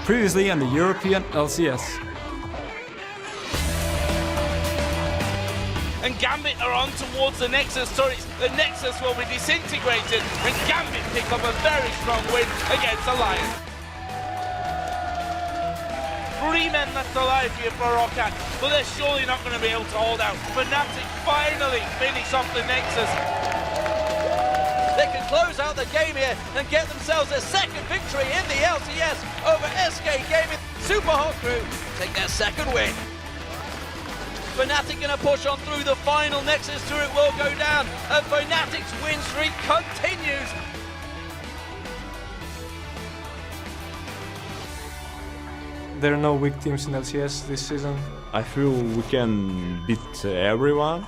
Previously on the European LCS. And Gambit are on towards the Nexus turrets. The Nexus will be disintegrated, and Gambit pick up a very strong win against Alliance. 3 men left alive here for Roccat, but they're surely not going to be able to hold out. Fnatic finally finish off the Nexus. They can close out the game here and get themselves a second victory in the LCS over SK Gaming. Super Hot Crew take their second win. Fnatic gonna push on through the final. Nexus turret will go down, and Fnatic's win streak continues. There are no weak teams in LCS this season. I feel we can beat everyone.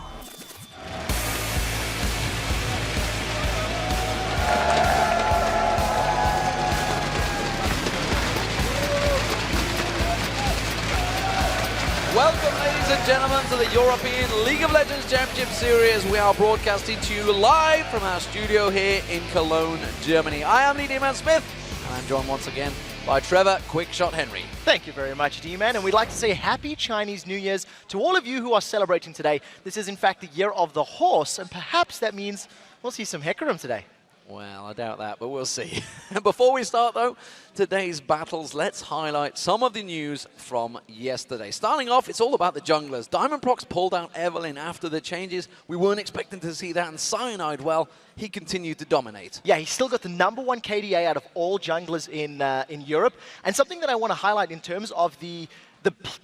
Welcome, ladies and gentlemen, to the European League of Legends Championship Series. We are broadcasting to you live from our studio here in Cologne, Germany. I am Lee D-Man Smith, and I'm joined once again by Trevor Quickshot Henry. Thank you very much, D-Man, and we'd like to say Happy Chinese New Year's to all of you who are celebrating today. This is in fact the year of the horse, and perhaps that means we'll see some Hecarim today. Well, I doubt that, but we'll see. Before we start, though, today's battles, let's highlight some of the news from yesterday. Starting off, it's all about the junglers. Diamondprox pulled out Evelynn after the changes. We weren't expecting to see that, and Cyanide, well, he continued to dominate. Yeah, he's still got the #1 KDA out of all junglers in Europe. And something that I want to highlight in terms of the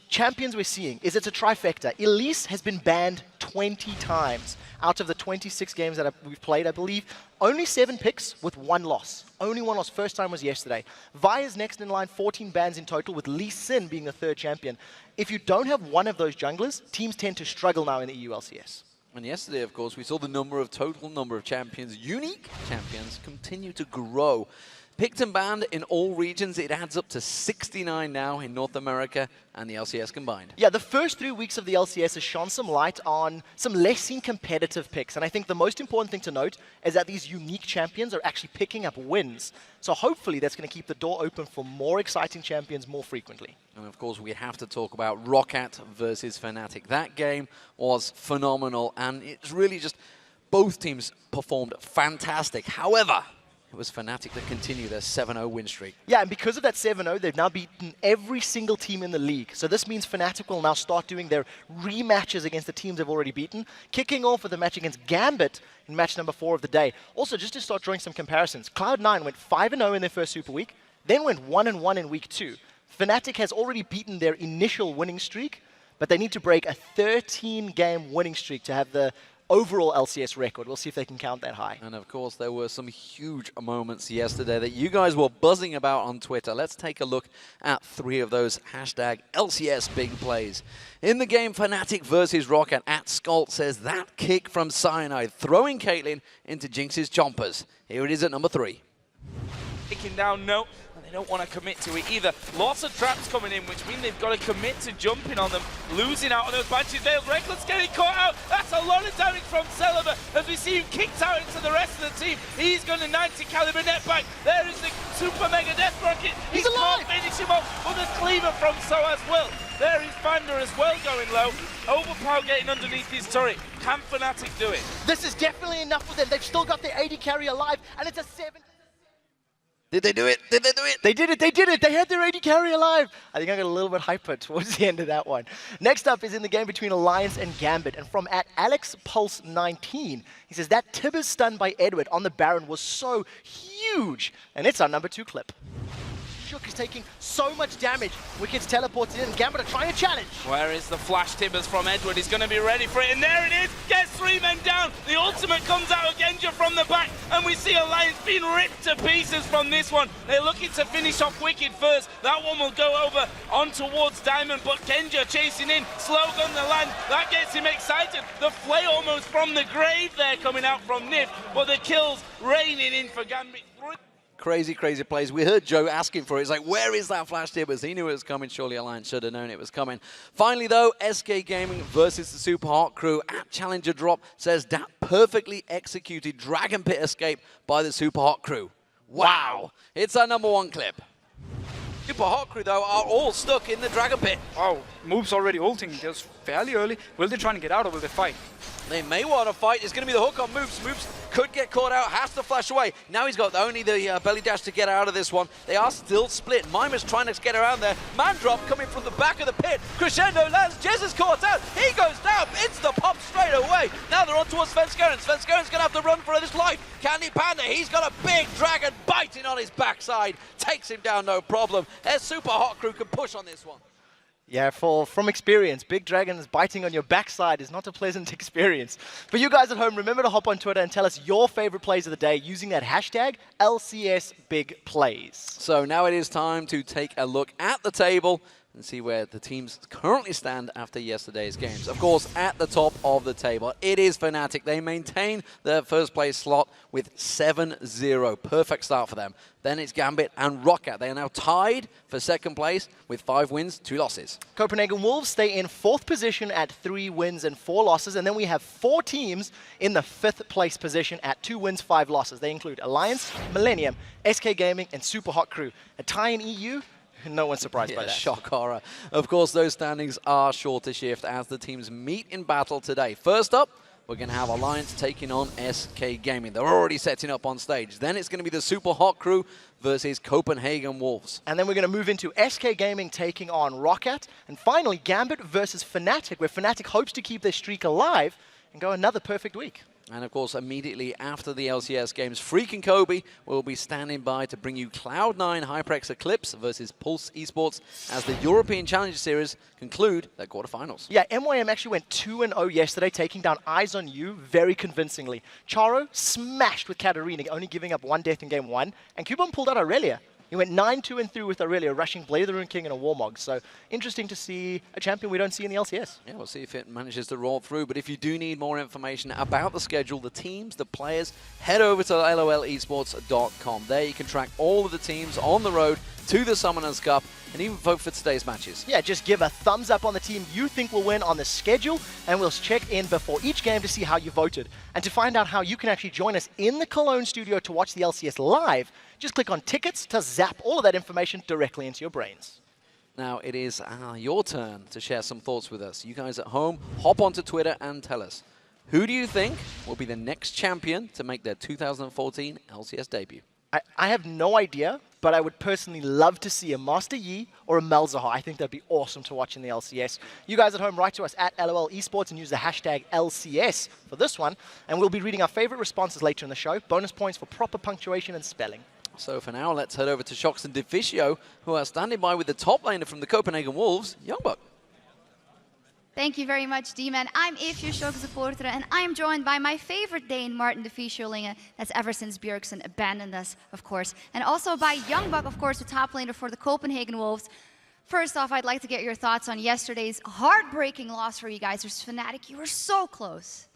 champions we're seeing is it's a trifecta. Elise has been banned 20 times out of the 26 games that we've played, I believe. Only 7 picks with 1 loss. Only 1 loss. First time was yesterday. Vi's next in line, 14 bans in total, with Lee Sin being the 3rd champion. If you don't have one of those junglers, teams tend to struggle now in the EU LCS. And yesterday, of course, we saw the total number of champions, unique champions, continue to grow. Picked and banned in all regions, it adds up to 69 now in North America and the LCS combined. Yeah, the first 3 weeks of the LCS has shone some light on some less seen competitive picks. And I think the most important thing to note is that these unique champions are actually picking up wins. So hopefully that's going to keep the door open for more exciting champions more frequently. And of course, we have to talk about Roccat versus Fnatic. That game was phenomenal, and it's really just both teams performed fantastic. However, it was Fnatic that continued their 7-0 win streak. Yeah, and because of that 7-0, they've now beaten every single team in the league. So this means Fnatic will now start doing their rematches against the teams they've already beaten, kicking off with a match against Gambit in match number 4 of the day. Also, just to start drawing some comparisons, Cloud9 went 5-0 in their first Super Week, then went 1-1 in Week 2. Fnatic has already beaten their initial winning streak, but they need to break a 13-game winning streak to have the overall LCS record. We'll see if they can count that high. And of course, there were some huge moments yesterday that you guys were buzzing about on Twitter. Let's take a look at 3 of those hashtag LCS big plays. In the game, Fnatic versus Roccat, at Scalt says that kick from Cyanide, throwing Caitlyn into Jinx's chompers. Here it is at number 3. Taking down No, and they don't want to commit to it either. Lots of traps coming in, which mean they've got to commit to jumping on them, losing out on those Banshee Veils. Reckless getting caught out. That's a lot of damage from Celiber as we see him kicked out into the rest of the team. He's going to 90 caliber net back. There is the super mega death rocket. He's alive. Finish him off with a cleaver from Soaz Will. There is Vander as well going low. Overpower getting underneath his turret. Can Fnatic do it? This is definitely enough for them. They've still got their AD carry alive, and it's a 7. Did they do it? Did they do it? They did it, they did it. They had their AD carry alive. I think I got a little bit hyper towards the end of that one. Next up is in the game between Alliance and Gambit. And from at AlexPulse19, he says that Tibbers stun by Edward on the Baron was so huge. And it's our number 2 clip. Shook is taking so much damage. Wicked's teleported in. Gambit are trying to challenge. Where is the flash Tibbers from Edward? He's going to be ready for it, and there it is! Gets 3 men down! The ultimate comes out of Genja from the back, and we see Alliance being ripped to pieces from this one. They're looking to finish off Wicked first. That one will go over on towards Diamond, but Genja chasing in, slow gun the land. That gets him excited. The flay almost from the grave there coming out from Nif, but the kills raining in for Gambit. Crazy, crazy plays. We heard Joe asking for it. He's like, where is that flash Tibbers? He knew it was coming. Surely Alliance should have known it was coming. Finally, though, SK Gaming versus the Super Hot Crew at Challenger Drop says that perfectly executed Dragon Pit escape by the Super Hot Crew. Wow. It's our number 1 clip. Super Hot Crew, though, are all stuck in the Dragon Pit. Oh, Move's already ulting just fairly early. Will they try and get out or will they fight? They may want to fight. It's going to be the hook on Moves. Moves could get caught out, has to flash away. Now he's got only the belly dash to get out of this one. They are still split. Mimer's trying to get around there. Man drop coming from the back of the pit. Crescendo lands. Jez is caught out. He goes down. Insta pop straight away. Now they're on towards Svenskeren. Svenskaren's going to have to run for his life. Candy Panda, he's got a big dragon biting on his backside. Takes him down, no problem. Their Super Hot Crew can push on this one. Yeah, from experience, big dragons biting on your backside is not a pleasant experience. For you guys at home, remember to hop on Twitter and tell us your favorite plays of the day using that hashtag LCSBigPlays. So now it is time to take a look at the table and see where the teams currently stand after yesterday's games. Of course, at the top of the table, it is Fnatic. They maintain their first place slot with 7-0. Perfect start for them. Then it's Gambit and Roccat. They are now tied for second place with 5 wins, 2 losses. Copenhagen Wolves stay in 4th position at 3 wins and 4 losses. And then we have 4 teams in the 5th place position at 2 wins, 5 losses. They include Alliance, Millennium, SK Gaming, and Super Hot Crew. A tie in EU? No one's surprised by that. Shock horror. Of course, those standings are sure to shift as the teams meet in battle today. First up, we're going to have Alliance taking on SK Gaming. They're already setting up on stage. Then it's going to be the Super Hot Crew versus Copenhagen Wolves. And then we're going to move into SK Gaming taking on Roccat. And finally, Gambit versus Fnatic, where Fnatic hopes to keep their streak alive and go another perfect week. And of course, immediately after the LCS games, Freak and Kobe will be standing by to bring you Cloud9 HyperX Eclipse versus Pulse Esports as the European Challenger Series conclude their quarterfinals. Yeah, MYM actually went 2-0 yesterday, taking down Eyes on You very convincingly. Charo smashed with Katarina, only giving up 1 death in game 1. And Cubone pulled out Aurelia. He went 9-2-3 with Aurelia, rushing Blade of the Rune King and a Warmog. So interesting to see a champion we don't see in the LCS. Yeah, we'll see if it manages to roll through. But if you do need more information about the schedule, the teams, the players, head over to lolesports.com. There you can track all of the teams on the road to the Summoners Cup and even vote for today's matches. Yeah, just give a thumbs up on the team you think will win on the schedule, and we'll check in before each game to see how you voted. And to find out how you can actually join us in the Cologne studio to watch the LCS live, just click on tickets to zap all of that information directly into your brains. Now it is your turn to share some thoughts with us. You guys at home, hop onto Twitter and tell us, who do you think will be the next champion to make their 2014 LCS debut? I have no idea, but I would personally love to see a Master Yi or a Malzahar. I think that'd be awesome to watch in the LCS. You guys at home, write to us at LOL Esports and use the hashtag LCS for this one. And we'll be reading our favorite responses later in the show. Bonus points for proper punctuation and spelling. So for now, let's head over to Shox and Deficio, who are standing by with the top laner from the Copenhagen Wolves, Youngbuck. Thank you very much, D-Man. I'm Ifjur Shock and I'm joined by my favorite Dane, Martin Deficio. That's ever since Bjergsen abandoned us, of course. And also by Youngbuck, of course, the top laner for the Copenhagen Wolves. First off, I'd like to get your thoughts on yesterday's heartbreaking loss for you guys. There's Fnatic, you were so close.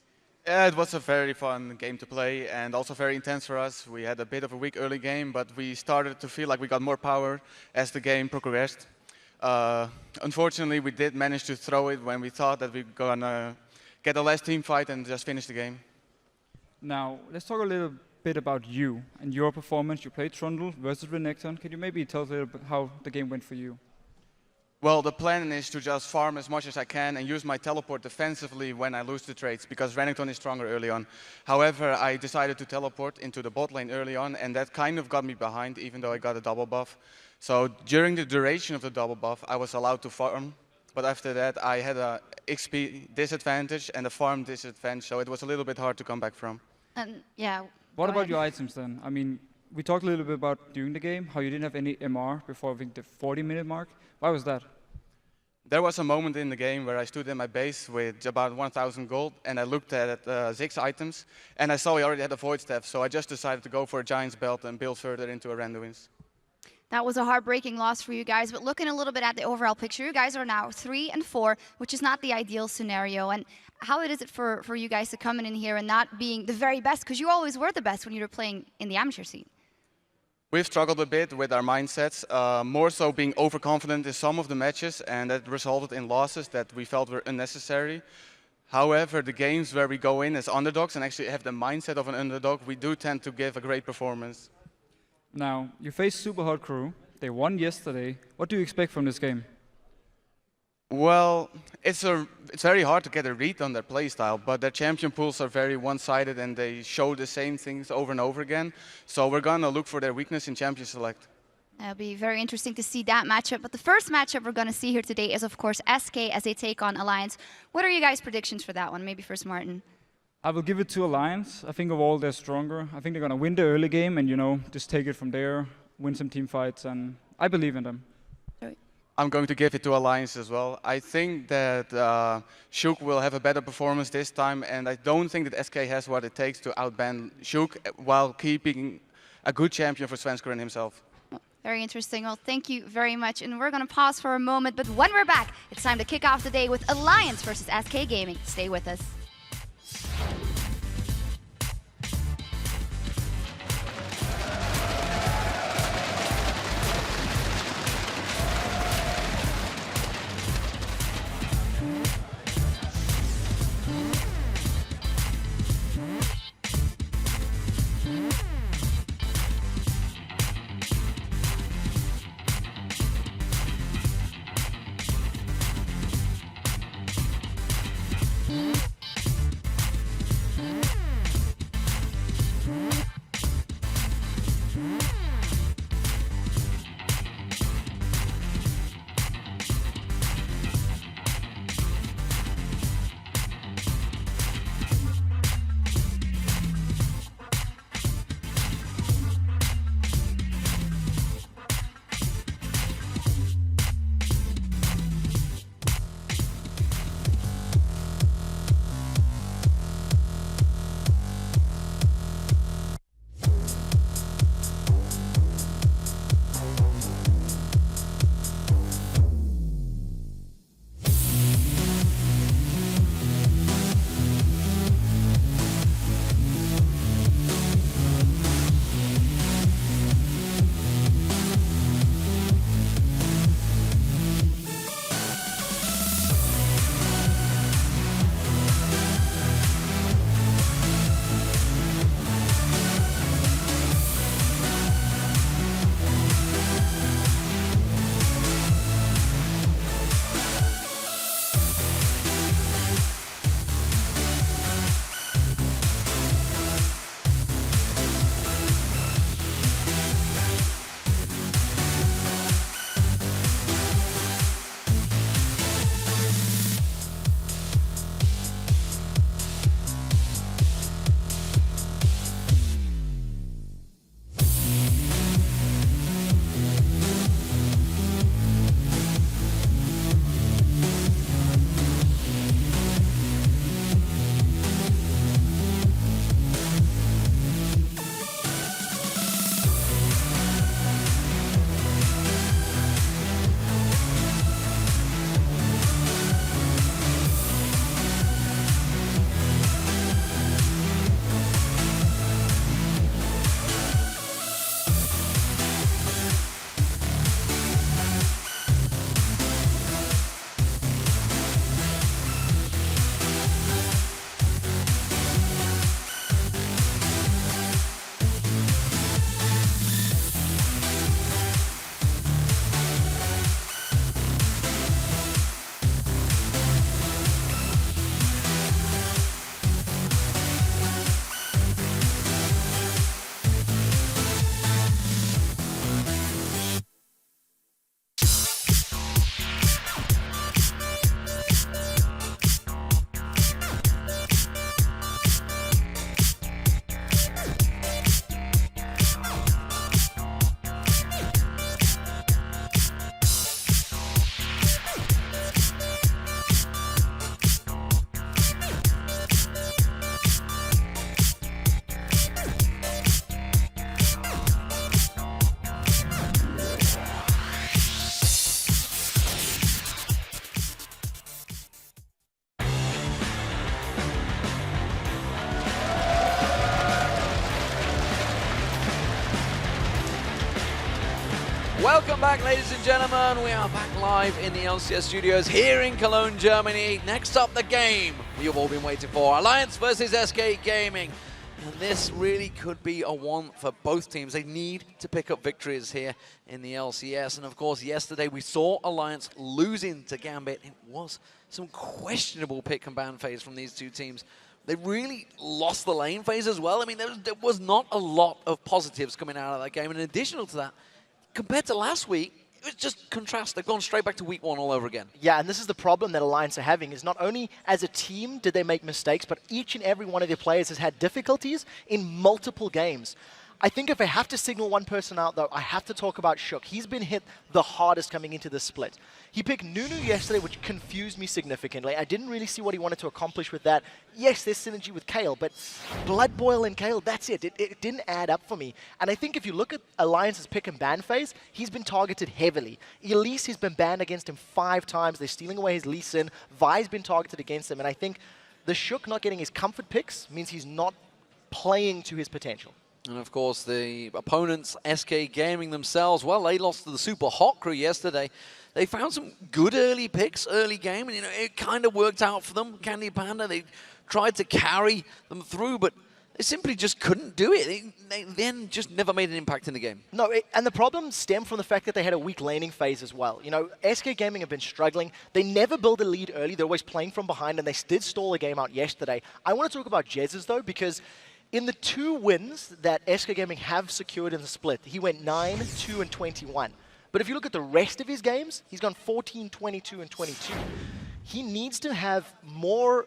Yeah, it was a very fun game to play and also very intense for us. We had a bit of a weak early game, but we started to feel like we got more power as the game progressed. Unfortunately, we did manage to throw it when we thought that we were going to get a last team fight and just finish the game. Now, let's talk a little bit about you and your performance. You played Trundle versus Renekton. Can you maybe tell us a little bit how the game went for you? Well, the plan is to just farm as much as I can and use my teleport defensively when I lose the trades, because Renekton is stronger early on. However, I decided to teleport into the bot lane early on, and that kind of got me behind, even though I got a double buff. So during the duration of the double buff, I was allowed to farm, but after that I had a XP disadvantage and a farm disadvantage, so it was a little bit hard to come back from. Yeah. What about your items then? I mean, we talked a little bit about during the game, how you didn't have any MR before I think the 40-minute mark. Why was that? There was a moment in the game where I stood in my base with about 1,000 gold, and I looked at Ziggs items, and I saw he already had a Void Staff, so I just decided to go for a Giant's Belt and build further into a Randuin's. That was a heartbreaking loss for you guys, but looking a little bit at the overall picture, you guys are now 3-4, which is not the ideal scenario. And how is it for you guys to come in here and not being the very best? Because you always were the best when you were playing in the amateur scene. We've struggled a bit with our mindsets, more so being overconfident in some of the matches, and that resulted in losses that we felt were unnecessary. However, the games where we go in as underdogs and actually have the mindset of an underdog, we do tend to give a great performance. Now, you face Super Hot Crew, They won yesterday. What do you expect from this game? Well, it's very hard to get a read on their play style, but their champion pools are very one-sided and they show the same things over and over again. So we're gonna look for their weakness in Champion Select. It'll be very interesting to see that matchup. But the first matchup we're going to see here today is, of course, SK as they take on Alliance. What are you guys' predictions for that one? Maybe first Martin. I will give it to Alliance. I think overall they're stronger. I think they're gonna win the early game and, you know, just take it from there, win some team fights, and I believe in them. I'm going to give it to Alliance as well. I think that Shook will have a better performance this time, and I don't think that SK has what it takes to outban Shook while keeping a good champion for Svenskeren himself. Very interesting. Well, thank you very much. And we're going to pause for a moment, but when we're back, it's time to kick off the day with Alliance versus SK Gaming. Stay with us. Welcome back, ladies and gentlemen. We are back live in the LCS studios here in Cologne, Germany. Next up, the game you've all been waiting for. Alliance versus SK Gaming. And this really could be a one for both teams. They need to pick up victories here in the LCS. And of course, yesterday we saw Alliance losing to Gambit. It was some questionable pick and ban phase from these two teams. They really lost the lane phase as well. I mean, there was not a lot of positives coming out of that game. And in addition to that, compared to last week, it was just contrast. They've gone straight back to week 1 all over again. Yeah, and this is the problem that Alliance are having, is not only as a team did they make mistakes, but each and every one of their players has had difficulties in multiple games. I think if I have to signal one person out, though, I have to talk about Shook. He's been hit the hardest coming into this split. He picked Nunu yesterday, which confused me significantly. I didn't really see what he wanted to accomplish with that. Yes, there's synergy with Kayle, but Blood Boil and Kayle, that's it. It didn't add up for me. And I think if you look at Alliance's pick and ban phase, he's been targeted heavily. Elise has been banned against him 5 times. They're stealing away his Lee Sin. Vi's been targeted against him. And I think the Shook not getting his comfort picks means he's not playing to his potential. And of course, the opponents, SK Gaming themselves, well, they lost to the Super Hot Crew yesterday. They found some good early picks, early game, and you know it kind of worked out for them. Candy Panda, they tried to carry them through, but they simply just couldn't do it. They then just never made an impact in the game. No, and the problem stemmed from the fact that they had a weak laning phase as well. You know, SK Gaming have been struggling. They never build a lead early. They're always playing from behind, and they did stall a game out yesterday. I want to talk about Jez's, though, because in the 2 wins that SK Gaming have secured in the split, he went 9, 2, and 21. But if you look at the rest of his games, he's gone 14, 22, and 22. He needs to have more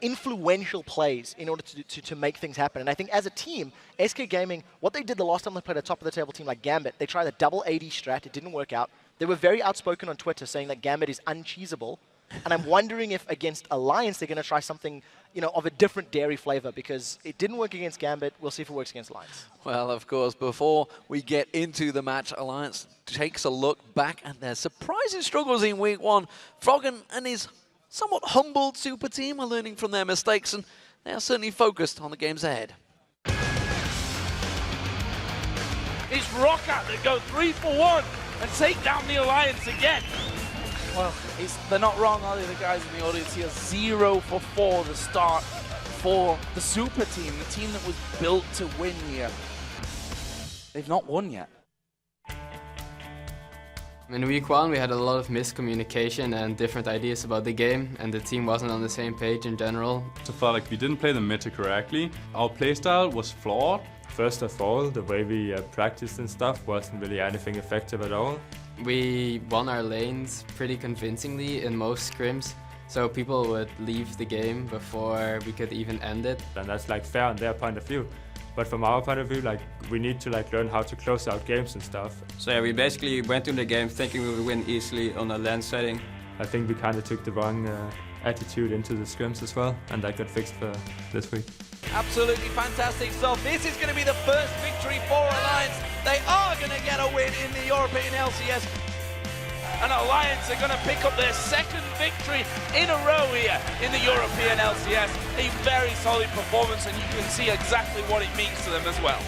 influential plays in order to make things happen. And I think as a team, SK Gaming, what they did the last time they played a top-of-the-table team like Gambit, they tried a double AD strat. It didn't work out. They were very outspoken on Twitter saying that Gambit is uncheesable. And I'm wondering if against Alliance they're going to try something, you know, of a different dairy flavor, because it didn't work against Gambit. We'll see if it works against Alliance. Well, of course, before we get into the match, Alliance takes a look back at their surprising struggles in week 1. Froggen and his somewhat humbled super team are learning from their mistakes, and they are certainly focused on the games ahead. It's Roccat that go 3 for 1 and take down the Alliance again. Well, they're not wrong, are they, the guys in the audience here? 0 for 4 the start for the super team, the team that was built to win here. They've not won yet. In week 1 we had a lot of miscommunication and different ideas about the game, and the team wasn't on the same page in general. I felt like we didn't play the meta correctly. Our playstyle was flawed. First of all, the way we practiced and stuff wasn't really anything effective at all. We won our lanes pretty convincingly in most scrims, so people would leave the game before we could even end it. And that's like fair on their point of view. But from our point of view, like we need to like learn how to close out games and stuff. So yeah, we basically went into the game thinking we would win easily on a land setting. I think we kind of took the wrong attitude into the scrims as well, and that got fixed for this week. Absolutely fantastic stuff. This is going to be the first victory for Alliance. They are going to get a win in the European LCS. And Alliance are going to pick up their 2nd victory in a row here in the European LCS. A very solid performance, and you can see exactly what it means to them as well.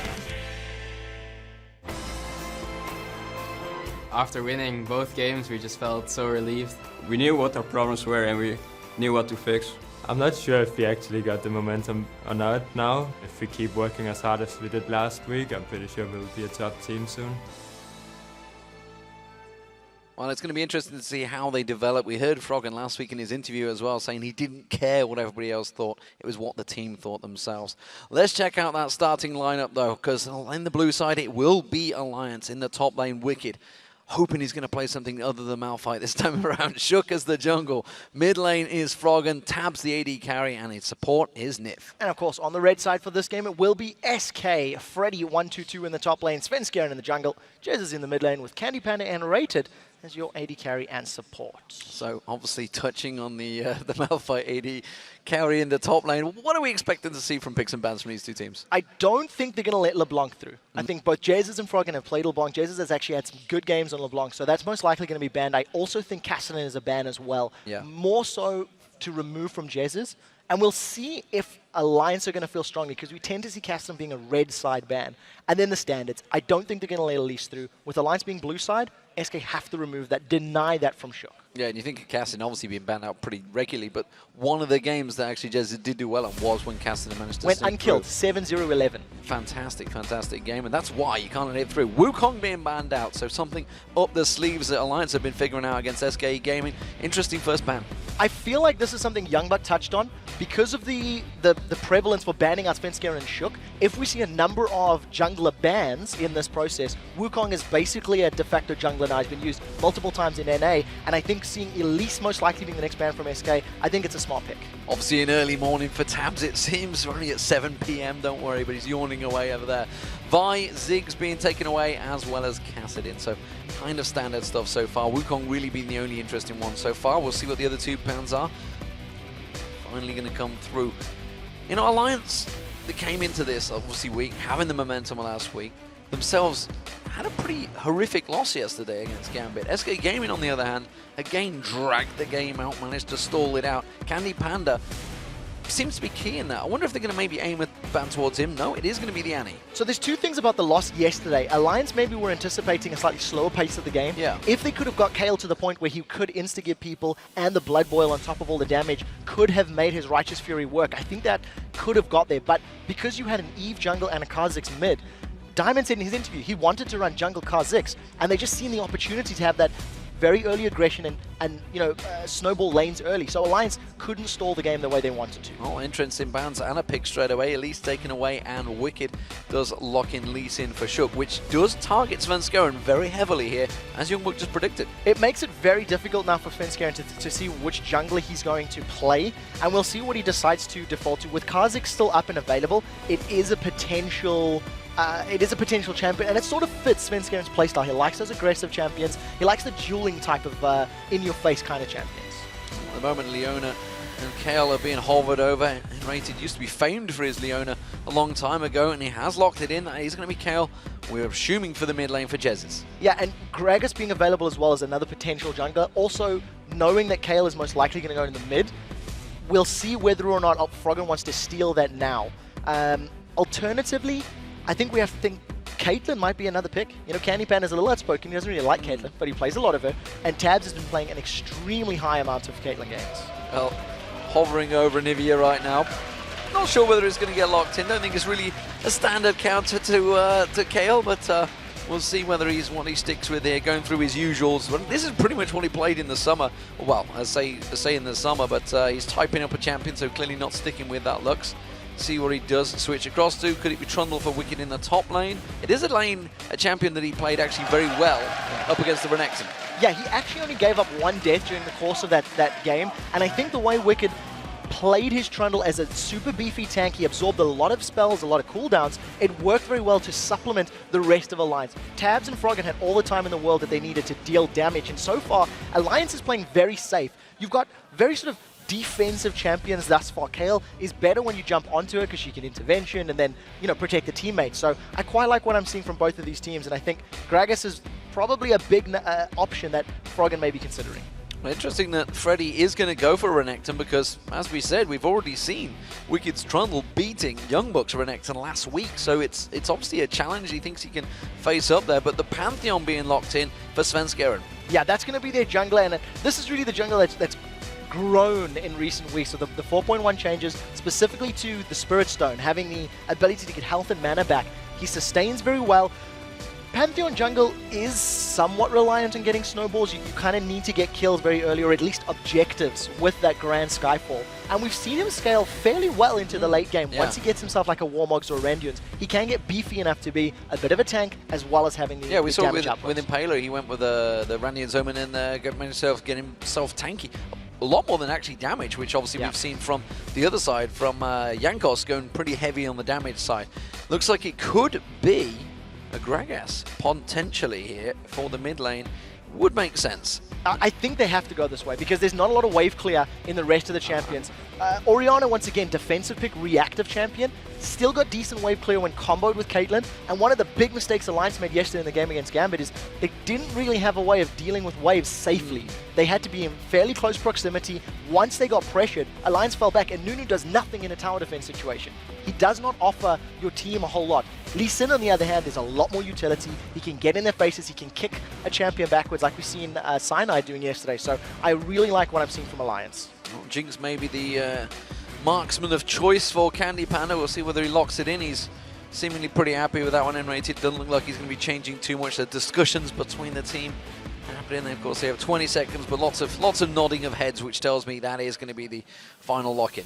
After winning both games, we just felt so relieved. We knew what our problems were and we knew what to fix. I'm not sure if we actually got the momentum or not now. If we keep working as hard as we did last week, I'm pretty sure we'll be a top team soon. Well, it's going to be interesting to see how they develop. We heard Froggen last week in his interview as well, saying he didn't care what everybody else thought. It was what the team thought themselves. Let's check out that starting lineup, though, because in the blue side, it will be Alliance. In the top lane, Wicked. Hoping he's going to play something other than Malphite this time around. Shook as the jungle. Mid lane is Froggen. Tabs the AD carry, and its support is Nif. And of course, on the red side for this game, it will be SK. Freddy 122 in the top lane. Svenskeren in the jungle. Jez is in the mid lane with Candy Panda and Rated as your AD carry and support. So obviously touching on the Malphite AD carry in the top lane. What are we expecting to see from picks and bans from these two teams? I don't think they're going to let LeBlanc through. I think both Jez's and Froggen have played LeBlanc. Jez's has actually had some good games on LeBlanc, so that's most likely going to be banned. I also think Castellan is a ban as well. Yeah. More so to remove from Jez's. And we'll see if Alliance are going to feel strongly, because we tend to see Castellan being a red side ban. And then the standards. I don't think they're going to let Elise through. With Alliance being blue side, SK have to remove that, deny that from Shook. Yeah, and you think of Cassidy obviously being banned out pretty regularly, but one of the games that actually Jez did do well on was when Cassidy managed to Went sneak unkilled, through. 7-0-11. Fantastic, fantastic game, and that's why you can't let it through. Wukong being banned out, so something up the sleeves that Alliance have been figuring out against SKE Gaming. Interesting first ban. I feel like this is something Youngbuck touched on. Because of the prevalence for banning out Svenskeren and Shook, if we see a number of jungler bans in this process, Wukong is basically a de facto jungler now. He's been used multiple times in NA, and I think seeing Elise most likely being the next ban from SK, I think it's a smart pick. Obviously an early morning for Tabs, it seems. We're only at 7 PM, don't worry, but he's yawning away over there. Vi, Ziggs being taken away, as well as Cassidy. So kind of standard stuff so far. Wukong really being the only interesting one so far. We'll see what the other 2 bans are. Finally going to come through. You know, Alliance, that came into this obviously weak, having the momentum last week, themselves had a pretty horrific loss yesterday against Gambit. SK Gaming, on the other hand, again dragged the game out, managed to stall it out. Candy Panda seems to be key in that. I wonder if they're going to maybe aim a ban towards him. No, it is going to be the Annie. So there's 2 things about the loss yesterday. Alliance maybe were anticipating a slightly slower pace of the game. Yeah. If they could have got Kayle to the point where he could insta-give people and the Blood Boil on top of all the damage could have made his Righteous Fury work, I think that could have got there. But because you had an Eve jungle and a Kha'Zix mid, Diamond said in his interview he wanted to run jungle Kha'Zix, and they just seen the opportunity to have that very early aggression and you know, snowball lanes early. So Alliance couldn't stall the game the way they wanted to. Oh, entrance in bounds and a pick straight away. Elise taken away, and Wicked does lock in Elise in for Shook, which does target Svenskeren very heavily here, as Youngbuck just predicted. It makes it very difficult now for Svenskeren to see which jungler he's going to play, and we'll see what he decides to default to. With Kha'Zix still up and available, it is a potential champion, and it sort of fits Svenskeren's playstyle. He likes those aggressive champions. He likes the dueling type of in-your-face kind of champions. At the moment, Leona and Kayle are being hovered over. And Rated used to be famed for his Leona a long time ago, and he has locked it in. He's going to be Kayle. We're assuming for the mid lane for Jez's. Yeah, and Gragas being available as well as another potential jungler. Also, knowing that Kayle is most likely going to go in the mid, we'll see whether or not Froggen wants to steal that now. Alternatively, I think we have to think Caitlyn might be another pick. You know, Candy Pan is a little outspoken. He doesn't really like Caitlyn, but he plays a lot of her. And Tabs has been playing an extremely high amount of Caitlyn games. Well, hovering over Nivea right now. Not sure whether it's going to get locked in. Don't think it's really a standard counter to Kayle, but we'll see whether he's what he sticks with here, going through his usuals. Well, this is pretty much what he played in the summer. Well, I say in the summer, but he's typing up a champion, so clearly not sticking with that Lux. See what he does switch across to. Could it be Trundle for Wicked in the top lane? It is a champion that he played actually very well up against the Renekton. Yeah, he actually only gave up 1 death during the course of that game, and I think the way Wicked played his Trundle as a super beefy tank, he absorbed a lot of spells, a lot of cooldowns. It worked very well to supplement the rest of Alliance. Tabs and Froggen had all the time in the world that they needed to deal damage, and so far, Alliance is playing very safe. You've got very sort of defensive champions thus far. Kayle is better when you jump onto her because she can intervention and then, you know, protect the teammates. So I quite like what I'm seeing from both of these teams, and I think Gragas is probably a big option that Froggen may be considering. Well, interesting that Freddy is going to go for Renekton because, as we said, we've already seen Wicked's Trundle beating Youngbuck's Renekton last week, so it's obviously a challenge he thinks he can face up there, but the Pantheon being locked in for Svenskeren. Yeah, that's going to be their jungler, and this is really the jungler that's grown in recent weeks. So the 4.1 changes specifically to the Spirit Stone, having the ability to get health and mana back. He sustains very well. Pantheon jungle is somewhat reliant on getting snowballs. You kind of need to get kills very early, or at least objectives with that Grand Skyfall. And we've seen him scale fairly well into the late game. Yeah. Once he gets himself like a Warmogs or a Renduins, he can get beefy enough to be a bit of a tank as well as having the Yeah, we the saw damage with Impaler, he went with the Randian's Omen and managed to get himself tanky. A lot more than actually damage, which obviously we've seen from the other side, from Jankos going pretty heavy on the damage side. Looks like it could be a Gragas potentially here for the mid lane. Would make sense. I think they have to go this way because there's not a lot of wave clear in the rest of the champions. Orianna, once again, defensive pick, reactive champion. Still got decent wave clear when comboed with Caitlyn. And one of the big mistakes Alliance made yesterday in the game against Gambit is they didn't really have a way of dealing with waves safely. They had to be in fairly close proximity. Once they got pressured, Alliance fell back, and Nunu does nothing in a tower defense situation. He does not offer your team a whole lot. Lee Sin, on the other hand, there's a lot more utility. He can get in their faces. He can kick a champion backwards like we've seen Cyanide doing yesterday. So I really like what I'm seeing from Alliance. Well, Jinx may be the marksman of choice for Candy Panda. We'll see whether he locks it in. He's seemingly pretty happy with that one N-rated. Doesn't look like he's going to be changing too much. The discussions between the team happening. Of course, they have 20 seconds, but lots of nodding of heads, which tells me that is going to be the final lock-in.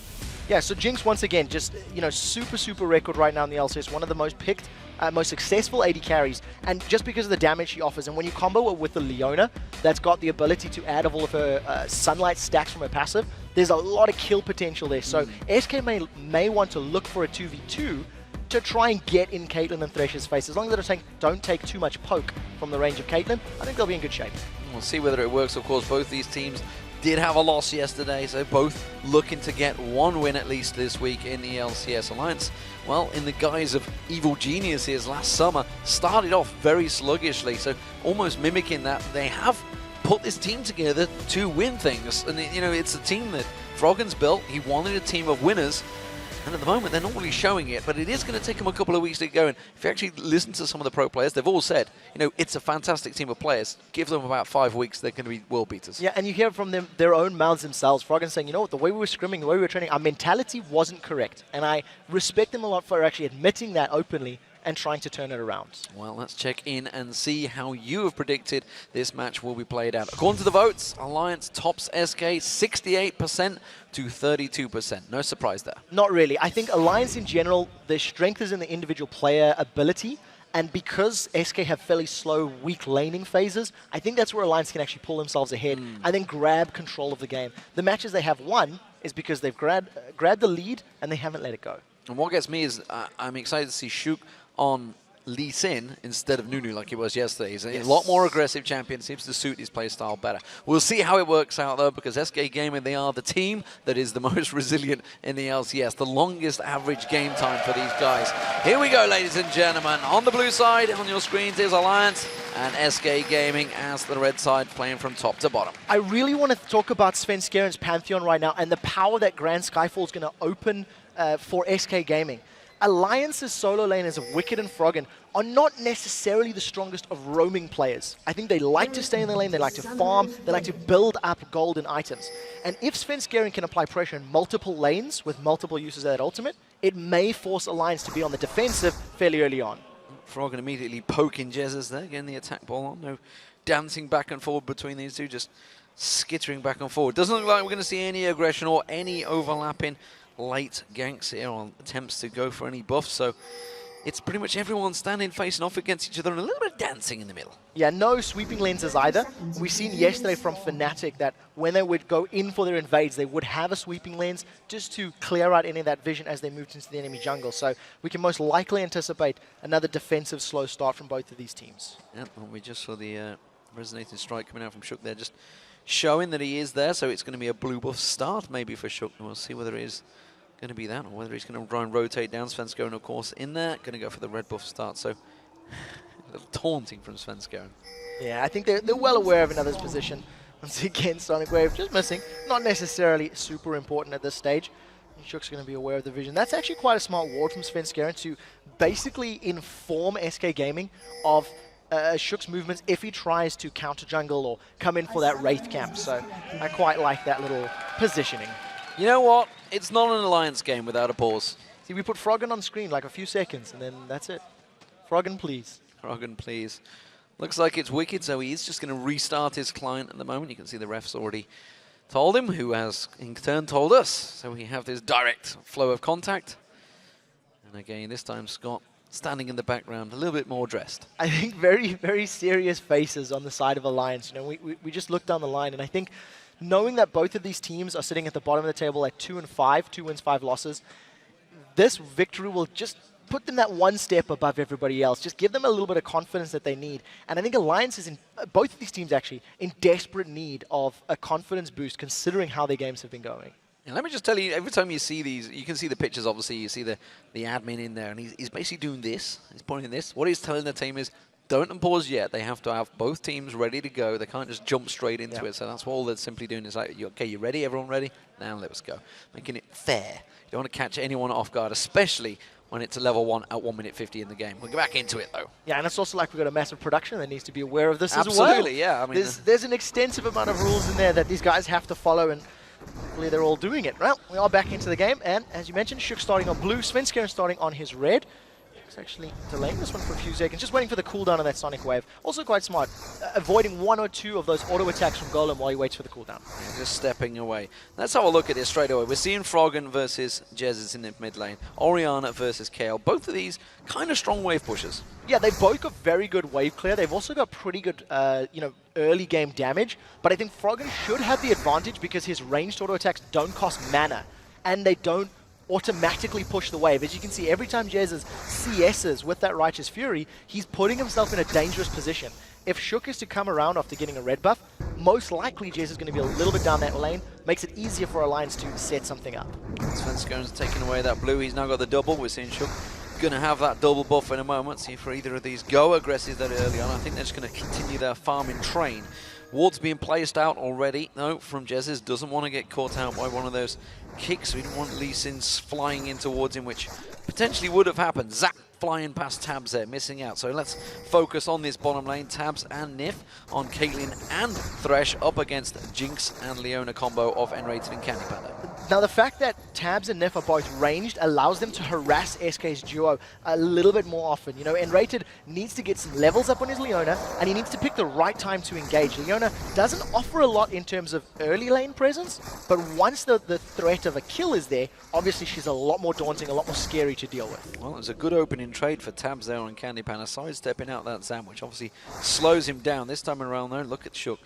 Yeah, so Jinx, once again, just, super record right now in the LCS. One of the most picked, most successful AD carries. And just because of the damage she offers. And when you combo it with the Leona, that's got the ability to add all of her sunlight stacks from her passive, there's a lot of kill potential there. So SK may want to look for a 2v2 to try and get in Caitlyn and Thresh's face. As long as they don't take too much poke from the range of Caitlyn, I think they'll be in good shape. We'll see whether it works. Of course, both these teams did have a loss yesterday, so both looking to get one win at least this week in the LCS Alliance. Well, in the guise of Evil Geniuses last summer, started off very sluggishly, so almost mimicking that, they have put this team together to win things. And, it's a team that Froggen's built. He wanted a team of winners. And at the moment, they're not really showing it, but it is going to take them a couple of weeks to go. And if you actually listen to some of the pro players, they've all said, it's a fantastic team of players. Give them about 5 weeks, they're going to be world beaters. Yeah, and you hear from them, their own mouths themselves. Froggen saying, you know what, the way we were scrimming, the way we were training, our mentality wasn't correct. And I respect them a lot for actually admitting that openly and trying to turn it around. Well, let's check in and see how you have predicted this match will be played out. According to the votes, Alliance tops SK 68% to 32%. No surprise there. Not really. I think Alliance in general, their strength is in the individual player ability. And because SK have fairly slow, weak laning phases, I think that's where Alliance can actually pull themselves ahead and then grab control of the game. The matches they have won is because they've grabbed the lead and they haven't let it go. And what gets me is I'm excited to see Shook on Lee Sin instead of Nunu like he was yesterday. He's a lot more aggressive champion, seems to suit his playstyle better. We'll see how it works out though, because SK Gaming, they are the team that is the most resilient in the LCS, the longest average game time for these guys. Here we go, ladies and gentlemen. On the blue side, on your screens is Alliance and SK Gaming as the red side playing from top to bottom. I really want to talk about Svenskeren's Pantheon right now and the power that Grand Skyfall is going to open for SK Gaming. Alliance's solo laners of Wicked and Froggen are not necessarily the strongest of roaming players. I think they like to stay in the lane, they like to farm, they like to build up gold and items. And if Svenskeren can apply pressure in multiple lanes with multiple uses of that ultimate, it may force Alliance to be on the defensive fairly early on. Froggen immediately poking Jezzas there, getting the attack ball on. No dancing back and forward between these two, just skittering back and forward. Doesn't look like we're going to see any aggression or any overlapping late ganks here on attempts to go for any buffs, so it's pretty much everyone standing facing off against each other and a little bit of dancing in the middle. Yeah, no sweeping lenses either. We've seen yesterday from Fnatic that when they would go in for their invades, they would have a sweeping lens just to clear out any of that vision as they moved into the enemy jungle. So we can most likely anticipate another defensive slow start from both of these teams. Yeah, well, we just saw the resonating strike coming out from Shook there, just showing that he is there, so it's going to be a blue buff start maybe for Shook, and we'll see whether it is going to be that or whether he's going to try and rotate down. Svenskeren, of course, in there, going to go for the red buff start, so a little taunting from Svenskeren. Yeah, I think they're well aware of another's position. Once again, Sonic Wave just missing. Not necessarily super important at this stage. Shook's going to be aware of the vision. That's actually quite a smart ward from Svenskeren to basically inform SK Gaming of Shook's movements if he tries to counter jungle or come in for that Wraith camp. So I quite like that little positioning. You know what? It's not an Alliance game without a pause. See, we put Froggen on screen like a few seconds and then that's it. Froggen, please. Froggen, please. Looks like it's Wicked, so he is just going to restart his client at the moment. You can see the refs already told him, who has in turn told us. So we have this direct flow of contact. And again, this time Scott standing in the background, a little bit more dressed. I think very, very serious faces on the side of Alliance. You know, we just looked down the line, and I think knowing that both of these teams are sitting at the bottom of the table at 2-5, 2 wins, 5 losses, this victory will just put them that one step above everybody else. Just give them a little bit of confidence that they need. And I think Alliance is in, both of these teams actually, in desperate need of a confidence boost considering how their games have been going. And let me just tell you, every time you see these, you can see the pictures, obviously, you see the admin in there, and he's basically doing this, he's pointing this. What he's telling the team is, don't pause yet. They have to have both teams ready to go. They can't just jump straight into it. So that's all they're simply doing is like, okay, you ready? Everyone ready? Now let's go. Making it fair. You don't want to catch anyone off guard, especially when it's a level 1 at 1 minute 50 in the game. We'll get back into it though. Yeah, and it's also like we've got a massive production that needs to be aware of this Absolutely, as well. yeah. I mean, there's an extensive amount of rules in there that these guys have to follow, and hopefully they're all doing it. Well, we are back into the game, and as you mentioned, Shook starting on blue, Svenskeren starting on his red. He's actually delaying this one for a few seconds, just waiting for the cooldown on that Sonic Wave. Also quite smart, avoiding 1 or 2 of those auto attacks from Golem while he waits for the cooldown. Yeah, just stepping away. Let's have a look at this straight away. We're seeing Froggen versus Jesus in the mid lane. Orianna versus Kayle. Both of these kind of strong wave pushers. Yeah, they've both got very good wave clear. They've also got pretty good, early game damage. But I think Froggen should have the advantage because his ranged auto attacks don't cost mana, and they don't automatically push the wave. As you can see, every time Jez CS's with that Righteous Fury, he's putting himself in a dangerous position. If Shook is to come around after getting a red buff, most likely Jez is going to be a little bit down that lane, makes it easier for Alliance to set something up. Svenskaren's taking away that blue. He's now got the double. We're seeing Shook going to have that double buff in a moment. See if either of these go aggressive that early on. I think they're just going to continue their farming train. Ward's being placed out already. No, from Jez's. Doesn't want to get caught out by one of those kicks. We don't want Lee Sin's flying in towards him, which potentially would have happened. Zap flying past Tabs there, missing out. So let's focus on this bottom lane. Tabs and Nif on Caitlyn and Thresh up against Jinx and Leona combo of Enrated and Candy Panda. Now, the fact that Tabs and Nif are both ranged allows them to harass SK's duo a little bit more often. You know, Enrated needs to get some levels up on his Leona, and he needs to pick the right time to engage. Leona doesn't offer a lot in terms of early lane presence, but once the threat of a kill is there, obviously she's a lot more daunting, a lot more scary to deal with. Well, it was a good opening trade for Tabs there on Candy Panda, sidestepping out that Zam, which obviously slows him down. This time around though, look at Shook.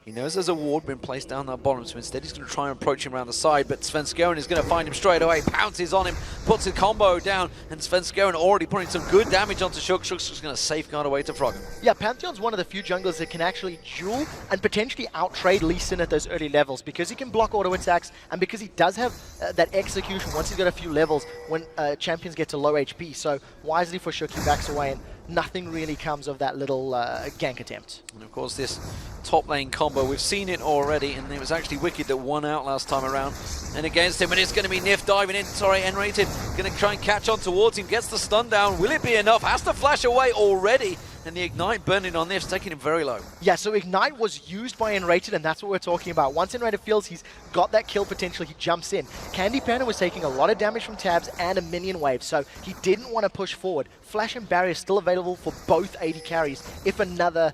He knows there's a ward been placed down that bottom, so instead he's going to try and approach him around the side, but Svenskeren is going to find him straight away, pounces on him, puts a combo down, and Svenskeren already putting some good damage onto Shook. Shook's just going to safeguard away to Froggen. Yeah, Pantheon's one of the few junglers that can actually duel and potentially out-trade Lee Sin at those early levels because he can block auto attacks and because he does have that execution once he's got a few levels when champions get to low HP. So wisely for Shook, he backs away and nothing really comes of that little gank attempt. And of course this top lane combo, we've seen it already, and it was actually Wicked that won out last time around. And against him, and it's going to be Nif diving in, sorry, Enrated, going to try and catch on towards him, gets the stun down. Will it be enough? Has to flash away already, and the Ignite burning on Nif's taking him very low. Yeah, so Ignite was used by Enrated, and that's what we're talking about. Once Enrated feels he's got that kill potential, he jumps in. Candy Panda was taking a lot of damage from Tabs and a minion wave, so he didn't want to push forward. Flash and Barrier still available for both AD carries if another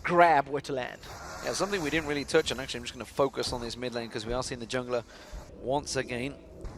grab were to land. Yeah, something we didn't really touch on. Actually, I'm just going to focus on this mid lane because we are seeing the jungler once again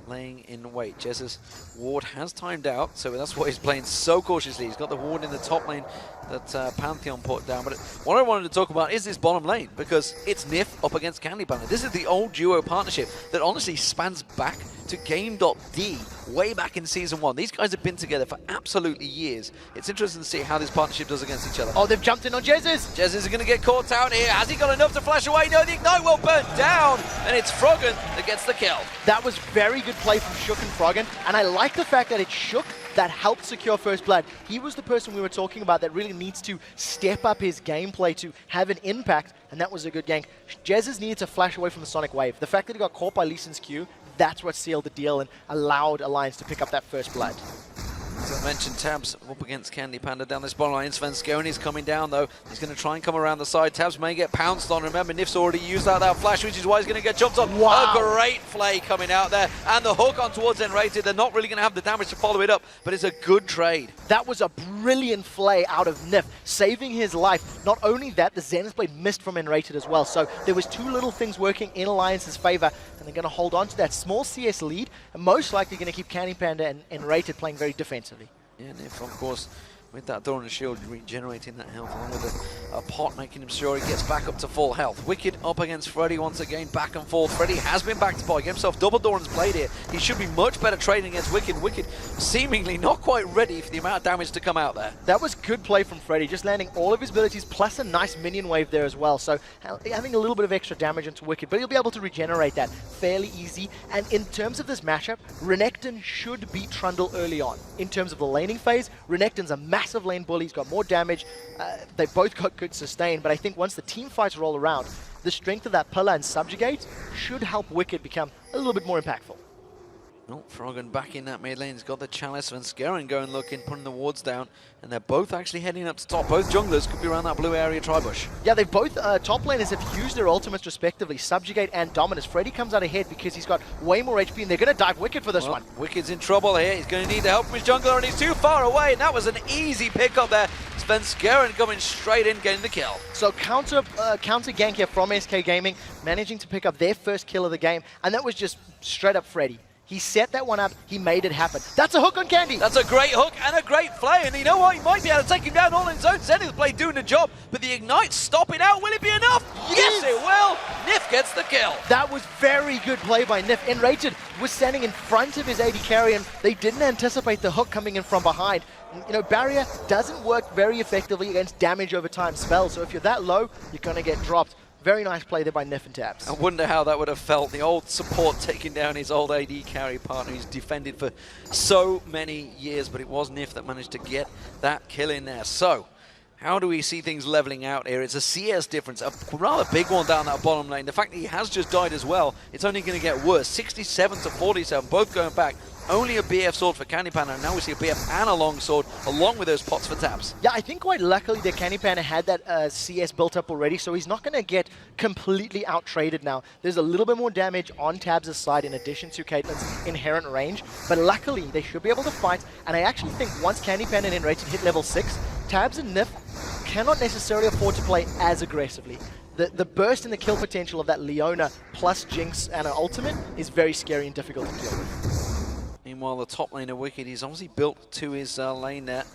laying in wait. Jez's ward has timed out, so that's why he's playing so cautiously. He's got the ward in the top lane that Pantheon put down. But what I wanted to talk about is this bottom lane, because it's Nif up against Candy Panda. This is the old duo partnership that honestly spans back to Game.D way back in Season 1. These guys have been together for absolutely years. It's interesting to see how this partnership does against each other. Oh, they've jumped in on Jez's. Jez is going to get caught out here. Has he got enough to flash away? No, the Ignite will burn down, and it's Froggen that gets the kill. That was very good play from Shook and Froggen, and I like the fact that it's Shook that helped secure first blood. He was the person we were talking about that really needs to step up his gameplay to have an impact, and that was a good gank. Jez's needed to flash away from the Sonic Wave. The fact that he got caught by Lee Sin's Q, that's what sealed the deal and allowed Alliance to pick up that first blood. As I mentioned, Tabs up against Candy Panda down this bottom line. Svenskeren is coming down though. He's going to try and come around the side. Tabs may get pounced on. Remember, Nif's already used out that flash, which is why he's going to get jumped on. Wow. A great play coming out there. And the hook on towards Enrated. They're not really going to have the damage to follow it up, but it's a good trade. That was a brilliant play out of Nif, saving his life. Not only that, the Zenith Blade missed from Enrated as well. So there was two little things working in Alliance's favor, and they're going to hold on to that small CS lead, and most likely going to keep Candy Panda and Enrated playing very defensively. Yeah, Nif, of course, with that Dawn and Shield regenerating that health, along with a pot making him sure he gets back up to full health. Wicked up against Freddy once again, back and forth. Freddy has been back to pot, get himself double Doran's blade here. He should be much better trading against Wicked. Wicked seemingly not quite ready for the amount of damage to come out there. That was good play from Freddy, just landing all of his abilities plus a nice minion wave there as well. So having a little bit of extra damage into Wicked, but he'll be able to regenerate that fairly easy. And in terms of this matchup, Renekton should beat Trundle early on. In terms of the laning phase, Renekton's a massive lane bully, he's got more damage, they both got good sustain, but I think once the team fights roll around, the strength of that pillar and subjugate should help Wicked become a little bit more impactful. Oh, Froggen back in that mid lane. He's got the Chalice. Svenskeren going looking, putting the wards down. And they're both actually heading up to top. Both junglers could be around that blue area Tribush. Yeah, they both, top laners have used their ultimates respectively, Subjugate and Dominus. Freddy comes out ahead because he's got way more HP, and they're going to dive Wicked for this one. Wicked's in trouble here. He's going to need the help from his jungler, and he's too far away. And that was an easy pickup there. Svenskeren coming straight in, getting the kill. So counter gank here from SK Gaming, managing to pick up their first kill of the game, and that was just straight up Freddy. He set that one up, he made it happen. That's a hook on Candy! That's a great hook and a great play, and you know what? He might be able to take him down all in his own. Zenith's play doing the job, but the Ignite stopping out. Will it be enough? Yes, it will! Nif gets the kill. That was very good play by Nif. Enraged was standing in front of his AD carry, and they didn't anticipate the hook coming in from behind. You know, Barrier doesn't work very effectively against damage over time spells, so if you're that low, you're going to get dropped. Very nice play there by Nif and Tabs. I wonder how that would have felt. The old support taking down his old AD carry partner who's defended for so many years, but it was Nif that managed to get that kill in there. So, how do we see things leveling out here? It's a CS difference, a rather big one down that bottom lane. The fact that he has just died as well, it's only going to get worse. 67 to 47, both going back. Only a BF sword for Candy Panda, and now we see a BF and a long sword, along with those pots for Tabs. Yeah, I think quite luckily that Candy Panda had that CS built up already, so he's not going to get completely out-traded now. There's a little bit more damage on Tabs' side in addition to Caitlyn's inherent range, but luckily they should be able to fight, and I actually think once Candy Panda and Enraged hit level 6, Tabs and Nif cannot necessarily afford to play as aggressively. The burst and the kill potential of that Leona plus Jinx and an ultimate is very scary and difficult to deal with. Meanwhile, the top laner Wicked, he's obviously built to his lane there.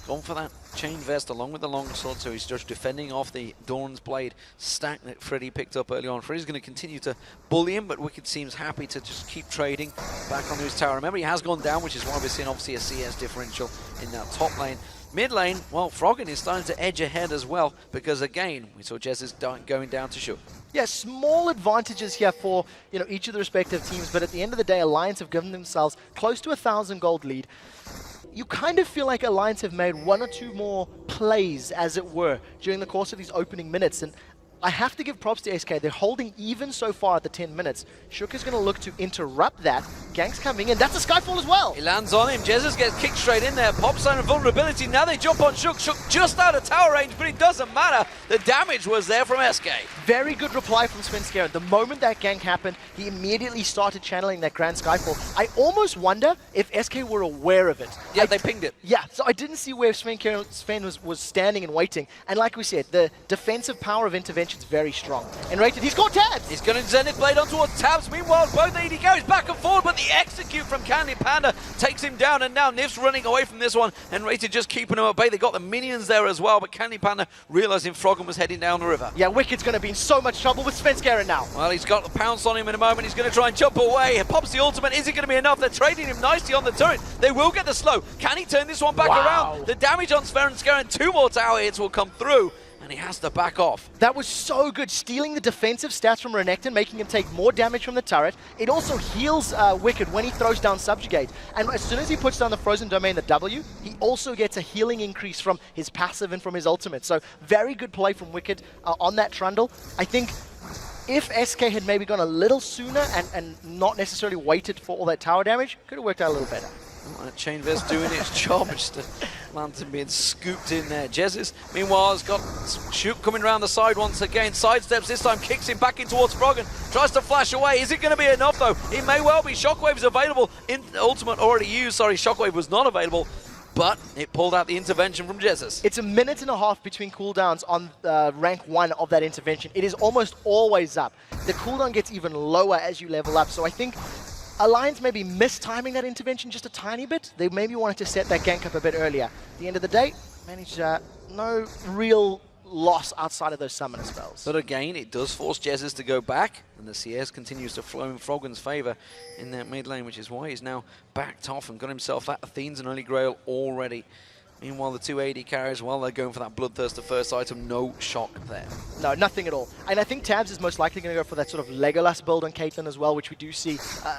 Gone for that chain vest along with the longsword, so he's just defending off the Dawn's Blade stack that Freddy picked up early on. Freddy's going to continue to bully him, but Wicked seems happy to just keep trading back onto his tower. Remember, he has gone down, which is why we're seeing obviously a CS differential in that top lane. Mid lane, well, Froggen is starting to edge ahead as well, because again, we saw Jez is going down to shoot. Yeah, small advantages here for each of the respective teams, but at the end of the day, Alliance have given themselves close to 1,000 gold lead. You kind of feel like Alliance have made one or two more plays, as it were, during the course of these opening minutes, and I have to give props to SK. They're holding even so far at the 10 minutes. Shook is going to look to interrupt that. Gank's coming in. That's a Skyfall as well. He lands on him. Jesus gets kicked straight in there. Pop sign of vulnerability. Now they jump on Shook. Shook just out of tower range, but it doesn't matter. The damage was there from SK. Very good reply from Svenskeren. The moment that gank happened, he immediately started channeling that Grand Skyfall. I almost wonder if SK were aware of it. Yeah, they pinged it. Yeah, so I didn't see where Sven was standing and waiting. And like we said, the defensive power of intervention is very strong. And rated, he's got Tabs! He's going to Zenith Blade on towards Tabs. Meanwhile, both AD carries back and forward, but the execute from Candy Panda takes him down, and now Nif's running away from this one, and Rated just keeping him at bay. They got the minions there as well, but Candy Panda realizing Froggen was heading down the river. Yeah, Wicked's going to be in so much trouble with Svenskeren now. Well, he's got the pounce on him in a moment. He's going to try and jump away. Pops the ultimate. Is it going to be enough? They're trading him nicely on the turret. They will get the slow. Can he turn this one back around? The damage on Svenskeren, 2 more tower hits will come through, and he has to back off. That was so good, stealing the defensive stats from Renekton, making him take more damage from the turret. It also heals Wicked when he throws down Subjugate. And as soon as he puts down the Frozen Domain, the W, he also gets a healing increase from his passive and from his ultimate. So very good play from Wicked on that Trundle. I think if SK had maybe gone a little sooner and not necessarily waited for all that tower damage, could have worked out a little better. Well, that chain vest doing its job, just Lantern being scooped in there. Jezis, meanwhile, has got Shoot coming around the side once again. Sidesteps this time, kicks him back in towards Froggen. Tries to flash away. Is it going to be enough, though? It may well be. Shockwave is available. In ultimate already used. Sorry, Shockwave was not available, but it pulled out the intervention from Jezis. It's a minute and a half between cooldowns on rank 1 of that intervention. It is almost always up. The cooldown gets even lower as you level up, so I think Alliance maybe mistiming that intervention just a tiny bit. They maybe wanted to set that gank up a bit earlier. At the end of the day, managed no real loss outside of those summoner spells. But again, it does force Jezis to go back, and the CS continues to flow in Froggen's favor in that mid lane, which is why he's now backed off and got himself that Athene's and Holy Grail already. Meanwhile, the 2 AD carries, well, they're going for that Bloodthirster first item. No shock there. No, nothing at all. And I think Tabs is most likely going to go for that sort of Legolas build on Caitlyn as well, which we do see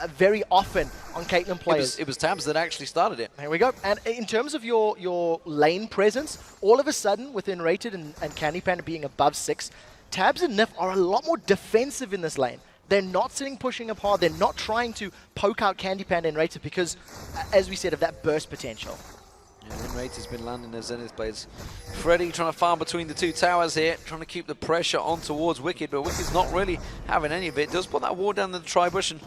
very often on Caitlyn players. It was Tabs that actually started it. There we go. And in terms of your lane presence, all of a sudden, within Rated and Candy Panda being above 6, Tabs and Nif are a lot more defensive in this lane. They're not sitting pushing up hard. They're not trying to poke out Candy Panda and Rated because, as we said, of that burst potential. And Rated has been landing their Zenith Blades. Freddy trying to farm between the two towers here, trying to keep the pressure on towards Wicked, but Wicked's not really having any of it. Does put that ward down the tri-bush, and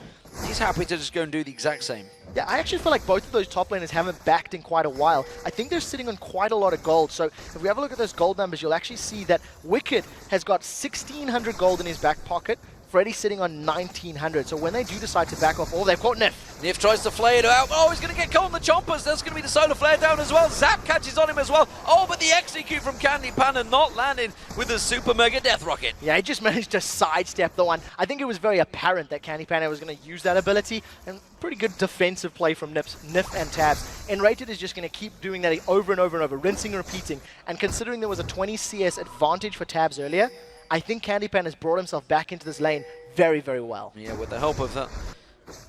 he's happy to just go and do the exact same. Yeah, I actually feel like both of those top laners haven't backed in quite a while. I think they're sitting on quite a lot of gold. So if we have a look at those gold numbers, you'll actually see that Wicked has got 1,600 gold in his back pocket. Freddy's sitting on 1,900. So when they do decide to back off, they've caught Nif. Nif tries to flare it out. Oh, he's going to get caught on the chompers. There's going to be the solar flare down as well. Zap catches on him as well. Oh, but the execute from Candy Panda not landing with the super mega death rocket. Yeah, he just managed to sidestep the one. I think it was very apparent that Candy Panda was going to use that ability, and pretty good defensive play from Nif and Tabs. Enrated is just going to keep doing that over and over and over, rinsing and repeating. And considering there was a 20 CS advantage for Tabs earlier, I think Candy Panda has brought himself back into this lane very, very well. Yeah, with the help of that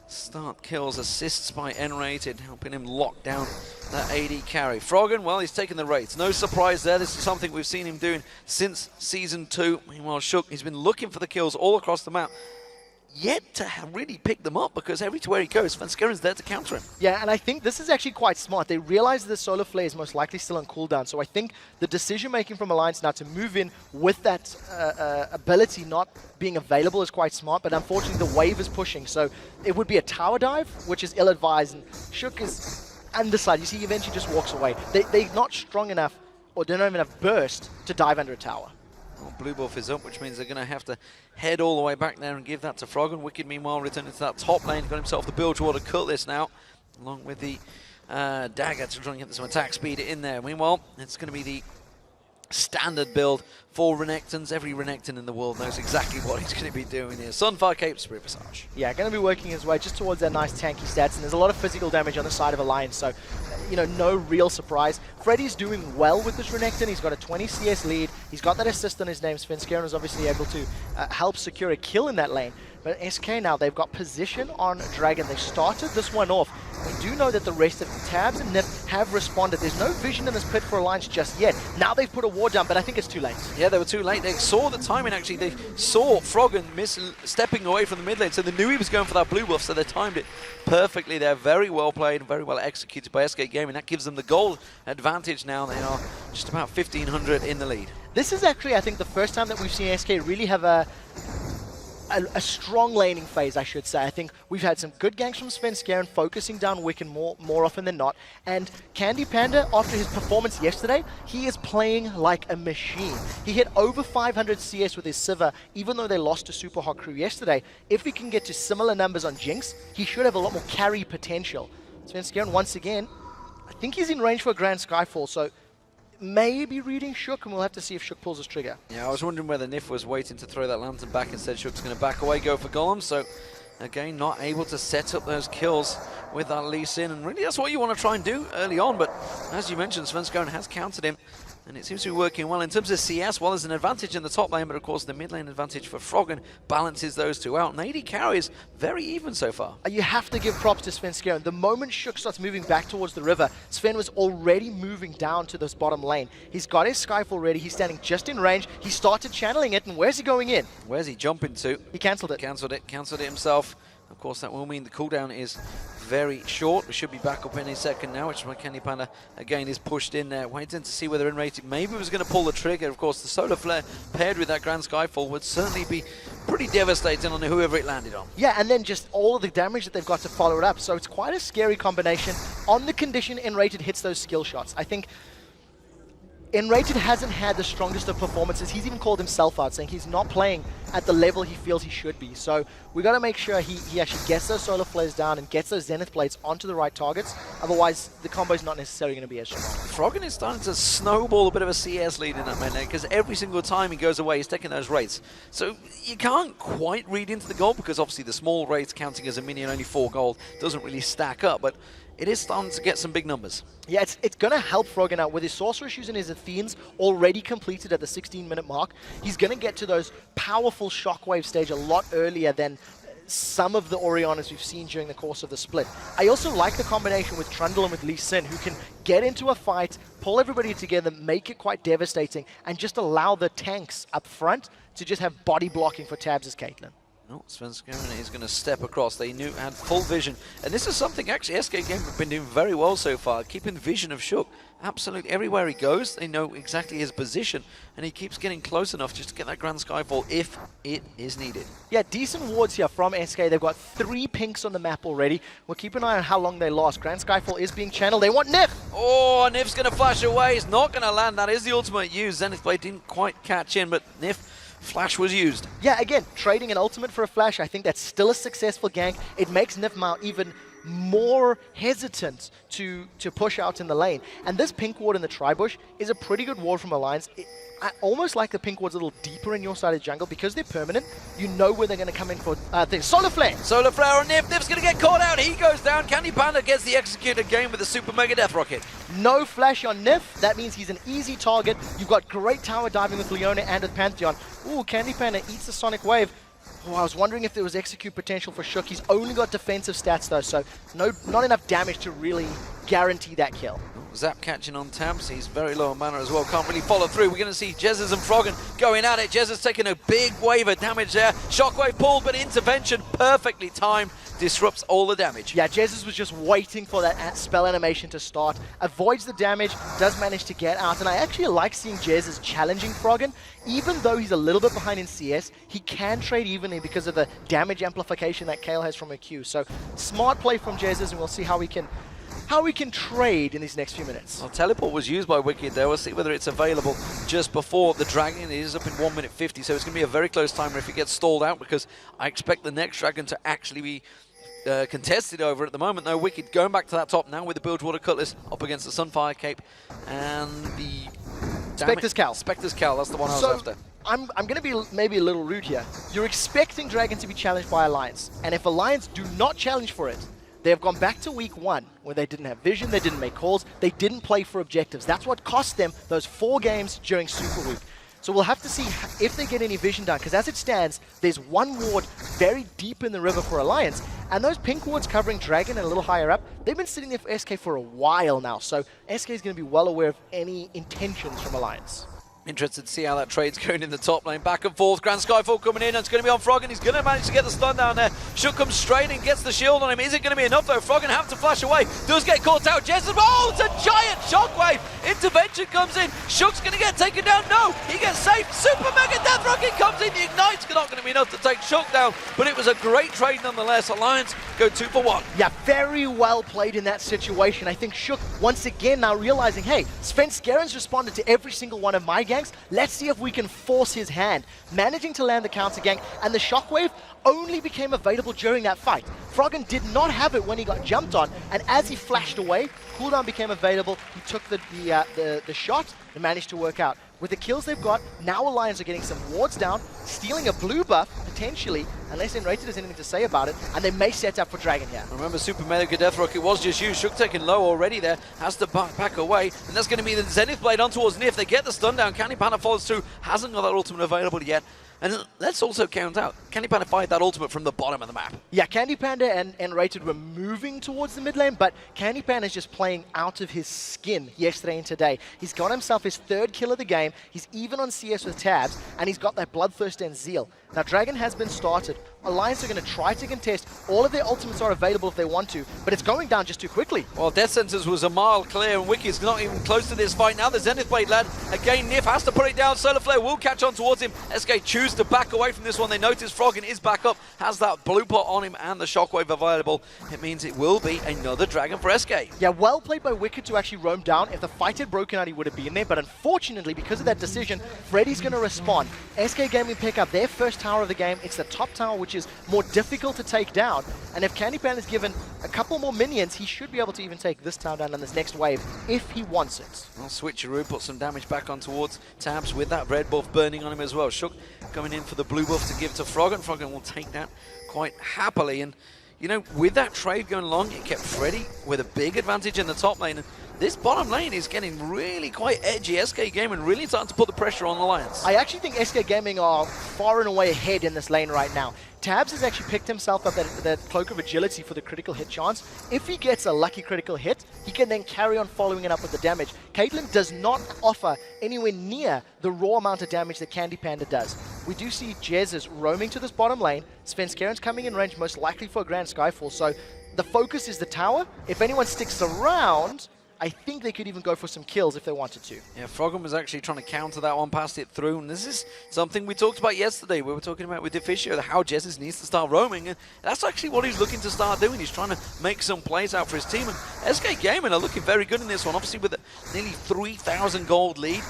start kills, assists by Enrated, helping him lock down that AD carry. Froggen, well, he's taken the rates. No surprise there. This is something we've seen him doing since Season 2. Meanwhile, Shook, he's been looking for the kills all across the map. Yet to really pick them up, because everywhere he goes, Svenskeren there to counter him. Yeah, and I think this is actually quite smart. They realize the Solar Flare is most likely still on cooldown, so I think the decision-making from Alliance now to move in with that ability not being available is quite smart, but unfortunately the wave is pushing, so it would be a tower dive, which is ill-advised, and Shook is undecided. You see, he eventually just walks away. They're not strong enough, or don't even have burst, to dive under a tower. Well, Blue Buff is up, which means they're going to have to head all the way back there and give that to Froggen. Wicked, meanwhile, returning to that top lane. Got himself the Bilgewater Cutlass now, along with the dagger to try and get some attack speed in there. Meanwhile, it's going to be the standard build for Renekton's. Every Renekton in the world knows exactly what he's going to be doing here. Sunfire Cape, Spirit Visage. Yeah, going to be working his way just towards that nice tanky stats, and there's a lot of physical damage on the side of Alliance, so you know, no real surprise. Freddy's doing well with this Renekton. He's got a 20 CS lead. He's got that assist on his name. Svenskeren is obviously able to help secure a kill in that lane. But SK now, they've got position on Dragon. They started this one off. We do know that the rest of Tabs and Nif have responded. There's no vision in this pit for Alliance just yet. Now they've put a ward down, but I think it's too late. Yeah, they were too late. They saw the timing, actually. They saw Froggen stepping away from the mid lane, so they knew he was going for that blue buff, so they timed it perfectly. They're very well played, very well executed by SK Gaming. That gives them the goal advantage now. They are just about 1,500 in the lead. This is actually, I think, the first time that we've seen SK really have a strong laning phase, I should say. I think we've had some good ganks from Svenskeren, focusing down Wicked more often than not. And Candy Panda, after his performance yesterday, he is playing like a machine. He hit over 500 CS with his Sivir, even though they lost to Super Hot Crew yesterday. If he can get to similar numbers on Jinx, he should have a lot more carry potential. Svenskeren, once again, I think he's in range for a Grand Skyfall, so maybe reading Shook, and we'll have to see if Shook pulls his trigger. Yeah, I was wondering whether Nif was waiting to throw that lantern back. Instead, Shook's going to back away, go for Golem. So, again, not able to set up those kills with that Lee Sin. And really, that's what you want to try and do early on. But as you mentioned, Svenskeren has countered him, and it seems to be working well. In terms of CS, well, there's an advantage in the top lane, but of course the mid lane advantage for Froggen balances those two out. And AD carry is very even so far. You have to give props to Svenskeren. The moment Shook starts moving back towards the river, Sven was already moving down to this bottom lane. He's got his Skyfall ready. He's standing just in range. He started channeling it, and where's he going in? Where's he jumping to? He cancelled it. Cancelled it himself. Of course, that will mean the cooldown is very short. We should be back up any second now, which is why Candy Panda, again, is pushed in there, waiting to see whether Enrated maybe was going to pull the trigger. Of course, the Solar Flare paired with that Grand Skyfall would certainly be pretty devastating on whoever it landed on. Yeah, and then just all of the damage that they've got to follow it up. So it's quite a scary combination on the condition Enrated hits those skill shots. I think Enrated hasn't had the strongest of performances. He's even called himself out, saying he's not playing at the level he feels he should be. So we got to make sure he actually gets those Solar Flares down and gets those Zenith Blades onto the right targets. Otherwise, the combo is not necessarily going to be as strong. Froggen is starting to snowball a bit of a CS lead in that mid lane, because every single time he goes away, he's taking those rates. So you can't quite read into the gold, because obviously the small rates counting as a minion, only 4 gold, doesn't really stack up. But it is starting to get some big numbers. Yeah, it's going to help Froggen out with his Sorcerer Shoes and his Athenes already completed at the 16-minute mark. He's going to get to those powerful Shockwave stage a lot earlier than some of the Oriannas we've seen during the course of the split. I also like the combination with Trundle and with Lee Sin, who can get into a fight, pull everybody together, make it quite devastating, and just allow the tanks up front to just have body blocking for Tabs as Caitlyn. Oh, Svenska is going to step across. They had full vision. And this is something actually SK Game have been doing very well so far, keeping the vision of Shook. Absolutely everywhere he goes, they know exactly his position, and he keeps getting close enough just to get that Grand Skyfall if it is needed. Yeah, decent wards here from SK. They've got 3 pinks on the map already. We'll keep an eye on how long they last. Grand Skyfall is being channeled. They want Nif! Oh, Nif's going to flash away. He's not going to land. That is the ultimate use. Zenith Blade didn't quite catch in, but Nif, flash was used. Yeah, again, trading an ultimate for a flash, I think that's still a successful gank. It makes Nifmao even more hesitant to push out in the lane. And this pink ward in the Tribush is a pretty good ward from Alliance. I almost like the pink wards a little deeper in your side of the jungle because they're permanent. You know where they're going to come in for things. Solar Flare! Solar Flare on Nif. Nif's going to get caught out. He goes down. Candy Panda gets the executed game with the Super Mega Death Rocket. No flash on Nif. That means he's an easy target. You've got great tower diving with Leona and with Pantheon. Ooh, Candy Panda eats the Sonic Wave. Oh, I was wondering if there was execute potential for Shook. He's only got defensive stats though, so not enough damage to really guarantee that kill. Zap catching on Tabs. He's very low on mana as well. Can't really follow through. We're going to see Jezus and Froggen going at it. Jezus taking a big wave of damage there. Shockwave pulled, but intervention perfectly timed. Disrupts all the damage. Yeah, Jezus was just waiting for that spell animation to start. Avoids the damage, does manage to get out. And I actually like seeing Jezus challenging Froggen. Even though he's a little bit behind in CS, he can trade evenly because of the damage amplification that Kayle has from her Q. So smart play from Jezus, and we'll see how we can trade in these next few minutes. Well, teleport was used by Wicked there. We'll see whether it's available just before the Dragon. It is up in 1 minute 50, so it's going to be a very close timer if it gets stalled out, because I expect the next Dragon to actually be contested over at the moment. Though Wicked going back to that top now with the Bilgewater Cutlass up against the Sunfire Cape and the Spectre's Cowl. Spectre's Cowl, that's the one I was after. I'm going to be maybe a little rude here. You're expecting Dragon to be challenged by Alliance, and if Alliance do not challenge for it, they have gone back to week 1 where they didn't have vision, they didn't make calls, they didn't play for objectives. That's what cost them those 4 games during Super Week. So we'll have to see if they get any vision done, because as it stands, there's 1 ward very deep in the river for Alliance, and those pink wards covering Dragon and a little higher up, they've been sitting there for SK for a while now, so SK is going to be well aware of any intentions from Alliance. Interested to see how that trade's going in the top lane. Back and forth. Grand Skyfall coming in, and it's going to be on Froggen. He's going to manage to get the stun down there. Shook comes straight in, gets the shield on him. Is it going to be enough though? Froggen have to flash away. Does get caught out. Jezus, oh, it's a giant shockwave. Intervention comes in. Shook's going to get taken down. No, he gets safe. Super Mega Death Rocket comes in. The Ignite's not going to be enough to take Shook down, but it was a great trade nonetheless. Alliance go 2 for 1. Yeah, very well played in that situation. I think Shook, once again, now realizing, hey, Svenskaren's responded to every single one of my ganks. Let's see if we can force his hand. Managing to land the counter gank, and the shockwave only became available during that fight. Froggen did not have it when he got jumped on, and as he flashed away, cooldown became available. He took the shot and managed to work out. With the kills they've got, now Alliance are getting some wards down, stealing a blue buff, potentially, unless Enrated has anything to say about it, and they may set up for Dragon here. Remember, Super Mega Death Rocket was just used. Shook taken low already there, has to back away, and that's going to be the Zenith Blade on towards Nif. They get the stun down. Candy Panda follows through, hasn't got that ultimate available yet. And let's also count out, Candy Panda fired that ultimate from the bottom of the map. Yeah, Candy Panda and Enrated were moving towards the mid lane, but Candy Panda is just playing out of his skin yesterday and today. He's got himself his 3rd kill of the game, he's even on CS with Tabs, and he's got that Bloodthirst and Zeal. Now, Dragon has been started. Alliance are going to try to contest. All of their ultimates are available if they want to, but it's going down just too quickly. Well, Death Sentence was a mile clear, and Wiki's not even close to this fight. Now the Zenith Blade lad. Again, Nif has to put it down. Solar Flare will catch on towards him. SK choose to back away from this one. They notice Froggen is back up, has that blue pot on him and the shockwave available. It means it will be another Dragon for SK. Yeah, well played by Wicked to actually roam down. If the fight had broken out, he would have been there, but unfortunately, because of that decision, Freddy's going to respond. SK Gaming pick up their first tower of the game. It's the top tower, which is more difficult to take down, and if Candy Panda is given a couple more minions, he should be able to even take this tower down in this next wave if he wants it. Well, Switcheroo put some damage back on towards Tabs with that red buff burning on him as well. Shook coming in for the blue buff to give to Froggen. Froggen will take that quite happily, and you know, with that trade going along, it kept Freddy with a big advantage in the top lane, and this bottom lane is getting really quite edgy. SK Gaming really starting to put the pressure on Alliance. I actually think SK Gaming are far and away ahead in this lane right now. Tabs has actually picked himself up that Cloak of Agility for the critical hit chance. If he gets a lucky critical hit, he can then carry on following it up with the damage. Caitlyn does not offer anywhere near the raw amount of damage that Candy Panda does. we do see Jez roaming to this bottom lane. Svenskeren coming in range, most likely for a Grand Skyfall. So the focus is the tower. If anyone sticks around, I think they could even go for some kills if they wanted to. Yeah, Froggen was actually trying to counter that one, passed it through, and this is something we talked about yesterday. We were talking about with Deficio, how Jesus needs to start roaming, and that's actually what he's looking to start doing. He's trying to make some plays out for his team, and SK Gaming are looking very good in this one, obviously with a nearly 3,000 gold lead.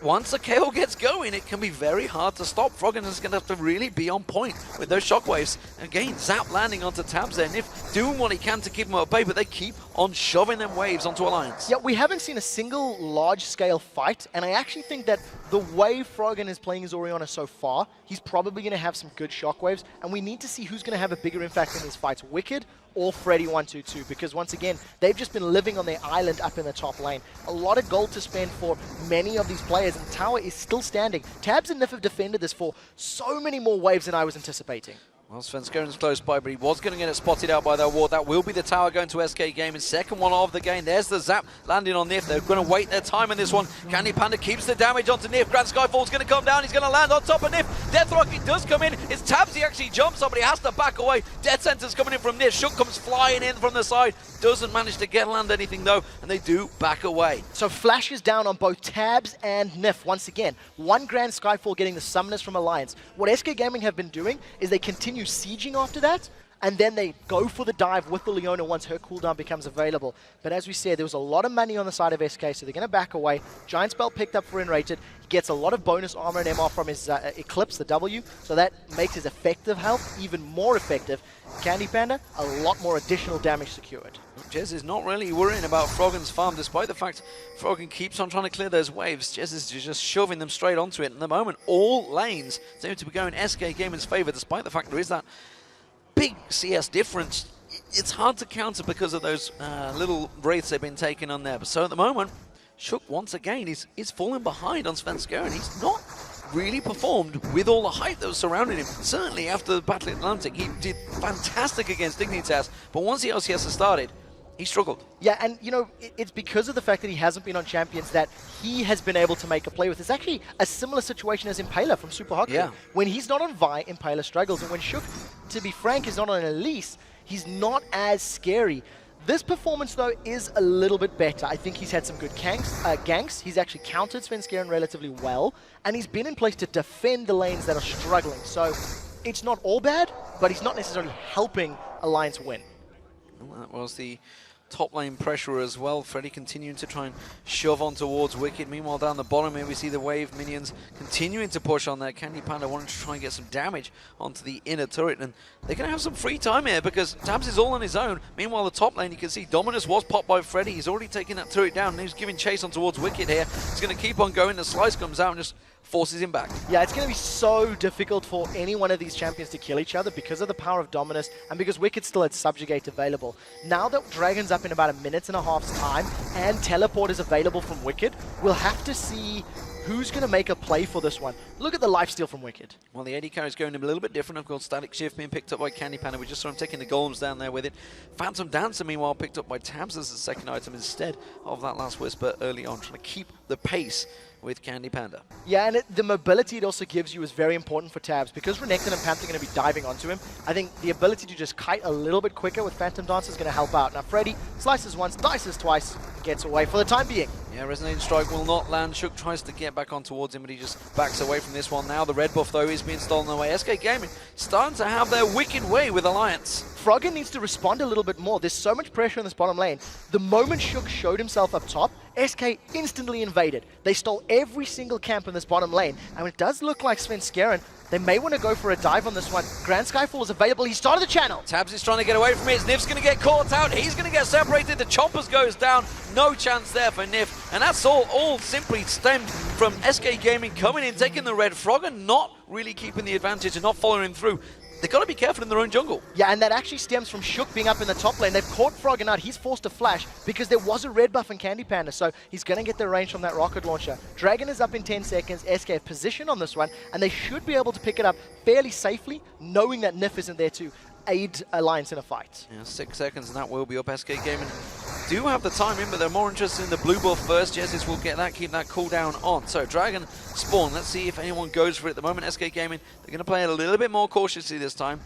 Once the KO gets going, it can be very hard to stop. Froggen is going to have to really be on point with those shockwaves. Again, Zap landing onto Tabs there. Nif doing what he can to keep them at bay, but they keep on shoving them waves onto Alliance. Yeah, we haven't seen a single large-scale fight, and I actually think that the way Froggen is playing his Orianna so far, he's probably going to have some good shockwaves, and we need to see who's going to have a bigger impact in these fights, Wicked or Freddy122, because once again, they've just been living on their island up in the top lane. A lot of gold to spend for many of these players, and tower is still standing. Tabs and Nif have defended this for so many more waves than I was anticipating. Well, Svenskeren's close by, but he was going to get it spotted out by that ward. That will be the tower going to SK Gaming. Second one of the game. There's the Zap landing on Nif. They're going to wait their time in this one. Candy Panda keeps the damage onto Nif. Grand Skyfall's going to come down. He's going to land on top of Nif. Death Rocket does come in. It's Tabs. He actually jumps up, but he has to back away. Death Center's coming in from Nif. Shook comes flying in from the side. Doesn't manage to get land anything, though, and they do back away. So Flash is down on both Tabs and Nif once again. One Grand Skyfall getting the summoners from Alliance. What SK Gaming have been doing is they continue sieging after that, and then they go for the dive with the Leona once her cooldown becomes available. But as we said, there was a lot of money on the side of SK, so they're going to back away. Giant Spell picked up for Enrated. He gets a lot of bonus armor and MR from his Eclipse, the W, so that makes his effective health even more effective. Candy Panda, a lot more additional damage secured. Jez is not really worrying about Froggen's farm, despite the fact Froggen keeps on trying to clear those waves. Jez is just shoving them straight onto it. At the moment, all lanes seem to be going SK Gaming's favor, despite the fact there is that big CS difference. It's hard to counter because of those little wraiths they've been taking on there. But so at the moment, Shook once again is falling behind on Svenskeren. He's not really performed with all the hype that was surrounding him. Certainly after the Battle of Atlantic, he did fantastic against Dignitas, but once the LCS has started, he struggled. Yeah, and you know, it's because of the fact that he hasn't been on Champions that he has been able to make a play with. It's actually a similar situation as Impaler from Super Hockey. Yeah. When he's not on Vi, Impaler struggles, and when Shook, to be frank, is not on Elise, he's not as scary. This performance, though, is a little bit better. I think he's had some good ganks. He's actually countered Svenskeren relatively well, and he's been in place to defend the lanes that are struggling. So it's not all bad, but he's not necessarily helping Alliance win. Well, that was the top lane pressure as well. Freddy continuing to try and shove on towards Wicked. Meanwhile, down the bottom here, we see the wave minions continuing to push on there. Candy Panda wanting to try and get some damage onto the inner turret, and they're going to have some free time here because Tabs is all on his own. Meanwhile, the top lane, you can see Dominus was popped by Freddy. He's already taken that turret down, and he's giving chase on towards Wicked here. He's going to keep on going. The slice comes out and just forces him back. Yeah, it's going to be so difficult for any one of these champions to kill each other because of the power of Dominus and because Wicked still had Subjugate available. Now that Dragon's up in about 1.5 minutes time and Teleport is available from Wicked, we'll have to see who's going to make a play for this one. Look at the lifesteal from Wicked. Well, the AD carry is going a little bit different. Of course, Static Shift being picked up by Candy Panda. We just saw him taking the golems down there with it. Phantom Dancer, meanwhile, picked up by Tabs as the second item instead of that last Whisper early on, trying to keep the pace with Candy Panda. Yeah, and the mobility it also gives you is very important for Tabs. Because Renekton and Panther are going to be diving onto him, I think the ability to just kite a little bit quicker with Phantom Dancer is going to help out. Now, Freddy slices once, dices twice, gets away for the time being. Yeah, Resonating Strike will not land. Shook tries to get back on towards him, but he just backs away from this one. Now the red buff, though, is being stolen away. SK Gaming starting to have their wicked way with Alliance. Froggen needs to respond a little bit more. There's so much pressure in this bottom lane. The moment Shook showed himself up top, SK instantly invaded. They stole every single camp in this bottom lane, and it does look like Svenskeren, they may want to go for a dive on this one. Grand Skyfall is available. He started the channel. Tabs is trying to get away from it. Nif's going to get caught out. He's going to get separated. The Chompers goes down. No chance there for Nif. And that's all simply stemmed from SK Gaming coming in, taking the red. Froggen not really keeping the advantage and not following him through. They've got to be careful in their own jungle. Yeah, and that actually stems from Shook being up in the top lane. They've caught Froggen out. He's forced to flash because there was a red buff in Candy Panda, so he's going to get the range from that rocket launcher. Dragon is up in 10 seconds. SK position on this one, and they should be able to pick it up fairly safely, knowing that Nif isn't there to aid Alliance in a fight. Yeah, 6 seconds, and that will be up. SK Gaming do have the time in, but they're more interested in the blue buff first. Jezis will get that, keep that cooldown on. So Dragon spawn, let's see if anyone goes for it. At the moment, SK Gaming, they're going to play it a little bit more cautiously this time.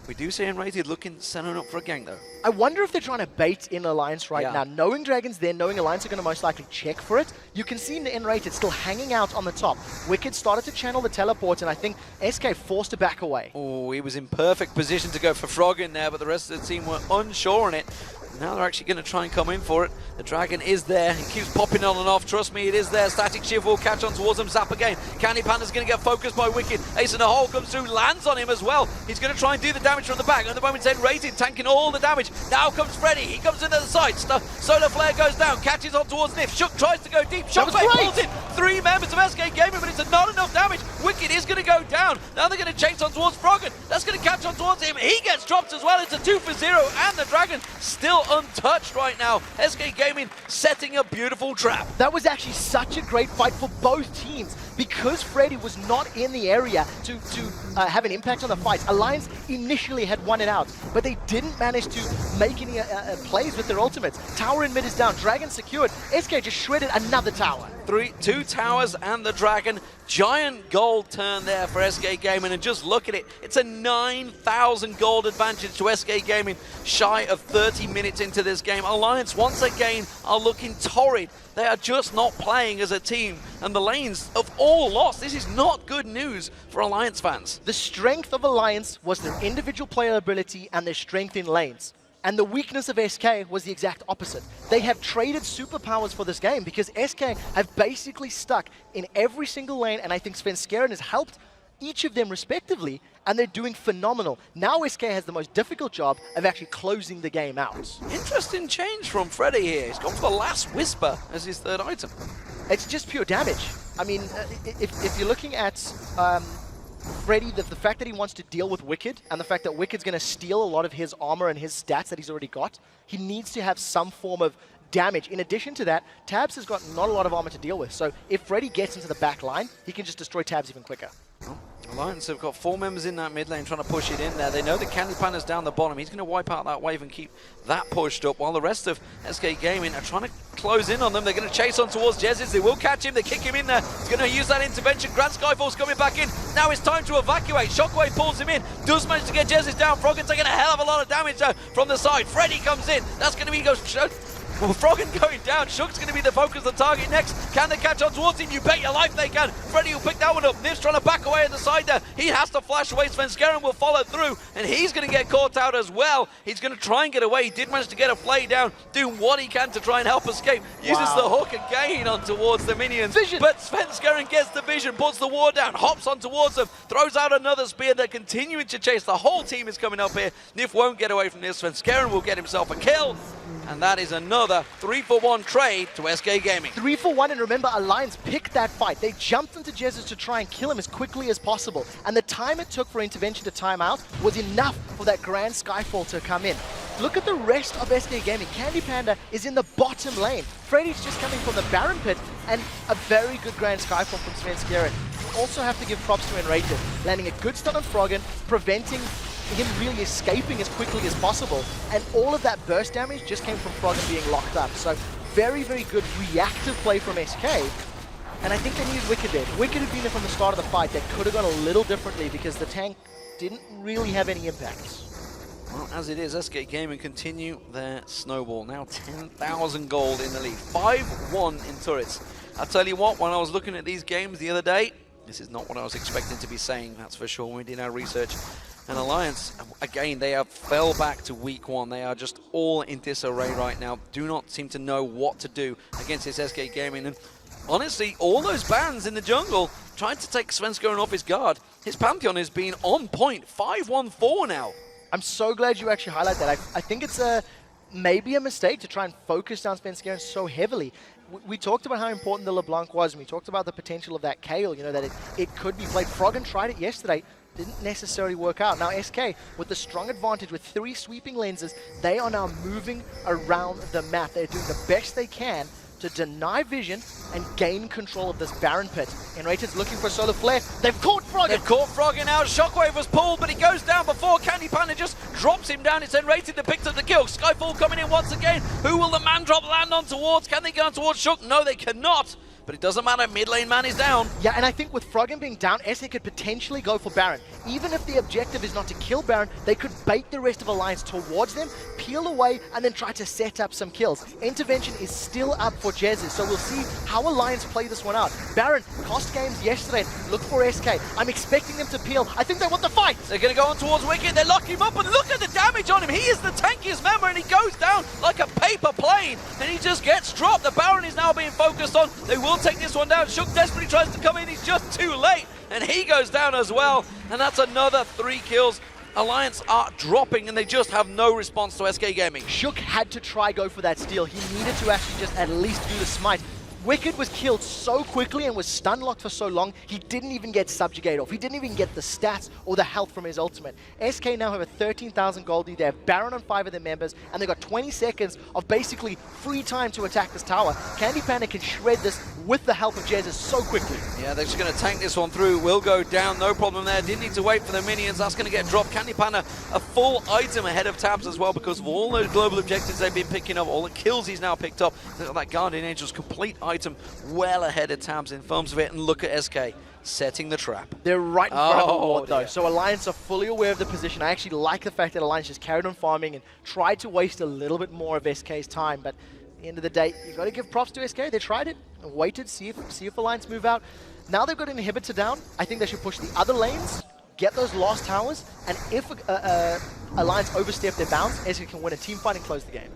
We do see Unrated looking, setting up for a gank though. I wonder if they're trying to bait in Alliance right Yeah. now. Knowing Dragon's there, knowing Alliance are going to most likely check for it, you can see Unrated still hanging out on the top. Wicked started to channel the teleport, and I think SK forced to back away. Oh, he was in perfect position to go for Frog in there, but the rest of the team were unsure on it. Now they're actually going to try and come in for it. The Dragon is there. He keeps popping on and off. Trust me, it is there. Static Shiv will catch on towards him. Zap again. Candy Panda's going to get focused by Wicked. Ace in the hole comes through, lands on him as well. He's going to try and do the damage from the back. At the moment, Rated tanking all the damage. Now comes Freddy. He comes into the side. Solar Flare goes down. Catches on towards Nif. Shook tries to go deep. Shockwave pulls in 3 members of SK Gaming, but it's not enough damage. Wicked is going to go down. Now they're going to chase on towards Froggen. That's going to catch on towards him. He gets dropped as well. It's a 2 for 0, and the Dragon still untouched right now. SK Gaming setting a beautiful trap. That was actually such a great fight for both teams. Because Freddy was not in the area to have an impact on the fight, Alliance initially had won it out, but they didn't manage to make any plays with their ultimates. Tower in mid is down, Dragon secured. SK just shredded another tower. 2 towers and the Dragon. Giant gold turn there for SK Gaming, and just look at it. It's a 9,000 gold advantage to SK Gaming, shy of 30 minutes into this game. Alliance once again are looking torrid. They are just not playing as a team, and the lanes have all lost. This is not good news for Alliance fans. The strength of Alliance was their individual player ability and their strength in lanes. And the weakness of SK was the exact opposite. They have traded superpowers for this game because SK have basically stuck in every single lane, and I think Svenskeren has helped each of them respectively, and they're doing phenomenal. Now SK has the most difficult job of actually closing the game out. Interesting change from Freddy here. He's gone for the Last Whisper as his 3rd item. It's just pure damage. I mean, if you're looking at Freddy, the fact that he wants to deal with Wicked, and the fact that Wicked's going to steal a lot of his armor and his stats that he's already got, he needs to have some form of damage. In addition to that, Tabs has got not a lot of armor to deal with, so if Freddy gets into the back line, he can just destroy Tabs even quicker. Alliance have got 4 members in that mid lane trying to push it in there. They know the Candy Panda's down the bottom. He's going to wipe out that wave and keep that pushed up, while the rest of SK Gaming are trying to close in on them. They're going to chase on towards Jezis. They will catch him. They kick him in there. He's going to use that intervention. Grand Skyfall's coming back in. Now it's time to evacuate. Shockwave pulls him in. Does manage to get Jezis down. Froggen taking a hell of a lot of damage from the side. Freddy comes in. That's going to be well, Froggen going down. Shook's going to be the focus, the target next. Can they catch on towards him? You bet your life they can. Freddy will pick that one up. Nif's trying to back away at the side there. He has to flash away. Svenskeren will follow through, and he's going to get caught out as well. He's going to try and get away. He did manage to get a play down, doing what he can to try and help escape. Uses the hook again on towards the minions. Vision. But Svenskeren gets the vision, puts the ward down, hops on towards them, throws out another spear. They're continuing to chase. The whole team is coming up here. Nif won't get away from this. Svenskeren will get himself a kill. And that is another 3-for-1 trade to SK Gaming. 3 for 1, and remember, Alliance picked that fight. They jumped into Jezis to try and kill him as quickly as possible. And the time it took for intervention to time out was enough for that Grand Skyfall to come in. Look at the rest of SK Gaming. Candy Panda is in the bottom lane. Freddy's just coming from the Baron Pit, and a very good Grand Skyfall from Svenskeren. Also have to give props to Enrated, landing a good stun on Froggen, preventing him really escaping as quickly as possible, and all of that burst damage just came from Froggen being locked up. So very, very good reactive play from SK, and I think they needed Wicked there. If Wicked had been there from the start of the fight, that could have gone a little differently because the tank didn't really have any impact. Well, as it is, SK Gaming continue their snowball. Now 10,000 gold in the lead. 5-1 in turrets. I'll tell you what, when I was looking at these games the other day, this is not what I was expecting to be saying, that's for sure. We did our research. And Alliance, again, they have fell back to week 1. They are just all in disarray right now. Do not seem to know what to do against this SK Gaming. And honestly, all those bans in the jungle trying to take Svenskeren off his guard. His Pantheon has been on point. 5-1-4 now. I'm so glad you actually highlight that. I think it's maybe a mistake to try and focus down Svenskeren so heavily. We talked about how important the LeBlanc was, and we talked about the potential of that Kayle, you know, that it could be played. Froggen tried it yesterday. Didn't necessarily work out. Now SK, with the strong advantage with 3 sweeping lenses, they are now moving around the map. They're doing the best they can to deny vision and gain control of this Baron Pit. Enrated's looking for a Solar Flare. They've caught Froggen! They've caught Froggen out. Shockwave was pulled, but he goes down before Candy Panda just drops him down. It's N-Rated that picks up the kill. Skyfall coming in once again. Who will the man drop land on towards? Can they go on towards Shook? No, they cannot. But it doesn't matter, mid lane man is down. Yeah, and I think with Froggen being down, SK could potentially go for Baron. Even if the objective is not to kill Baron, they could bait the rest of Alliance towards them, peel away, and then try to set up some kills. Intervention is still up for Jesus, so we'll see how Alliance play this one out. Baron cost games yesterday. Look for SK. I'm expecting them to peel. I think they want the fight. They're going to go on towards Wicked. They lock him up, and look at the damage on him. He is the tankiest member, and he goes down like a paper plane, and he just gets dropped. The Baron is now being focused on. They will take this one down. Shook desperately tries to come in. He's just too late, and he goes down as well. And that's another 3 kills. Alliance are dropping, and they just have no response to SK Gaming. Shook had to try go for that steal. He needed to actually just at least do the smite. Wicked was killed so quickly and was stun locked for so long, he didn't even get subjugate off. He didn't even get the stats or the health from his ultimate. SK now have a 13,000 gold lead. They have Baron on 5 of their members, and they've got 20 seconds of basically free time to attack this tower. Candy Panda can shred this with the help of Jesus so quickly. Yeah, they're just going to tank this one through. Will go down, no problem there. Didn't need to wait for the minions. That's going to get dropped. Candy Panda, a full item ahead of Tabs as well because of all those global objectives they've been picking up, all the kills he's now picked up. That Guardian Angel's complete item well ahead of Tabs in terms of it, and look at SK setting the trap. They're right in front of the ward though, dear. so Alliance are fully aware of the position. I actually like the fact that Alliance just carried on farming and tried to waste a little bit more of SK's time, but at the end of the day, you've got to give props to SK. They tried it and waited, see if Alliance move out. Now they've got an inhibitor down. I think they should push the other lanes, get those last towers, and if Alliance overstep their bounds, SK can win a team fight and close the game.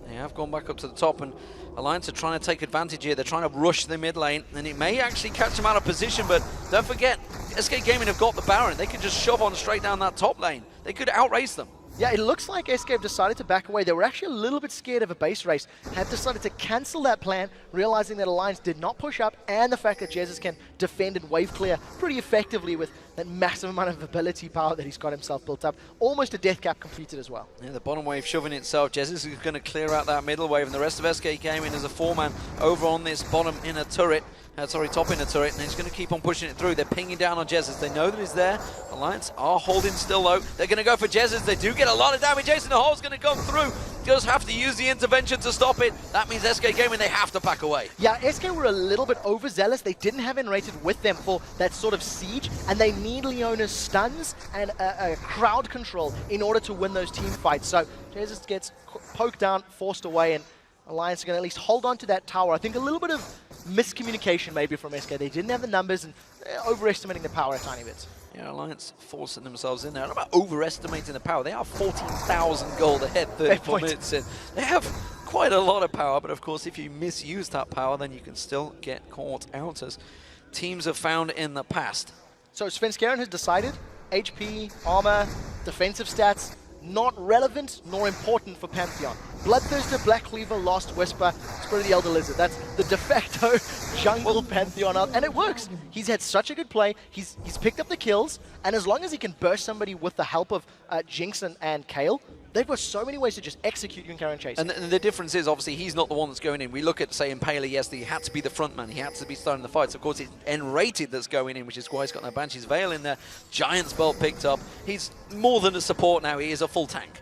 They have gone back up to the top, and Alliance are trying to take advantage here. They're trying to rush the mid lane, and it may actually catch them out of position, but don't forget, SK Gaming have got the Baron. They could just shove on straight down that top lane. They could outrace them. Yeah, it looks like SK have decided to back away. They were actually a little bit scared of a base race, have decided to cancel that plan, realizing that Alliance did not push up, and the fact that Jesus can defend and wave clear pretty effectively with that massive amount of ability power that he's got himself built up. Almost a death cap completed as well. Yeah, the bottom wave shoving itself. Jesus is going to clear out that middle wave, and the rest of SK Gaming as a 4-man over on this bottom inner turret. Top inner turret, and he's going to keep on pushing it through. They're pinging down on Jesus. They know that he's there. Alliance are holding still low. They're going to go for Jesus. They do get a lot of damage. Jason the Hole's going to come through. Just have to use the intervention to stop it. That means SK Gaming, they have to pack away. Yeah, SK were a little bit overzealous. They didn't have N-Rated with them for that sort of siege, and they need Leona's stuns and a crowd control in order to win those team fights. So Jesus gets poked down, forced away, and Alliance are going to at least hold on to that tower. I think a little bit of miscommunication maybe from SK. They didn't have the numbers and overestimating the power a tiny bit. Yeah, Alliance forcing themselves in there. I don't know about overestimating the power. They are 14,000 gold ahead, 34 minutes in. They have quite a lot of power, but of course if you misuse that power, then you can still get caught out, as teams have found in the past. So Svenskeren has decided HP, armor, defensive stats, not relevant nor important for Pantheon. Bloodthirster, Black Cleaver, Lost Whisper, Spirit of the Elder Lizard. That's the de facto jungle Pantheon out, and it works. He's had such a good play. He's picked up the kills, and as long as he can burst somebody with the help of Jinx and Kayle, they've got so many ways to just execute you and carry on chasing. And the difference is, obviously, he's not the one that's going in. We look at, say, Impaler, yes, he had to be the front man. He had to be starting the fights. Of course, it's N-Rated that's going in, which is why he's got no Banshee's Veil in there. Giant's Belt picked up. He's more than a support now. He is a full tank.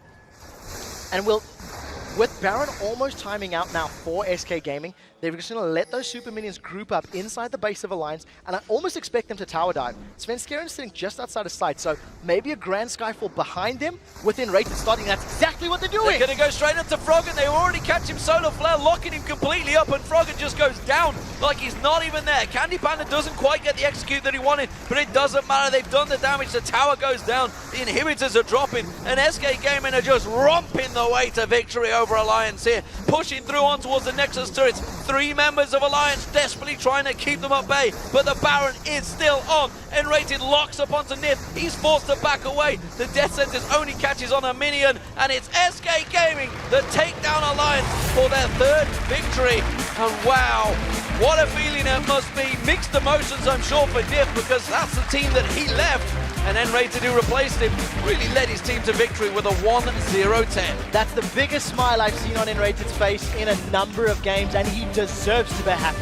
And with Baron almost timing out now for SK Gaming, they're just going to let those super minions group up inside the base of Alliance, and I almost expect them to tower dive. Svenskeren is sitting just outside of sight, so maybe a Grand Skyfall behind them with N-Rated starting. That's exactly what they're doing. They're going to go straight into Froggen. They already catch him. Solar Flare locking him completely up, and Froggen just goes down like he's not even there. Candy Panda doesn't quite get the execute that he wanted, but it doesn't matter. They've done the damage. The tower goes down. The inhibitors are dropping, and SK Gaming are just romping the way to victory over Alliance here, pushing through on towards the Nexus turrets. 3 members of Alliance desperately trying to keep them at bay, but the Baron is still on. N-Rated locks up onto Nith. He's forced to back away. The Death Sentence only catches on a minion, and it's SK Gaming that take down Alliance for their 3rd victory. And wow, what a feeling it must be. Mixed emotions, I'm sure, for Nith, because that's the team that he left. And N-Rated, who replaced him, really led his team to victory with a 1-0-10. That's the biggest smile I've seen on N-Rated's face in a number of games, and he deserves to be happy.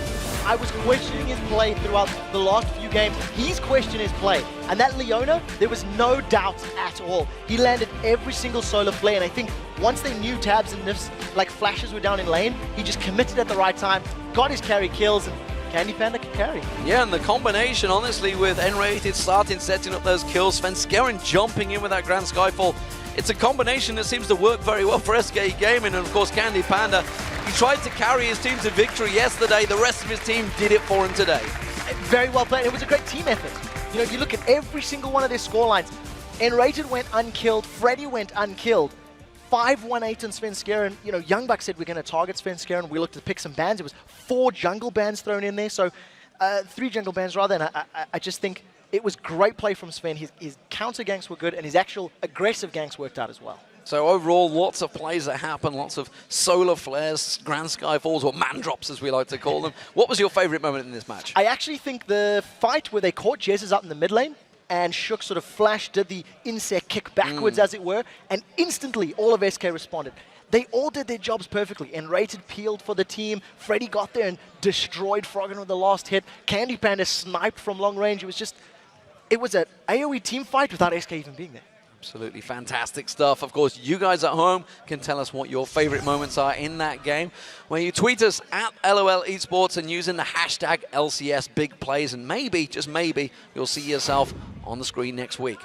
I was questioning his play throughout the last few games. He's questioned his play. And that Leona, there was no doubt at all. He landed every single solo play, and I think once they knew tabs and nifs like flashes were down in lane, he just committed at the right time, got his carry kills, and Candy Panda can carry. Yeah, and the combination, honestly, with N-Rated starting, setting up those kills, Svenskeren jumping in with that Grand Skyfall, it's a combination that seems to work very well for SK Gaming, and of course Candy Panda. He tried to carry his team to victory yesterday. The rest of his team did it for him today. Very well played. It was a great team effort. You know, you look at every single one of their scorelines. N-Rated went unkilled. Freddy went unkilled. 5-1-8 on Svenskeren. You know, Young Buck said we're going to target Svenskeren. We looked to pick some bans. It was 4 jungle bans thrown in there. So 3 jungle bans rather. And I just think it was great play from Sven. His counter ganks were good, and his actual aggressive ganks worked out as well. So overall, lots of plays that happen, lots of solar flares, Grand Skyfalls, or man drops as we like to call them. What was your favorite moment in this match? I actually think the fight where they caught Jesus up in the mid lane, and Shook sort of flashed, did the insect kick backwards, as it were, and instantly all of SK responded. They all did their jobs perfectly. N-Rated peeled for the team. Freddy got there and destroyed Froggen with the last hit. Candy Panda sniped from long range. It was an AoE team fight without SK even being there. Absolutely fantastic stuff. Of course, you guys at home can tell us what your favorite moments are in that game, where you tweet us at LOL Esports and using the hashtag LCS Big Plays, and maybe, just maybe, you'll see yourself on the screen next week.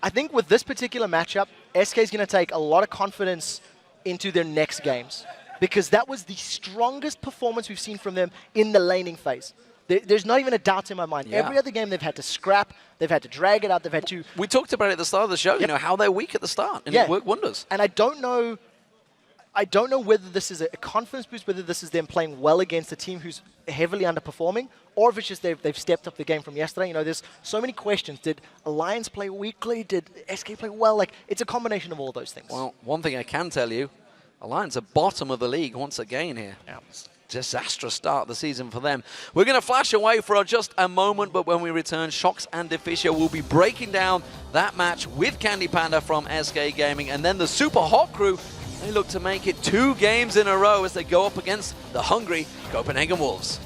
I think with this particular matchup, SK is going to take a lot of confidence into their next games, because that was the strongest performance we've seen from them in the laning phase. There's not even a doubt in my mind. Yeah. Every other game they've had to scrap, they've had to drag it out, they've had to... We talked about it at the start of the show, you know, how they're weak at the start, and it worked wonders. And I don't know whether this is a confidence boost, whether this is them playing well against a team who's heavily underperforming, or if it's just they've stepped up the game from yesterday. You know, there's so many questions. Did Alliance play weakly? Did SK play well? Like, it's a combination of all those things. Well, one thing I can tell you, Alliance are bottom of the league once again here. Yeah. Disastrous start of the season for them. We're going to flash away for just a moment, but when we return, Shox and Deficio will be breaking down that match with Candy Panda from SK Gaming, and then the Super Hot Crew, they look to make it 2 games in a row as they go up against the hungry Copenhagen Wolves.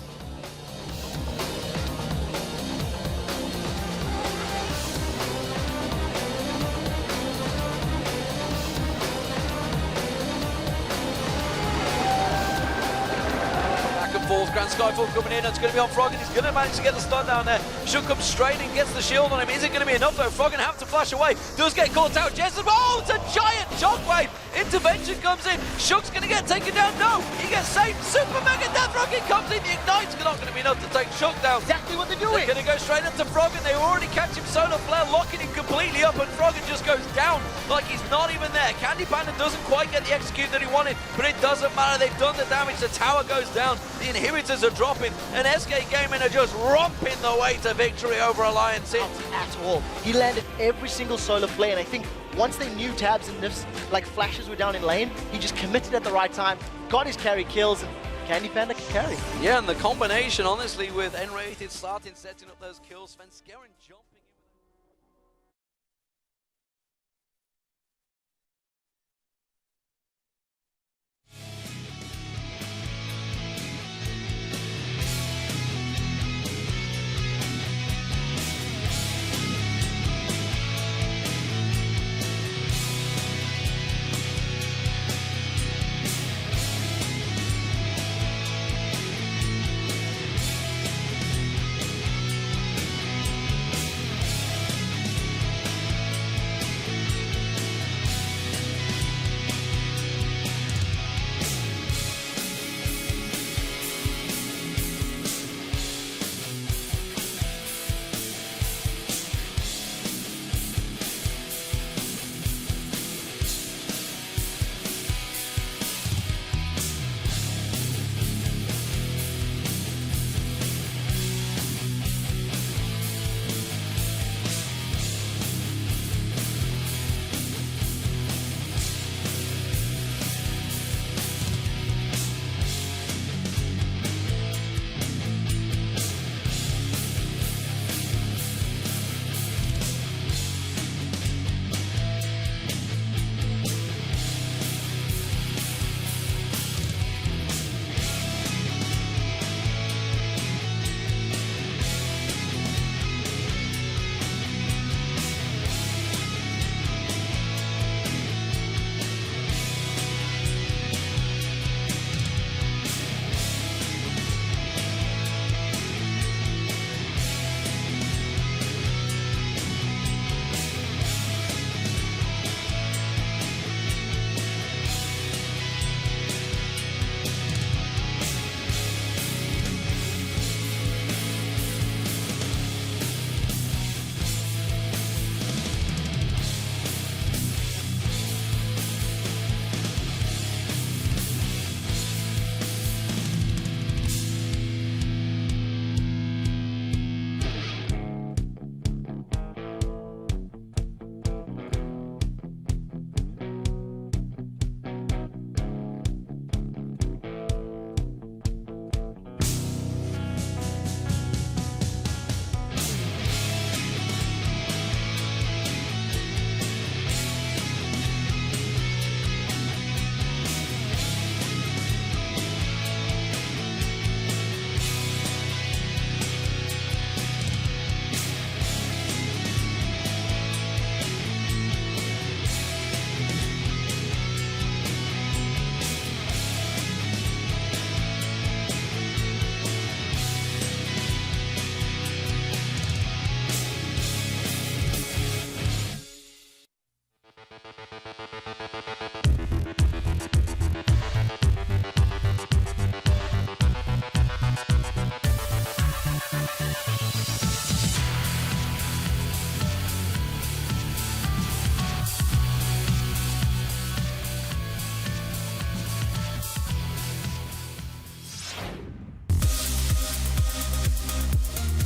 Grand Skyfall coming in, it's going to be on Froggen. He's going to manage to get the stun down there. Shook comes straight in, gets the shield on him. Is it going to be enough though? Froggen have to flash away. Does get caught out. Jester, oh, it's a giant shockwave. Intervention comes in. Shook's going to get taken down. No, he gets saved. Super Mega Death Rocket comes in. The Ignite's not going to be enough to take Shook down. Exactly what they're doing. They're going to go straight into Froggen. They already catch him solar flare, locking him completely up, and Froggen just goes down like he's not even there. Candy Panda doesn't quite get the execute that he wanted, but it doesn't matter. They've done the damage. The tower goes down. The inhibitors are dropping, and SK Gaming are just romping the way to victory over Alliance. Not at all. He landed every single solar play, and I think once they knew tabs and nifs like flashes were down in lane, he just committed at the right time, got his carry kills, and Candy Panda can carry. Yeah, and the combination, honestly, with N-Rated starting, setting up those kills, Svenskeren jumping.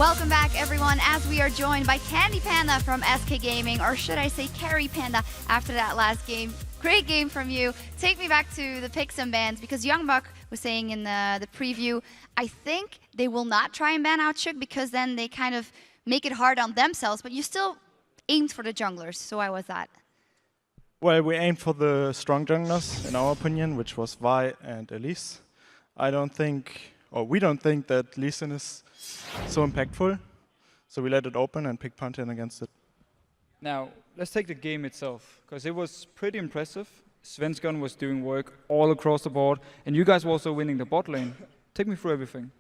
Welcome back, everyone, as we are joined by Candy Panda from SK Gaming, or should I say Carry Panda, after that last game. Great game from you. Take me back to the picks and bans, because Youngbuck was saying in the preview, I think they will not try and ban out Shug, because then they kind of make it hard on themselves, but you still aimed for the junglers, so why was that? Well, we aimed for the strong junglers, in our opinion, which was Vi and Elise. I don't think, or we don't think that Lee Sin is so impactful, so we let it open and picked Pantheon against it. Now, let's take the game itself, because it was pretty impressive. Svensson was doing work all across the board, and you guys were also winning the bot lane. Take me through everything.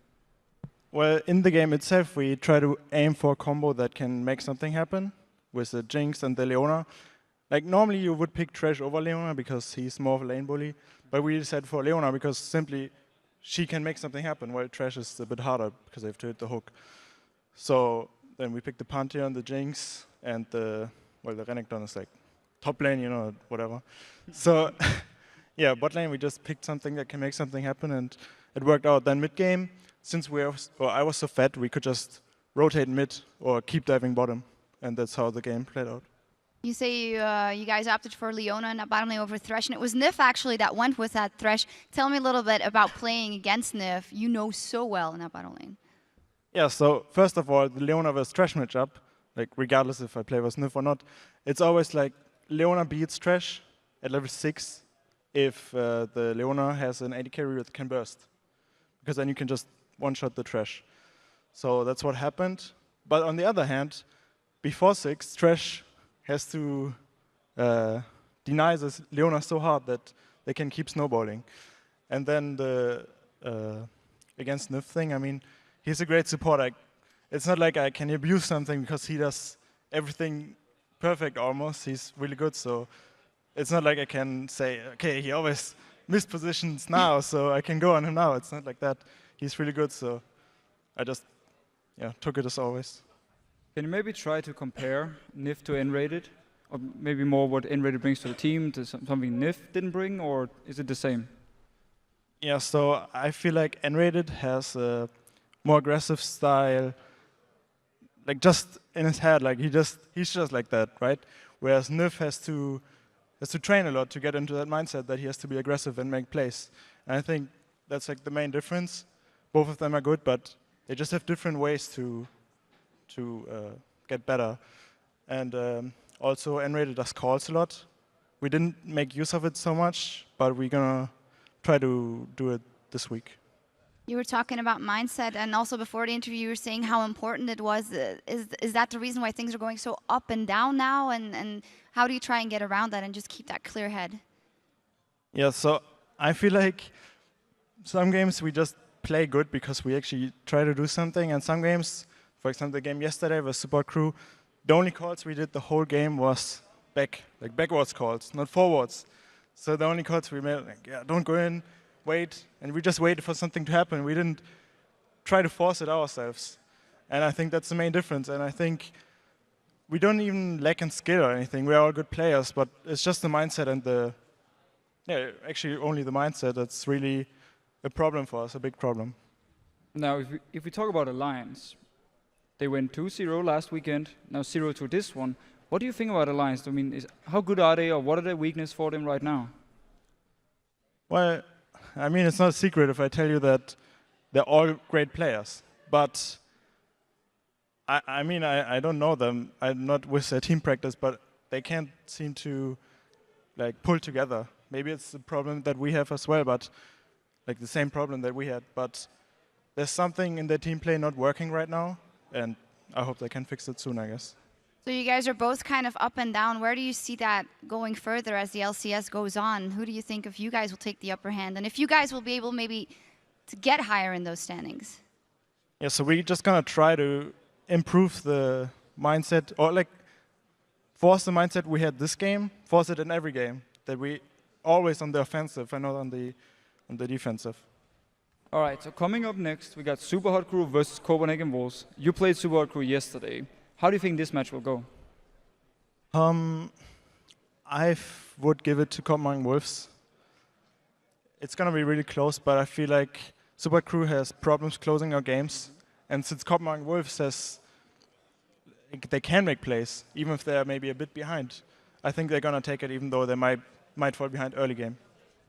Well, in the game itself, we try to aim for a combo that can make something happen with the Jinx and the Leona. Like, normally you would pick Thresh over Leona because he's more of a lane bully, but we decided for Leona because simply she can make something happen, while Thresh is a bit harder because they have to hit the hook. So then we picked the Pantheon, the Jinx, and the Renekton is like top lane, you know, whatever. So yeah, bot lane we just picked something that can make something happen, and it worked out. Then mid game, since I was so fat, we could just rotate mid or keep diving bottom, and that's how the game played out. You say you guys opted for Leona and bottom lane over Thresh, and it was Nif actually that went with that Thresh. Tell me a little bit about playing against Nif. You know so well in that bottom lane. Yeah, so first of all, the Leona vs Thresh matchup, like regardless if I play with Nif or not, it's always like Leona beats Thresh at level 6 if the Leona has an AD carry that can burst, because then you can just one-shot the Thresh. So that's what happened. But on the other hand, before 6, Thresh has to deny this Leona so hard that they can keep snowballing. And then the against Nif thing, I mean, he's a great support. It's not like I can abuse something because he does everything perfect almost. He's really good, so it's not like I can say, okay, he always mispositions now, so I can go on him now. It's not like that. He's really good, so I just took it as always. Can you maybe try to compare Nif to N-Rated? Or maybe more what N-Rated brings to the team to something Nif didn't bring, or is it the same? Yeah, so I feel like N-Rated has a more aggressive style, like just in his head, like he's just like that, right? Whereas Nif has to train a lot to get into that mindset that he has to be aggressive and make plays. And I think that's like the main difference. Both of them are good, but they just have different ways to get better. And also N-Rated does calls a lot. We didn't make use of it so much, but we're gonna try to do it this week. You were talking about mindset, and also before the interview you were saying how important it was. Is that the reason why things are going so up and down now? And how do you try and get around that and just keep that clear head? Yeah, so I feel like some games we just play good because we actually try to do something, and some games, for example, the game yesterday was Support Crew, the only calls we did the whole game was backwards calls, not forwards. So the only calls we made, like, yeah, don't go in, wait, and we just waited for something to happen. We didn't try to force it ourselves. And I think that's the main difference. And I think we don't even lack in skill or anything. We're all good players, but it's just the mindset and actually only the mindset that's really a problem for us, a big problem. Now, if we talk about Alliance, they went 2-0 last weekend, now 0-2 this one. What do you think about Alliance? I mean, how good are they, or what are their weaknesses for them right now? Well, I mean, it's not a secret if I tell you that they're all great players. But I mean, I don't know them. I'm not with their team practice, but they can't seem to pull together. Maybe it's the problem that we have as well, but like the same problem that we had. But there's something in their team play not working right now, and I hope they can fix it soon, I guess. So you guys are both kind of up and down. Where do you see that going further as the LCS goes on? Who do you think if you guys will take the upper hand? And if you guys will be able maybe to get higher in those standings? Yeah, so we're just going to try to improve the mindset, or force the mindset we had this game, force it in every game, that we always on the offensive and not on the defensive. All right, so coming up next, we got Super Hot Crew versus Copenhagen Wolves. You played Super Hot Crew yesterday. How do you think this match will go? I would give it to Copenhagen Wolves. It's going to be really close, but I feel like Super Crew has problems closing our games, And since Kopenhagen Wolves says they can make plays, even if they're maybe a bit behind, I think they're going to take it, even though they might fall behind early game.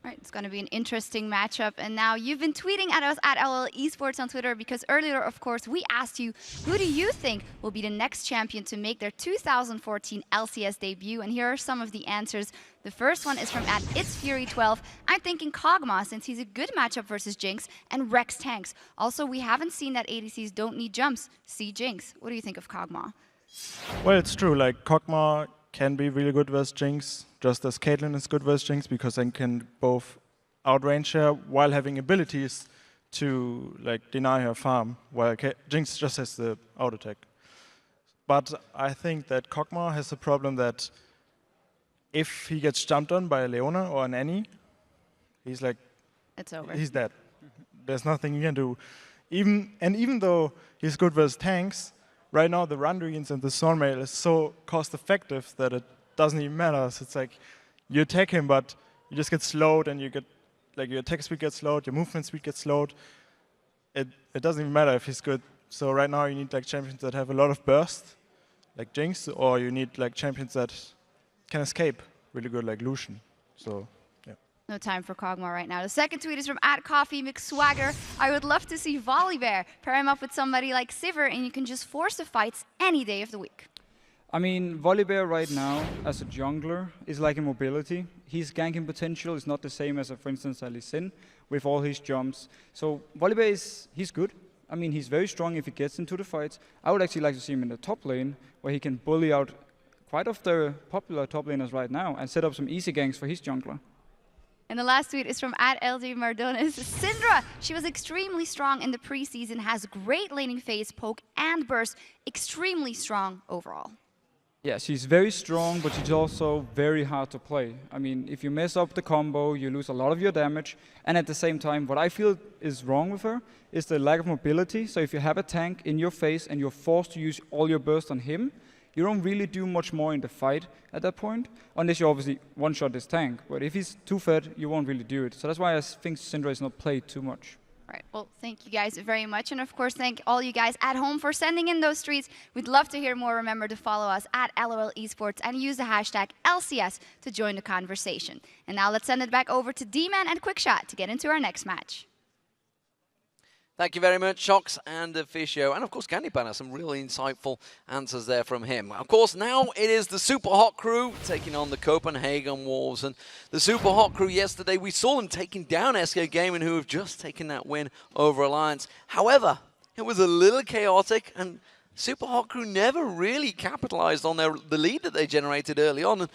All right, it's going to be an interesting matchup. And now you've been tweeting at us at LOL Esports on Twitter because earlier, of course, we asked you, who do you think will be the next champion to make their 2014 LCS debut? And here are some of the answers. The first one is from at It'sFury12. I'm thinking Kog'Maw, since he's a good matchup versus Jinx, and Rex Tanks. Also, we haven't seen that ADCs don't need jumps. See Jinx. What do you think of Kog'Maw? Well, it's true. Like, Kog'Maw can be really good versus Jinx, just as Caitlyn is good versus Jinx, because they can both outrange her while having abilities to like deny her farm, while Jinx just has the auto attack. But I think that Kog'Maw has a problem that if he gets jumped on by a Leona or an Annie, he's like, it's over. He's dead. There's nothing you can do. Even though he's good versus tanks, right now the Randuins and the Thornmail is so cost effective that it doesn't even matter. So it's like you attack him, but you just get slowed, and you get like your attack speed gets slowed, your movement speed gets slowed. It doesn't even matter if he's good. So right now you need like champions that have a lot of burst, like Jinx, or you need like champions that can escape really good, like Lucian. So yeah. No time for Kog'Maw right now. The second tweet is from @CoffeeMcSwagger. I would love to see Volibear. Pair him up with somebody like Sivir, and you can just force the fights any day of the week. I mean, Volibear right now, as a jungler, is like a mobility. His ganking potential is not the same as, for instance, a Lee Sin with all his jumps. So Volibear he's good. I mean, he's very strong if he gets into the fights. I would actually like to see him in the top lane, where he can bully out quite of the popular top laners right now and set up some easy ganks for his jungler. And the last tweet is from @LG Mardones. Syndra, she was extremely strong in the preseason, has great laning phase, poke, and burst. Extremely strong overall. Yeah, she's very strong, but she's also very hard to play. I mean, if you mess up the combo, you lose a lot of your damage. And at the same time, what I feel is wrong with her is the lack of mobility. So if you have a tank in your face and you're forced to use all your burst on him, you don't really do much more in the fight at that point, unless you obviously one-shot this tank. But if he's too fed, you won't really do it. So that's why I think Syndra is not played too much. Right. Well, thank you guys very much. And of course, thank all you guys at home for sending in those tweets. We'd love to hear more. Remember to follow us at LOL Esports and use the hashtag LCS to join the conversation. And now let's send it back over to D-Man and Quickshot to get into our next match. Thank you very much, Shox and Officio, and of course CandyPanna, some really insightful answers there from him. Of course, now it is the Super Hot Crew taking on the Copenhagen Wolves, and the Super Hot Crew yesterday, we saw them taking down SK Gaming, who have just taken that win over Alliance. However, it was a little chaotic, and Super Hot Crew never really capitalized on the lead that they generated early on. And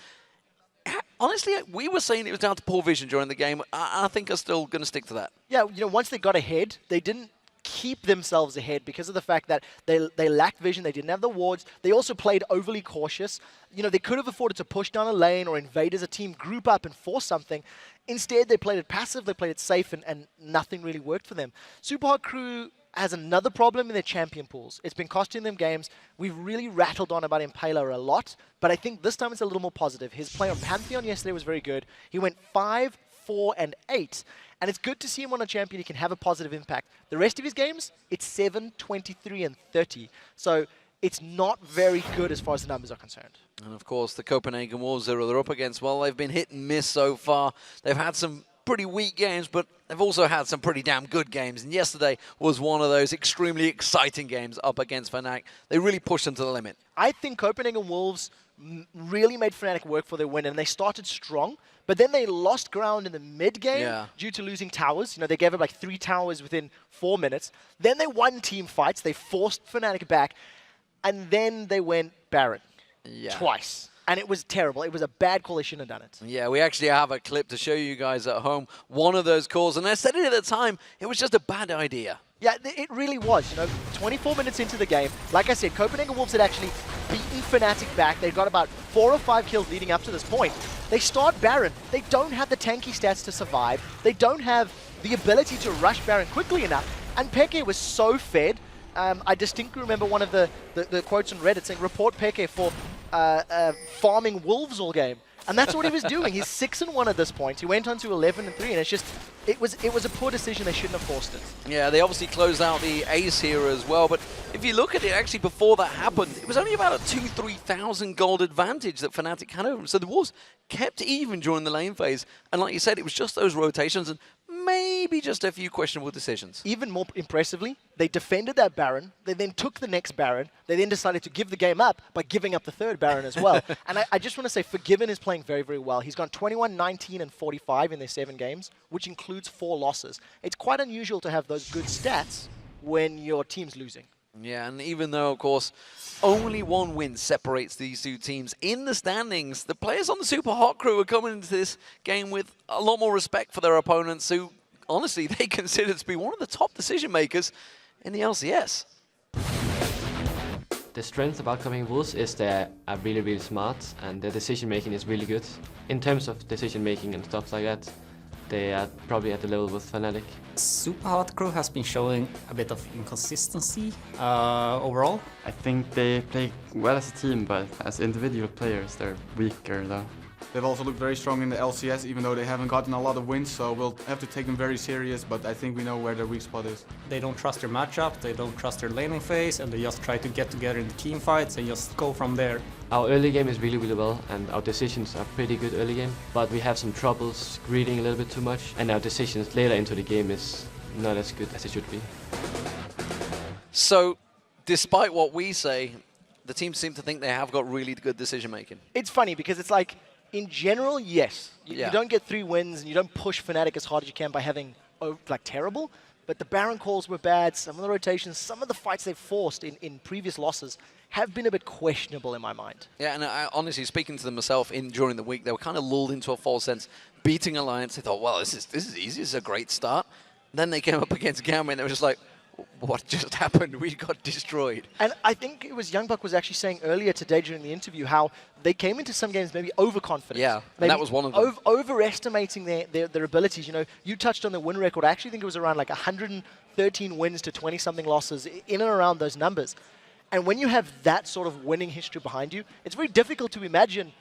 honestly, we were saying it was down to poor vision during the game. I think I'm still going to stick to that. Yeah, you know, once they got ahead, they didn't keep themselves ahead because of the fact that they lacked vision, they didn't have the wards. They also played overly cautious. You know, they could have afforded to push down a lane or invade as a team, group up and force something. Instead, they played it passive, they played it safe, and nothing really worked for them. Super Hot Crew has another problem in their champion pools. It's been costing them games. We've really rattled on about Impaler a lot, but I think this time it's a little more positive. His play on Pantheon yesterday was very good. He went 5, 4, and 8, and it's good to see him on a champion. He can have a positive impact. The rest of his games, it's 7, 23, and 30. So it's not very good as far as the numbers are concerned. And of course, the Copenhagen Wolves that they're up against, well, they've been hit and miss so far. They've had some pretty weak games, but they've also had some pretty damn good games. And yesterday was one of those extremely exciting games up against Fnatic. They really pushed them to the limit. I think Copenhagen Wolves really made Fnatic work for their win, and they started strong, but then they lost ground in the mid-game due to losing towers. You know, they gave up like 3 towers within 4 minutes. Then they won team fights. They forced Fnatic back, and then they went Baron twice. And it was terrible. It was a bad call. They shouldn't have done it. Yeah, we actually have a clip to show you guys at home. One of those calls, and I said it at the time, it was just a bad idea. Yeah, it really was. You know, 24 minutes into the game, like I said, Copenhagen Wolves had actually beaten Fnatic back. They've got about 4 or 5 kills leading up to this point. They start Baron. They don't have the tanky stats to survive. They don't have the ability to rush Baron quickly enough. And Peke was so fed. I distinctly remember one of the quotes on Reddit saying, report Peke for farming wolves all game. And that's what he was doing. He's 6-1 at this point. He went on to 11-3, and it's just, it was a poor decision. They shouldn't have forced it. Yeah, they obviously closed out the ace here as well, but if you look at it, actually before that happened, it was only about a 2,000-3,000 gold advantage that Fnatic had over them. So the Wolves kept even during the lane phase, and like you said, it was just those rotations and maybe just a few questionable decisions. Even more impressively, they defended that Baron, they then took the next Baron, they then decided to give the game up by giving up the third Baron as well. And I just want to say, Forgiven is playing very, very well. He's gone 21, 19, and 45 in their 7 games, which includes 4 losses. It's quite unusual to have those good stats when your team's losing. Yeah, and even though, of course, only 1 win separates these 2 teams in the standings, the players on the Super Hot crew are coming into this game with a lot more respect for their opponents, who, honestly, they consider to be one of the top decision makers in the LCS. The strength about Coming Wolves is they are really, really smart, and their decision making is really good. In terms of decision making and stuff like that, they are probably at the level with Fnatic. Super Hot Crew has been showing a bit of inconsistency overall. I think they play well as a team, but as individual players, they're weaker though. They've also looked very strong in the LCS, even though they haven't gotten a lot of wins, so we'll have to take them very serious, but I think we know where their weak spot is. They don't trust their matchup, they don't trust their laning phase, and they just try to get together in the team fights and just go from there. Our early game is really, really well, and our decisions are pretty good early game, but we have some troubles greeting a little bit too much, and our decisions later into the game is not as good as it should be. So, despite what we say, the teams seem to think they have got really good decision making. It's funny because it's like, in general, yes. You don't get 3 wins and you don't push Fnatic as hard as you can by having, like, terrible. But the Baron calls were bad, some of the rotations, some of the fights they've forced in previous losses have been a bit questionable in my mind. Yeah, and honestly, speaking to them myself during the week, they were kind of lulled into a false sense. Beating Alliance, they thought, well, this is easy, this is a great start. Then they came up against Gambit and they were just like, what just happened? We got destroyed. And I think it was Youngbuck was actually saying earlier today during the interview how they came into some games maybe overconfident. Yeah, and that was one of them. Overestimating their abilities. You know, you touched on the win record. I actually think it was around like 113 wins to 20-something losses, in and around those numbers. And when you have that sort of winning history behind you, it's very difficult to imagine,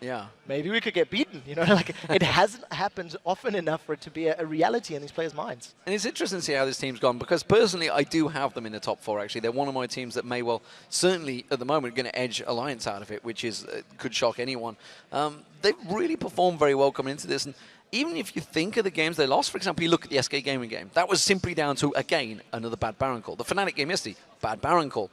maybe we could get beaten. You know, like it hasn't happened often enough for it to be a reality in these players' minds. And it's interesting to see how this team's gone, because personally, I do have them in the top 4, actually. They're one of my teams that may well, certainly at the moment, going to edge Alliance out of it, which is could shock anyone. They've really performed very well coming into this. And even if you think of the games they lost, for example, you look at the SK Gaming game. That was simply down to, again, another bad Baron call. The Fnatic game yesterday, bad Baron call.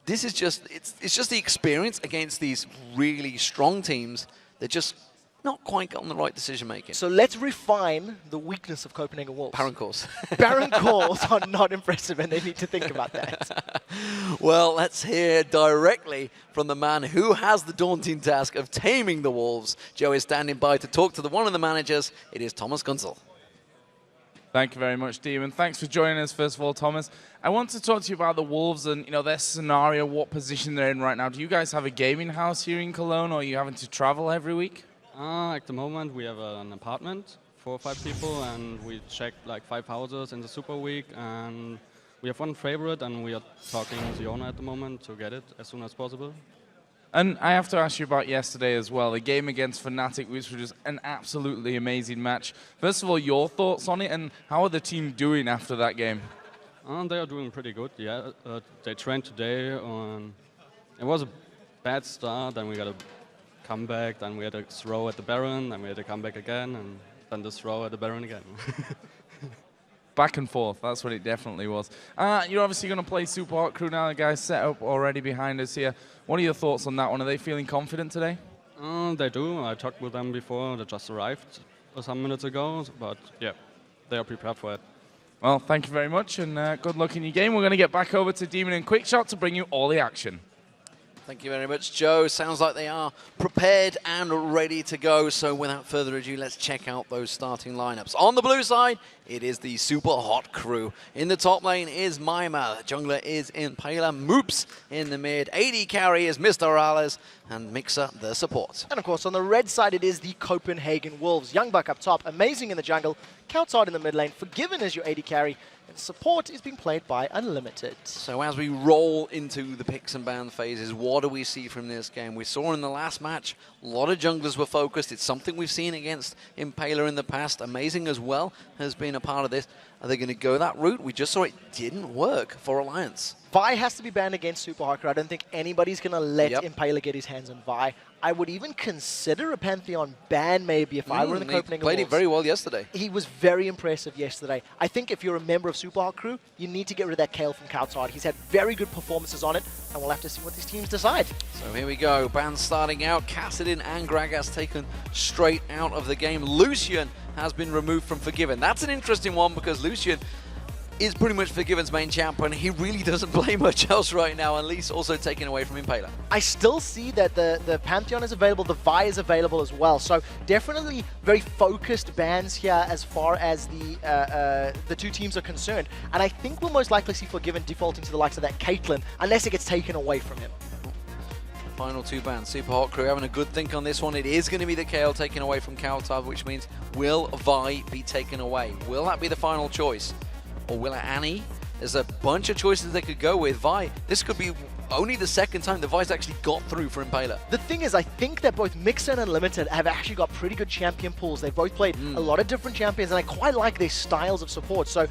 This is just, it's just the experience against these really strong teams. They're just not quite gotten the right decision making. So let's refine the weakness of Copenhagen Wolves. Baron calls. Baron calls are not impressive, and they need to think about that. Well, let's hear directly from the man who has the daunting task of taming the Wolves. Joe is standing by to talk to one of the managers. It is Thomas Gunzel. Thank you very much, Demon. Thanks for joining us, first of all, Thomas. I want to talk to you about the Wolves and their scenario, what position they're in right now. Do you guys have a gaming house here in Cologne, or are you having to travel every week? At the moment, we have an apartment, 4 or 5 people, and we checked like 5 houses in the Super Week, and we have one favorite, and we are talking to the owner at the moment to get it as soon as possible. And I have to ask you about yesterday as well, the game against Fnatic, which was just an absolutely amazing match. First of all, your thoughts on it, and how are the team doing after that game? They are doing pretty good, yeah. They trained today. It was a bad start, then we got a comeback, then we had a throw at the Baron, then we had a comeback again, and then the throw at the Baron again. Back and forth, that's what it definitely was. You're obviously going to play Super Hot Crew now. The guys set up already behind us here. What are your thoughts on that one? Are they feeling confident today? They do. I talked with them before. They just arrived some minutes ago, but yeah, they are prepared for it. Well, thank you very much, and good luck in your game. We're going to get back over to Demon and Quickshot to bring you all the action. Thank you very much, Joe. Sounds like they are prepared and ready to go. So without further ado, let's check out those starting lineups. On the blue side, it is the super hot crew. In the top lane is Mima, jungler is Impaler, Moops in the mid, AD carry is Mr. Alice, and Mixer the support. And of course, on the red side, it is the Copenhagen Wolves. Youngbuck up top, amazing in the jungle, Countard in the mid lane, Forgiven as your AD carry, and support is being played by Unlimited. So as we roll into the picks and ban phases, what do we see from this game? We saw in the last match, a lot of junglers were focused. It's something we've seen against Impaler in the past. Amazing as well has been a part of this. Are they going to go that route? We just saw it didn't work for Alliance. Vi has to be banned against Super Hardcore. I don't think anybody's going to let Impaler get his hands on Vi. I would even consider a Pantheon ban maybe if I were in the Copenhagen Played Wolves. it very well yesterday. He was very impressive yesterday. I think if you're a member of Super Hard Crew, you need to get rid of that Kayle from Countard. He's had very good performances on it, and we'll have to see what these teams decide. So here we go, bans starting out. Kassadin and Gragas taken straight out of the game. Lucian has been removed from Forgiven. That's an interesting one because Lucian is pretty much Forgiven's main champion. He really doesn't play much else right now, and Lee's also taken away from Impaler. I still see that the Pantheon is available, the Vi is available as well. So definitely very focused bans here as far as the two teams are concerned. And I think we'll most likely see Forgiven defaulting to the likes of that Caitlyn, unless it gets taken away from him. Final two bans. Super Hot Crew having a good think on this one. It is going to be the Kayle taken away from Countard, which means will Vi be taken away? Will that be the final choice? Or will it Annie? There's a bunch of choices they could go with. Vi, this could be only the second time the Vi's actually got through for Impaler. The thing is, I think that both Mixer and Unlimited have actually got pretty good champion pools. They've both played a lot of different champions, and I quite like their styles of support. So,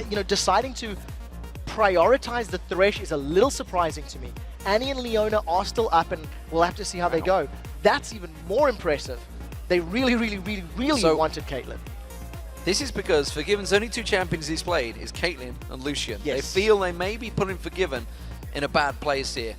you know, deciding to prioritize the Thresh is a little surprising to me. Annie and Leona are still up, and we'll have to see how they go. That's even more impressive. They really wanted Caitlyn. This is because Forgiven's only two champions he's played is Caitlyn and Lucian. Yes. They feel they may be putting Forgiven in a bad place here.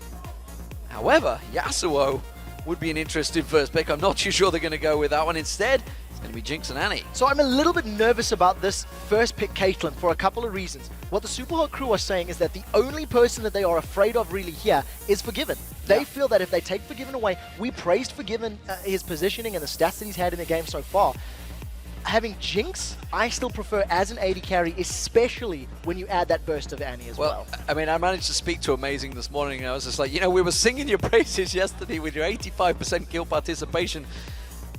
However, Yasuo would be an interesting first pick. I'm not too sure they're going to go with that one. Instead, it's going to be Jinx and Annie. So I'm a little bit nervous about this first pick Caitlyn for a couple of reasons. What the Super Hot Crew are saying is that the only person that they are afraid of really here is Forgiven. They feel that if they take Forgiven away, we praised Forgiven, his positioning and the stats that he's had in the game so far. Having Jinx, I still prefer as an AD carry, especially when you add that burst of Annie as well. I mean, I managed to speak to Amazing this morning, and I was just like, you know, we were singing your praises yesterday with your 85% kill participation,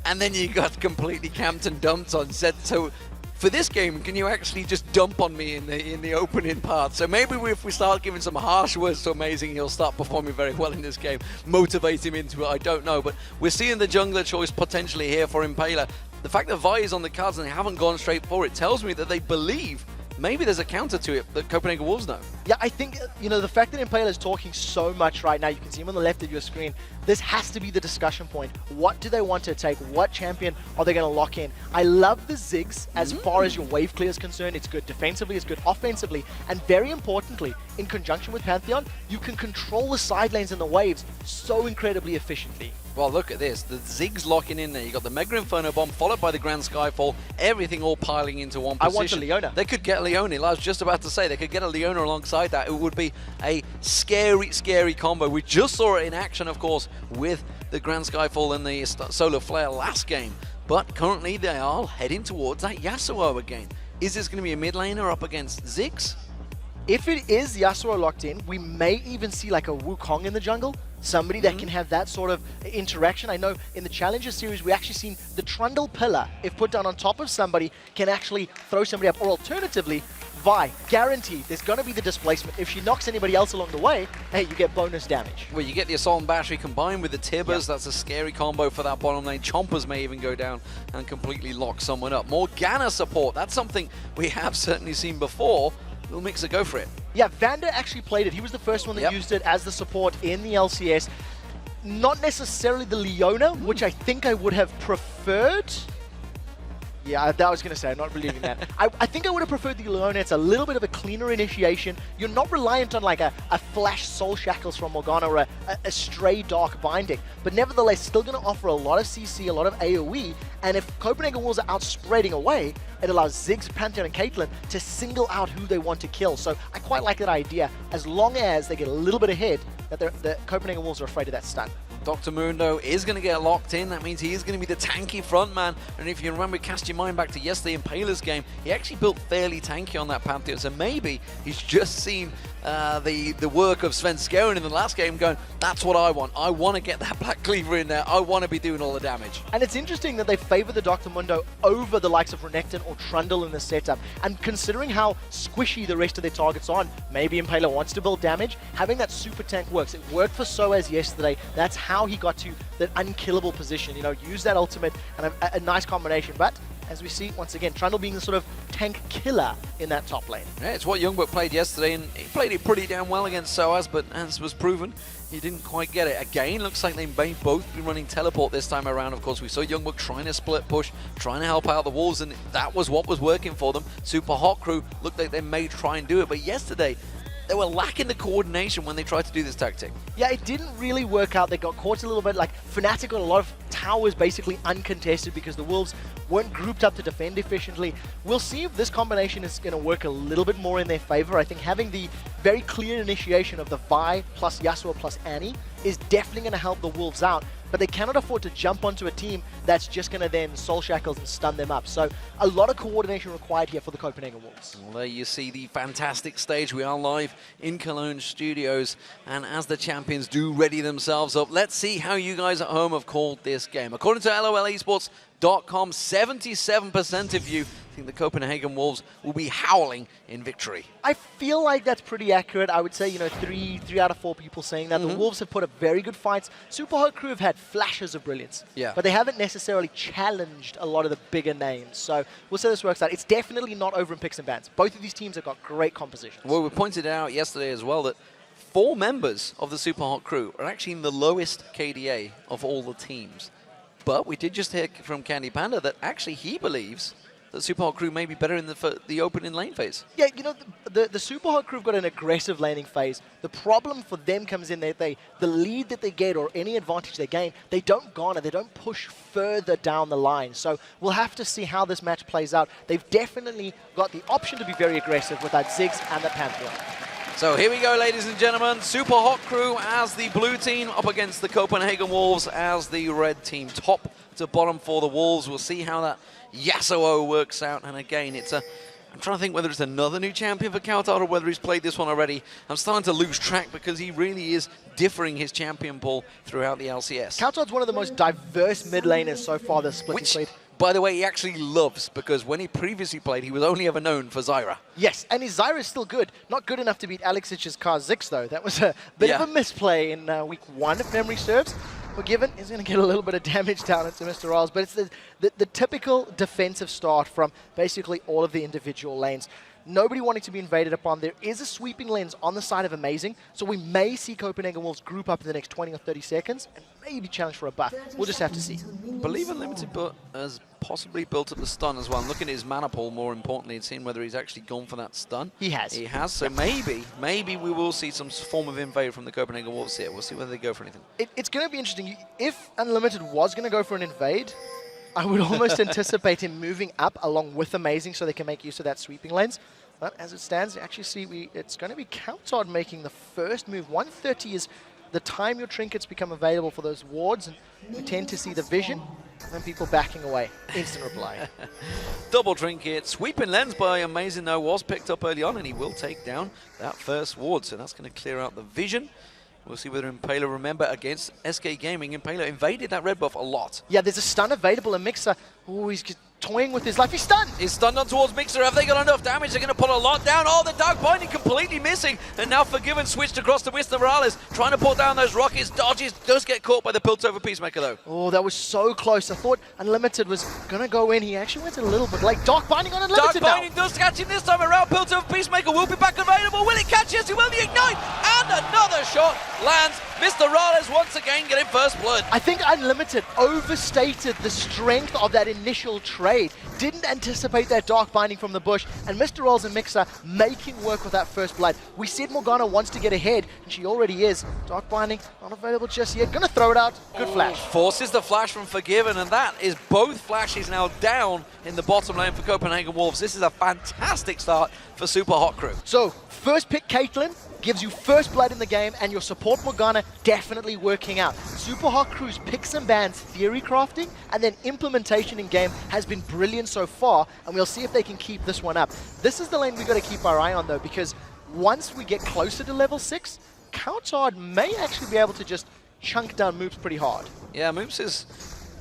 and then you got completely camped and dumped on set. So for this game, can you actually just dump on me in the opening part? So maybe if we start giving some harsh words to Amazing, he'll start performing very well in this game, motivate him into it, I don't know. But we're seeing the jungler choice potentially here for Impaler. The fact that Vi is on the cards and they haven't gone straight for it tells me that they believe maybe there's a counter to it that Copenhagen Wolves know. Yeah, I think, you know, the fact that Impaler is talking so much right now, you can see him on the left of your screen, this has to be the discussion point. What do they want to take? What champion are they going to lock in? I love the Ziggs as far as your wave clear is concerned. It's good defensively, it's good offensively, and very importantly, in conjunction with Pantheon, you can control the side lanes and the waves so incredibly efficiently. Well, look at this. The Ziggs locking in there. You got the Mega Inferno Bomb followed by the Grand Skyfall. Everything all piling into one position. I want a Leona. They could get Leona. I was just about to say they could get a Leona alongside that. It would be a scary, scary combo. We just saw it in action, of course, with the Grand Skyfall and the Solar Flare last game. But currently they are heading towards that Yasuo again. Is this going to be a mid laner up against Ziggs? If it is Yasuo locked in, we may even see like a Wukong in the jungle. Somebody that can have that sort of interaction. I know in the Challenger series, we actually seen the Trundle Pillar, if put down on top of somebody, can actually throw somebody up. Or alternatively, Vi, guaranteed, there's going to be the displacement. If she knocks anybody else along the way, hey, you get bonus damage. Well, you get the Assault and Battery combined with the Tibbers. That's a scary combo for that bottom lane. Chompers may even go down and completely lock someone up. Morgana support, that's something we have certainly seen before. Will Mixer go for it? Yeah, Vander actually played it. He was the first one that used it as the support in the LCS. Not necessarily the Leona, which I think I would have preferred. Yeah, that was going to say, I'm not believing that. I think I would have preferred the Leona. It's a little bit of a cleaner initiation. You're not reliant on like a flash Soul Shackles from Morgana or a stray Dark Binding. But nevertheless, still going to offer a lot of CC, a lot of AoE. And if Copenhagen Wolves are out spreading away, it allows Ziggs, Pantheon, and Caitlyn to single out who they want to kill. So I quite like that idea, as long as they get a little bit ahead, that the Copenhagen Wolves are afraid of that stun. Dr. Mundo is going to get locked in. That means he is going to be the tanky front man. And if you remember, cast your mind back to yesterday in Paler's game, he actually built fairly tanky on that Pantheon. So maybe he's just seen the work of Sven Skjern in the last game going, that's what I want. I want to get that Black Cleaver in there. I want to be doing all the damage. And it's interesting that they favor the Dr. Mundo over the likes of Renekton or Trundle in the setup. And considering how squishy the rest of their targets are, maybe Impaler wants to build damage, having that super tank works. It worked for Soaz yesterday. That's how he got to that unkillable position. You know, use that ultimate and a nice combination. But as we see, once again, Trundle being the sort of tank killer in that top lane. Yeah, it's what Youngbuck played yesterday, and he played it pretty damn well against Soaz, but as was proven, he didn't quite get it. Again, looks like they may both be running teleport this time around. Of course, we saw Youngbuck trying to split push, trying to help out the Wolves, and that was what was working for them. Super Hot Crew looked like they may try and do it, but yesterday, they were lacking the coordination when they tried to do this tactic. Yeah, it didn't really work out. They got caught a little bit. Like, Fnatic got a lot of towers basically uncontested because the Wolves weren't grouped up to defend efficiently. We'll see if this combination is going to work a little bit more in their favor. I think having the very clear initiation of the Vi plus Yasuo plus Annie is definitely going to help the Wolves out. But they cannot afford to jump onto a team that's just going to then Soul Shackles and stun them up. So a lot of coordination required here for the Copenhagen Wolves. Well, there you see the fantastic stage. We are live in Cologne Studios, and as the champions do ready themselves up, let's see how you guys at home have called this game. According to LOLesports.com, 77% of you think the Copenhagen Wolves will be howling in victory. I feel like that's pretty accurate. I would say, you know, three out of 4 people saying that. The Wolves have put up very good fights. Super Hot Crew have had flashes of brilliance, but they haven't necessarily challenged a lot of the bigger names. So we'll see how this works out. It's definitely not over in picks and bans. Both of these teams have got great compositions. Well, we pointed out yesterday as well that 4 members of the Super Hot Crew are actually in the lowest KDA of all the teams. But we did just hear from Candy Panda that actually he believes that Super Hot Crew may be better in the opening lane phase. Yeah, you know, the Super Hot Crew have got an aggressive laning phase. The problem for them comes in that the lead that they get or any advantage they gain, they don't garner, they don't push further down the line. So we'll have to see how this match plays out. They've definitely got the option to be very aggressive with that Ziggs and the Pantheon. So here we go, ladies and gentlemen. Super Hot Crew as the blue team up against the Copenhagen Wolves as the red team. Top to bottom for the Wolves. We'll see how that Yasuo works out. And again, I'm trying to think whether it's another new champion for Kautar or whether he's played this one already. I'm starting to lose track because he really is differing his champion pool throughout the LCS. Kautar's one of the most diverse mid laners so far this split. Which, by the way, he actually loves, because when he previously played, he was only ever known for Zyra. Yes, and his Zyra is still good. Not good enough to beat Alexic's Kha'Zix, though. That was a bit of a misplay in week 1, if memory serves. Forgiven, he's going to get a little bit of damage down into Mr. Riles, but it's the typical defensive start from basically all of the individual lanes. Nobody wanting to be invaded upon. There is a sweeping lens on the side of Amazing, so we may see Copenhagen Wolves group up in the next 20 or 30 seconds and maybe challenge for a buff. We'll just have to see. Believe Unlimited has possibly built up the stun as well. And looking at his mana pool, more importantly, and seeing whether he's actually gone for that stun. He has. He has, so maybe we will see some form of invade from the Copenhagen Wolves here. We'll see whether they go for anything. It's going to be interesting. If Unlimited was going to go for an invade, I would almost anticipate him moving up along with Amazing so they can make use of that sweeping lens. But as it stands, you actually see it's going to be Kautar making the first move. 130 is the time your trinkets become available for those wards, and we tend to see the vision and people backing away. Instant reply. Double trinket. Sweeping lens by Amazing, though, was picked up early on, and he will take down that first ward. So that's going to clear out the vision. We'll see whether Impaler, remember, against SK Gaming, Impaler invaded that red buff a lot. Yeah, there's a stun available in Mixer. Oh, he's toying with his life. He's stunned! He's stunned on towards Mixer. Have they got enough damage? They're going to put a lot down. Oh, the Dark Binding completely missing. And now Forgiven switched across to Mr. Morales, trying to put down those rockets. Dodges, does get caught by the Piltover Peacemaker, though. Oh, that was so close. I thought Unlimited was going to go in. He actually went a little bit late. Dark Binding on Unlimited Dark Binding does catch him this time around. Piltover Peacemaker will be back available. Will it catch? Yes, it will. The Ignite! And another shot lands. Mr. Morales once again getting first blood. I think Unlimited overstated the strength of that initial trade. Didn't anticipate that Dark Binding from the bush, and Mr. Rolls and Mixer making work with that first blood. We said Morgana wants to get ahead, and she already is. Dark Binding not available just yet. Gonna throw it out. Good flash. Forces the flash from Forgiven, and that is both flashes now down in the bottom lane for Copenhagen Wolves. This is a fantastic start for Super Hot Crew. So, first pick Caitlyn gives you first blood in the game, and your support Morgana definitely working out. Super Hot Crew's picks and bans theory crafting and then implementation in game has been brilliant so far, and we'll see if they can keep this one up. This is the lane we've got to keep our eye on though, because once we get closer to level 6, Countard may actually be able to just chunk down Moops pretty hard. Yeah, Moops is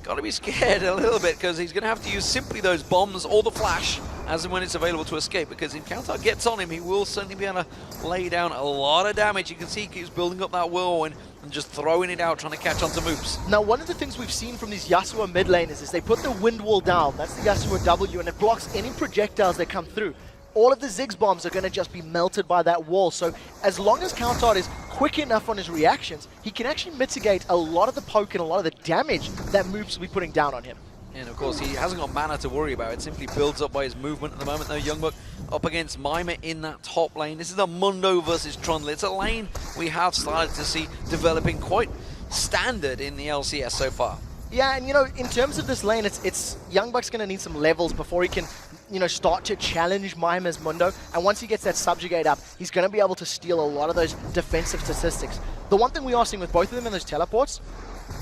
got to be scared a little bit because he's going to have to use simply those bombs or the flash as and when it's available to escape, because if Countard gets on him, he will certainly be able to lay down a lot of damage. You can see he keeps building up that whirlwind and just throwing it out, trying to catch onto Moops. Now, one of the things we've seen from these Yasuo mid laners is they put the wind wall down. That's the Yasuo W, and it blocks any projectiles that come through. All of the Ziggs bombs are going to just be melted by that wall. So as long as Countard is quick enough on his reactions, he can actually mitigate a lot of the poke and a lot of the damage that Moops will be putting down on him. And of course, he hasn't got mana to worry about. It simply builds up by his movement at the moment. Though Youngbuck up against Mima in that top lane. This is a Mundo versus Trundle. It's a lane we have started to see developing quite standard in the LCS so far. Yeah, and you know, in terms of this lane, it's Youngbuck's going to need some levels before he can, you know, start to challenge Mima's Mundo. And once he gets that subjugate up, he's going to be able to steal a lot of those defensive statistics. The one thing we are seeing with both of them in those teleports,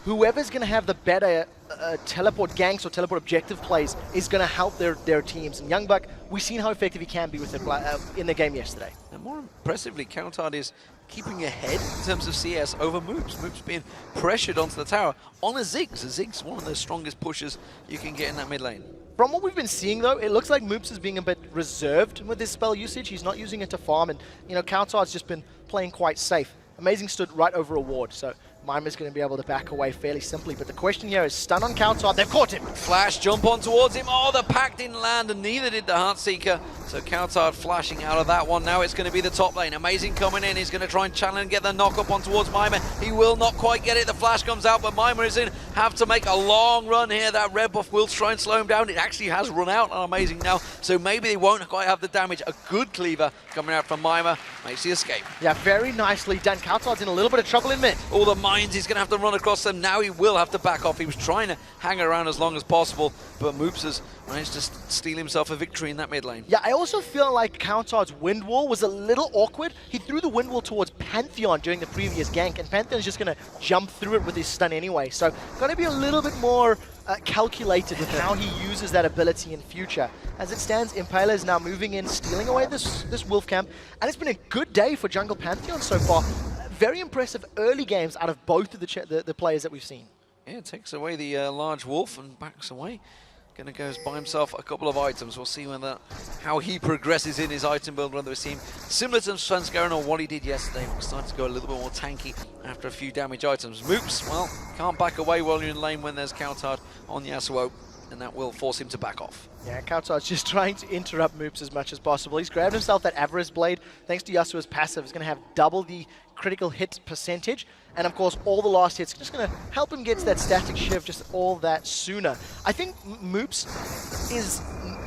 whoever's going to have the better teleport ganks or teleport objective plays is going to help their teams. And Youngbuck, we've seen how effective he can be with it in the game yesterday. And more impressively, Countard is keeping ahead in terms of CS over Moops. Moops being pressured onto the tower on a Ziggs. A Ziggs one of the strongest pushers you can get in that mid lane. From what we've been seeing though, it looks like Moops is being a bit reserved with his spell usage. He's not using it to farm, and you know, Countard's just been playing quite safe. Amazing stood right over a ward, so Mima's going to be able to back away fairly simply. But the question here is stun on Countard. They've caught him. Flash jump on towards him. Oh, the pack didn't land, and neither did the Heartseeker. So Countard flashing out of that one. Now it's going to be the top lane. Amazing coming in. He's going to try and challenge and get the knock up on towards Mima. He will not quite get it. The flash comes out, but Mima is in. Have to make a long run here. That red buff will try and slow him down. It actually has run out on Amazing now, so maybe they won't quite have the damage. A good cleaver coming out from Mima. Makes the escape. Yeah, very nicely done. Countard's in a little bit of trouble in mid. All the mines, he's going to have to run across them. Now he will have to back off. He was trying to hang around as long as possible, but Moops has managed to steal himself a victory in that mid lane. Yeah, I also feel like Countard's wind wall was a little awkward. He threw the wind wall towards Pantheon during the previous gank, and Pantheon's just going to jump through it with his stun anyway. So, got to be a little bit more calculated with how he uses that ability in future. As it stands, Impaler is now moving in, stealing away this Wolf camp, and it's been a good day for Jungle Pantheon so far. Very impressive early games out of both of the players that we've seen. Yeah, takes away the large wolf and backs away. Gonna go buy himself a couple of items. We'll see how he progresses in his item build, whether we see him similar to Svenskeren or what he did yesterday. We're starting to go a little bit more tanky after a few damage items. Moops, well, can't back away while you're in lane when there's Countard on Yasuo, and that will force him to back off. Yeah, Countard's just trying to interrupt Moops as much as possible. He's grabbed himself that Avarice Blade. Thanks to Yasuo's passive, he's going to have double the critical hit percentage. And of course, all the last hits just going to help him get to that static shift just all that sooner. I think Moops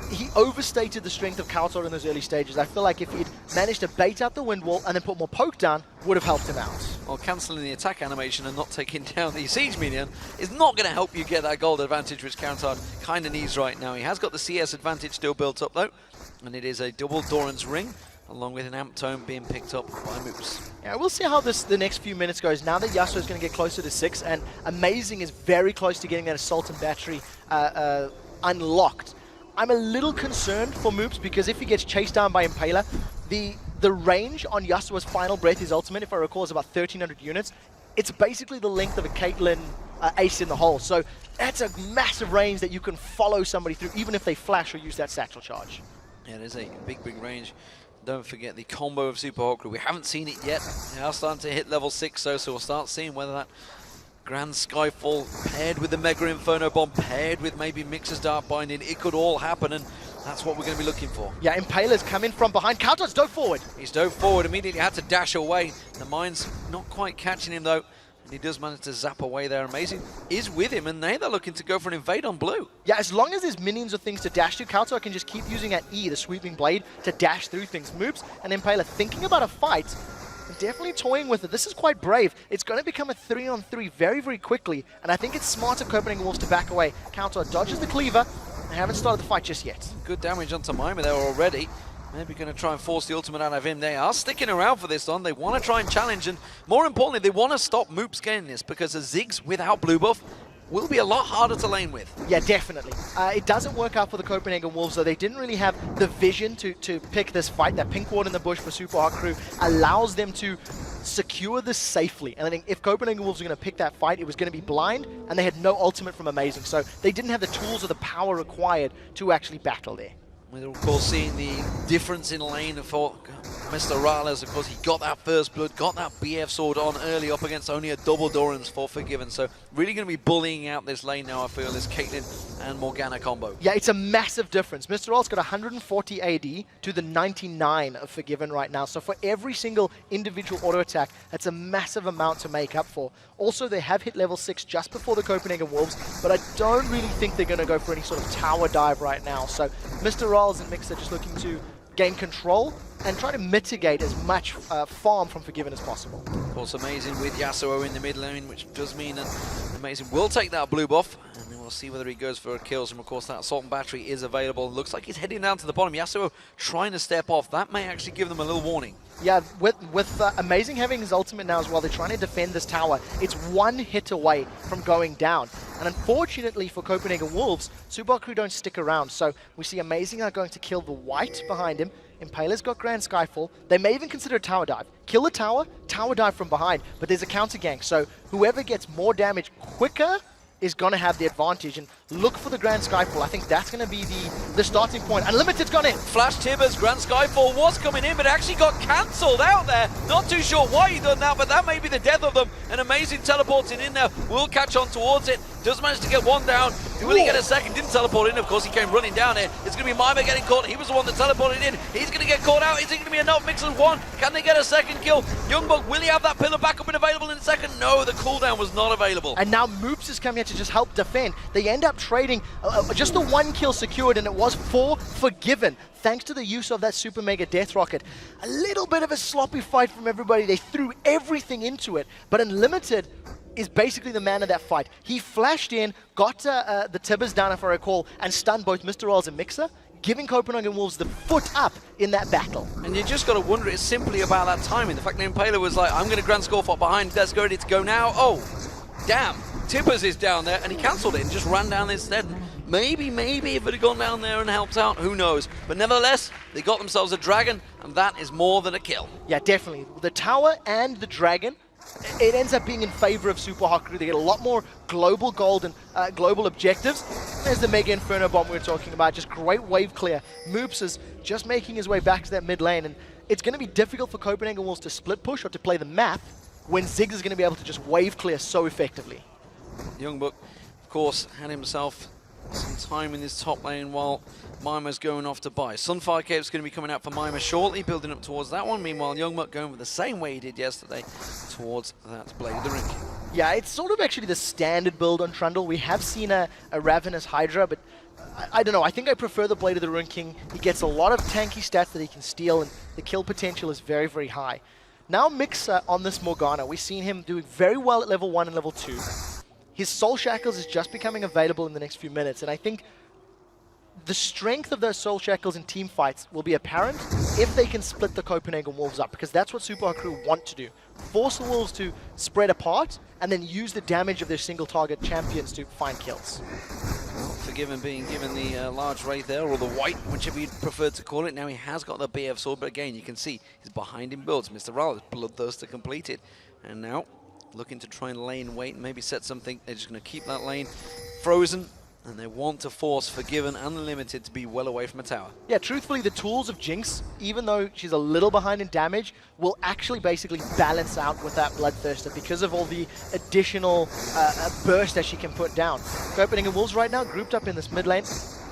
he overstated the strength of Countard in those early stages. I feel like if he'd managed to bait out the wind wall and then put more poke down, would have helped him out. Well, cancelling the attack animation and not taking down the siege minion is not going to help you get that gold advantage, which Countard kind of needs right now. He has got the CS advantage still built up though, and it is a double Doran's ring, along with an Amp Tome being picked up by Moops. Yeah, we'll see how the next few minutes goes. Now that Yasuo is going to get closer to 6, and Amazing is very close to getting that Assault and Battery unlocked. I'm a little concerned for Moops because if he gets chased down by Impaler, the range on Yasuo's Final Breath, his ultimate, if I recall, is about 1,300 units. It's basically the length of a Caitlyn ace in the hole. So that's a massive range that you can follow somebody through, even if they flash or use that satchel charge. Yeah, it is a big range. Don't forget the combo of Super Hot Crew. We haven't seen it yet. They are starting to hit level 6 so we'll start seeing whether that Grand Skyfall paired with the Mega Inferno Bomb, paired with maybe Mixer's Dark Binding, it could all happen, and that's what we're going to be looking for. Yeah, Impaler's coming from behind. Countard's dove forward. He's dove forward, immediately had to dash away. The mine's not quite catching him though, and he does manage to zap away there. Amazing is with him, and now they're looking to go for an invade on blue. Yeah, as long as there's minions or things to dash to, Countard can just keep using that E, the sweeping blade, to dash through things. Moops and Impaler thinking about a fight, definitely toying with it. This is quite brave. It's going to become a 3-on-3 very, very quickly, and I think it's smart of Copenhagen Wolves to back away. Countard dodges the cleaver. They haven't started the fight just yet. Good damage onto Mima there already. Maybe going to try and force the ultimate out of him. They are sticking around for this one. They want to try and challenge, and more importantly, they want to stop Moops getting this, because the Ziggs without blue buff will be a lot harder to lane with. Yeah, definitely. It doesn't work out for the Copenhagen Wolves, though. They didn't really have the vision to pick this fight. That pink ward in the bush for Super Hot Crew allows them to secure this safely. And I think if Copenhagen Wolves were going to pick that fight, it was going to be blind, and they had no ultimate from Amazing. So they didn't have the tools or the power required to actually battle there. We're of course seeing the difference in lane for Mr. Rales. Of course, he got that first blood, got that BF sword on early up against only a double Doran's for Forgiven. So really going to be bullying out this lane now, I feel, this Caitlyn and Morgana combo. Yeah, it's a massive difference. Mr. Rale's got 140 AD to the 99 of Forgiven right now. So for every single individual auto attack, that's a massive amount to make up for. Also, they have hit level 6 just before the Copenhagen Wolves, but I don't really think they're going to go for any sort of tower dive right now. So Mr. Rales and Mix are just looking to gain control and try to mitigate as much farm from Forgiven as possible. Of course, Amazing with Yasuo in the mid lane, which does mean that Amazing will take that blue buff, and then we'll see whether he goes for kills. And of course, that Assault and Battery is available. Looks like he's heading down to the bottom. Yasuo trying to step off. That may actually give them a little warning. Yeah, with Amazing having his ultimate now as well, they're trying to defend this tower. It's one hit away from going down. And unfortunately for Copenhagen Wolves, Super Crew don't stick around. So we see Amazing are going to kill the white behind him. Impaler's got Grand Skyfall. They may even consider a tower dive. Kill the tower dive from behind, but there's a counter gank. So whoever gets more damage quicker is going to have the advantage, and look for the Grand Skyfall. I think that's going to be the starting point. Unlimited's gone in. Flash Tibbers, Grand Skyfall was coming in, but actually got cancelled out there. Not too sure why he done that, but that may be the death of them. An Amazing teleporting in there, will catch on towards it. Does manage to get one down. Will he get a second? Didn't teleport in, of course, he came running down here. It's going to be Mima getting caught. He was the one that teleported in. He's going to get caught out. Is it going to be enough? Mixer's one. Can they get a second kill? Youngbuck, will he have that pillar back up and available in a second? No, the cooldown was not available. And now Moops is coming here to just help defend. They end up trading just the one kill secured, and it was Forgiven. Thanks to the use of that Super Mega Death Rocket. A little bit of a sloppy fight from everybody. They threw everything into it, but Unlimited is basically the man of that fight. He flashed in, got the Tibbers down, if I recall, and stunned both Mr. Rolls and Mixer, giving Copenhagen Wolves the foot up in that battle. And you just got to wonder, it's simply about that timing. The fact that Impaler was like, I'm going to Grand Skyfall behind, let's go, ready to go now. Oh, damn, Tibbers is down there, and he cancelled it and just ran down instead. Maybe if it had gone down there and helped out, who knows. But nevertheless, they got themselves a dragon, and that is more than a kill. Yeah, definitely. The tower and the dragon, it ends up being in favor of Super Hot Crew. They get a lot more global gold and global objectives. There's the Mega Inferno Bomb we were talking about, just great wave clear. Moops is just making his way back to that mid lane, and it's going to be difficult for Copenhagen Wolves to split push or to play the map when Ziggs is going to be able to just wave clear so effectively. Youngbuck, of course, had himself some time in this top lane while Mima's going off to buy. Sunfire Cave's going to be coming out for Mima shortly, building up towards that one. Meanwhile, Youngbuck going with the same way he did yesterday towards that Blade of the Ring. Yeah, it's sort of actually the standard build on Trundle. We have seen a Ravenous Hydra, but I don't know. I think I prefer the Blade of the Rune King. He gets a lot of tanky stats that he can steal, and the kill potential is very, very high. Now Mixer on this Morgana. We've seen him doing very well at level 1 and level 2. His Soul Shackles is just becoming available in the next few minutes, and I think the strength of those Soul Shackles in team fights will be apparent if they can split the Copenhagen Wolves up, because that's what Super Hot Crew want to do. Force the Wolves to spread apart, and then use the damage of their single target champions to find kills. Forgiven being given the large Wraith there, or the white, whichever you'd prefer to call it. Now he has got the BF sword, but again, you can see he's behind in builds. Mr. Raleigh, Bloodthirster completed, and now looking to try and lane wait and maybe set something. They're just going to keep that lane frozen, and they want to force Forgiven and Unlimited to be well away from a tower. Yeah, truthfully, the tools of Jinx, even though she's a little behind in damage, will actually basically balance out with that Bloodthirster because of all the additional burst that she can put down. Copenhagen Wolves right now grouped up in this mid lane,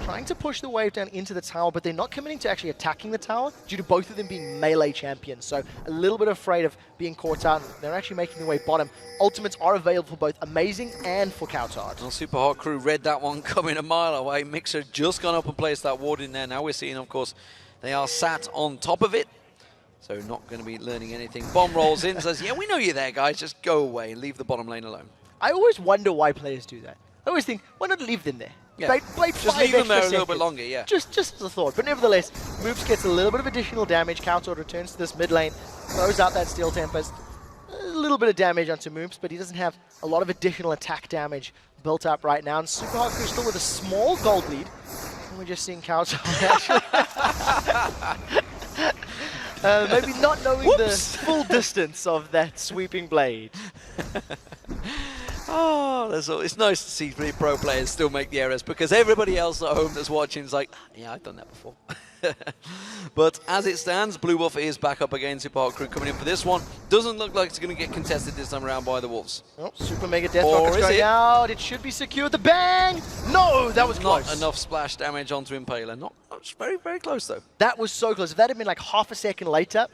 trying to push the wave down into the tower, but they're not committing to actually attacking the tower due to both of them being melee champions. So a little bit afraid of being caught out. They're actually making their way bottom. Ultimates are available for both Amazing and for Coutard. Well, Super Hot Crew read that one coming a mile away. Mixer just gone up and placed that ward in there. Now we're seeing, of course, they are sat on top of it. So not going to be learning anything. Bomb rolls in, says, yeah, we know you're there, guys. Just go away and leave the bottom lane alone. I always wonder why players do that. I always think, why not leave them there? Yeah. Play Just 5 leave them there a extra little bit seconds. longer, yeah. Just as a thought. But nevertheless, Moops gets a little bit of additional damage. Countdoor returns to this mid lane, throws out that Steel Tempest. A little bit of damage onto Moops, but he doesn't have a lot of additional attack damage built up right now. And Super Haku still with a small gold lead. And we're just seeing Countdoor actually. Maybe not knowing the full distance of that sweeping blade. Oh, it's nice to see 3 pro players still make the errors, because everybody else at home that's watching is like, yeah, I've done that before. But as it stands, Blue Buff is back up again. Super Haku coming in for this one. Doesn't look like it's going to get contested this time around by the Wolves. Oh, Super Mega Death Rocket's going out. It should be secured. The bang! No, that was close. Not enough splash damage onto Impaler. Not very, very close though. That was so close. If that had been like half a second later,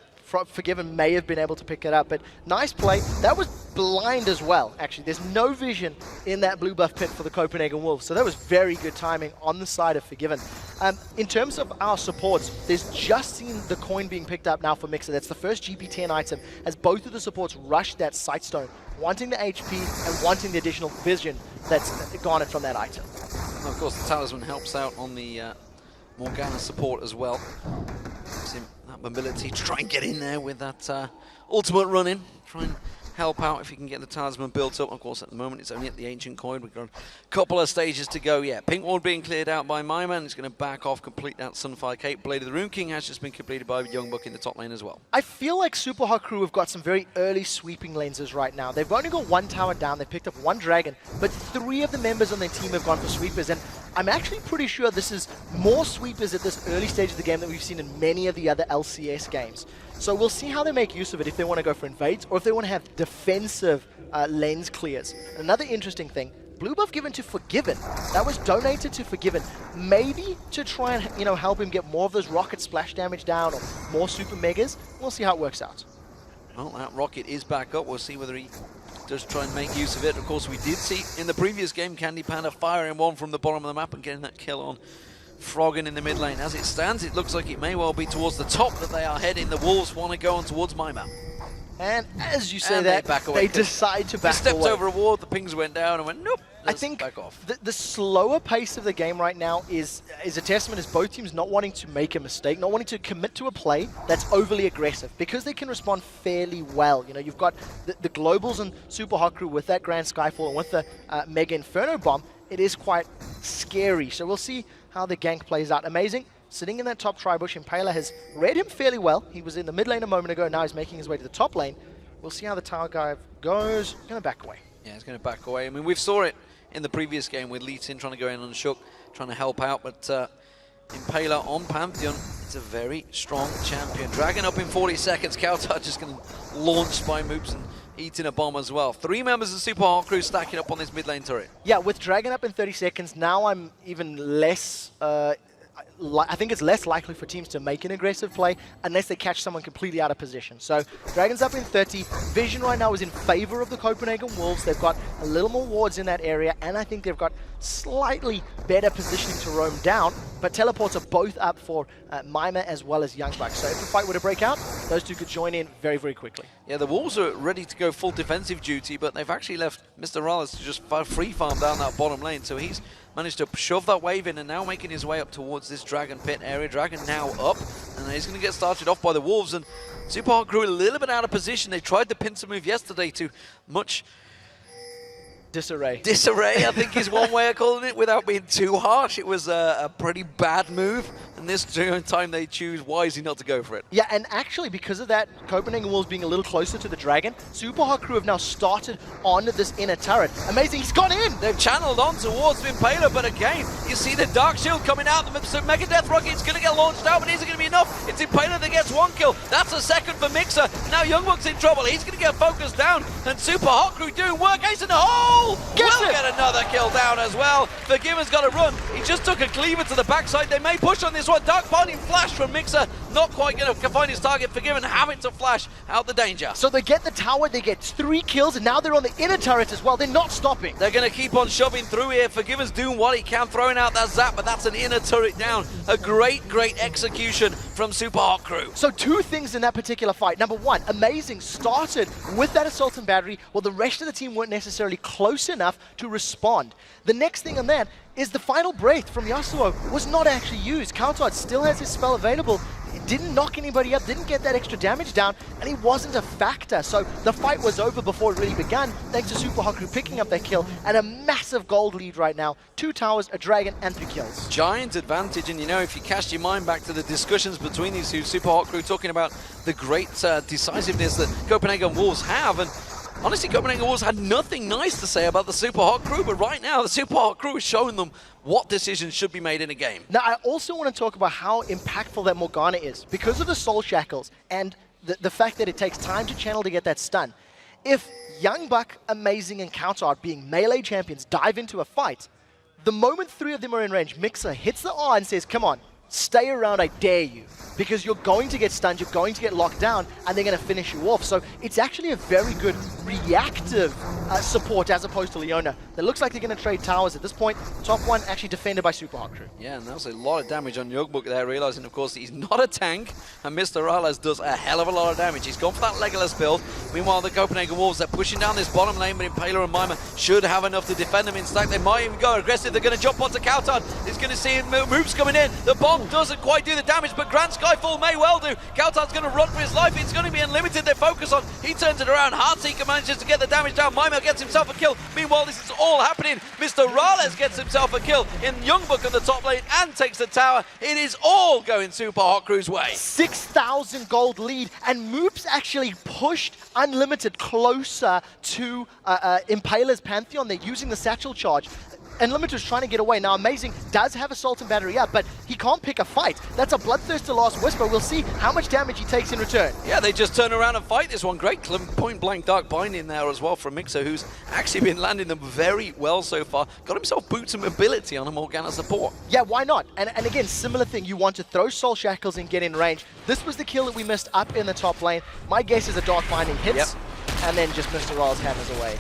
Forgiven may have been able to pick it up, but nice play. That was blind as well, actually. There's no vision in that blue buff pit for the Copenhagen Wolves, so that was very good timing on the side of Forgiven. In terms of our supports, there's just seen the coin being picked up now for Mixer. That's the first GP10 item, as both of the supports rushed that Sightstone, wanting the HP and wanting the additional vision that's garnered from that item. And of course, the Talisman helps out on the Morgana support as well. Gives him that mobility to try and get in there with that ultimate run-in. Try and help out if you can get the Talisman built up. Of course, at the moment, it's only at the Ancient Coin. We've got a couple of stages to go. Yeah, Pink Ward being cleared out by Myman. It's going to back off, complete that Sunfire Cape. Blade of the Rune King has just been completed by Youngbuck in the top lane as well. I feel like Super Haku have got some very early sweeping lenses right now. They've only got 1 tower down. They've picked up 1 dragon, but 3 of the members on their team have gone for sweepers. And I'm actually pretty sure this is more sweepers at this early stage of the game than we've seen in many of the other LCS games. So we'll see how they make use of it, if they want to go for invades or if they want to have defensive lens clears. Another interesting thing, blue buff given to Forgiven. That was donated to Forgiven, maybe to try and help him get more of those rocket splash damage down or more super megas. We'll see how it works out. Well, that rocket is back up. We'll see whether he does try and make use of it. Of course, we did see in the previous game Candy Panda firing one from the bottom of the map and getting that kill on Froggen in the mid lane. As it stands, it looks like it may well be towards the top that they are heading. The Wolves want to go on towards my map. And as you say and that, they decide to back away. They stepped over a wall, the pings went down and went, nope, I think back off. The slower pace of the game right now is a testament to both teams not wanting to make a mistake, not wanting to commit to a play that's overly aggressive, because they can respond fairly well. You've got the Globals and Super Haku with that Grand Skyfall and with the Mega Inferno Bomb. It is quite scary. So we'll see how the gank plays out. Amazing. Sitting in that top tri-bush, Impaler has read him fairly well. He was in the mid lane a moment ago, now he's making his way to the top lane. We'll see how the tower guy goes. Going to back away. Yeah, he's going to back away. I mean, we saw it in the previous game with Lee Sin trying to go in on Shook, trying to help out, but Impaler on Pantheon is a very strong champion. Dragon up in 40 seconds. Kautar just going to launch by Moops and eating a bomb as well. 3 members of Super Haku stacking up on this mid lane turret. Yeah, with Dragon up in 30 seconds, now I'm even less... I think it's less likely for teams to make an aggressive play unless they catch someone completely out of position. So Dragon's up in 30. Vision right now is in favor of the Copenhagen Wolves. They've got a little more wards in that area, and I think they've got slightly better positioning to roam down. But teleports are both up for Mima as well as Youngbuck. So if the fight were to break out, those two could join in very, very quickly. Yeah, the Wolves are ready to go full defensive duty, but they've actually left Mr. Rallis to just free farm down that bottom lane. So he's managed to shove that wave in and now making his way up towards this Dragon pit area. Dragon now up, and he's going to get started off by the Wolves. And Super Haku grew a little bit out of position. They tried the pincer move yesterday to much disarray. Disarray, I think is one way of calling it, without being too harsh. It was a pretty bad move, and this time they choose wisely not to go for it. Yeah, and actually because of that, Copenhagen Wolves being a little closer to the Dragon, Super Haku have now started on this inner turret. Amazing, he's gone in! They've channeled on towards Impaler, but again, you see the Dark Shield coming out. The Mega Death Rocket's going to get launched out, but is it going to be enough? It's Impaler that gets 1 kill. That's a second for Mixer. Now Youngbuck's in trouble. He's going to get focused down, and Super Haku doing work. Ace in the hole! Will get another kill down as well. Forgiven's got to run. He just took a cleaver to the backside. They may push on this one. Dark Binding flash from Mixer. not quite going to find his target. Forgiven having to flash out the danger. So they get the tower, they get 3 kills, and now they're on the inner turret as well. They're not stopping. They're going to keep on shoving through here. Forgiven's doing what he can, throwing out that zap, but that's an inner turret down. A great execution from Super Hot Crew. So 2 things in that particular fight. Number 1, Amazing started with that assault and battery, while the rest of the team weren't necessarily close enough to respond. The next thing on that is the final breath from Yasuo was not actually used. Counterard still has his spell available. It didn't knock anybody up, didn't get that extra damage down, and he wasn't a factor. So the fight was over before it really began, thanks to Super Hot Crew picking up that kill, and a massive gold lead right now. 2 towers, a dragon, and 3 kills. Giant advantage, and you know, if you cast your mind back to the discussions between these two, Super Hot Crew talking about the great decisiveness that Copenhagen Wolves have, and honestly, Copenhagen Wolves had nothing nice to say about the Super Hot Crew, but right now the Super Hot Crew is showing them what decisions should be made in a game. Now, I also want to talk about how impactful that Morgana is. Because of the Soul Shackles and the fact that it takes time to channel to get that stun, if Young Buck, Amazing, and Counterart, being melee champions, dive into a fight, the moment 3 of them are in range, Mixer hits the R and says, come on, stay around, I dare you. Because you're going to get stunned, you're going to get locked down, and they're going to finish you off. So it's actually a very good reactive support as opposed to Leona. It looks like they're going to trade towers at this point. Top 1 actually defended by Super Hot Crew. Yeah, and that's a lot of damage on Yogbuk there, realizing, of course, that he's not a tank, and Mr. Rales does a hell of a lot of damage. He's gone for that Legolas build. Meanwhile, the Copenhagen Wolves, they're pushing down this bottom lane, but Impaler and Mima should have enough to defend them. In fact, they might even go aggressive. They're going to jump onto Counterard. He's going to see moves coming in. The bomb doesn't quite do the damage, but Grand Skyfall may well do. Counterard's going to run for his life. It's going to be Unlimited they focus on. He turns it around. Heartseeker manages to get the damage down. Mima gets himself a kill. Meanwhile, this is all happening. Mr. Rales gets himself a kill in Youngbuck on the top lane and takes the tower. It is all going Super Hot Crew's way. 6,000 gold lead, and Moops actually pushed Unlimited closer to Impaler's Pantheon. They're using the satchel charge. Unlimited's trying to get away. Now, Amazing does have Assault and Battery up, but he can't pick a fight. That's a Bloodthirster Last Whisper. We'll see how much damage he takes in return. Yeah, they just turn around and fight this one. Great point-blank Dark Bind in there as well from Mixer, who's actually been landing them very well so far. Got himself boots and mobility on a Morgana support. Yeah, why not? And again, similar thing. You want to throw Soul Shackles and get in range. This was the kill that we missed up in the top lane. My guess is a Dark Binding hits, and then just Mr. Rales hammers away.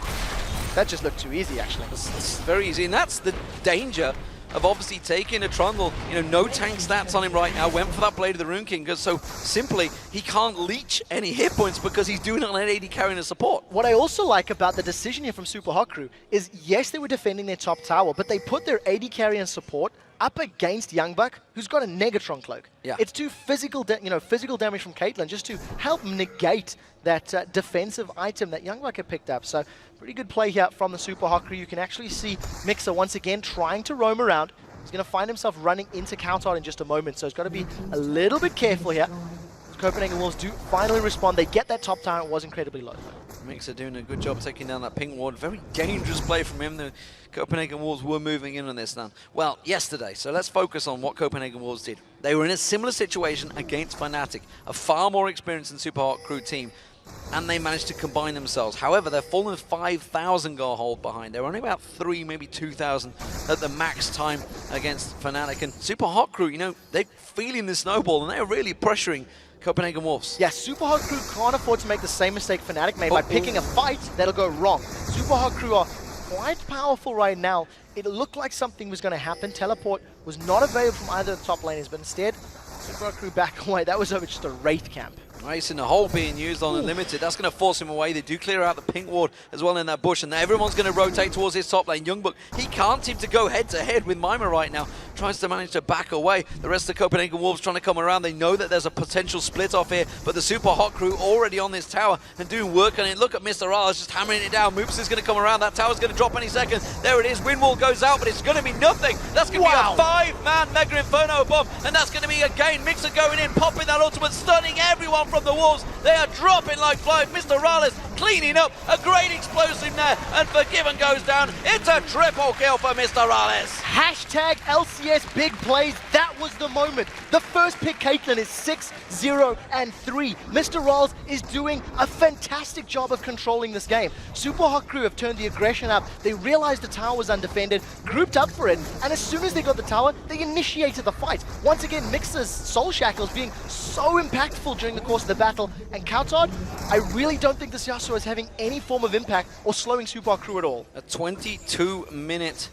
That just looked too easy, actually. It's very easy, and that's the danger of obviously taking a Trundle. You know, no tank stats on him right now. Went for that Blade of the Rune King, because so simply he can't leech any hit points because he's doing it on an AD carrying a support. What I also like about the decision here from Super Hot Crew is, yes, they were defending their top tower, but they put their AD carry and support up against Youngbuck, who's got a Negatron cloak. Yeah. It's too physical damage from Caitlyn just to help negate that defensive item that Youngbuck had picked up. So pretty good play here from the Super Hot Crew. You can actually see Mixer once again trying to roam around. He's going to find himself running into Counterard in just a moment, so he's got to be a little bit careful here. Copenhagen Wolves do finally respond. They get that top tower. It was incredibly low. Mixer doing a good job taking down that pink ward. Very dangerous play from him. The Copenhagen Wolves were moving in on this now. Well, yesterday, so let's focus on what Copenhagen Wolves did. They were in a similar situation against Fnatic, a far more experienced and Super Hot Crew team, and they managed to combine themselves. However, they're falling 5,000 goal hold behind. They're only about 3, maybe 2,000 at the max time against Fnatic. And Super Hot Crew, you know, they're feeling the snowball, and they're really pressuring Copenhagen Wolves. Yeah, Super Hot Crew can't afford to make the same mistake Fnatic made by picking a fight that'll go wrong. Super Hot Crew are quite powerful right now. It looked like something was going to happen. Teleport was not available from either of the top laners, but instead, Super Hot Crew back away. That was over just a Wraith camp. Nice, and the hole being used on Unlimited. That's going to force him away. They do clear out the pink ward as well in that bush, and everyone's going to rotate towards his top lane. Youngbuck, he can't seem to go head-to-head with Mima right now. Tries to manage to back away. The rest of the Copenhagen Wolves trying to come around. They know that there's a potential split off here, but the Super Hot Crew already on this tower and doing work on it. Look at Mr. Rales just hammering it down. Moops is going to come around. That tower's going to drop any second. There it is. Wind Wall goes out, but it's going to be nothing. That's going to be a 5-man Mega Inferno bomb, and that's going to be again Mixer going in, popping that ultimate, stunning everyone from the Wolves. They are dropping like flies. Mr. Rales cleaning up. A great explosive there, and Forgiven goes down. It's a triple kill for Mr. Rales. Hashtag LCS big plays. That was the moment. The first pick, Caitlyn, is 6-0-3. Mr. Rolls is doing a fantastic job of controlling this game. Super Hot Crew have turned the aggression up. They realized the tower was undefended, grouped up for it, and as soon as they got the tower, they initiated the fight. Once again, Mixer's Soul Shackles being so impactful during the course of the battle, and Kautard, I really don't think this Yasuo is having any form of impact or slowing Super Hot Crew at all. A 22-minute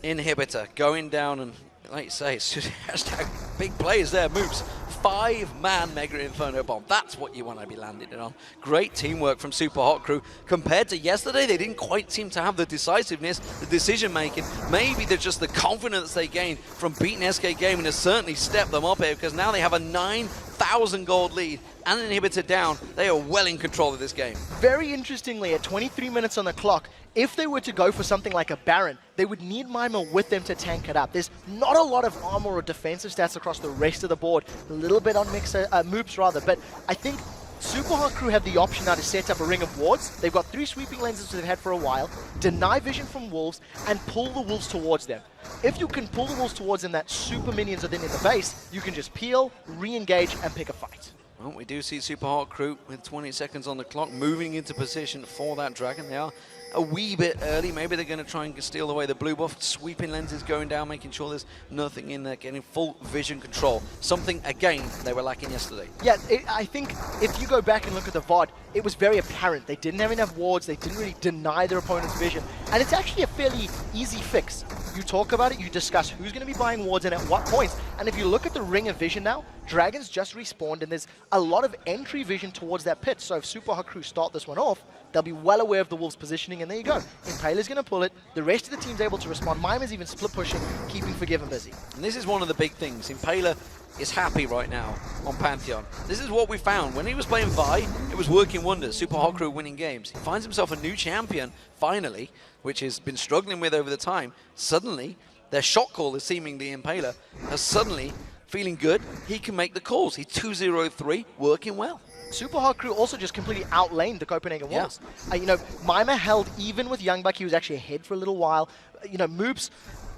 inhibitor going down, and like you say, it's just hashtag big plays there, moves. 5-man Mega Inferno Bomb. That's what you want to be landing it on. Great teamwork from Super Hot Crew. Compared to yesterday, they didn't quite seem to have the decisiveness, the decision making. Maybe they're just the confidence they gained from beating SK Gaming has certainly stepped them up here, because now they have a 9,000 gold lead and an inhibitor down. They are well in control of this game. Very interestingly, at 23 minutes on the clock, if they were to go for something like a Baron, they would need Mima with them to tank it up. There's not a lot of armor or defensive stats across the rest of the board. A little bit on Mixer, Moops rather, but I think Super Hot Crew have the option now to set up a ring of wards. They've got 3 sweeping lenses they've had for a while, deny vision from wolves, and pull the wolves towards them. If you can pull the wolves towards them, that super minions are then in the base, you can just peel, re-engage, and pick a fight. Well, we do see Super Hot Crew with 20 seconds on the clock moving into position for that dragon. They are a wee bit early. Maybe they're going to try and steal away the blue buff. Sweeping lenses going down, making sure there's nothing in there, getting full vision control. Something, again, they were lacking yesterday. Yeah, I think if you go back and look at the VOD, it was very apparent. They didn't have enough wards. They didn't really deny their opponent's vision. And it's actually a fairly easy fix. You talk about it, you discuss who's going to be buying wards and at what points. And if you look at the Ring of Vision now, Dragons just respawned and there's a lot of entry vision towards that pit. So if Super Hot Crew start this one off, they'll be well aware of the Wolves' positioning, and there you go. Impaler's going to pull it. The rest of the team's able to respond. Mima's even split pushing, keeping Forgiven busy. And this is one of the big things. Impaler is happy right now on Pantheon. This is what we found. When he was playing Vi, it was working wonders. Super Hot Crew winning games. He finds himself a new champion, finally, which has been struggling with over the time. Suddenly, their shot caller, seemingly Impaler, has suddenly feeling good. He can make the calls. He's 2-0-3, working well. Super Hot Crew also just completely outlaned the Copenhagen Wolves. You know, Mima held even with Youngbuck. He was actually ahead for a little while. You know, Moops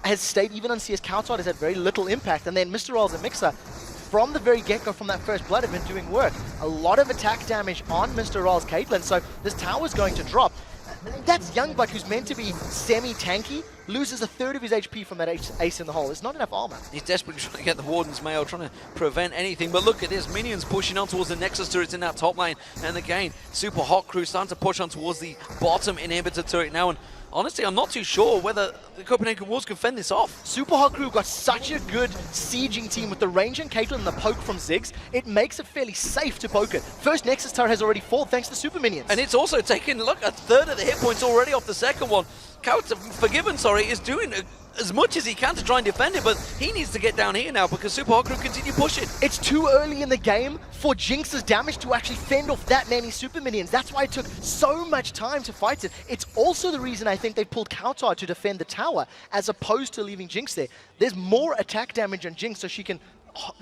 has stayed even on CS. Kautard has had very little impact. And then Mr. Rolls and Mixer, from the very get-go, from that first blood, have been doing work. A lot of attack damage on Mr. Rolls' Caitlyn, so this tower's going to drop. That's Youngbuck, who's meant to be semi-tanky, loses a third of his HP from that ace in the hole. It's not enough armor. He's desperately trying to get the Warden's Mail, trying to prevent anything. But look at this, minions pushing on towards the Nexus turrets in that top lane. And again, Super Hot Crew starting to push on towards the bottom inhibitor turret now. And honestly, I'm not too sure whether the Copenhagen Wolves can fend this off. Super Hot Crew got such a good sieging team with the range and Caitlyn and the poke from Ziggs. It makes it fairly safe to poke it. First Nexus turret has already fallen thanks to Super Minions. And it's also taken, look, a third of the hit points already off the second one. Forgiven, is doing as much as he can to try and defend it, but he needs to get down here now because Super Hot Crew continue pushing. It's too early in the game for Jinx's damage to actually fend off that many Super Minions. That's why it took so much time to fight it. It's also the reason I think they pulled Kautard to defend the tower as opposed to leaving Jinx there. There's more attack damage on Jinx, so she can,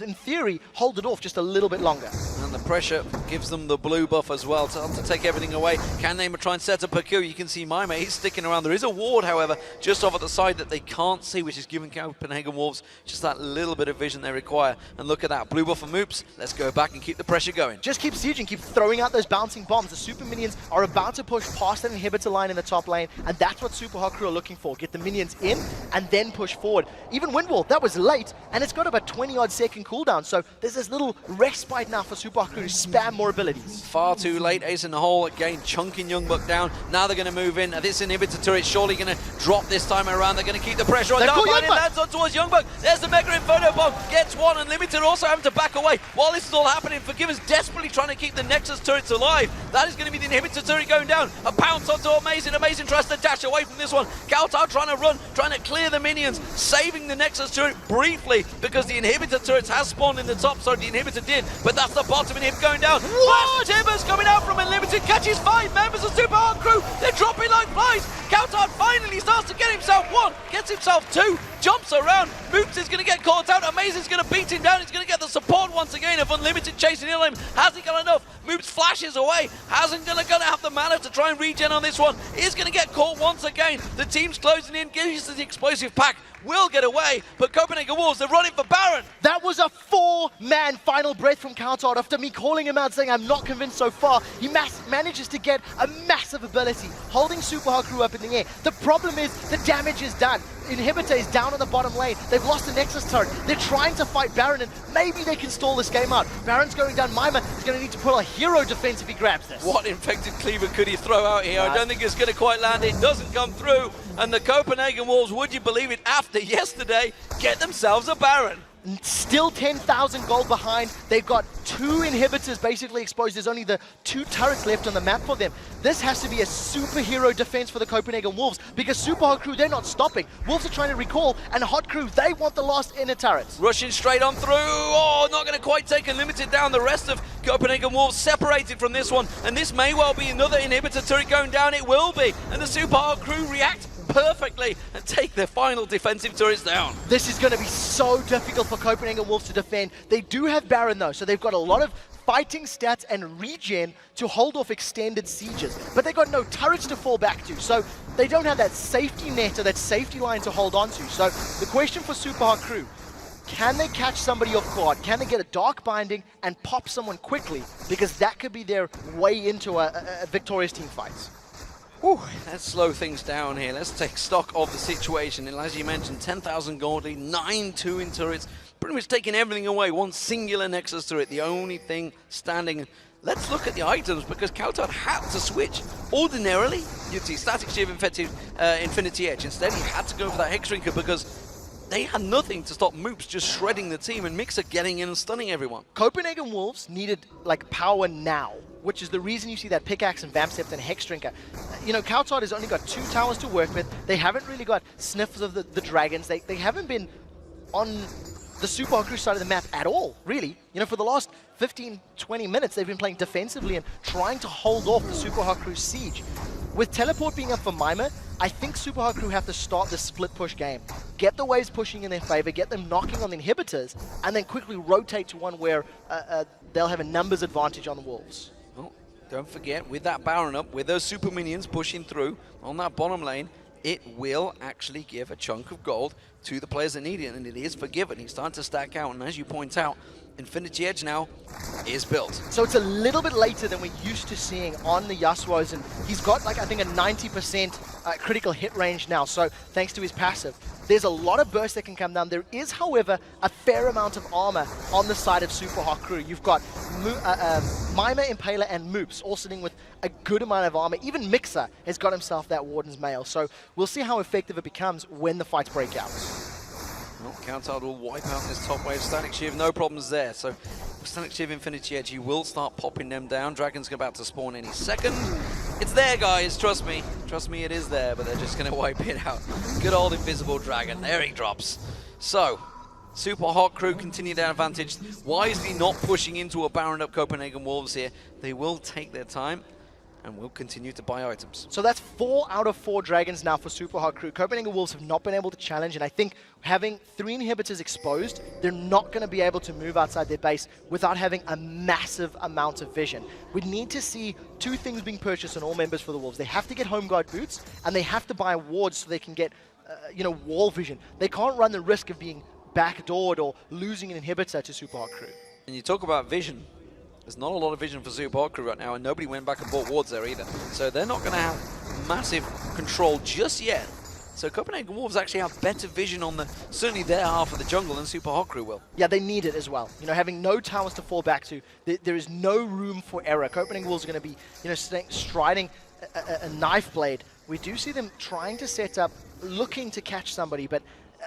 in theory, hold it off just a little bit longer. And the pressure gives them the blue buff as well to take everything away. Can they try and set up a kill? You can see Mima, he's sticking around. There is a ward, however, just off at the side that they can't see, which is giving Copenhagen Wolves just that little bit of vision they require. And look at that, blue buff and Moops. Let's go back and keep the pressure going. Just keep sieging, keep throwing out those bouncing bombs. The Super Minions are about to push past that inhibitor line in the top lane, and that's what Super Hot Crew are looking for. Get the minions in and then push forward. Even Windwall, that was late, and it's got about 20-odd second cooldown, so there's this little respite now for Super Hot Crew to spam more abilities. Far too late, ace in the hole, again chunking Youngbuck down. Now they're going to move in. This inhibitor turret surely going to drop this time around. They're going to keep the pressure on. Darkbinding lands on towards Youngbuck. There's the Mega Inferno Bomb, gets one, Unlimited also having to back away. While this is all happening, Forgiven's desperately trying to keep the Nexus turrets alive. That is going to be the inhibitor turret going down. A pounce onto Amazing. Amazing tries to dash away from this one. Kautard trying to run, trying to clear the minions, saving the Nexus turret briefly because the inhibitor turrets has spawned in the top, so the inhibitor did, but that's the bottom inhibitor going down. What? Timbers coming out from Unlimited, catches 5 members of Super Hot Crew. They're dropping like flies. Kautard finally starts to get himself 1, gets himself 2, jumps around. Moops is going to get caught out. Amazing's going to beat him down. He's going to get the support once again of Unlimited chasing in on him. Has he got enough? Moops flashes away. Hasn't going to have the mana to try and regen on this one. Is going to get caught once again. The team's closing in. Gives us the explosive pack. will get away, but Copenhagen Wolves, they're running for Baron. That was a 4-man final breath from Kautoud. After me calling him out saying I'm not convinced so far, he manages to get a massive ability, holding Super Hard Crew up in the air. The problem is the damage is done. Inhibitor is down on the bottom lane. They've lost the Nexus turret. They're trying to fight Baron, and maybe they can stall this game out. Baron's going down. Mima is going to need to pull a hero defense if he grabs this. What infected cleaver could he throw out here? I don't think it's going to quite land. It doesn't come through. And the Copenhagen Wolves, would you believe it, after yesterday, get themselves a Baron. Still 10,000 gold behind. They've got 2 inhibitors basically exposed. There's only the 2 turrets left on the map for them. This has to be a superhero defense for the Copenhagen Wolves because Super Hot Crew, they're not stopping. Wolves are trying to recall, and Hot Crew, they want the last inner turrets. Rushing straight on through. Oh, not going to quite take and limited down. The rest of Copenhagen Wolves separated from this one, and this may well be another inhibitor turret going down. It will be, and the Super Hot Crew react perfectly and take their final defensive turrets down. This is going to be so difficult for Copenhagen Wolves to defend. They do have Baron though, so they've got a lot of fighting stats and regen to hold off extended sieges, but they've got no turrets to fall back to, so they don't have that safety net or that safety line to hold on to. So the question for Super Hot Crew, can they catch somebody off guard? Can they get a Dark Binding and pop someone quickly? Because that could be their way into a victorious team fight. Whew, let's slow things down here. Let's take stock of the situation. And as you mentioned, 10,000 gold lead, 9 2-in turrets, pretty much taking everything away. One singular Nexus turret, the only thing standing. Let's look at the items because Kautoud had to switch. Ordinarily, you'd see Static Shiv, Infinity Edge. Instead, he had to go for that Hexdrinker because they had nothing to stop Moops just shredding the team and Mixer getting in and stunning everyone. Copenhagen Wolves needed like power now, which is the reason you see that Pickaxe and Vamp Scepter and Hexdrinker. You know, Kautoud has only got 2 towers to work with. They haven't really got sniffs of the dragons. They haven't been on the Super Hot Crew side of the map at all, really. You know, for the last 15, 20 minutes, they've been playing defensively and trying to hold off the Super Hot Crew siege. With Teleport being up for Mima, I think Super Hot Crew have to start the split push game. Get the waves pushing in their favor, get them knocking on the inhibitors, and then quickly rotate to one where they'll have a numbers advantage on the Wolves. Well, don't forget, with that Baron up, with those super minions pushing through on that bottom lane, it will actually give a chunk of gold to the players that need it, and it is forgiven. He's starting to stack out, and as you point out, Infinity Edge now is built. So it's a little bit later than we're used to seeing on the Yasuos, and he's got like I think a 90% critical hit range now, so thanks to his passive. There's a lot of burst that can come down. There is, however, a fair amount of armor on the side of Super Hot Crew. You've got Mima, Impaler, and Moops all sitting with a good amount of armor. Even Mixer has got himself that Warden's Mail, so we'll see how effective it becomes when the fights break out. Well, Kautoud will wipe out this top wave. Static Shiv, no problems there. So, Static Shiv, Infinity Edge, he will start popping them down. Dragon's about to spawn any second. It's there, guys, trust me. Trust me, it is there, but they're just going to wipe it out. Good old Invisible Dragon, there he drops. So, Super Hot Crew continue their advantage. Wisely not pushing into a Baron up Copenhagen Wolves here. They will take their time and will continue to buy items. So that's 4 out of 4 dragons now for Super Hot Crew. Copenhagen Wolves have not been able to challenge, and I think having 3 inhibitors exposed, they're not going to be able to move outside their base without having a massive amount of vision. We need to see 2 things being purchased on all members for the Wolves. They have to get Home Guard boots, and they have to buy wards so they can get, wall vision. They can't run the risk of being backdoored or losing an inhibitor to Super Hot Crew. And you talk about vision. There's not a lot of vision for Super Hot Crew right now, and nobody went back and bought wards there either. So they're not going to have massive control just yet. So Copenhagen Wolves actually have better vision on certainly their half of the jungle than Super Hot Crew will. Yeah, they need it as well. You know, having no towers to fall back to, there is no room for error. Copenhagen Wolves are going to be, striding a knife blade. We do see them trying to set up, looking to catch somebody, but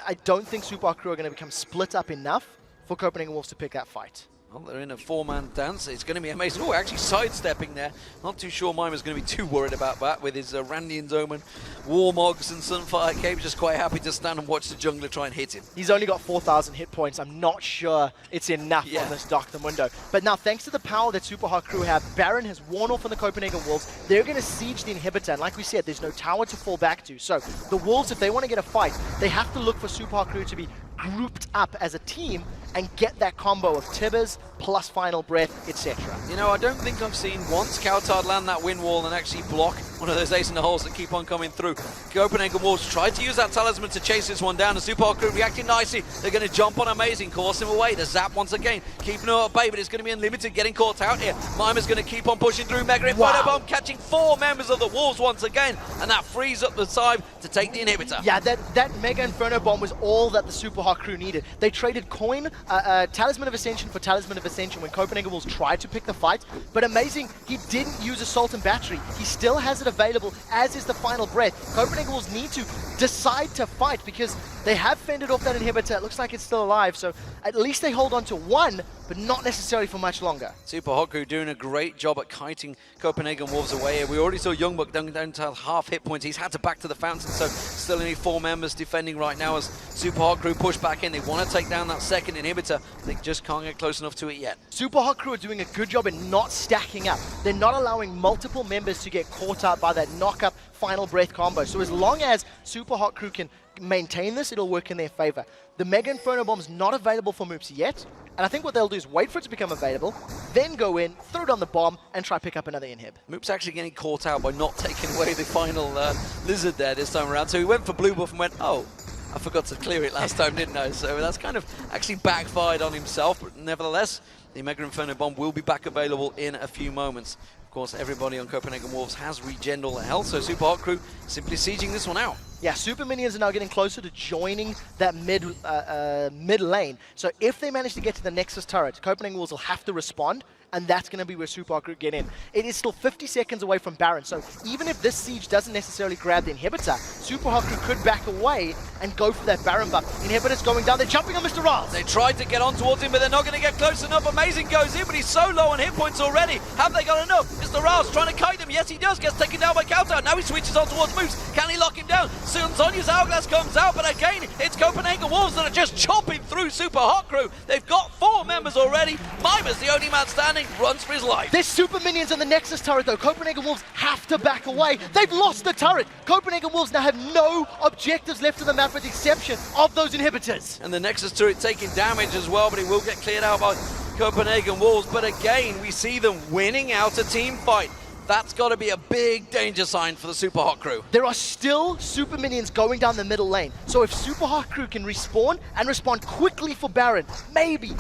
I don't think Super Hot Crew are going to become split up enough for Copenhagen Wolves to pick that fight. Well, they're in a 4-man dance. It's going to be amazing. Oh, actually sidestepping there. Not too sure Mima's going to be too worried about that with his Randian's Omen, Warmogs and Sunfire Cape. Just quite happy to stand and watch the jungler try and hit him. He's only got 4,000 hit points. I'm not sure it's enough on this Dr. Mundo. But now, thanks to the power that Super Hot Crew have, Baron has worn off on the Copenhagen Wolves. They're going to siege the inhibitor. And like we said, there's no tower to fall back to. So the Wolves, if they want to get a fight, they have to look for Super Hot Crew to be grouped up as a team and get that combo of Tibbers plus Final Breath, etc. You know, I don't think I've seen once Coutard land that wind wall and actually block one of those ace in the holes that keep on coming through. Copenhagen Wolves tried to use that talisman to chase this one down, and Super Hot Crew reacting nicely. They're going to jump on Amazing, course him away. The zap once again, keeping him at bay, but it's going to be Unlimited getting caught out here. Mimer's going to keep on pushing through. Mega Inferno Bomb catching 4 members of the Wolves once again, and that frees up the side to take the inhibitor. Yeah, that Mega Inferno Bomb was all that the Super Hot Crew needed. They traded coin, Talisman of Ascension for Talisman of Ascension when Copenhagen Wolves tried to pick the fight, but Amazing, he didn't use Assault and Battery. He still has it available, as is the Final Breath. Copenhagen Wolves need to decide to fight because they have fended off that inhibitor. It looks like it's still alive, so at least they hold on to one, but not necessarily for much longer. Super Hot Crew doing a great job at kiting Copenhagen Wolves away here. We already saw Youngbuck down to half hit points. He's had to back to the fountain, so still only 4 members defending right now as Super Hot Crew push back in. They want to take down that second inhibitor. They just can't get close enough to it yet. Super Hot Crew are doing a good job in not stacking up. They're not allowing multiple members to get caught out by that knock-up Final Breath combo. So as long as Super Hot Crew can maintain this, it'll work in their favor. The Mega Inferno Bomb's not available for Moops yet, and I think what they'll do is wait for it to become available, then go in, throw down the bomb, and try pick up another inhib. Moops actually getting caught out by not taking away the final Lizard there this time around. So he went for Blue Buff and went, oh, I forgot to clear it last time, didn't I? So that's kind of actually backfired on himself, but nevertheless, the Mega Inferno Bomb will be back available in a few moments. Of course, everybody on Copenhagen Wolves has regened all their health, so Super Hot Crew simply sieging this one out. Yeah, Super Minions are now getting closer to joining that mid lane. So if they manage to get to the Nexus turret, Copenhagen Wolves will have to respond, and that's going to be where Super Hot Crew get in. It is still 50 seconds away from Baron, so even if this siege doesn't necessarily grab the inhibitor, Super Hot Crew could back away and go for that Baron buff. Inhibitor's going down, they're jumping on Mr. Raz. They tried to get on towards him, but they're not going to get close enough. Amazing goes in, but he's so low on hit points already. Have they got enough? Mr. Raz trying to kite them. Yes, he does. Gets taken down by Coutard. Now he switches on towards Moose. Can he lock him down? Soon Sonya's Hourglass comes out, but again, it's Copenhagen Wolves that are just chopping through Super Hot Crew. They've got 4 members already. Mimer's the only man standing, runs for his life. There's Super Minions on the Nexus turret though. Copenhagen Wolves have to back away. They've lost the turret. Copenhagen Wolves now have no objectives left on the map with the exception of those inhibitors. And the Nexus turret taking damage as well, but it will get cleared out by Copenhagen Wolves. But again, we see them winning out a team fight. That's got to be a big danger sign for the Super Hot Crew. There are still Super Minions going down the middle lane. So if Super Hot Crew can respawn and respond quickly for Baron, maybe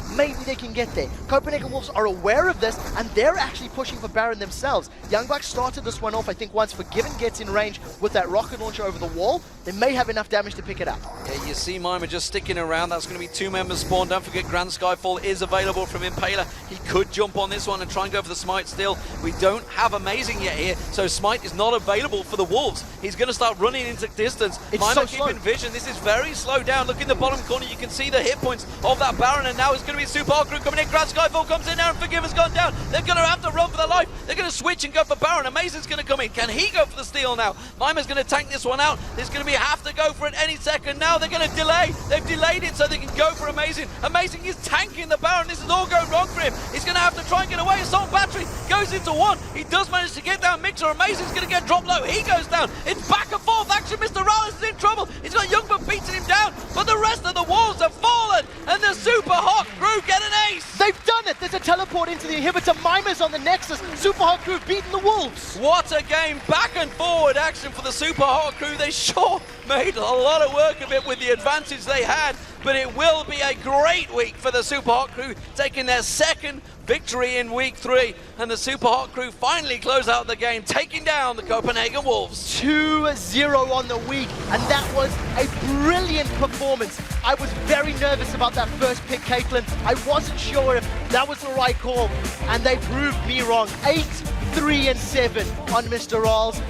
they can get there. Copenhagen Wolves are aware of this, and they're actually pushing for Baron themselves. Youngbuck started this one off, I think, once Forgiven gets in range with that rocket launcher over the wall. They may have enough damage to pick it up. Yeah, you see Mimer just sticking around. That's going to be 2 members spawned. Don't forget Grand Skyfall is available from Impaler. He could jump on this one and try and go for the Smite still. We don't have Amazing yet here, so Smite is not available for the Wolves. He's going to start running into distance. Mimer keeping vision. This is very slow down. Look in the bottom corner. You can see the hit points of that Baron, and now it's going to be Super Hot Crew coming in. Grand Skyfall comes in now, and Forgiven's gone down. They're going to have to run for their life. They're going to switch and go for Baron. Amazing's going to come in. Can he go for the steal now? Mimer's going to tank this one out. There's going to be have to go for it any second now. They're going to delay. They've delayed it so they can go for Amazing. Amazing is tanking the Baron. This is all going wrong for him. He's going to have to try and get away. Assault Battery goes into 1. He does manage to get down Mixer. Amazing's going to get dropped low. He goes down. It's back and forth action. Mr. Rallis is in trouble. He's got Youngbuck beating him down, but the rest of the Wolves have fallen, and the Super Hot Crew get an ace. They've done it. There's a teleport into the inhibitor. Mimer's on the Nexus. Super Hot Crew beating the Wolves. What a game. Back and forward action for the Super Hot Crew. They sure made a lot of work of it with the advantage they had, but it will be a great week for the Super Hot Crew, taking their 2nd victory in week 3, and the Super Hot Crew finally close out the game, taking down the Copenhagen Wolves. 2-0 on the week, and that was a brilliant performance. I was very nervous about that first pick, Caitlyn. I wasn't sure if that was the right call, and they proved me wrong. 8-3-7 on Mr. Rawls.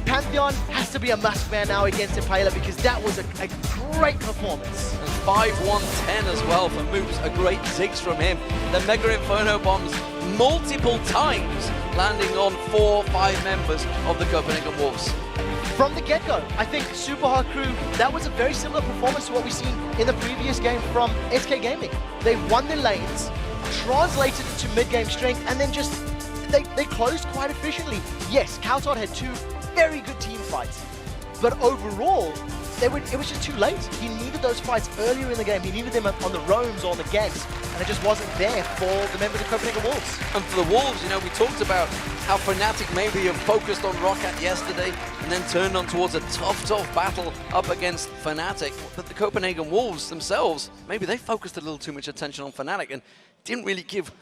Pantheon has to be a must-man now against Impaler because that was a great performance. And 5-1-10 as well for Moops, a great zigs from him. The Mega Inferno bombs multiple times, landing on 4 or 5 members of the Copenhagen Wolves. From the get-go, I think Super Hot Crew, that was a very similar performance to what we've seen in the previous game from SK Gaming. They won their lanes, translated it to mid-game strength, and then just, they closed quite efficiently. Yes, Coutard had 2 very good team fights, but overall, it was just too late. He needed those fights earlier in the game. He needed them on the roams or on the ganks, and it just wasn't there for the members of Copenhagen Wolves. And for the Wolves, you know, we talked about how Fnatic maybe have focused on Roccat yesterday and then turned on towards a tough battle up against Fnatic. But the Copenhagen Wolves themselves, maybe they focused a little too much attention on Fnatic and didn't really give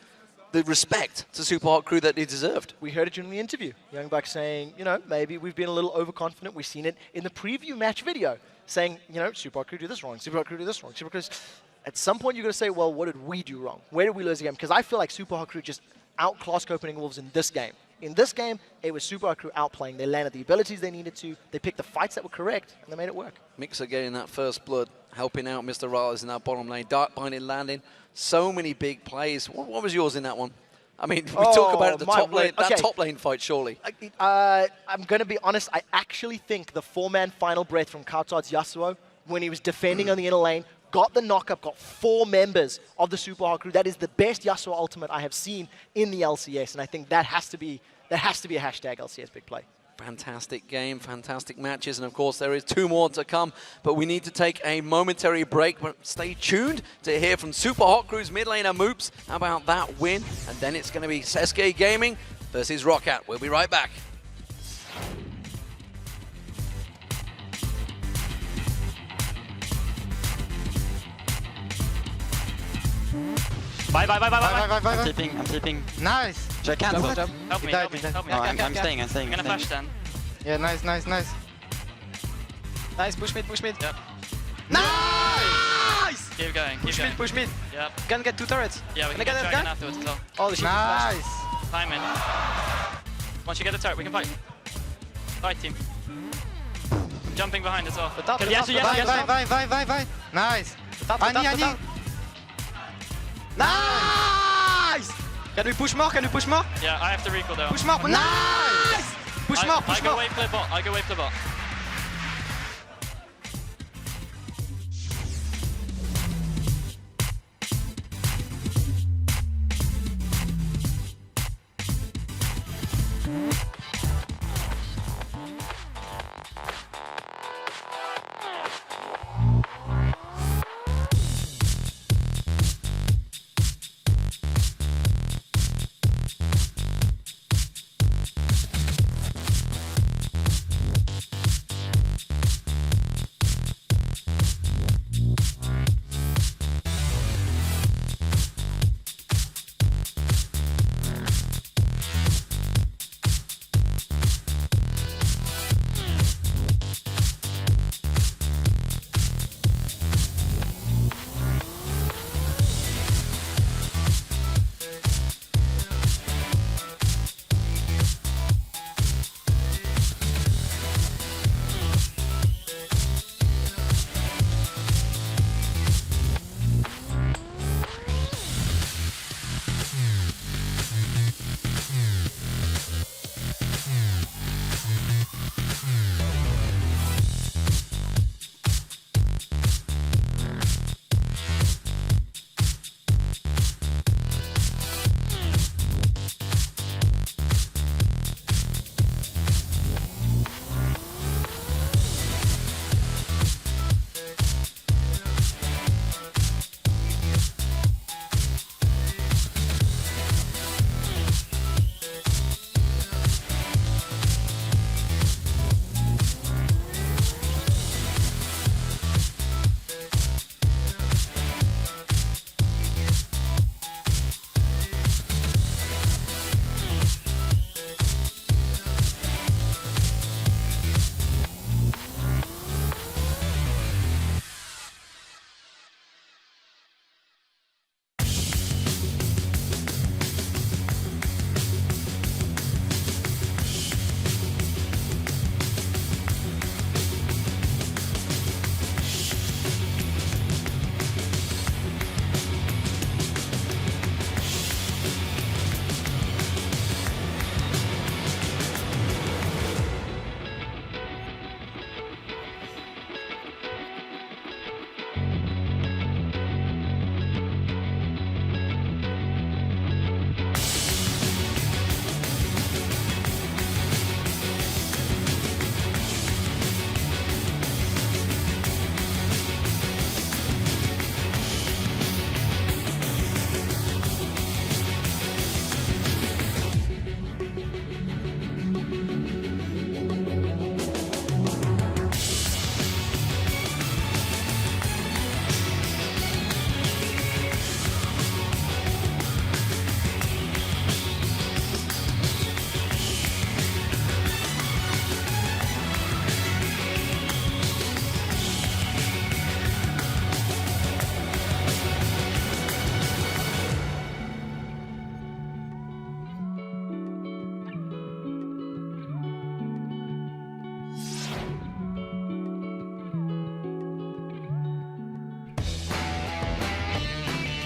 the respect to Super Hot Crew that they deserved. We heard it during the interview. Young Buck saying, you know, maybe we've been a little overconfident. We've seen it in the preview match video, saying, you know, Super Hot Crew do this wrong, Super Hot Crew do this wrong. Because at some point you're going to say, well, what did we do wrong? Where did we lose the game? Because I feel like Super Hot Crew just outclassed Copenhagen Wolves in this game. In this game, it was Super Hot Crew outplaying. They landed the abilities they needed to. They picked the fights that were correct, and they made it work. Mixer getting that first blood, helping out Mr. Riles in that bottom lane. Dark Binding landing. So many big plays. What was yours in that one? I mean, we talk about it, the top lane, that top lane fight, surely. I'm going to be honest. I actually think the four-man final breath from Kautar's Yasuo, when he was defending on the inner lane, got the knock-up, got 4 members of the Super Hot Crew. That is the best Yasuo ultimate I have seen in the LCS, and I think that has to be a hashtag LCS big play. Fantastic game, fantastic matches, and of course there is 2 more to come, but we need to take a momentary break. But stay tuned to hear from Super Hot Crew's mid laner Moops about that win, and then it's going to be SK Gaming versus Roccat. We'll be right back. Bye. I'm sleeping. Nice. Should I cancel? Help me. No, I'm staying. I'm gonna flash then. Yeah, nice. Nice, push mid. Yep. Nice! Keep going. Push mid. Yep. Can get 2 turrets. Yeah, we can get dragon afterwards as well. Holy shit. Nice. Time in. Once you get the turret, we can fight. Fight, team. I'm jumping behind as well. Yes. Bye. Nice. Annie. Nice! Can we push more? Yeah, I have to recall though. Push more. Nice! Push more. I go wait for the bot.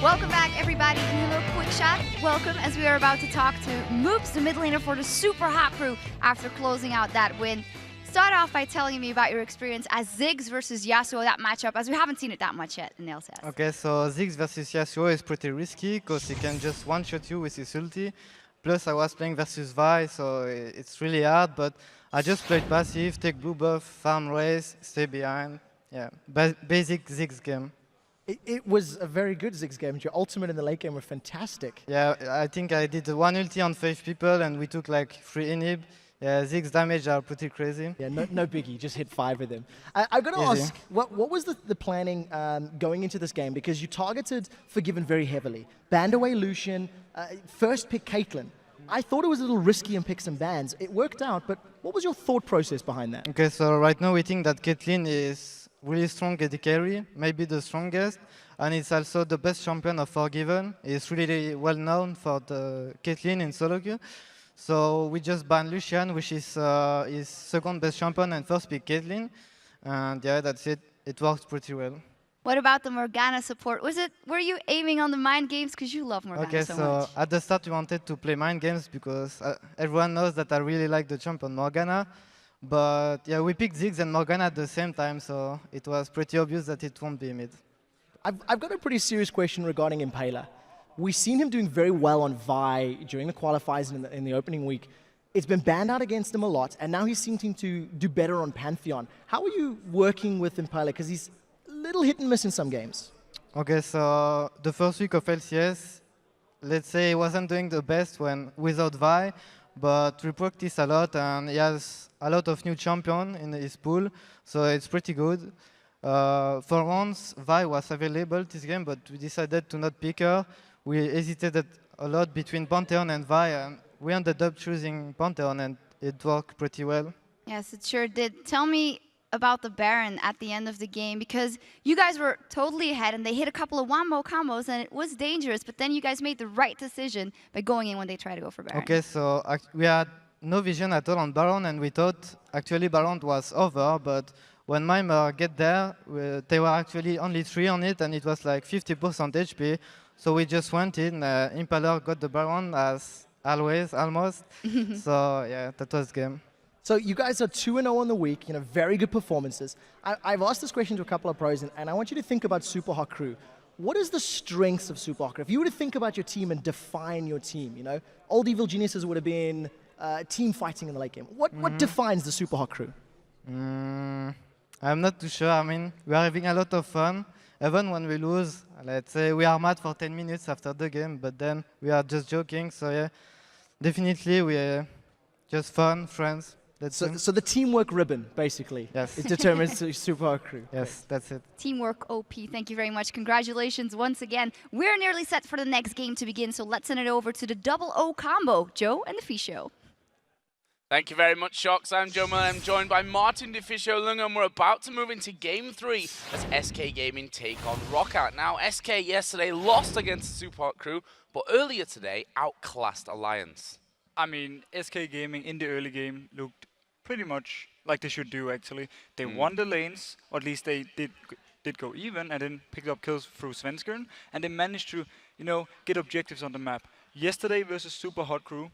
Welcome back, everybody, in a little quick shot. Welcome, as we are about to talk to Moops, the mid laner for the Super Hot Crew, after closing out that win. Start off by telling me about your experience as Ziggs versus Yasuo, that matchup, as we haven't seen it that much yet in LCS. Okay, so Ziggs versus Yasuo is pretty risky because he can just one-shot you with his ulti. Plus, I was playing versus Vi, so it's really hard, but I just played passive, take blue buff, farm race, stay behind. Yeah, basic Ziggs game. It was a very good Ziggs game. Your ultimate and the late game were fantastic. Yeah, I think I did one ulti on 5 people and we took like 3 inhib. Yeah, Ziggs damage are pretty crazy. Yeah, no biggie, just hit 5 of them. I've got to ask, what was the planning going into this game? Because you targeted Forgiven very heavily. Banned away Lucian, first pick Caitlyn. I thought it was a little risky and pick some bans. It worked out, but what was your thought process behind that? Okay, so right now we think that Caitlyn is really strong AD carry, maybe the strongest, and it's also the best champion of Forgiven. It's really well known for the Caitlyn in solo queue. So we just banned Lucian, which is his second best champion, and first pick Caitlyn. And yeah, that's it. It worked pretty well. What about the Morgana support? Were you aiming on the mind games? Because you love Morgana so much. At the start we wanted to play mind games because everyone knows that I really like the champion Morgana. But yeah, we picked Ziggs and Morgana at the same time, so it was pretty obvious that it won't be mid. I've got a pretty serious question regarding Impaler. We've seen him doing very well on Vi during the qualifiers in the opening week. It's been banned out against him a lot, and now he's seeming to do better on Pantheon. How are you working with Impaler? Because he's a little hit and miss in some games. Okay, so the first week of LCS, let's say he wasn't doing the best without Vi, but we practice a lot, and he has a lot of new champions in his pool, so it's pretty good. For once, Vi was available this game, but we decided to not pick her. We hesitated a lot between Pantheon and Vi, and we ended up choosing Pantheon, and it worked pretty well. Yes, it sure did. Tell me about the Baron at the end of the game, because you guys were totally ahead, and they hit a couple of wombo combos, and it was dangerous, but then you guys made the right decision by going in when they tried to go for Baron. Okay, so we had no vision at all on Baron, and we thought actually Baron was over, but when Mimer get there, they were actually only 3 on it, and it was like 50% HP. So we just went in. Impaler got the Baron as always, almost. So yeah, that was the game. So you guys are 2-0 on the week, very good performances. I've asked this question to a couple of pros, and I want you to think about Super Hot Crew. What is the strengths of Super Hot Crew? If you were to think about your team and define your team, Old Evil Geniuses would have been team fighting in the late game. What defines the Super Hot Crew? I'm not too sure. I mean, we are having a lot of fun. Even when we lose, let's say we are mad for 10 minutes after the game, but then we are just joking. So yeah, definitely we're just fun, friends. So the teamwork ribbon, basically, yes, it determines the Super Hot Crew. Yes, that's it. Teamwork OP. Thank you very much. Congratulations once again. We're nearly set for the next game to begin, so let's send it over to the double O combo, Joe and the Fee Show. Thank you very much, Shocks. I'm Joe Miller. I'm joined by Martin Deficio Lung, and we're about to move into Game 3 as SK Gaming take on Roccat. Now, SK yesterday lost against the Super Hot Crew, but earlier today outclassed Alliance. I mean, SK Gaming in the early game looked pretty much like they should do, actually. They won the lanes, or at least they did go even, and then picked up kills through Svenskeren, and they managed to, get objectives on the map. Yesterday versus Super Hot Crew,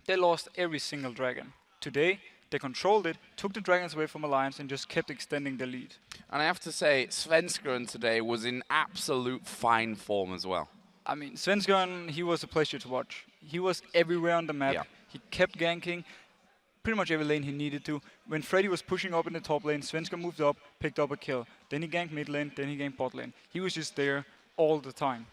they lost every single dragon. Today, they controlled it, took the dragons away from Alliance, and just kept extending the lead. And I have to say, Svenskeren today was in absolute fine form as well. I mean, Svenskeren, he was a pleasure to watch. He was everywhere on the map. Yeah. He kept ganking pretty much every lane he needed to. When Freddy was pushing up in the top lane, Svenskeren moved up, picked up a kill. Then he ganked mid lane, then he ganked bot lane. He was just there all the time.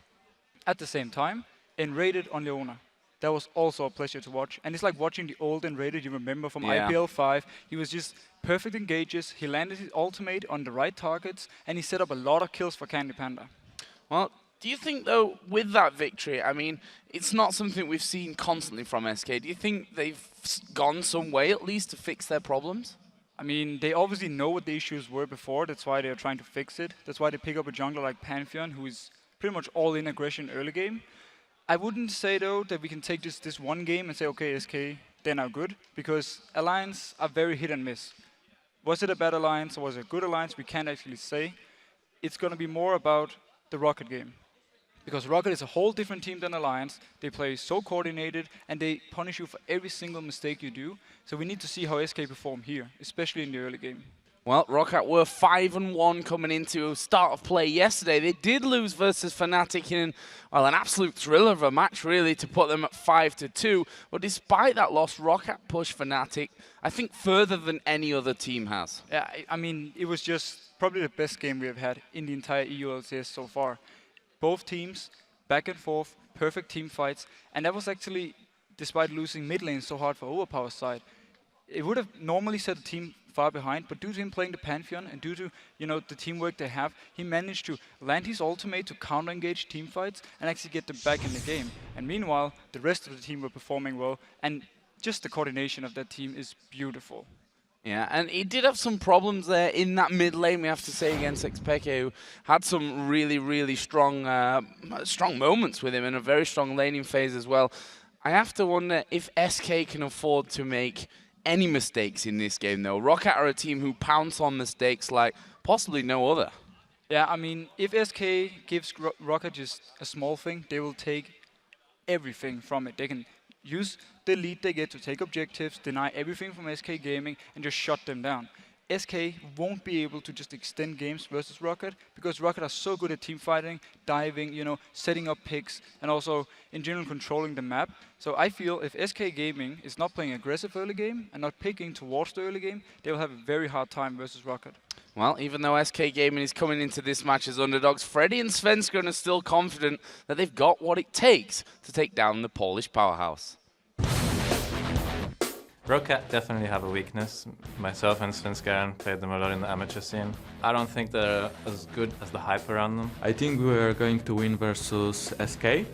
At the same time, Enraided on Leona. That was also a pleasure to watch. And it's like watching the old Enraided you remember from IPL 5. He was just perfect engages. He landed his ultimate on the right targets, and he set up a lot of kills for Candy Panda. Well, do you think, though, with that victory, I mean, it's not something we've seen constantly from SK. Do you think they've gone some way, at least, to fix their problems? I mean, they obviously know what the issues were before. That's why they're trying to fix it. That's why they pick up a jungler like Pantheon, who is pretty much all in aggression early game. I wouldn't say, though, that we can take this one game and say, okay, SK, they're now good, because Alliance are very hit and miss. Was it a bad Alliance or was it a good Alliance? We can't actually say. It's going to be more about the Rocket game. Because Rocket is a whole different team than Alliance. They play so coordinated, and they punish you for every single mistake you do. So we need to see how SK perform here, especially in the early game. Well, Roccat were 5-1 coming into start of play yesterday. They did lose versus Fnatic in, well, an absolute thriller of a match, really, to put them at 5-2. But despite that loss, Roccat pushed Fnatic, I think, further than any other team has. Yeah, I mean, it was just probably the best game we have had in the entire EU LCS so far. Both teams, back and forth, perfect team fights. And that was actually, despite losing mid lane so hard for Overpower's side, it would have normally set the team far behind, but due to him playing the Pantheon and due to the teamwork they have, he managed to land his ultimate to counter-engage team fights and actually get them back in the game. And meanwhile, the rest of the team were performing well, and just the coordination of that team is beautiful. Yeah, and he did have some problems there in that mid lane, we have to say, against Xpeke, who had some really, really strong moments with him and a very strong laning phase as well. I have to wonder if SK can afford to make any mistakes in this game, though. Roccat are a team who pounce on mistakes like possibly no other. Yeah, I mean, if SK gives Roccat just a small thing, they will take everything from it. They can use the lead they get to take objectives, deny everything from SK Gaming, and just shut them down. SK won't be able to just extend games versus Roccat because Roccat are so good at team fighting, diving, setting up picks, and also in general controlling the map. So I feel if SK Gaming is not playing aggressive early game and not picking towards the early game, they will have a very hard time versus Roccat. Well, even though SK Gaming is coming into this match as underdogs, Freddy and Svenskeren are still confident that they've got what it takes to take down the Polish powerhouse. Roccat definitely have a weakness. Myself and Svenskeren played them a lot in the amateur scene. I don't think they're as good as the hype around them. I think we are going to win versus SK.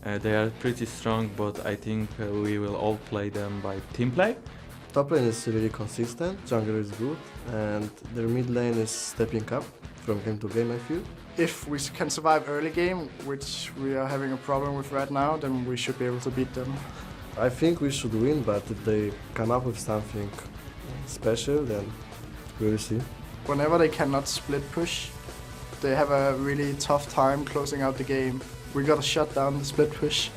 They are pretty strong, but I think we will all play them by team play. Top lane is really consistent, jungler is good, and their mid lane is stepping up from game to game, I feel. If we can survive early game, which we are having a problem with right now, then we should be able to beat them. I think we should win, but if they come up with something special, then we will see. Whenever they cannot split push, they have a really tough time closing out the game. We gotta shut down the split push.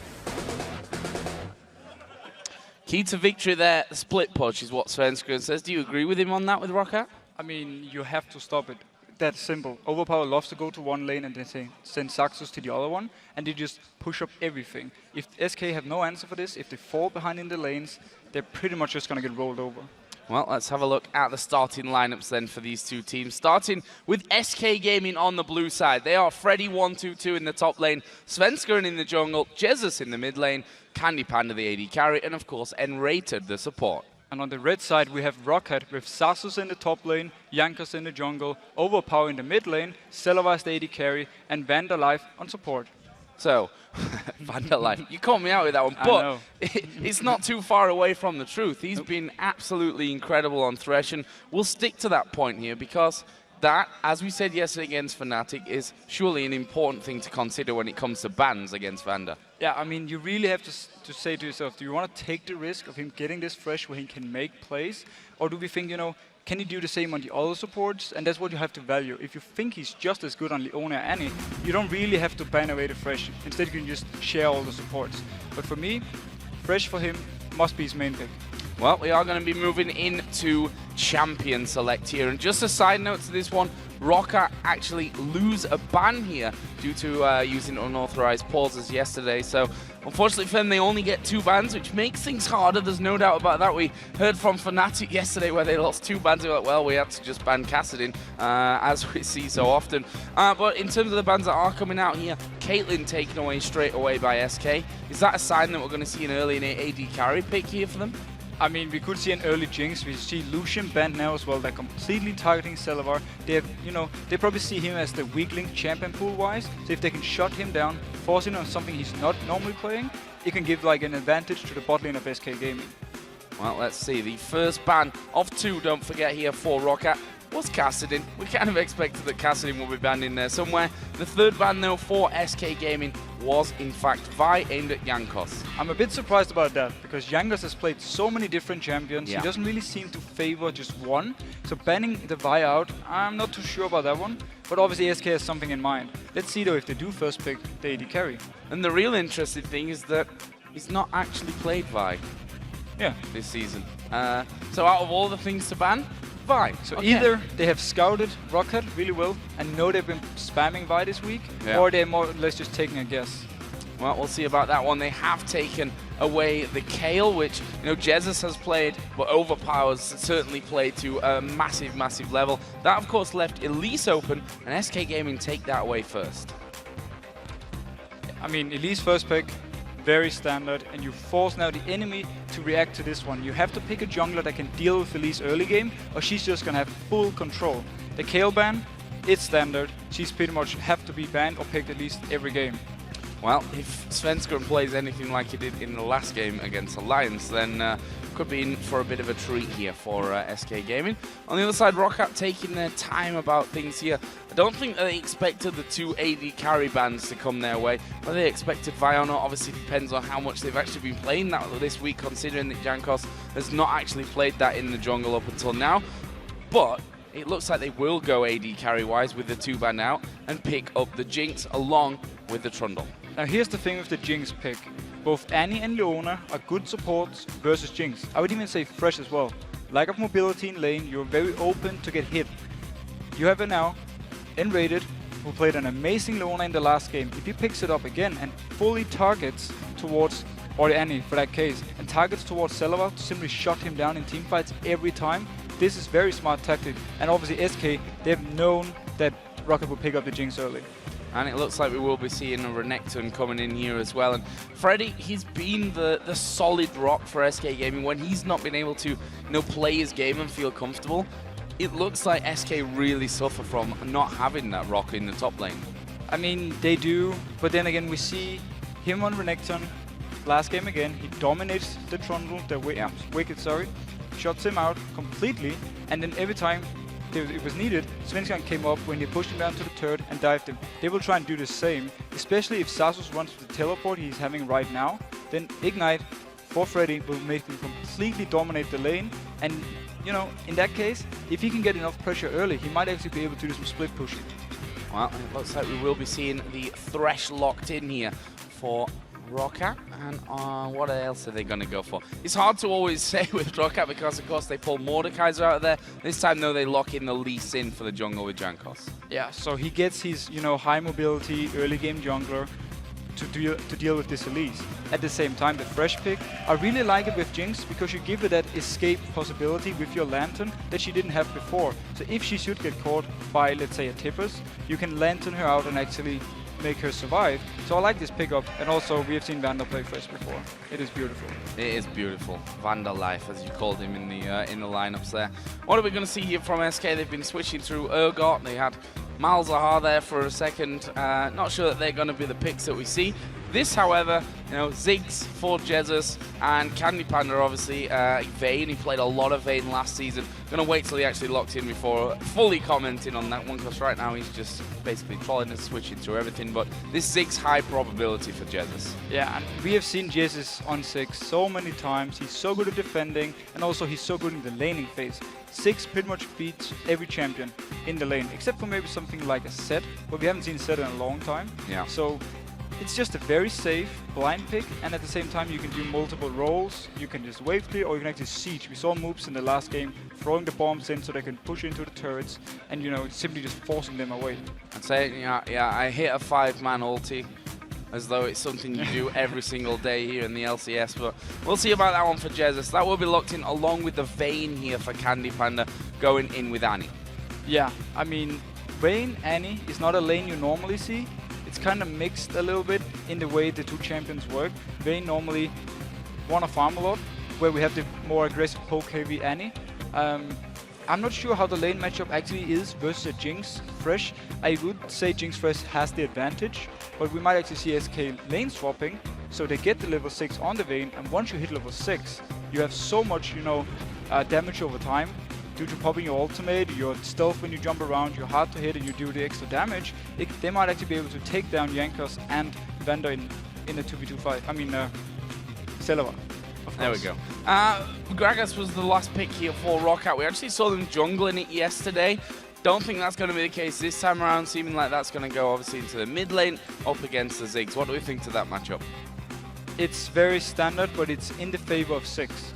Key to victory there, split push is what Svenskeren says. Do you agree with him on that with Roccat? I mean, you have to stop it. That's simple. Overpower loves to go to one lane and then send Saxus to the other one, and they just push up everything. If SK have no answer for this, if they fall behind in the lanes, they're pretty much just going to get rolled over. Well, let's have a look at the starting lineups then for these two teams. Starting with SK Gaming on the blue side. They are Freddy 1-2-2 in the top lane, Svenskeren in the jungle, Jesus in the mid lane, Candy Panda the AD carry, and of course Enrated the support. And on the red side, we have Roccat with Sasus in the top lane, Jankos in the jungle, Overpower in the mid lane, Celovars the AD carry, and Vanderlife on support. So, Vanderlife, you caught me out with that one, but it's not too far away from the truth. He's been absolutely incredible on Thresh, and we'll stick to that point here because that, as we said yesterday against Fnatic, is surely an important thing to consider when it comes to bans against Vander. Yeah, I mean, you really have to say to yourself, do you want to take the risk of him getting this Thresh where he can make plays? Or do we think, can he do the same on the other supports? And that's what you have to value. If you think he's just as good on Leona or Annie, you don't really have to ban away the Thresh. Instead, you can just share all the supports. But for me, Thresh for him must be his main pick. Well, we are going to be moving into champion select here. And just a side note to this one, Roccat actually lose a ban here due to using unauthorized pauses yesterday. So unfortunately for them, they only get 2 bans, which makes things harder. There's no doubt about that. We heard from Fnatic yesterday where they lost 2 bans. They were like, well, we had to just ban Kassadin, as we see so often. But in terms of the bans that are coming out here, Caitlyn taken away straight away by SK. Is that a sign that we're going to see an early AD carry pick here for them? I mean, we could see an early Jinx. We see Lucian banned now as well. They're completely targeting Celovar. They have, they probably see him as the weak link champion pool-wise. So if they can shut him down, force him on something he's not normally playing, it can give like an advantage to the bot lane of SK Gaming. Well, let's see. The first ban of 2, don't forget here, for Roccat. was Kassadin. We kind of expected that Kassadin would be banned in there somewhere. The third ban, though, for SK Gaming was, in fact, Vi aimed at Jankos. I'm a bit surprised about that, because Jankos has played so many different champions. Yeah. He doesn't really seem to favor just one. So banning the Vi out, I'm not too sure about that one. But obviously SK has something in mind. Let's see, though, if they do first pick the AD carry. And the real interesting thing is that he's not actually played Vi this season. So out of all the things to ban, Vi. So either they have scouted Roccat really well and know they've been spamming Vi this week, Yeah. or they're more or less just taking a guess. Well, we'll see about that one. They have taken away the Kayle, which, Jesus has played, but Overpower's certainly played to a massive, massive level. That, of course, left Elise open, and SK Gaming take that away first. I mean, Elise first pick, very standard, and you force now the enemy to react to this one. You have to pick a jungler that can deal with Elise early game, or she's just gonna have full control. The Kayle ban, it's standard. She's pretty much have to be banned or picked at least every game. Well, if Svenskeren plays anything like he did in the last game against Alliance, then could be in for a bit of a treat here for SK Gaming. On the other side, Roccat taking their time about things here. I don't think that they expected the 2 AD carry bans to come their way. Whether they expected Vi or not obviously depends on how much they've actually been playing that this week, considering that Jankos has not actually played that in the jungle up until now. But it looks like they will go AD carry-wise with the 2 ban out and pick up the Jinx along with the Trundle. Now here's the thing with the Jinx pick. Both Annie and Leona are good supports versus Jinx. I would even say Fresh as well. Lack of mobility in lane, you're very open to get hit. You have it now, Enrated, who played an amazing Leona in the last game. If he picks it up again and fully targets towards, or Annie for that case, and targets towards Selava to simply shut him down in teamfights every time, this is very smart tactic. And obviously SK, they've known that Roccat will pick up the Jinx early. And it looks like we will be seeing a Renekton coming in here as well. And Freddy, he's been the solid rock for SK Gaming when he's not been able to play his game and feel comfortable. It looks like SK really suffer from not having that rock in the top lane. I mean, they do, but then again, we see him on Renekton last game again. He dominates the Trundle, the Wicked, shuts him out completely, and then every time it was needed, Svenskeren came up when they pushed him down to the turret and dived him. They will try and do the same, especially if Xaxus runs with the teleport he's having right now. Then Ignite for Freddy will make him completely dominate the lane. And, in that case, if he can get enough pressure early, he might actually be able to do some split pushing. Well, it looks like we will be seeing the Thresh locked in here for Roccat, and what else are they going to go for? It's hard to always say with Roccat because, of course, they pull Mordekaiser out of there. This time, though, they lock in the Lee Sin for the jungle with Jankos. Yeah, so he gets his, high mobility early game jungler to deal with this Elise. At the same time, the Fresh pick, I really like it with Jinx because you give her that escape possibility with your Lantern that she didn't have before. So if she should get caught by, let's say, a Tippers, you can Lantern her out and actually make her survive. So I like this pickup, and also we have seen Vander play Fresh before. It is beautiful. It is beautiful. Vander Life, as you called him in the lineups there. What are we going to see here from SK? They've been switching through Urgot. They had Malzahar there for a second. Not sure that they're going to be the picks that we see. This, however, Ziggs for Jesus and Candy Panda, obviously. Vayne, he played a lot of Vayne last season. Gonna wait till he actually locked in before fully commenting on that one, because right now he's just basically trolling and switching through everything. But this Ziggs high probability for Jesus. Yeah, and we have seen Jesus on Ziggs so many times. He's so good at defending, and also he's so good in the laning phase. Ziggs pretty much beats every champion in the lane, except for maybe something like a Zed, but we haven't seen Zed in a long time. Yeah. So it's just a very safe blind pick, and at the same time you can do multiple roles. You can just wave clear, or you can actually siege. We saw moves in the last game throwing the bombs in so they can push into the turrets, and simply just forcing them away. I'd say, I hit a 5-man ulti as though it's something you do every single day here in the LCS, but we'll see about that one for Jesus. That will be locked in along with the Vayne here for Candy Panda going in with Annie. Yeah, I mean, Vayne, Annie is not a lane you normally see. It's kind of mixed a little bit in the way the two champions work. Vayne normally want to farm a lot, where we have the more aggressive poke heavy Annie. I'm not sure how the lane matchup actually is versus a Jinx Fresh. I would say Jinx Fresh has the advantage, but we might actually see SK lane swapping, so they get the level 6 on the Vayne, and once you hit level 6, you have so much, damage over time. due to popping your ultimate, your stealth when you jump around, you're hard to hit and you do the extra damage, they might actually be able to take down Jankos and Vander in a 2v2 fight. I mean, Selava. There we go. Gragas was the last pick here for Roccat. We actually saw them jungling it yesterday. Don't think that's going to be the case this time around, seeming like that's going to go obviously into the mid lane up against the Ziggs. What do we think to that matchup? It's very standard, but it's in the favor of Ziggs.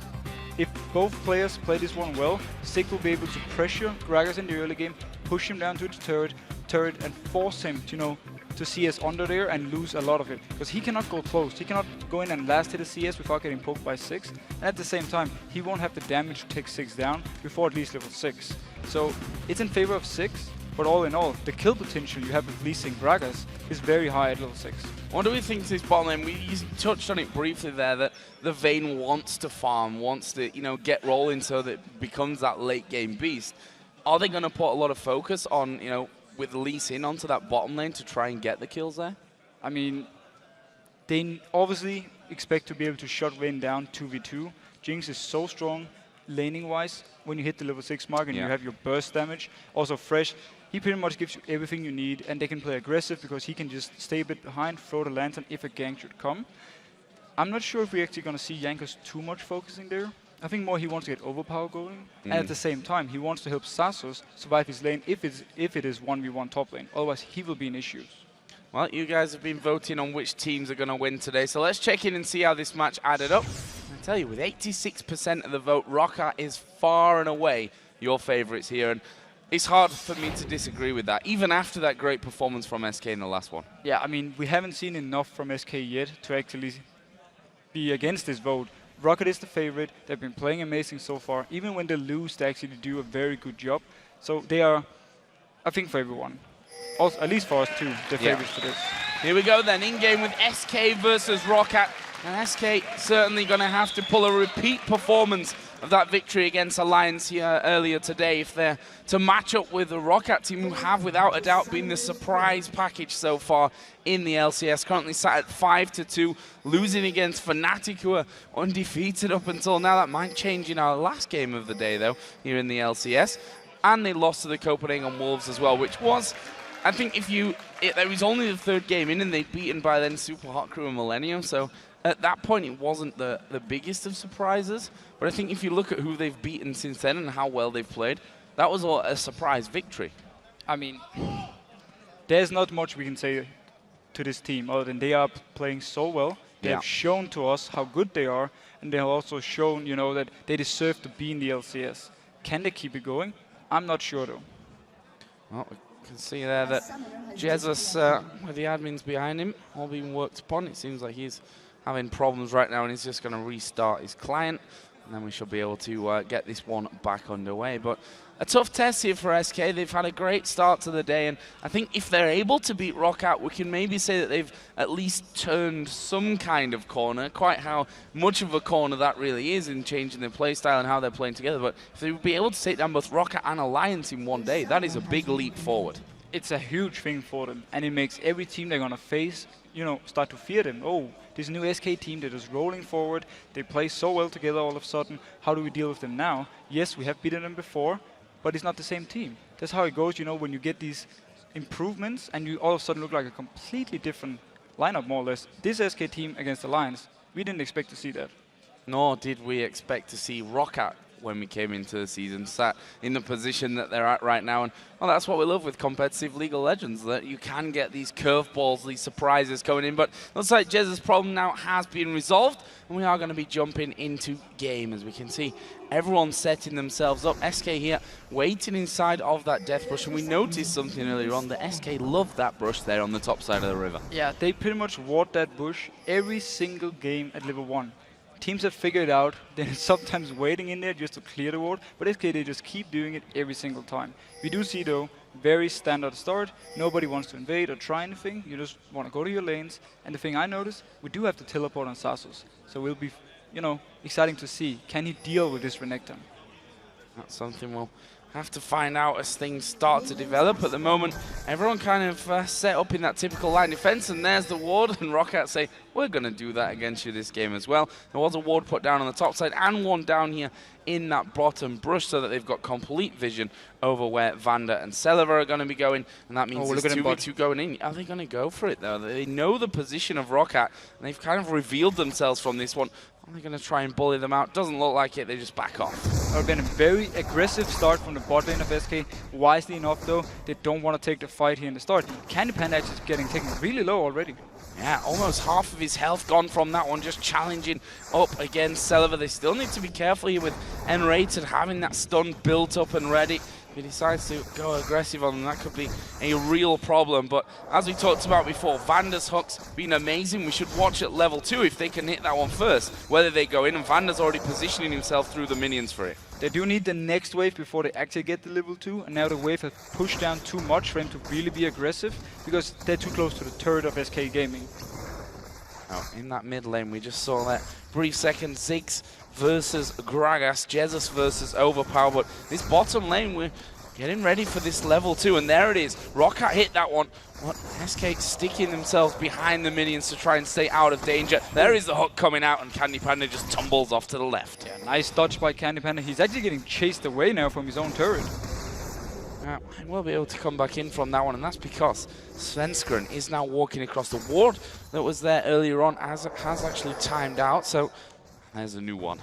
If both players play this one well, Ziggs will be able to pressure Gragas in the early game, push him down to the turret and force him to CS under there and lose a lot of it. Because he cannot go close. He cannot go in and last hit a CS without getting poked by Ziggs. And at the same time, he won't have the damage to take Ziggs down before at least level 6. So it's in favor of Ziggs, but all in all, the kill potential you have with Lee Sin Gragas is very high at level 6. What do we think to this bottom lane? We touched on it briefly there, that the Vayne wants to farm, wants to get rolling so that it becomes that late game beast. Are they going to put a lot of focus on, with Lee Sin onto that bottom lane to try and get the kills there? I mean, they obviously expect to be able to shut Vayne down 2v2. Jinx is so strong laning-wise when you hit the level 6 mark and you have your burst damage. Also Fresh, he pretty much gives you everything you need, and they can play aggressive because he can just stay a bit behind, throw the lantern if a gank should come. I'm not sure if we're actually going to see Jankos too much focusing there. I think more he wants to get overpower going, and at the same time he wants to help Xaxus survive his lane if it is 1v1 top lane. Otherwise he will be in issues. Well, you guys have been voting on which teams are going to win today, so let's check in and see how this match added up. I tell you, with 86% of the vote, Roccat is far and away your favourites here, and it's hard for me to disagree with that, even after that great performance from SK in the last one. Yeah, I mean, we haven't seen enough from SK yet to actually be against this vote. Roccat is the favorite. They've been playing amazing so far. Even when they lose, they actually do a very good job. So they are, I think, for everyone. Also, at least for us too, the favorites for this. Here we go then, in-game with SK versus Roccat. And SK certainly going to have to pull a repeat performance of that victory against Alliance here earlier today if they're to match up with the Roccat team, who have without a doubt been the surprise package so far in the LCS. Currently sat at 5-2, losing against Fnatic, who are undefeated up until now. That might change in our last game of the day though, here in the LCS. And they lost to the Copenhagen Wolves as well, which was, I think it was only the third game in and they'd beaten by then Super Hot Crew and Millennium, so at that point it wasn't the biggest of surprises. But I think if you look at who they've beaten since then and how well they've played, that was a surprise victory. I mean, there's not much we can say to this team other than they are playing so well. They have shown to us how good they are, and they have also shown, that they deserve to be in the LCS. Can they keep it going? I'm not sure though. Well, we can see there that Jesus, with the admins behind him, all being worked upon. It seems like he's having problems right now, and he's just going to restart his client, and then we should be able to get this one back underway. But a tough test here for SK. They've had a great start to the day, and I think if they're able to beat Roccat, we can maybe say that they've at least turned some kind of corner. Quite how much of a corner that really is in changing their playstyle and how they're playing together. But if they would be able to take down both Roccat and Alliance in one day, that is a big leap forward. It's a huge thing for them, and it makes every team they're going to face, start to fear them. Oh, this new SK team, they're just rolling forward. They play so well together all of a sudden. How do we deal with them now? Yes, we have beaten them before, but it's not the same team. That's how it goes, when you get these improvements and you all of a sudden look like a completely different lineup, more or less. This SK team against Alliance, we didn't expect to see that. Nor did we expect to see Roccat when we came into the season, sat in the position that they're at right now. And well, that's what we love with competitive League of Legends, that you can get these curveballs, these surprises coming in. But looks like Jez's problem now has been resolved, and we are going to be jumping into game. As we can see, everyone's setting themselves up. SK here waiting inside of that death brush, and we noticed something earlier on, that SK loved that brush there on the top side of the river. Yeah, they pretty much ward that bush every single game at level 1. Teams have figured it out. They're sometimes waiting in there just to clear the ward, but SK, they just keep doing it every single time. We do see, though, very standard start. Nobody wants to invade or try anything. You just want to go to your lanes. And the thing I noticed, we do have to teleport on Xaxus. So we'll be, exciting to see. Can he deal with this Renekton? That's something we'll have to find out as things start to develop. At the moment, everyone kind of set up in that typical line defense, and there's the ward, and Roccat say, we're going to do that against you this game as well. There was a ward put down on the top side and one down here in that bottom brush so that they've got complete vision over where Vander and Celaver are going to be going, and that means there's 2v2 going in. Are they going to go for it, though? They know the position of Roccat, and they've kind of revealed themselves from this one. Are they going to try and bully them out? Doesn't look like it. They just back off. It would have been a very aggressive start from the bot lane of SK. Wisely enough, though, they don't want to take the fight here in the start. Candy Panda actually getting taken really low already. Yeah, almost half of his health gone from that one, just challenging up against Celaver. They still need to be careful here with Enrated having that stun built up and ready. If he decides to go aggressive on them, that could be a real problem. But as we talked about before, Vander's hook's been amazing. We should watch at level 2 if they can hit that one first, whether they go in, and Vander's already positioning himself through the minions for it. They do need the next wave before they actually get the level 2, and now the wave has pushed down too much for him to really be aggressive, because they're too close to the turret of SK Gaming. Now, in that mid lane, we just saw that brief second, Ziggs versus Gragas, Jesus versus Overpower, but this bottom lane, we're getting ready for this level 2, and there it is. Roccat hit that one. What? SK sticking themselves behind the minions to try and stay out of danger. There is the hook coming out, and Candy Panda just tumbles off to the left. Yeah, nice dodge by Candy Panda. He's actually getting chased away now from his own turret. He will be able to come back in from that one, and that's because Svenskeren is now walking across the ward that was there earlier on, as it has actually timed out. So there's a new one.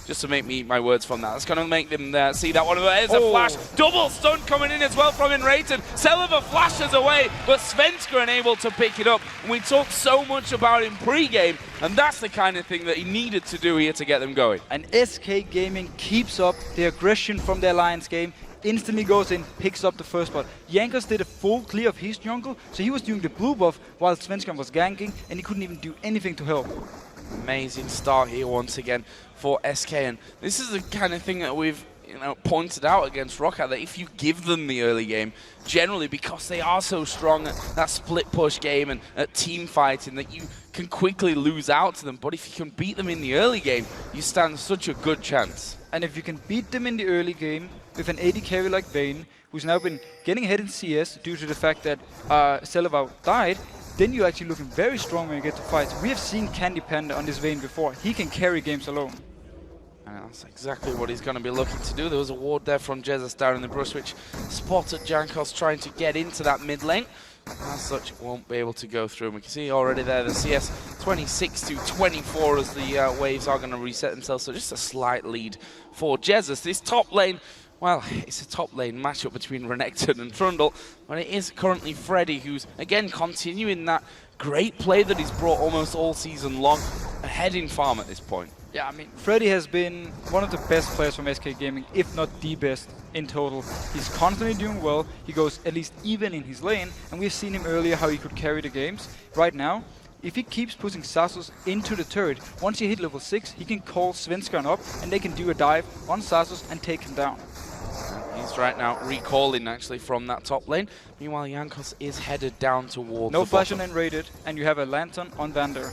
Just to make me eat my words from that. That's going to make them see that one. There's a flash. Double stun coming in as well from Enrated. Celaver flashes away, but Svenskeren able to pick it up. And we talked so much about him pre-game, and that's the kind of thing that he needed to do here to get them going. And SK Gaming keeps up the aggression from their Alliance game. Instantly goes in, picks up the first spot. Jankos did a full clear of his jungle, so he was doing the blue buff while Svenskeren was ganking, and he couldn't even do anything to help. Amazing start here once again for SK, and this is the kind of thing that we've pointed out against Roccat, that if you give them the early game, generally because they are so strong at that split push game and at team fighting, that you can quickly lose out to them. But if you can beat them in the early game, you stand such a good chance. And if you can beat them in the early game with an AD carry like Vayne, who's now been getting ahead in CS due to the fact that Celaver died, then you're actually looking very strong when you get to fights. We have seen Candy Panda on this Vayne before. He can carry games alone. And that's exactly what he's going to be looking to do. There was a ward there from Jesus down in the brush, which spotted Jankos trying to get into that mid lane. As such, won't be able to go through. And we can see already there the CS 26 to 24 as the waves are going to reset themselves. So just a slight lead for Jesus. This top lane, well, it's a top lane matchup between Renekton and Trundle, but it is currently Freddy who's, again, continuing that great play that he's brought almost all season long, ahead in farm at this point. Yeah, I mean, Freddy has been one of the best players from SK Gaming, if not the best in total. He's constantly doing well. He goes at least even in his lane, and we've seen him earlier how he could carry the games. Right now, if he keeps pushing Xaxus into the turret, once he hit level 6, he can call Svenskeren up, and they can do a dive on Xaxus and take him down. He's right now recalling actually from that top lane. Meanwhile, Jankos is headed down towards no the flash bottom. on Enrated, and you have a Lantern on Vander.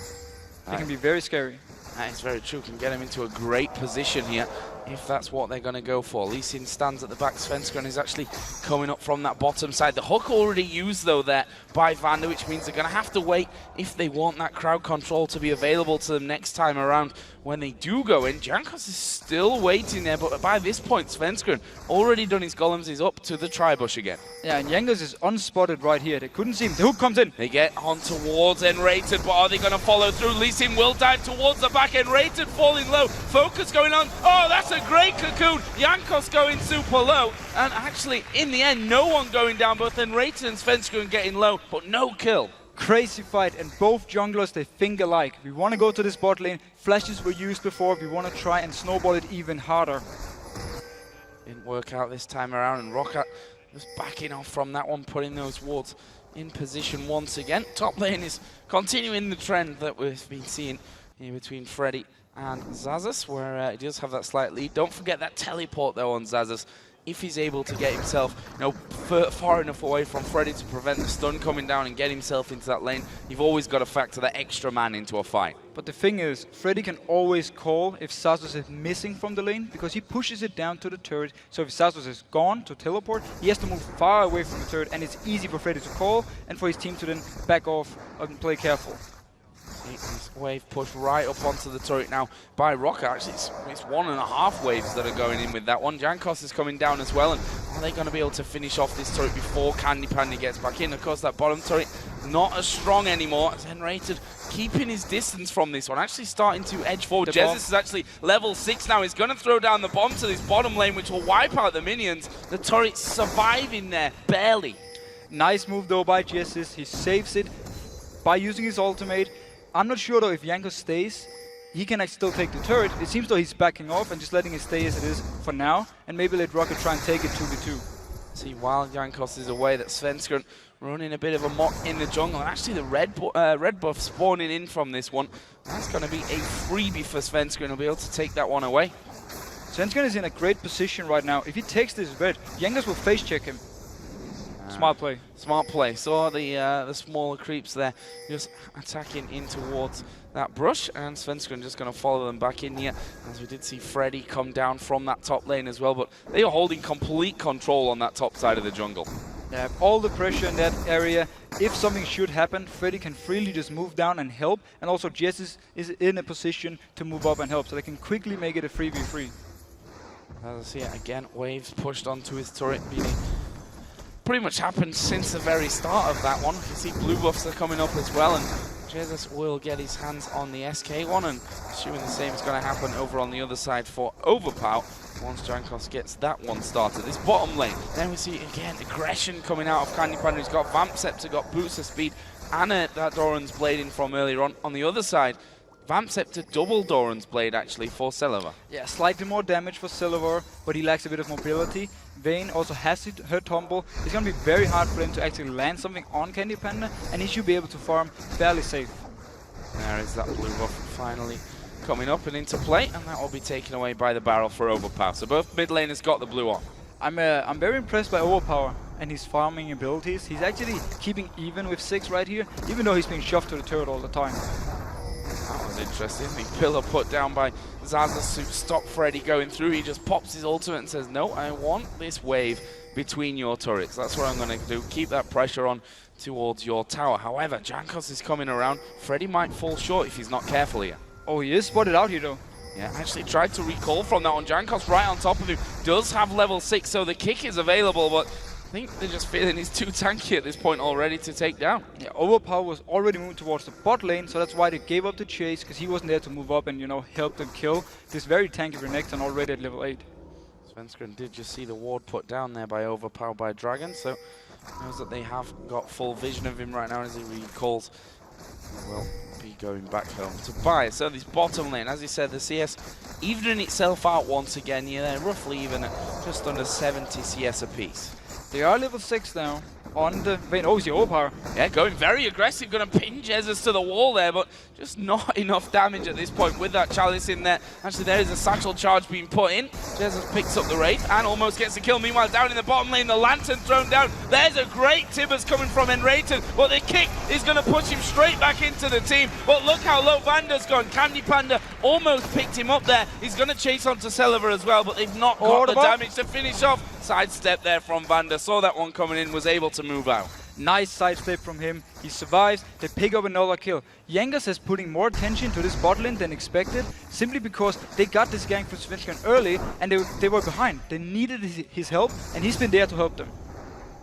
It can be very scary. That is very true. Can get him into a great position here if that's what they're going to go for. Lee Sin stands at the back. Svenskeren is actually coming up from that bottom side. The hook already used, though, there by Vander, which means they're going to have to wait if they want that crowd control to be available to them next time around when they do go in. Jankos is still waiting there, but by this point, Svenskeren already done his golems. He's up to the tri-bush again. Yeah, and Jankos is unspotted right here. They couldn't see him. The hook comes in. They get on towards Enrated, but are they going to follow through? Lee Sin will dive towards the back. Enrated falling low. Focus going on. Oh, that's a great cocoon. Jankos going super low. And actually, in the end, no one going down. Both Enrated and Svenskeren getting low, but no kill. Crazy fight, and both junglers, they think alike. We want to go to this bot lane. Flashes were used before. We want to try and snowball it even harder. Didn't work out this time around, and Roccat was backing off from that one, putting those wards in position once again. Top lane is continuing the trend that we've been seeing here between Freddy and Xaxus, where he does have that slight lead. Don't forget that teleport, though, on Xaxus. If he's able to get himself far enough away from Freddy to prevent the stun coming down and get himself into that lane, you've always got to factor that extra man into a fight. But the thing is, Freddy can always call if Xaxus is missing from the lane, because he pushes it down to the turret. So if Xaxus is gone to teleport, he has to move far away from the turret, and it's easy for Freddy to call and for his team to then back off and play careful. This wave pushed right up onto the turret now by Rocket. Actually, it's 1.5 waves that are going in with that one. Jankos is coming down as well, and are they going to be able to finish off this turret before Candy Panda gets back in? Of course, that bottom turret not as strong anymore. As Enrated keeping his distance from this one, actually starting to edge forward. Jesus is actually level 6 now. He's going to throw down the bomb to this bottom lane, which will wipe out the minions. The turret's surviving there, barely. Nice move though by Jesus. He saves it by using his ultimate. I'm not sure though if Jankos stays. He can still take the turret. It seems though he's backing off and just letting it stay as it is for now, and maybe let Rocket try and take it 2v2. See, while Jankos is away, that Svenskeren running a bit of a mock in the jungle, and actually the red buff spawning in from this one. That's going to be a freebie for Svenskeren. He'll be able to take that one away. Svenskeren is in a great position right now. If he takes this red, Jankos will face check him. Smart play. Smart play. Saw the smaller creeps there just attacking in towards that brush, and Svenskeren just going to follow them back in here, as we did see Freddy come down from that top lane as well, but they are holding complete control on that top side of the jungle. Yeah, all the pressure in that area. If something should happen, Freddy can freely just move down and help, and also Jess is in a position to move up and help, so they can quickly make it a 3v3. As I see it again, waves pushed onto his turret, meaning pretty much happened since the very start of that one. You see blue buffs are coming up as well, and Jesus will get his hands on the SK one, and assuming the same is going to happen over on the other side for Overpow once Jankos gets that one started. This bottom lane, then we see again aggression coming out of Candy Panda, who's got Vamp Scepter, got boots of speed, and that Doran's Blade in from earlier on. On the other side, Vamp Scepter double Doran's Blade actually for Celaver. Yeah, slightly more damage for Celaver, but he lacks a bit of mobility. Vayne also has her tumble. It's going to be very hard for him to actually land something on Candy Panda, and he should be able to farm fairly safe. There is that blue buff finally coming up and into play, and that will be taken away by the barrel for Overpower. So both mid laners got the blue on. I'm very impressed by Overpower and his farming abilities. He's actually keeping even with 6 right here, even though he's being shoved to the turret all the time. That was interesting. The pillar put down by Zaza to stop Freddy going through. He just pops his ultimate and says, no, I want this wave between your turrets. That's what I'm going to do. Keep that pressure on towards your tower. However, Jankos is coming around. Freddy might fall short if he's not careful here. Oh, he is spotted out here though. Yeah, actually tried to recall from that one. Jankos right on top of him. Does have level 6, so the kick is available, but I think they're just feeling he's too tanky at this point already to take down. Yeah, Overpower was already moving towards the bot lane, so that's why they gave up the chase, because he wasn't there to move up and, you know, help them kill this very tanky Renekton already at level 8. Svenskeren did just see the ward put down there by Overpower by Dragon, so knows that they have got full vision of him right now as he recalls. Will be going back home to buy. So this bottom lane, as he said, the CS evening itself out once again. Yeah, they're roughly even at just under 70 CS apiece. They are level 6 now on the Vayne. Oh, see Overpower. Yeah, going very aggressive, going to pin Jesus to the wall there, but just not enough damage at this point with that Chalice in there. Actually, there is a satchel charge being put in. Jesus picks up the Wraith and almost gets the kill. Meanwhile, down in the bottom lane, the Lantern thrown down. There's a great Tibbers coming from Enrated, but the kick is going to push him straight back into the team. But look how low Vanda's gone. Candy Panda almost picked him up there. He's going to chase onto Celaver as well, but they've not got the damage to finish off. Sidestep there from Vanda. Saw that one coming in, was able to move out. Nice sidestep from him. He survives. They pick up another kill. Jankos is putting more attention to this bot lane than expected, simply because they got this gank for Svenskeren early and they were behind. They needed his help, and he's been there to help them.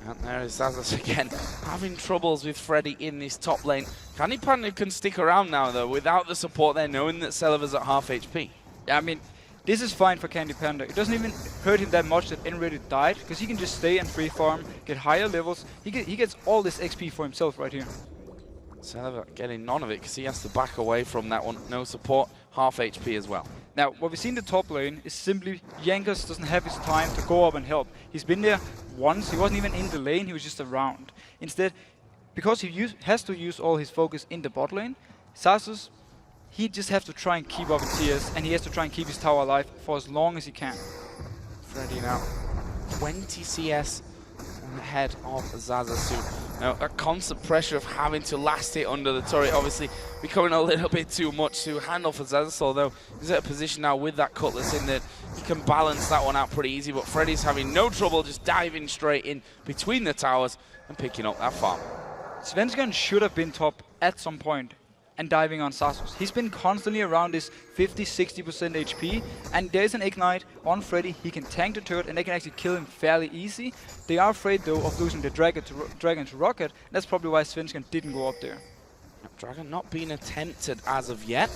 And there is Zazas again, having troubles with Freddy in this top lane. Candy Panda can stick around now, though, without the support there, knowing that Celaver's at half HP. Yeah, I mean, this is fine for Candy Panda. It doesn't even hurt him that much that Enrated died, because he can just stay and free farm, get higher levels. He gets all this XP for himself right here. Celaver getting none of it, because he has to back away from that one. No support, half HP as well. Now, what we see in the top lane is simply Jankos doesn't have his time to go up and help. He's been there once. He wasn't even in the lane. He was just around. Instead, because he has to use all his focus in the bot lane, Zazus, he just has to try and keep up his CS, and he has to try and keep his tower alive for as long as he can. Freddy now 20 CS ahead of Zazasu. Now, that constant pressure of having to last hit under the turret obviously becoming a little bit too much to handle for Zazasu, although he's at a position now with that Cutlass in that he can balance that one out pretty easy, but Freddy's having no trouble just diving straight in between the towers and picking up that farm. Svenskeren should have been top at some point. and diving on Xaxus. He's been constantly around this 50-60% HP, and there's an Ignite on Freddy. He can tank the turret, and they can actually kill him fairly easy. They are afraid, though, of losing the Dragon to Rocket. That's probably why Svensken didn't go up there. Dragon not being attempted as of yet.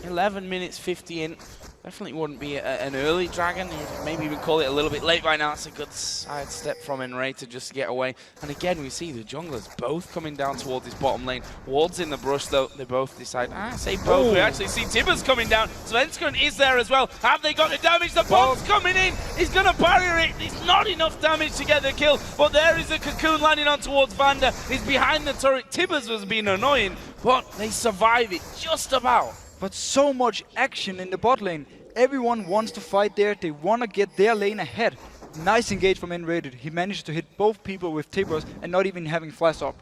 11 minutes 50 in. Definitely wouldn't be an early Dragon. You'd maybe even call it a little bit late by now. It's a good side step from Enrater just to get away. And again, we see the junglers both coming down towards this bottom lane. Ward's in the brush, though. They both decide, I say both. We actually see Tibbers coming down. Svensken is there as well. Have they got the damage? The bomb's coming in. He's going to barrier it. It's not enough damage to get the kill. But there is a cocoon landing on towards Vander. He's behind the turret. Tibbers was being annoying, but they survive it just about. But so much action in the bot lane. Everyone wants to fight there. They want to get their lane ahead. Nice engage from Enrated. He managed to hit both people with Tibbers and not even having flash up.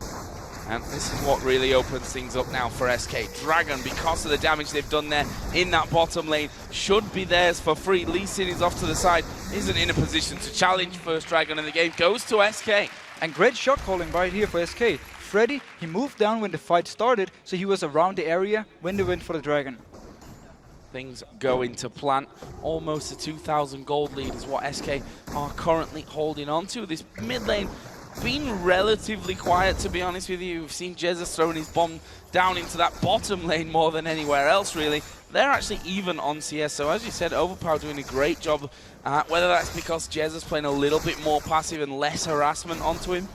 And this is what really opens things up now for SK. Dragon, because of the damage they've done there in that bottom lane, should be theirs for free. Lee Sin is off to the side, isn't in a position to challenge first Dragon, and the game goes to SK. And great shot calling right here for SK. Freddy, he moved down when the fight started, so he was around the area when they went for the Dragon. Things go into plan. Almost a 2,000 gold lead is what SK are currently holding on to. This mid lane been relatively quiet, to be honest with you. We've seen Jesus throwing his bomb down into that bottom lane more than anywhere else, really. They're actually even on CS, so as you said, Overpower doing a great job. Whether that's because Jesus playing a little bit more passive and less harassment onto him.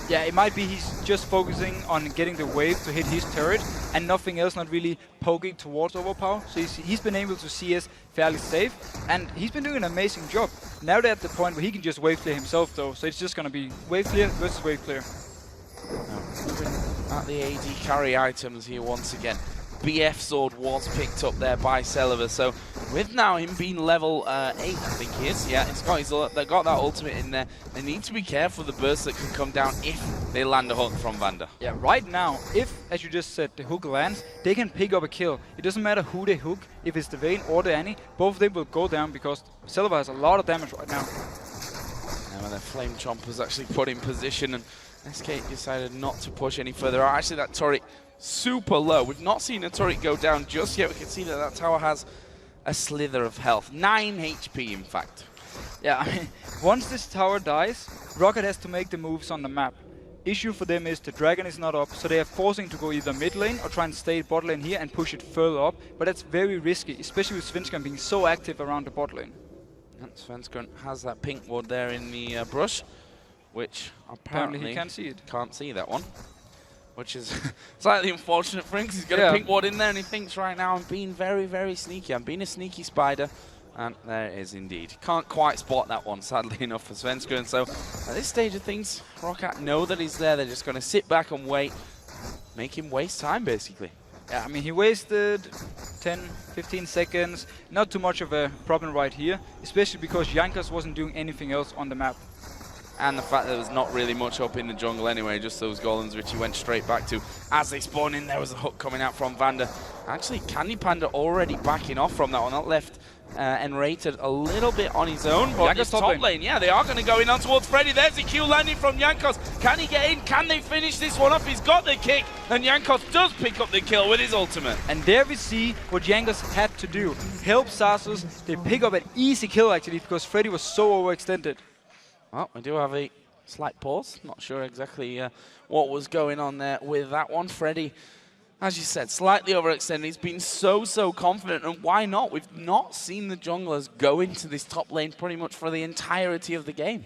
Yeah, it might be he's just focusing on getting the wave to hit his turret and nothing else, not really poking towards Overpower. So he's been able to CS fairly safe, and he's been doing an amazing job. Now they're at the point where he can just wave clear himself, though, so it's just going to be wave clear versus wave clear. At the AD carry items here once again. BF sword was picked up there by Celiver, so with now him being level 8, I think he is. Yeah, they got that ultimate in there. They need to be careful of the burst that can come down if they land a hook from Vander. Yeah, right now, if, as you just said, the hook lands, they can pick up a kill. It doesn't matter who they hook, if it's the Vayne or the Annie, both of them will go down because Celiver has a lot of damage right now. Now the Flame Chompers actually put in position, and SK decided not to push any further. Actually, that turret super low. We've not seen a turret go down just yet. We can see that that tower has a slither of health. 9 HP, in fact. Yeah, I mean, once this tower dies, Rocket has to make the moves on the map. Issue for them is the Dragon is not up, so they are forcing to go either mid lane or try and stay bot lane here and push it further up. But that's very risky, especially with Svensken being so active around the bot lane. And Svensken has that pink ward there in the brush, which apparently he can't see it. Can't see that one. Which is slightly unfortunate for him, because he's got a pink ward in there and he thinks right now, I'm being very, very sneaky. I'm being a sneaky spider. And there it is indeed. Can't quite spot that one, sadly enough, for Svensken. So at this stage of things, Roccat know that he's there. They're just going to sit back and wait. Make him waste time, basically. Yeah, I mean, he wasted 10, 15 seconds. Not too much of a problem right here, especially because Jankos wasn't doing anything else on the map. And the fact that there was not really much up in the jungle anyway, just those golems which he went straight back to. As they spawn in, there was a hook coming out from Vander. Actually, Candy Panda already backing off from that one. That left Enrated a little bit on his own. But this top lane, yeah, they are going to go in on towards Freddy. There's the Q landing from Jankos. Can he get in? Can they finish this one off? He's got the kick, and Jankos does pick up the kill with his ultimate. And there we see what Jankos had to do. Help Xaxus. They pick up an easy kill, actually, because Freddy was so overextended. Well, we do have a slight pause. Not sure exactly what was going on there with that one. Freddy, as you said, slightly overextended. He's been so confident, and why not? We've not seen the junglers go into this top lane pretty much for the entirety of the game.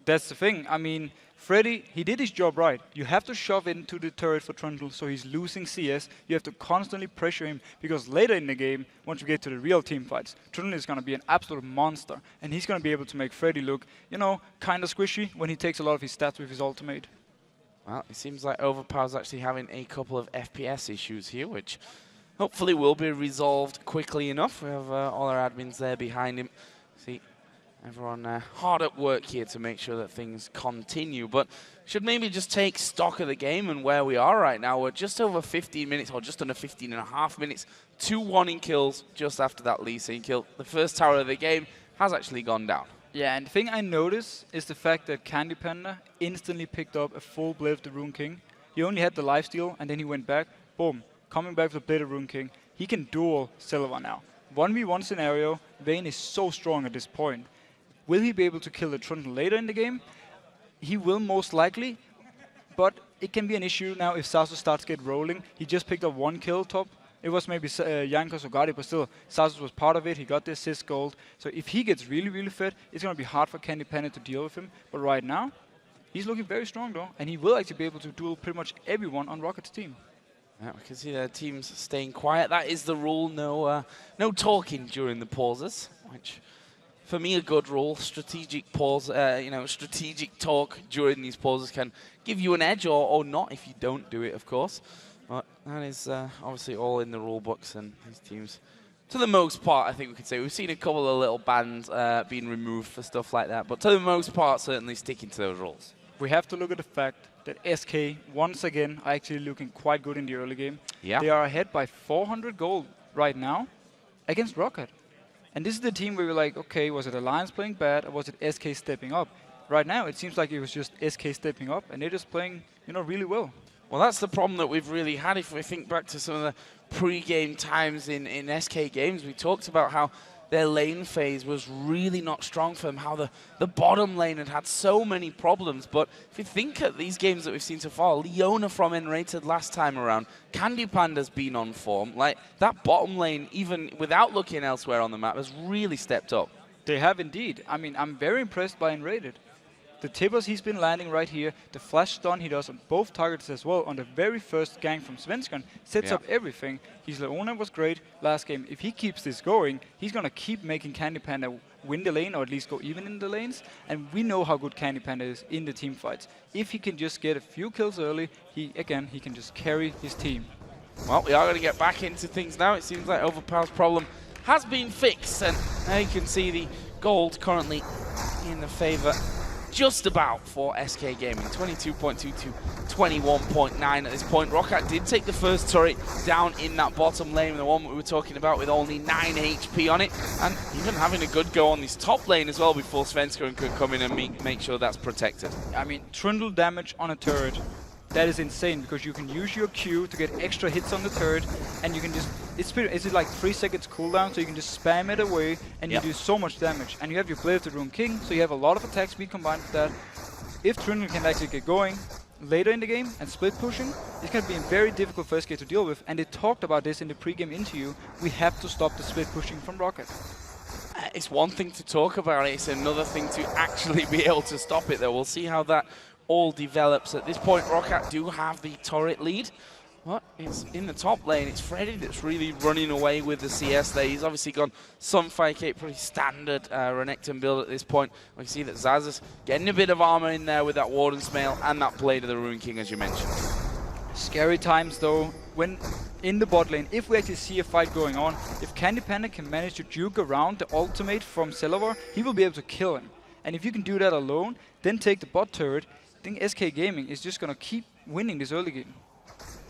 That's the thing. I mean, Freddy, he did his job right. You have to shove into the turret for Trundle, so he's losing CS. You have to constantly pressure him, because later in the game, once we get to the real team fights, Trundle is going to be an absolute monster, and he's going to be able to make Freddy look, you know, kind of squishy when he takes a lot of his stats with his ultimate. Well, it seems like Overpower's actually having a couple of FPS issues here, which hopefully will be resolved quickly enough. We have all our admins there behind him. See, everyone hard at work here to make sure that things continue, but should maybe just take stock of the game and where we are right now. We're just over 15 minutes, or just under 15 and a half minutes, 2-1 in kills just after that Lee Sin kill. The first tower of the game has actually gone down. Yeah, and the thing I noticed is the fact that Candy Panda instantly picked up a full blade of the Rune King. He only had the lifesteal, and then he went back, boom, coming back with the Blade of Rune King, he can duel Silver now. 1v1 scenario, Vayne is so strong at this point. Will he be able to kill the Trundle later in the game? He will most likely, but it can be an issue now if Xaxus starts get rolling. He just picked up 1 kill top. It was maybe Jankos or Guardi, but still, Xaxus was part of it. He got the assist gold. So if he gets really, really fed, it's going to be hard for Candy Panda to deal with him. But right now, he's looking very strong though, and he will actually be able to duel pretty much everyone on Rocket's team. Yeah, we can see their teams staying quiet. That is the rule. No talking during the pauses, which for me a good rule. Strategic pause, strategic talk during these pauses can give you an edge or not if you don't do it, of course. But that is obviously all in the rule books, and these teams, to the most part, I think we could say we've seen a couple of little bans being removed for stuff like that, but to the most part, certainly sticking to those rules. We have to look at the fact that SK, once again, are actually looking quite good in the early game. Yeah. They are ahead by 400 gold right now against Rocket. And this is the team where we're like, okay, was it Alliance playing bad, or was it SK stepping up? Right now, it seems like it was just SK stepping up, and they're just playing, really well. Well, that's the problem that we've really had. If we think back to some of the pre-game times in SK games, we talked about how their lane phase was really not strong for them, how the bottom lane had so many problems. But if you think at these games that we've seen so far, Leona from Enrated last time around, Candy Panda's been on form. Like, that bottom lane, even without looking elsewhere on the map, has really stepped up. They have indeed. I mean, I'm very impressed by Enrated. The tippers he's been landing right here, the flash stun he does on both targets as well on the very first gang from Svenskan, sets up everything. His Leona was great last game. If he keeps this going, he's going to keep making Candy Panda win the lane, or at least go even in the lanes. And we know how good Candy Panda is in the team fights. If he can just get a few kills early, he can just carry his team. Well, we are going to get back into things now. It seems like Overpower's problem has been fixed. And now you can see the gold currently in the favor just about for SK Gaming, 22.2 to 21.9 at this point. Roccat did take the first turret down in that bottom lane, the one we were talking about, with only 9 HP on it, and even having a good go on this top lane as well before Svensson could come in and make sure that's protected. I mean, Trundle damage on a turret, that is insane, because you can use your Q to get extra hits on the turret, and you can just, it's like 3 seconds cooldown, so you can just spam it away, and you do so much damage. And you have your Blade of the Rune King, so you have a lot of attack speed combined with that. If Trundle can actually get going later in the game and split pushing, it's going to be very difficult for SK to deal with, and they talked about this in the pre-game interview. We have to stop the split pushing from Rocket. It's one thing to talk about it, it's another thing to actually be able to stop it, though. We'll see how that all develops. At this point, Roccat do have the turret lead. But it's in the top lane, it's Freddy that's really running away with the CS there. He's obviously gone some 5k, pretty standard Renekton build at this point. We can see that Xaxus getting a bit of armor in there with that Warden's Mail and that Blade of the Rune King, as you mentioned. Scary times though, when in the bot lane, if we actually see a fight going on, if Candy Panda can manage to juke around the ultimate from Celavar, he will be able to kill him. And if you can do that alone, then take the bot turret, I think SK Gaming is just going to keep winning this early game.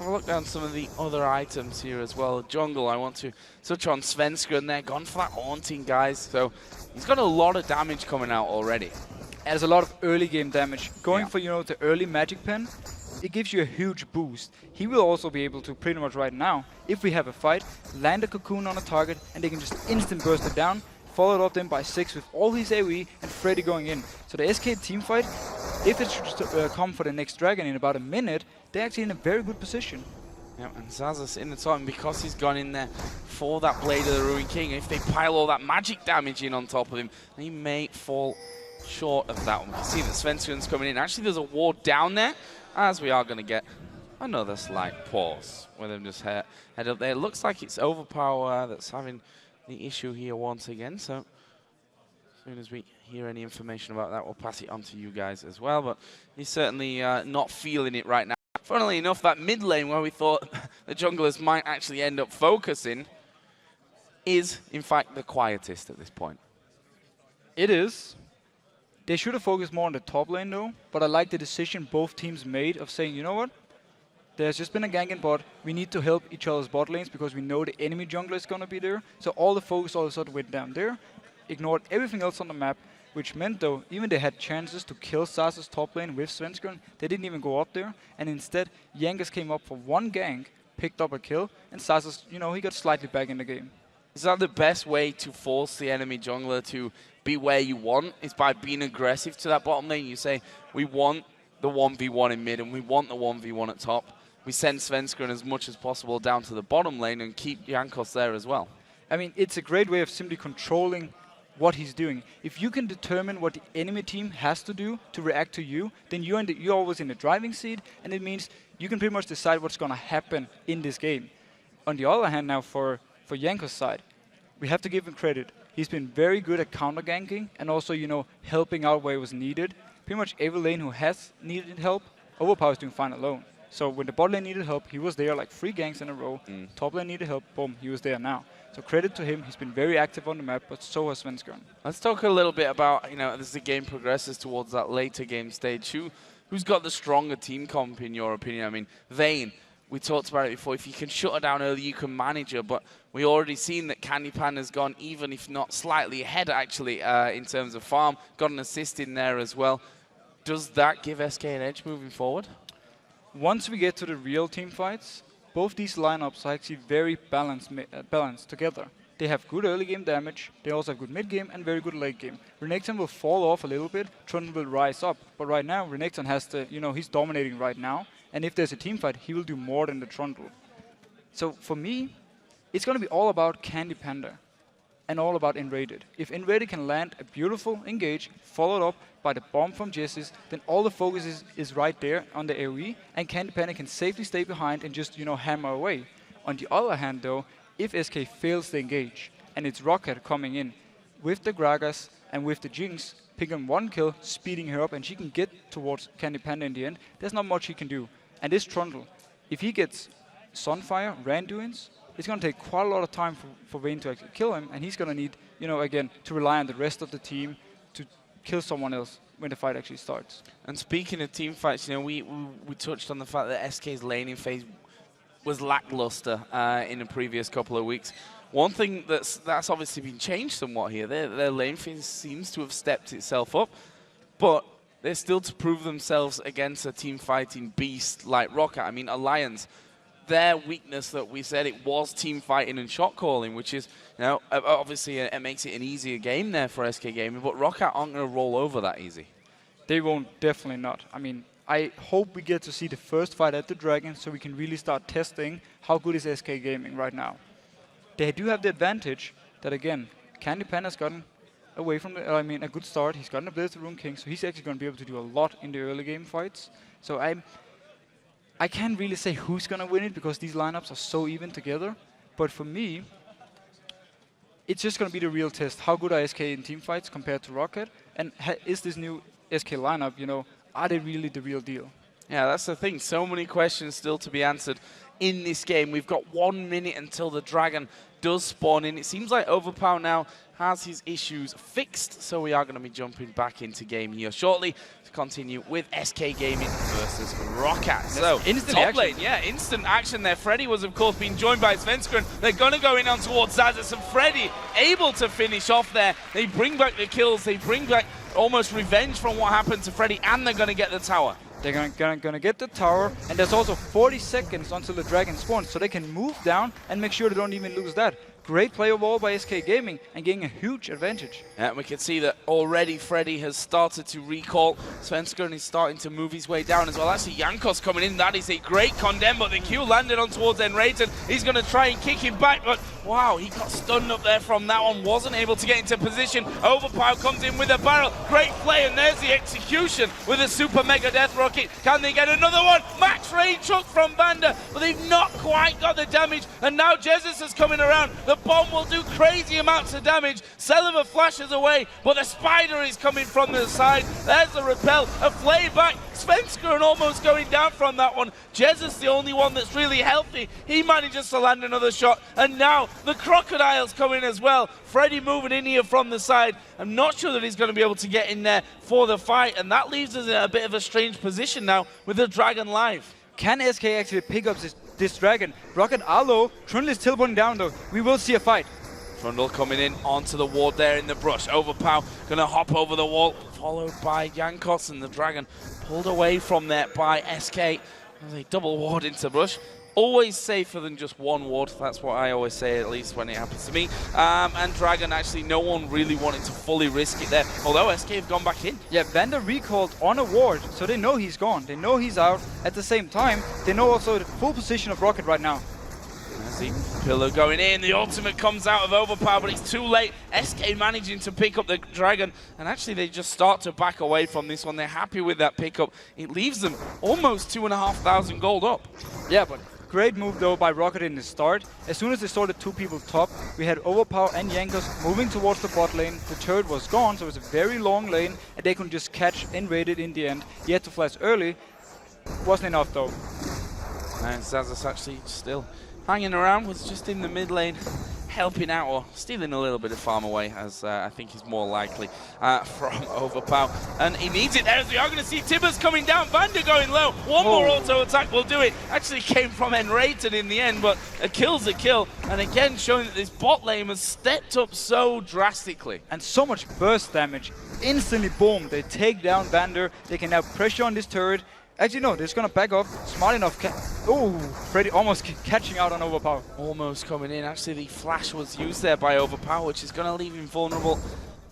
I'll look down some of the other items here as well. Jungle, I want to touch on Svensson there, gone for that Haunting, guys. So he's got a lot of damage coming out already. And there's a lot of early game damage. Going for, the early Magic Pen, it gives you a huge boost. He will also be able to pretty much right now, if we have a fight, land a cocoon on a target, and they can just instant burst it down, followed up then by 6 with all his AoE and Freddy going in. So the SK team fight, if it should come for the next dragon in about a minute, they're actually in a very good position. Yeah, and Xaxus in the top, and because he's gone in there for that Blade of the Ruined King, if they pile all that magic damage in on top of him, he may fall short of that one. You can see that Svensson's coming in. Actually, there's a ward down there, as we are going to get another slight pause with him just head up there. It looks like it's Overpower that's having the issue here once again, so as soon as we hear any information about that, we'll pass it on to you guys as well. But he's certainly not feeling it right now. Funnily enough, that mid lane where we thought the junglers might actually end up focusing is, in fact, the quietest at this point. It is. They should have focused more on the top lane though, but I like the decision both teams made of saying, you know what? There's just been a gank in bot. We need to help each other's bot lanes because we know the enemy jungler is going to be there. So all the focus all of a sudden went down there, ignored everything else on the map, which meant though, even they had chances to kill Xaxus top lane with Svensson, they didn't even go up there. And instead, Jankos came up for one gank, picked up a kill, and Xaxus, he got slightly back in the game. Is that the best way to force the enemy jungler to be where you want? Is by being aggressive to that bottom lane? You say, we want the 1v1 in mid and we want the 1v1 at top. We send Svenskeren as much as possible down to the bottom lane and keep Jankos there as well. I mean, it's a great way of simply controlling what he's doing. If you can determine what the enemy team has to do to react to you, then you're always in the driving seat, and it means you can pretty much decide what's going to happen in this game. On the other hand, now for Jankos' side, we have to give him credit. He's been very good at counter-ganking and also, helping out where it was needed. Pretty much every lane who has needed help, Overpower is doing fine alone. So when the bot lane needed help, he was there like 3 ganks in a row. Top lane needed help, boom, he was there now. So credit to him, he's been very active on the map, but so has Svenskeren. Let's talk a little bit about, as the game progresses towards that later game stage, who's got the stronger team comp in your opinion? I mean, Vayne, we talked about it before, if you can shut her down early, you can manage her, but we already seen that Candypan has gone even if not slightly ahead actually in terms of farm, got an assist in there as well. Does that give SK an edge moving forward? Once we get to the real team fights, both these lineups are actually very balanced together. They have good early game damage, they also have good mid game and very good late game. Renekton will fall off a little bit, Trundle will rise up, but right now Renekton has the, he's dominating right now, and if there's a team fight, he will do more than the Trundle. So for me, it's going to be all about Candy Panda and all about Enraided. If Enraided can land a beautiful engage, followed up by the bomb from Jessis, then all the focus is right there on the AoE, and Candy Panda can safely stay behind and just, hammer away. On the other hand, though, if SK fails the engage, and it's Roccat coming in with the Gragas and with the Jinx, picking 1 kill, speeding her up, and she can get towards Candy Panda in the end, there's not much he can do. And this Trundle, if he gets Sunfire, Randuin's, it's going to take quite a lot of time for Vayne to actually kill him, and he's going to need, again, to rely on the rest of the team to kill someone else when the fight actually starts. And speaking of team fights, we touched on the fact that SK's laning phase was lackluster in the previous couple of weeks. One thing that's obviously been changed somewhat here, their lane phase seems to have stepped itself up, but they're still to prove themselves against a team fighting beast like Roccat. I mean, Alliance, their weakness that we said it was team fighting and shot calling, which is, obviously it makes it an easier game there for SK Gaming, but Roccat aren't going to roll over that easy. They won't, definitely not. I mean, I hope we get to see the first fight at the Dragon so we can really start testing how good is SK Gaming right now. They do have the advantage that, again, Candy Pan has gotten away from a good start. He's gotten a Blitz of Rune King, so he's actually going to be able to do a lot in the early game fights. So I can't really say who's going to win it because these lineups are so even together. But for me, it's just going to be the real test. How good are SK in team fights compared to Roccat? And is this new SK lineup, are they really the real deal? Yeah, that's the thing. So many questions still to be answered in this game. We've got 1 minute until the Dragon does spawn in. It seems like Overpower now has his issues fixed, so we are going to be jumping back into game here shortly to continue with SK Gaming versus Roccat. So, top lane, instant action there. Freddy was, of course, being joined by Svenskeren. They're going to go in on towards Xaxus, and Freddy able to finish off there. They bring back the kills. They bring back almost revenge from what happened to Freddy, and they're going to get the tower. They're gonna get the tower, and there's also 40 seconds until the Dragon spawns, so they can move down and make sure they don't even lose that. Great play overall by SK Gaming and getting a huge advantage. And we can see that already Freddy has started to recall. Svenskeren is starting to move his way down as well. Actually, Jankos coming in. That is a great condemn, but the Q landed on towards Enraided. He's going to try and kick him back, but wow, he got stunned up there from that one. Wasn't able to get into position. Overpower comes in with a barrel. Great play, and there's the execution with a super mega death rocket. Can they get another one? Max range hook from Banda, but they've not quite got the damage. And now Jessis is coming around. The bomb will do crazy amounts of damage. Celiver flashes away, but the spider is coming from the side. There's the repel, a flay back. Svenskeren almost going down from that one. Jessis the only one that's really healthy. He manages to land another shot, and now the crocodiles come in as well. Freddy moving in here from the side. I'm not sure that he's going to be able to get in there for the fight, and that leaves us in a bit of a strange position now with the Dragon live. Can SK actually pick up this Dragon? Roccat are low. Trundle is teleporting down though. We will see a fight. Trundle coming in onto the ward there in the brush. Overpower gonna hop over the wall, followed by Jankos, and the Dragon pulled away from there by SK. They double ward into the brush. always safer than just one ward. That's what I always say, at least when it happens to me. And Dragon, actually, no one really wanted to fully risk it there, although SK have gone back in. Yeah, Vander recalled on a ward, so they know he's gone. They know he's out. At the same time, they know also the full position of Rocket right now. See Pillow going in, the ultimate comes out of Overpower, but it's too late. SK managing to pick up the Dragon, and actually they just start to back away from this one. They're happy with that pickup. It leaves them almost 2,500 gold up. Yeah, but great move though by Rocket in the start. As soon as they saw the two people top, we had Overpower and Jankos moving towards the bot lane. The turret was gone, so it was a very long lane, and they could just catch and raid it in the end. He had to flash early. Wasn't enough though. And Xazas actually still hanging around, was just in the mid lane, helping out or stealing a little bit of farm away, as I think is more likely from Overpower. And he needs it there, as we are going to see Tibbers coming down, Vander going low. One more auto attack will do it. Actually came from Enrated in the end, but a kill's a kill. And again, showing that this bot lane has stepped up so drastically. And so much burst damage. Instantly, boom, they take down Vander. They can now pressure on this turret. Actually, no, they're just going to back up. Smart enough. Oh, Freddy almost catching out on Overpower. Almost coming in. Actually, the flash was used there by Overpower, which is going to leave him vulnerable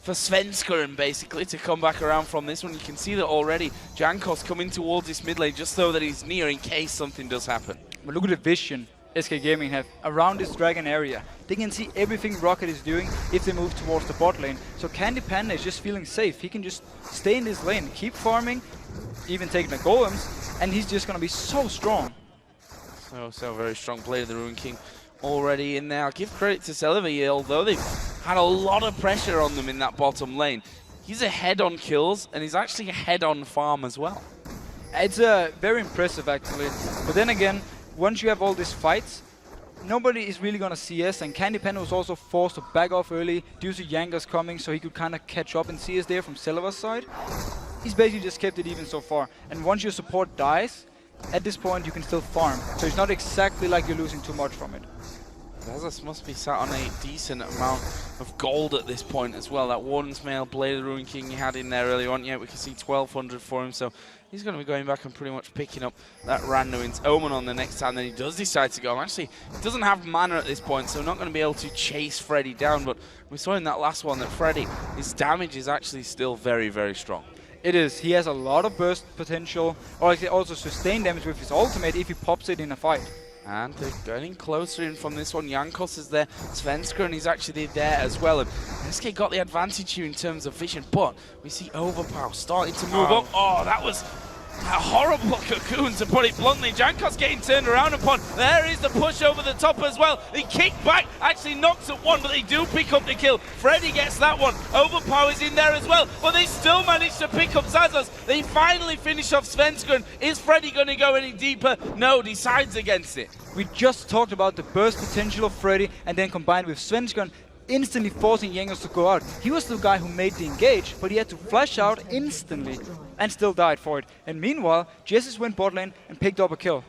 for Svenskeren, basically, to come back around from this one. You can see that already. Jankos coming towards this mid lane just so that he's near in case something does happen. But look at the vision SK Gaming have around this Dragon area. They can see everything Rocket is doing if they move towards the bot lane. So Candy Panda is just feeling safe. He can just stay in this lane, keep farming, even taking the golems, and he's just going to be so strong. So very strong play of the Ruin King already in there. I'll give credit to Celebi, although they've had a lot of pressure on them in that bottom lane. He's ahead on kills, and he's actually ahead on farm as well. It's very impressive, actually. But then again, once you have all these fights, nobody is really going to CS, and Candy Panda was also forced to back off early due to Jankos coming, so he could kind of catch up and CS there from Celebi's side. He's basically just kept it even so far. And once your support dies, at this point you can still farm. So it's not exactly like you're losing too much from it. Xazas must be sat on a decent amount of gold at this point as well. That Warden's Mail, Blade of the Ruin King he had in there earlier on. Yeah, we can see 1,200 for him. So he's going to be going back and pretty much picking up that Randuin's Omen on the next time. Then he does decide to go. Actually, he doesn't have mana at this point, so not going to be able to chase Freddy down. But we saw in that last one that Freddy, his damage is actually still very, very strong. It is. He has a lot of burst potential, or also sustain damage with his ultimate if he pops it in a fight. And they're getting closer in from this one. Jankos is there. Svenskeren is actually there as well. And SK got the advantage here in terms of vision, but we see Overpower starting to move up. Oh, that was a horrible cocoon, to put it bluntly. Jankos getting turned around upon. There is the push over the top as well. They kick back, actually knocks at one, but they do pick up the kill. Freddy gets that one. Overpower is in there as well, but they still manage to pick up Xazas. They finally finish off Svenskeren. Is Freddy going to go any deeper? No, decides against it. We just talked about the burst potential of Freddy, and then combined with Svenskeren, instantly forcing Jankos to go out. He was the guy who made the engage, but he had to flash out instantly and still died for it. And meanwhile, Jesus went bot lane and picked up a kill.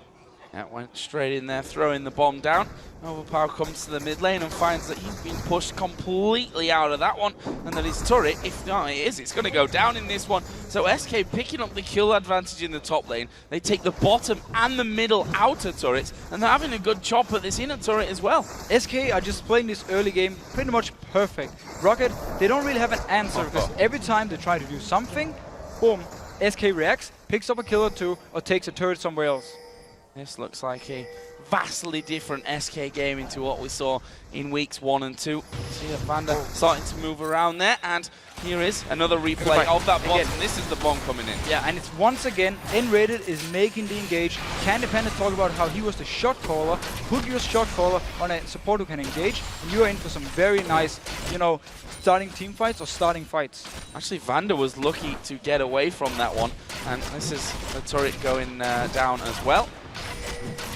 That went straight in there, throwing the bomb down. Overpower comes to the mid lane and finds that he's been pushed completely out of that one, and that his turret, if not it is, it's going to go down in this one. So SK picking up the kill advantage in the top lane. They take the bottom and the middle outer turrets, and they're having a good chop at this inner turret as well. SK are just playing this early game pretty much perfect. Rocket, they don't really have an answer, because every time they try to do something, boom, SK reacts, picks up a kill or two, or takes a turret somewhere else. This looks like a vastly different SK game into what we saw in weeks 1 and 2. See Vander starting to move around there, and here is another replay of that bottom. This is the bomb coming in. Yeah, and it's once again, Enrated is making the engage. Candy Panda talked about how he was the shot caller. Put your shot caller on a support who can engage, and you are in for some very nice, you know, starting team fights or starting fights. Actually, Vander was lucky to get away from that one, and this is the turret going down as well.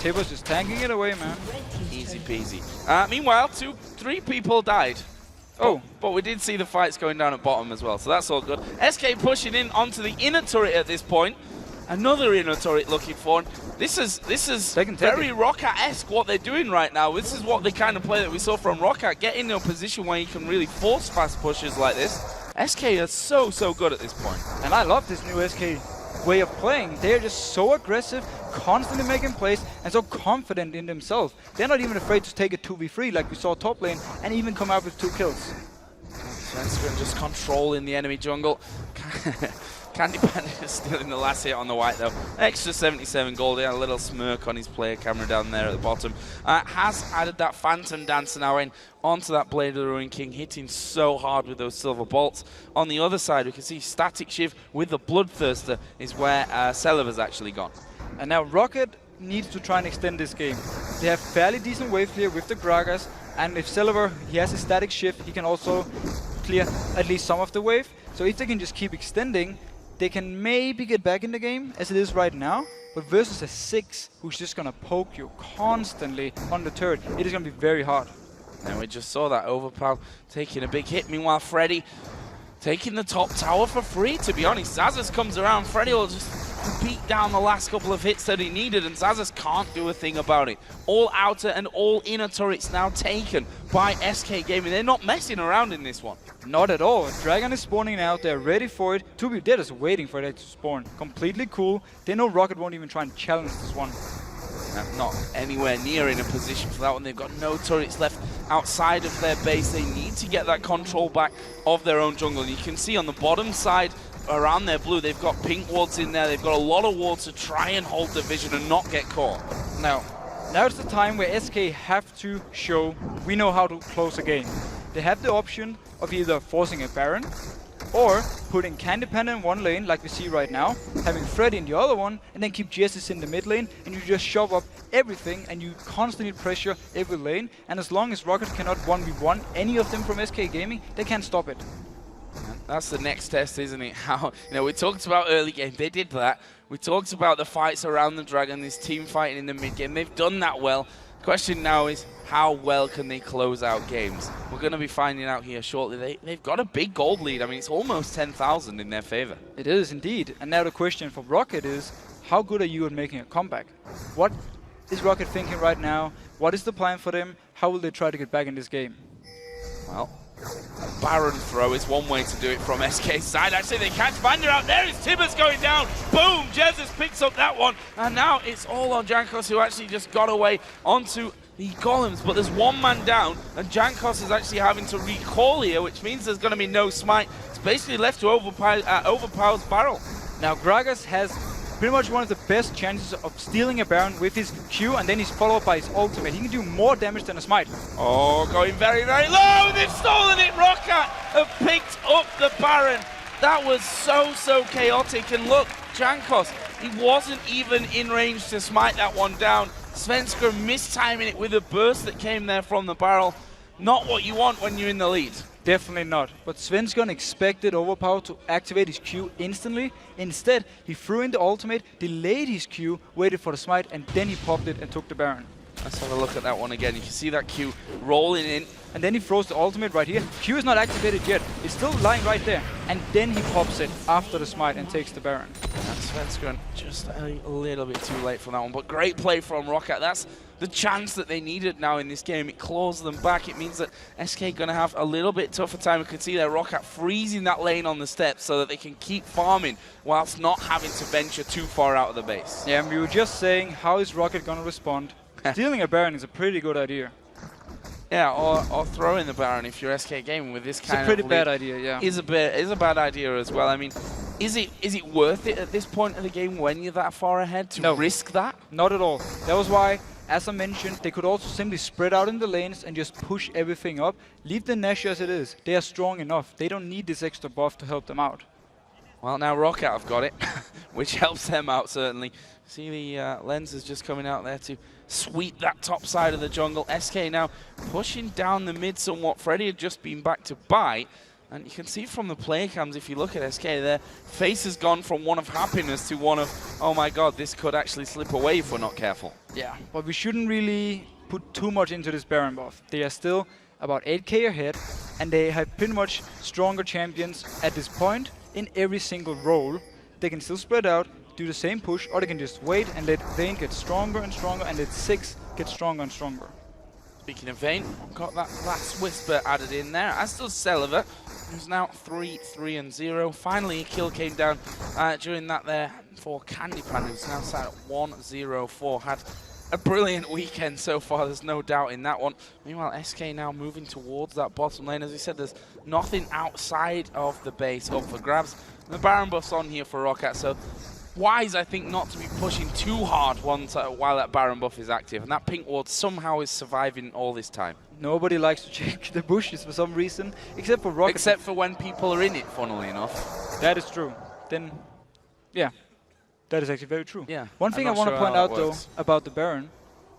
Tibbers just tanking it away, man. Easy peasy. Meanwhile, 3 people died. Oh, but we did see the fights going down at bottom as well, so that's all good. SK pushing in onto the inner turret at this point. Another inner turret looking for him. This is very Roccat-esque what they're doing right now. This is what the kind of play that we saw from Roccat. Get in a position where you can really force fast pushes like this. SK are so good at this point. And I love this new SK way of playing. They're just so aggressive, constantly making plays, and so confident in themselves. They're not even afraid to take a 2v3 like we saw top lane, and even come out with 2 kills. Svenskeren just controlling the enemy jungle. Candy Panda is still in the last hit on the white though. Extra 77 gold. He had a little smirk on his player camera down there at the bottom. Has added that Phantom Dancer now in onto that Blade of the Ruined King, hitting so hard with those silver bolts. On the other side, we can see Static Shiv with the Bloodthirster is where Celiver's actually gone. And now Rocket needs to try and extend this game. They have fairly decent wave clear with the Gragas, and if Celiver, he has a Static Shiv, he can also clear at least some of the wave. So if they can just keep extending, they can maybe get back in the game as it is right now, but versus a 6 who's just gonna poke you constantly on the turret, it is gonna be very hard. Now we just saw that Overpower taking a big hit. Meanwhile, Freddy taking the top tower for free, to be honest. Xaxus comes around, Freddy will just beat down the last couple of hits that he needed, and Xaxus can't do a thing about it. All outer and all inner turrets now taken by SK Gaming. They're not messing around in this one. Not at all. Dragon is spawning out. They're ready for it. They're just waiting for it to spawn. Completely cool. They know Rocket won't even try and challenge this one. Not anywhere near in a position for that one. They've got no turrets left outside of their base. They need to get that control back of their own jungle. And you can see on the bottom side around their blue, they've got pink wards in there. They've got a lot of wards to try and hold the vision and not get caught. Now it's the time where SK have to show we know how to close a game. They have the option of either forcing a Baron or putting Candy Panda in one lane like we see right now, having Freddy in the other one, and then keep Jessis in the mid lane, and you just shove up everything and you constantly pressure every lane, and as long as Rocket cannot 1v1 any of them from SK Gaming, they can't stop it. That's the next test, isn't it? How, we talked about early game, they did that. We talked about the fights around the Dragon, this team fighting in the mid game. They've done that well. Question now is, how well can they close out games? We're going to be finding out here shortly. They've got a big gold lead. I mean, it's almost 10,000 in their favor. It is indeed. And now the question for Rocket is, how good are you at making a comeback? What is Rocket thinking right now? What is the plan for them? How will they try to get back in this game? Well, a Baron throw is one way to do it from SK's side. Actually, they catch Vander out there. It's Tibbers going down. Boom! Jessis picks up that one. And now it's all on Jankos, who actually just got away onto the golems. But there's one man down, and Jankos is actually having to recall here, which means there's going to be no smite. It's basically left to Overpower's barrel. Now, Gragas has pretty much one of the best chances of stealing a Baron with his Q, and then he's followed by his ultimate. He can do more damage than a smite. Oh, going very, very low. They've stolen it. Rocket have picked up the Baron. That was so chaotic. And look, Jankos, he wasn't even in range to smite that one down. Svenskeren mistiming it with a burst that came there from the barrel. Not what you want when you're in the lead. Definitely not. But Svenskeren expected Overpower to activate his Q instantly. Instead, he threw in the ultimate, delayed his Q, waited for the smite, and then he popped it and took the Baron. Let's have a look at that one again. You can see that Q rolling in. And then he throws the ultimate right here. Q is not activated yet. It's still lying right there. And then he pops it after the smite and takes the Baron. That's Svenskeren just a little bit too late for that one. But great play from Rocket. That's the chance that they needed now in this game. It claws them back. It means that SK going to have a little bit tougher time. You can see there Rocket freezing that lane on the steps so that they can keep farming whilst not having to venture too far out of the base. Yeah, and we were just saying, how is Rocket going to respond? Stealing a Baron is a pretty good idea. Yeah, or throwing the Baron if you're SK Gaming with this kind of It's a pretty bad idea, yeah. Is a bad idea as well. I mean, is it worth it at this point of the game when you're that far ahead to risk that? Not at all. That was why, as I mentioned, they could also simply spread out in the lanes and just push everything up. Leave the Nash as it is. They are strong enough. They don't need this extra buff to help them out. Well, now Rocket have got it, which helps them out certainly. See the lenses just coming out there to sweep that top side of the jungle. SK now pushing down the mid somewhat. Freddy had just been back to buy. And you can see from the player cams, if you look at SK, their face has gone from one of happiness to one of, oh my god, this could actually slip away if we're not careful. Yeah, but we shouldn't really put too much into this Baron buff. They are still about 8k ahead, and they have pretty much stronger champions at this point in every single role. They can still spread out, do the same push, or they can just wait and let Vayne get stronger and stronger, and let 6 get stronger and stronger. Speaking of Vayne, got that last whisper added in there, as does Celiver. who's now 3-3-0. Finally, a kill came down during that there for Candypan, who's now sat at 1-0-4. Had a brilliant weekend so far, there's no doubt in that one. Meanwhile, SK now moving towards that bottom lane. As we said, there's nothing outside of the base up for grabs. The Baron buff's on here for Roccat, so wise, I think, not to be pushing too hard while that Baron buff is active. And that pink ward somehow is surviving all this time. Nobody likes to check the bushes for some reason, except for Roccat. Except for when people are in it, funnily enough. That is true. Then, yeah, that is actually very true. Yeah. One thing I want to point out, though, about the Baron,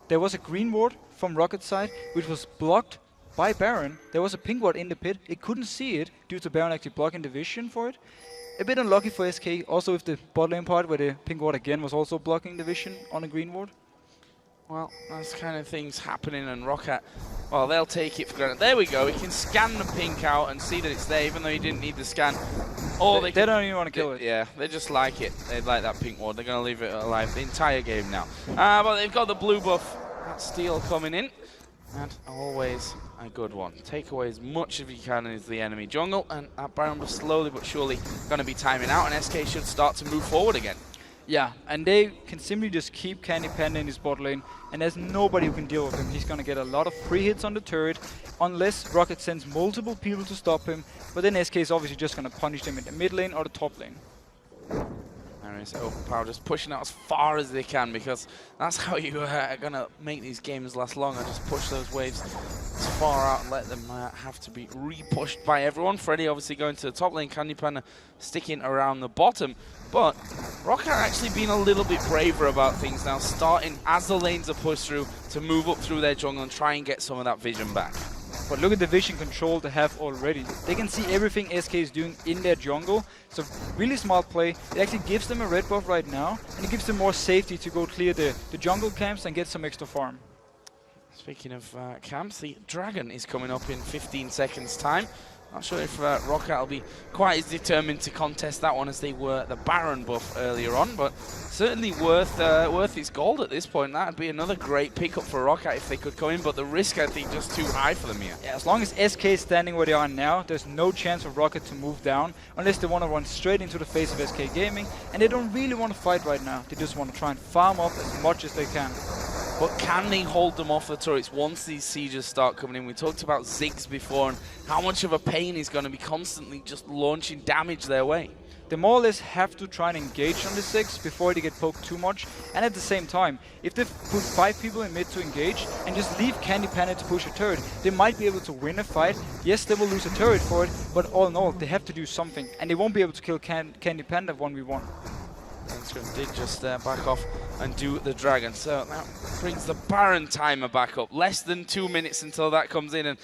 there was a green ward from Rocket's side, which was blocked by Baron. There was a pink ward in the pit. It couldn't see it due to Baron actually blocking the vision for it. A bit unlucky for SK, also with the bot lane part, where the pink ward again was also blocking the vision on a green ward. Well, those kind of things happening, and Roccat, well, they'll take it for granted. There we go. He can scan the pink out and see that it's there, even though he didn't need the scan. Or They don't even want to kill it. Yeah, they just like it. They like that pink ward. They're going to leave it alive the entire game now. But they've got the blue buff. That steal coming in. And always a good one. Take away as much as you can into the enemy jungle, and that Baron buff slowly but surely going to be timing out, and SK should start to move forward again. Yeah, and they can simply just keep Candy Panda in his bot lane, and there's nobody who can deal with him. He's going to get a lot of free hits on the turret, unless Rocket sends multiple people to stop him, but then SK is obviously just going to punish them in the mid lane or the top lane. There is Overpower just pushing out as far as they can, because that's how you are going to make these games last longer. Just push those waves as far out and let them have to be re-pushed by everyone. Freddy obviously going to the top lane, Candy Panda sticking around the bottom. But Roccat actually being a little bit braver about things now, starting as the lanes are pushed through to move up through their jungle and try and get some of that vision back. But look at the vision control they have already. They can see everything SK is doing in their jungle. So really smart play. It actually gives them a red buff right now, and it gives them more safety to go clear the jungle camps and get some extra farm. Speaking of camps, the Dragon is coming up in 15 seconds time. Not sure if Roccat will be quite as determined to contest that one as they were the Baron buff earlier on, but certainly worth its gold at this point. That would be another great pickup for Roccat if they could come in, but the risk, I think, just too high for them here. Yeah, as long as SK is standing where they are now, there's no chance for Roccat to move down, unless they want to run straight into the face of SK Gaming, and they don't really want to fight right now. They just want to try and farm up as much as they can. But can they hold them off the turrets once these sieges start coming in? We talked about Ziggs before and how much of a pain he's going to be constantly just launching damage their way. They more or less have to try and engage on the Ziggs before they get poked too much. And at the same time, if they put 5 people in mid to engage and just leave Candy Panda to push a turret, they might be able to win a fight. Yes, they will lose a turret for it, but all in all, they have to do something. And they won't be able to kill Candy Panda 1v1. Svenskeren did just back off and do the Dragon. So that brings the Baron timer back up. Less than 2 minutes until that comes in, and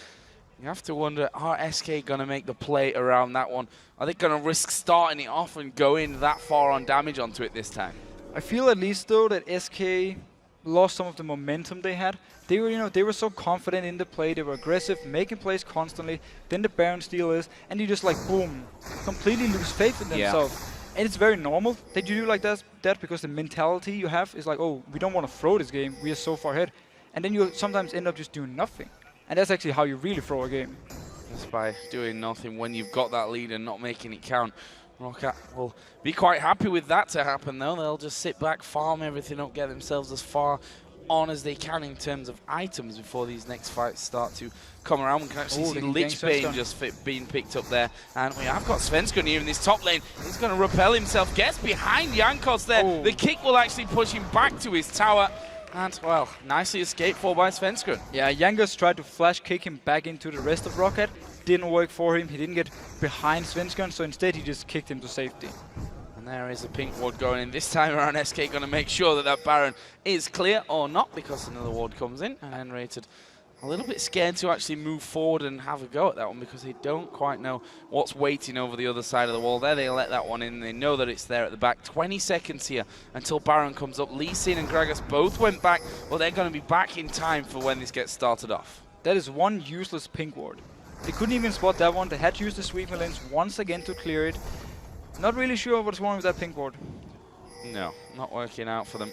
you have to wonder, are SK going to make the play around that one? Are they going to risk starting it off and going that far on damage onto it this time? I feel at least though that SK lost some of the momentum they had. They were, they were so confident in the play. They were aggressive, making plays constantly. Then the Baron steal is, and you just like boom, completely lose faith in themselves. Yeah. And it's very normal that you do like that because the mentality you have is like, oh, we don't want to throw this game. We are so far ahead. And then you sometimes end up just doing nothing. And that's actually how you really throw a game. Just by doing nothing when you've got that lead and not making it count. Roccat will be quite happy with that to happen, though. They'll just sit back, farm everything up, get themselves as far on as they can in terms of items before these next fights start to come around. We can actually see Lichbane just being picked up there. And we have got Svenskeren here in this top lane. He's going to repel himself, gets behind Jankos there. Oh. The kick will actually push him back to his tower. And, well, nicely escaped for by Svenskeren. Yeah, Jankos tried to flash kick him back into the rest of Roccat. Didn't work for him. He didn't get behind Svenskeren, so instead he just kicked him to safety. And there is a pink ward going in. This time around, SK going to make sure that that Baron is clear or not, because another ward comes in. And Rated a little bit scared to actually move forward and have a go at that one, because they don't quite know what's waiting over the other side of the wall. There they let that one in. They know that it's there at the back. 20 seconds here until Baron comes up. Lee Sin and Gragas both went back. Well, they're going to be back in time for when this gets started off. That is one useless pink ward. They couldn't even spot that one. They had to use the sweep lanes once again to clear it. Not really sure what's wrong with that pink ward. No, not working out for them.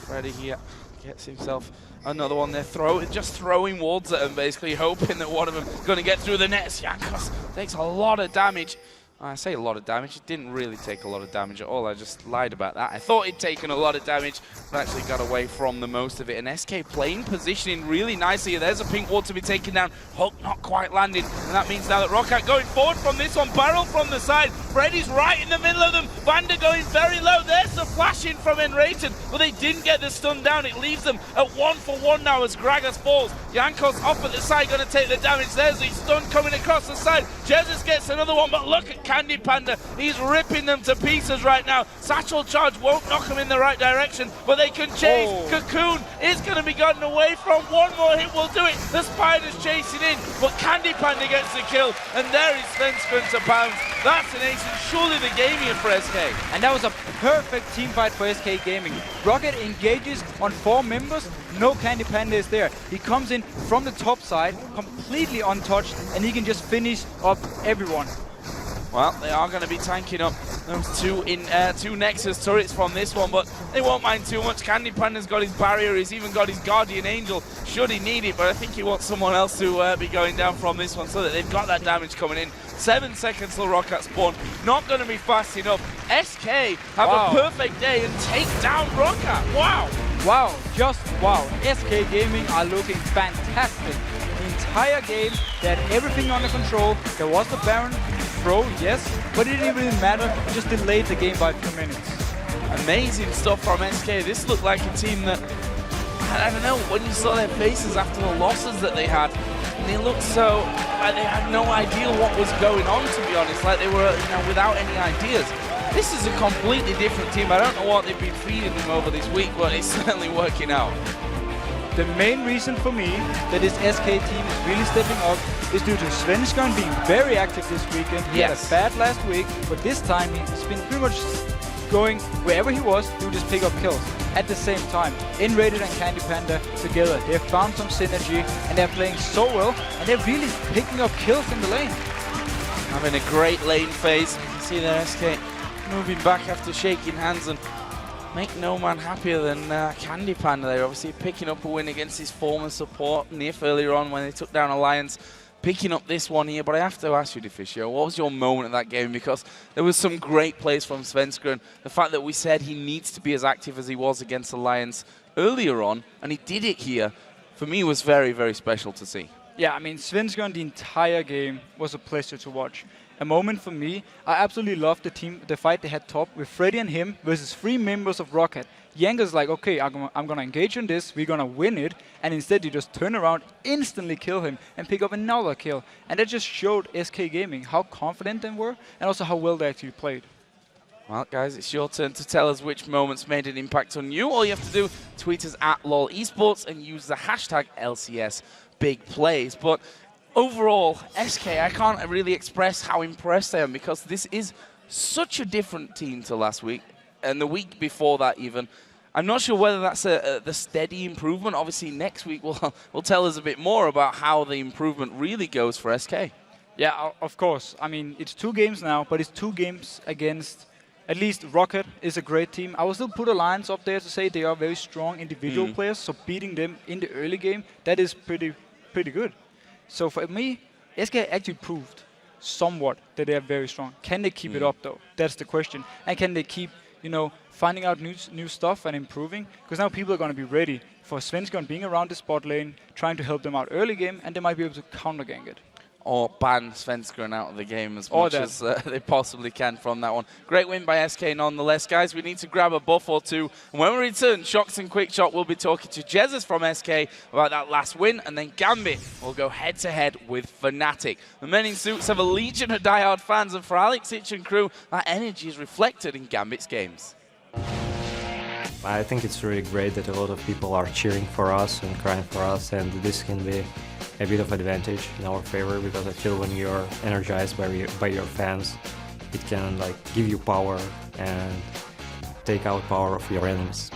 Freddy here Gets himself another one there. Just throwing wards at him, basically, hoping that one of them is going to get through the nets. Jankos takes a lot of damage. I say a lot of damage. It didn't really take a lot of damage at all. I just lied about that. I thought he'd taken a lot of damage, but actually got away from the most of it. And SK playing positioning really nicely. There's a pink ward to be taken down. Hulk not quite landing. And that means now that Roccat going forward from this one. Barrel from the side. Freddy's right in the middle of them. Vander going very low. There's the flash in from Enrated, but they didn't get the stun down. It leaves them at 1-for-1 now as Gragas falls. Jankos off at the side, going to take the damage. There's the stun coming across the side. Jesus gets another one, but look at Candy Panda. He's ripping them to pieces right now. Satchel Charge won't knock him in the right direction, but they can chase. Cocoon is going to be gotten away from. One more hit will do it. The Spider's chasing in, but Candy Panda gets the kill, and there is Svenskeren to pounce. That's an ace, and surely the game here for SK. And that was a perfect team fight for SK Gaming. Roccat engages on 4 members. No Candy Panda is there. He comes in from the top side, completely untouched, and he can just finish up everyone. Well, they are going to be tanking up those two Nexus turrets from this one, but they won't mind too much. Candy Panda's got his barrier, he's even got his Guardian Angel, should he need it, but I think he wants someone else to be going down from this one so that they've got that damage coming in. 7 seconds till Roccat spawn. Not going to be fast enough. SK have a perfect day and take down Roccat. Wow. Wow, just wow. SK Gaming are looking fantastic. The entire game, they had everything under control. There was the Baron throw, yes, but it didn't really matter. It just delayed the game by a few minutes. Amazing stuff from SK. This looked like a team that, I don't know, when you saw their faces after the losses that they had, and they looked so, like they had no idea what was going on, to be honest, like they were, without any ideas. This is a completely different team. I don't know what they've been feeding them over this week, but it's certainly working out. The main reason for me that this SK team is really stepping up is due to Svenskeren being very active this weekend. He had a bad last week, but this time he's been pretty much going wherever he was, he would just pick up kills. At the same time, Enrated and Candy Panda together, they have found some synergy and they're playing so well, and they're really picking up kills in the lane. Having a great lane phase. You can see there SK moving back after shaking hands, and make no man happier than Candy Panda. They're obviously picking up a win against his former support Nif earlier on when they took down Alliance. Picking up this one here, but I have to ask you, Deficio, what was your moment of that game? Because there was some great plays from Svenskeren. The fact that we said he needs to be as active as he was against Alliance earlier on, and he did it here, for me was very, very special to see. Yeah, I mean, Svenskeren, the entire game was a pleasure to watch. A moment for me, I absolutely loved the fight they had top with Freddy and him versus 3 members of Roccat. Yanga's like, okay, I'm going to engage in this, we're going to win it, and instead you just turn around, instantly kill him, and pick up another kill. And that just showed SK Gaming how confident they were, and also how well they actually played. Well, guys, it's your turn to tell us which moments made an impact on you. All you have to do, tweet us at LOL Esports and use the hashtag LCS Big Plays. But overall, SK, I can't really express how impressed I am, because this is such a different team to last week, and the week before that even. I'm not sure whether that's the steady improvement. Obviously, next week will tell us a bit more about how the improvement really goes for SK. Yeah, of course. I mean, it's 2 games now, but it's 2 games against, at least Roccat is a great team. I will still put Alliance up there to say they are very strong individual players, so beating them in the early game, that is pretty good. So for me, SK actually proved somewhat that they are very strong. Can they keep it up, though? That's the question. And can they keep, finding out new stuff and improving? Because now people are going to be ready for Svenskeren being around the spot lane, trying to help them out early game, and they might be able to counter-gank it. Or ban Svenskeren out of the game as much as they possibly can from that one. Great win by SK nonetheless. Guys, we need to grab a buff or two. And when we return, Shox and Quickshot will be talking to Jesus from SK about that last win. And then Gambit will go head-to-head with Fnatic. The men in suits have a legion of diehard fans. And for Alex Ich and crew, that energy is reflected in Gambit's games. I think it's really great that a lot of people are cheering for us and crying for us. And this can be a bit of advantage in our favor, because I feel when you're energized by your fans, it can give you power and take out power of your enemies.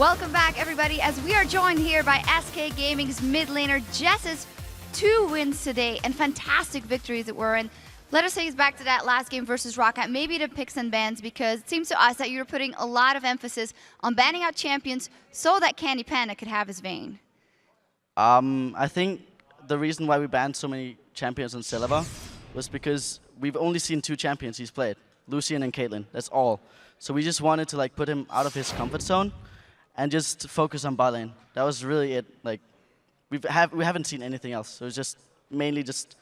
Welcome back, everybody, as we are joined here by SK Gaming's mid laner Jess's 2 wins today and fantastic victories that were in. Let us take us back to that last game versus Roccat, maybe the picks and bans, because it seems to us that you're putting a lot of emphasis on banning out champions so that Candy Panda could have his vein. I think the reason why we banned so many champions in Silver was because we've only seen 2 champions he's played, Lucian and Caitlyn. That's all. So we just wanted to put him out of his comfort zone and just focus on bot lane. That was really it. We haven't seen anything else. So it was just mainly just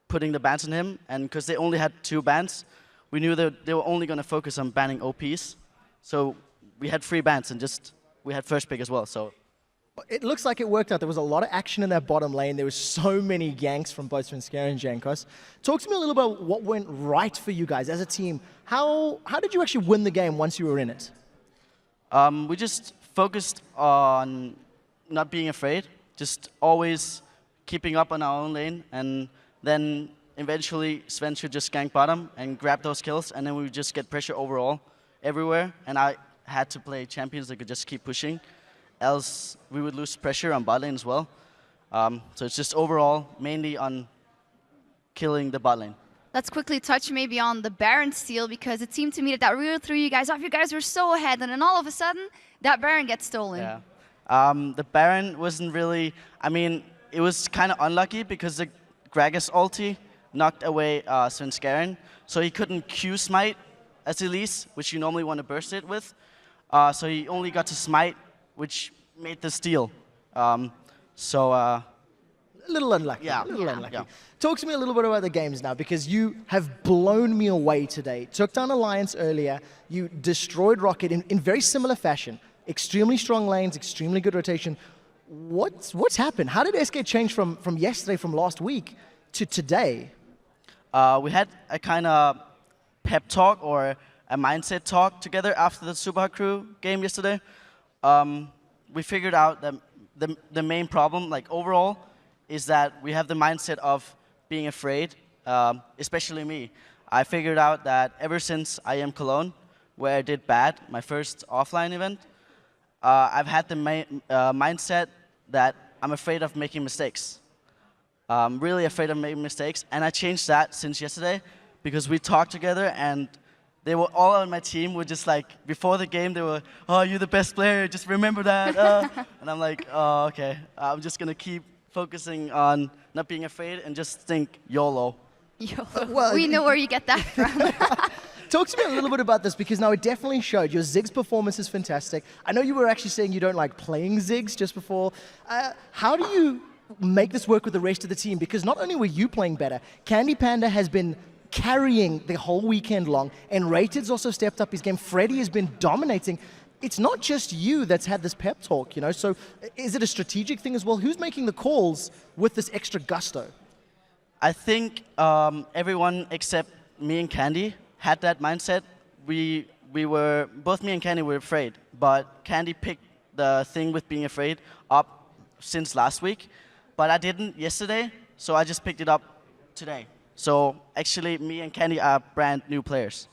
putting the bans on him, and because they only had 2 bans, we knew that they were only going to focus on banning OPs. So we had 3 bans, and we had first pick as well. So it looks like it worked out. There was a lot of action in that bottom lane. There was so many ganks from both Svenskeren and Jankos. Talk to me a little about what went right for you guys as a team. How did you actually win the game once you were in it? We just focused on not being afraid, just always keeping up on our own lane, and then eventually Sven should just gank bottom and grab those kills, and then we would just get pressure overall everywhere, and I had to play champions that could just keep pushing, else we would lose pressure on bot lane as well. So it's just overall mainly on killing the bot lane. Let's quickly touch maybe on the Baron steal, because it seemed to me that really threw you guys off. You guys were so ahead, and then all of a sudden, that Baron gets stolen. Yeah. The Baron wasn't really, it was kind of unlucky because the Gragas ulti knocked away Svenskeren, so he couldn't Q smite as Elise, which you normally want to burst it with. So he only got to smite, which made the steal. A little unlucky. Yeah. A little unlucky. Yeah. Talk to me a little bit about the games now, because you have blown me away today. Took down Alliance earlier. You destroyed Rocket in very similar fashion. Extremely strong lanes, extremely good rotation. What's happened? How did SK change from yesterday, from last week, to today? We had a kind of pep talk or a mindset talk together after the Superhot Crew game yesterday. We figured out that the main problem, overall, is that we have the mindset of being afraid, especially me. I figured out that ever since I am Cologne, where I did bad, my first offline event, I've had the mindset that I'm afraid of making mistakes. Really afraid of making mistakes, and I changed that since yesterday because we talked together, and they were all on my team were just before the game, they were, oh, you're the best player, just remember that. And I'm like, oh, okay. I'm just going to keep focusing on not being afraid and just think YOLO. Well, we know where you get that from. Talk to me a little bit about this, because now it definitely showed. Your Ziggs performance is fantastic. I know you were actually saying you don't like playing Ziggs just before. How do you make this work with the rest of the team? Because not only were you playing better, Candy Panda has been carrying the whole weekend long, and Rated's also stepped up his game. Freddy has been dominating. It's not just you that's had this pep talk, so is it a strategic thing as well? Who's making the calls with this extra gusto? I think everyone except me and Candy had that mindset. Both me and Candy were afraid, but Candy picked the thing with being afraid up since last week, but I didn't yesterday, so I just picked it up today. So actually, me and Candy are brand new players.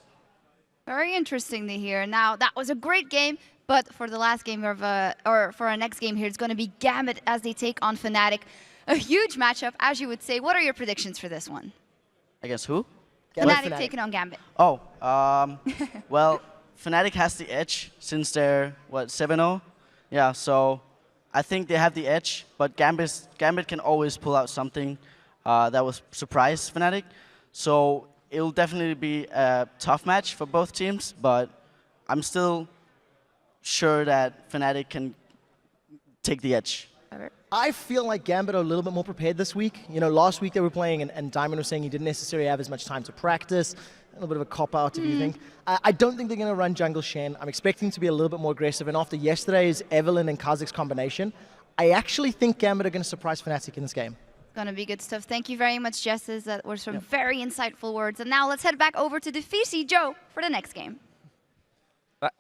Very interesting to hear. Now, that was a great game, but for the last game or for our next game here, it's going to be Gambit as they take on Fnatic. A huge matchup, as you would say. What are your predictions for this one? Against who? Fnatic taking on Gambit. Oh, well, Fnatic has the edge since they're, 7-0? Yeah, so I think they have the edge, but Gambit can always pull out something that will surprise Fnatic. So it'll definitely be a tough match for both teams, but I'm still sure that Fnatic can take the edge. I feel like Gambit are a little bit more prepared this week. Last week they were playing, and Diamond was saying he didn't necessarily have as much time to practice. A little bit of a cop-out, if you think. I don't think they're going to run Jungle Shen. I'm expecting to be a little bit more aggressive, and after yesterday's Evelynn and Kha'Zix combination, I actually think Gambit are going to surprise Fnatic in this game. Gonna be good stuff. Thank you very much, Jesses. That were some very insightful words. And now let's head back over to Defeaty Joe for the next game.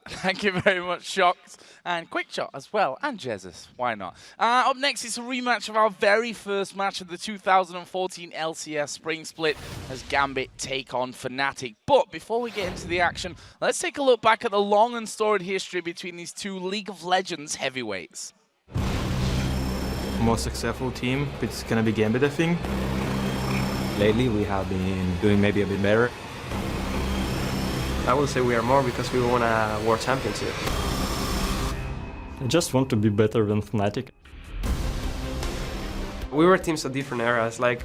Thank you very much, Shocked. And Quick Shot as well, and Jesus, why not? Up next, it's a rematch of our very first match of the 2014 LCS Spring Split as Gambit take on Fnatic. But before we get into the action, let's take a look back at the long and storied history between these two League of Legends heavyweights. Most successful team, it's gonna be Gambit, I think. Lately, we have been doing maybe a bit better. I would say we are more because we won a World Championship. I just want to be better than Fnatic. We were teams of different eras, like